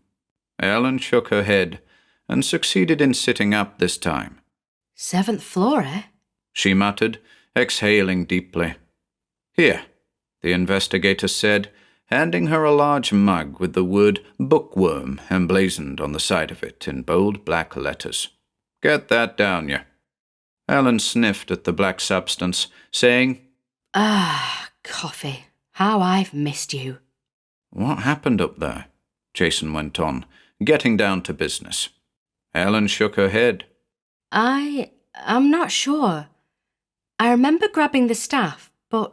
Ellen shook her head, and succeeded in sitting up this time. 7th floor, eh?" she muttered, exhaling deeply. "Here," the investigator said, handing her a large mug with the word bookworm emblazoned on the side of it in bold black letters. "Get that down you." Ellen sniffed at the black substance, saying, "Ah, coffee. How I've missed you." "What happened up there?" Jason went on, getting down to business. Ellen shook her head. I'm not sure. I remember grabbing the staff, but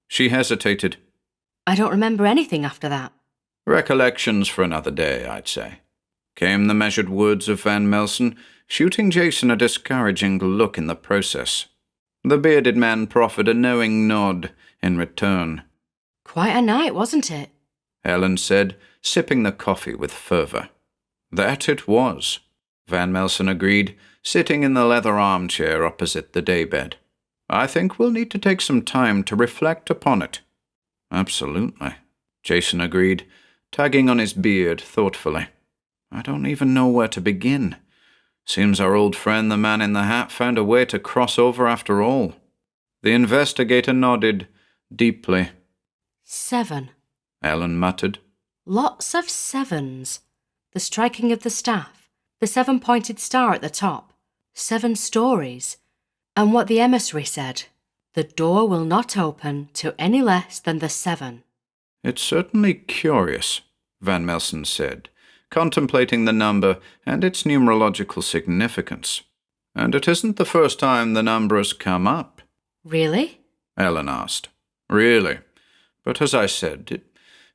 She hesitated. I don't remember anything after that. Recollections for another day, I'd say. Came the measured words of Van Melsen, shooting Jason a discouraging look in the process. The bearded man proffered a knowing nod in return. Quite a night, wasn't it? Ellen said, sipping the coffee with fervour. That it was, Van Melsen agreed, sitting in the leather armchair opposite the daybed. I think we'll need to take some time to reflect upon it. Absolutely, Jason agreed, tugging on his beard thoughtfully. I don't even know where to begin. Seems our old friend the man in the hat found a way to cross over after all. The investigator nodded deeply. 7. Ellen muttered. Lots of 7s. The striking of the staff, the 7-pointed star at the top, 7 stories. And what the emissary said, the door will not open to any less than the 7. It's certainly curious, Van Melsen said, contemplating the number and its numerological significance. And it isn't the first time the number has come up. Really? Ellen asked. Really. But as I said,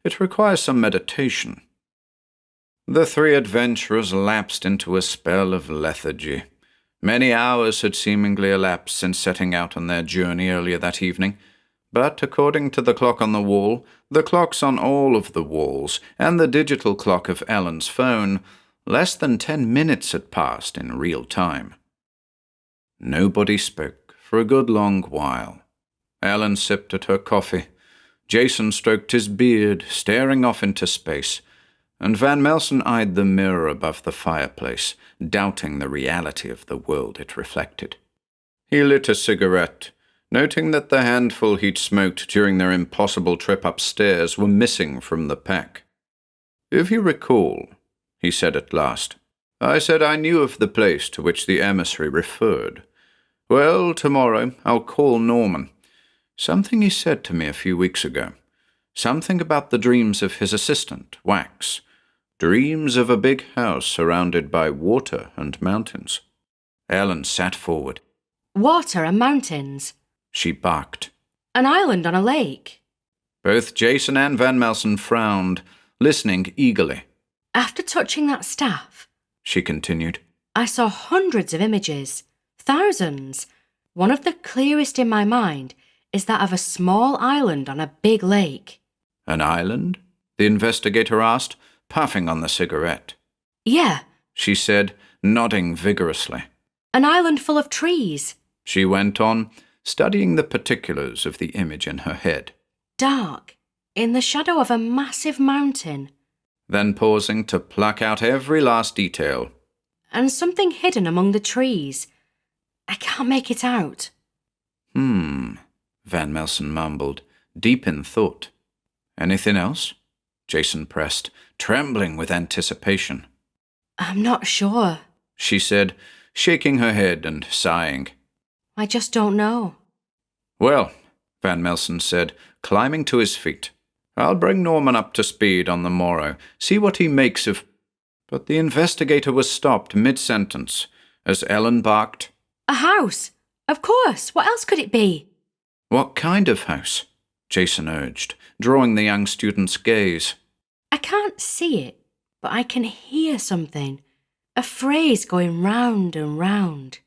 it requires some meditation. The 3 adventurers lapsed into a spell of lethargy. Many hours had seemingly elapsed since setting out on their journey earlier that evening, but according to the clock on the wall, the clocks on all of the walls, and the digital clock of Ellen's phone, less than 10 minutes had passed in real time. Nobody spoke for a good long while. Ellen sipped at her coffee. Jason stroked his beard, staring off into space, and Van Melsen eyed the mirror above the fireplace, doubting the reality of the world it reflected. He lit a cigarette, noting that the handful he'd smoked during their impossible trip upstairs were missing from the pack. If you recall, he said at last, I said I knew of the place to which the emissary referred. Well, tomorrow I'll call Norman. Something he said to me a few weeks ago. Something about the dreams of his assistant, Wax. Dreams of a big house surrounded by water and mountains. Ellen sat forward. Water and mountains. She barked. An island on a lake. Both Jason and Van Melsen frowned, listening eagerly. After touching that staff, she continued, I saw hundreds of images. Thousands. One of the clearest in my mind is that of a small island on a big lake. An island? The investigator asked, puffing on the cigarette. Yeah, she said, nodding vigorously. An island full of trees. She went on, studying the particulars of the image in her head. Dark, in the shadow of a massive mountain. Then pausing to pluck out every last detail. And something hidden among the trees. I can't make it out. Van Melsen mumbled, deep in thought. Anything else? Jason pressed, trembling with anticipation. I'm not sure, she said, shaking her head and sighing. I just don't know. Well, Van Melsen said, climbing to his feet. I'll bring Norman up to speed on the morrow, see what he makes of... But the investigator was stopped mid-sentence, as Ellen barked. A house! Of course! What else could it be? What kind of house? Jason urged, drawing the young student's gaze. I can't see it, but I can hear something. A phrase going round and round.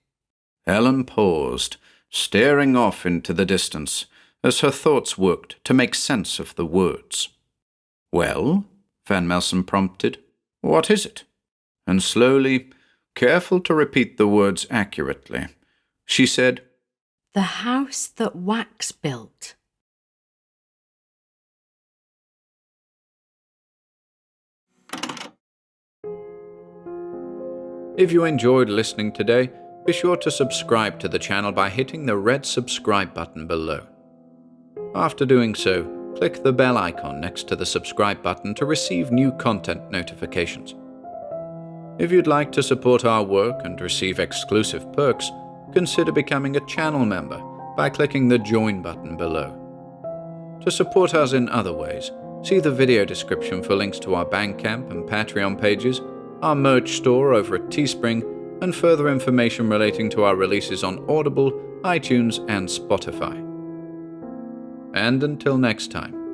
Ellen paused, staring off into the distance, as her thoughts worked to make sense of the words. Well, Van Melsen prompted, what is it? And slowly, careful to repeat the words accurately, she said, The house that Wax built. If you enjoyed listening today, be sure to subscribe to the channel by hitting the red subscribe button below. After doing so, click the bell icon next to the subscribe button to receive new content notifications. If you'd like to support our work and receive exclusive perks, consider becoming a channel member by clicking the join button below. To support us in other ways, see the video description for links to our Bandcamp and Patreon pages, our merch store over at Teespring, and further information relating to our releases on Audible, iTunes, and Spotify. And until next time,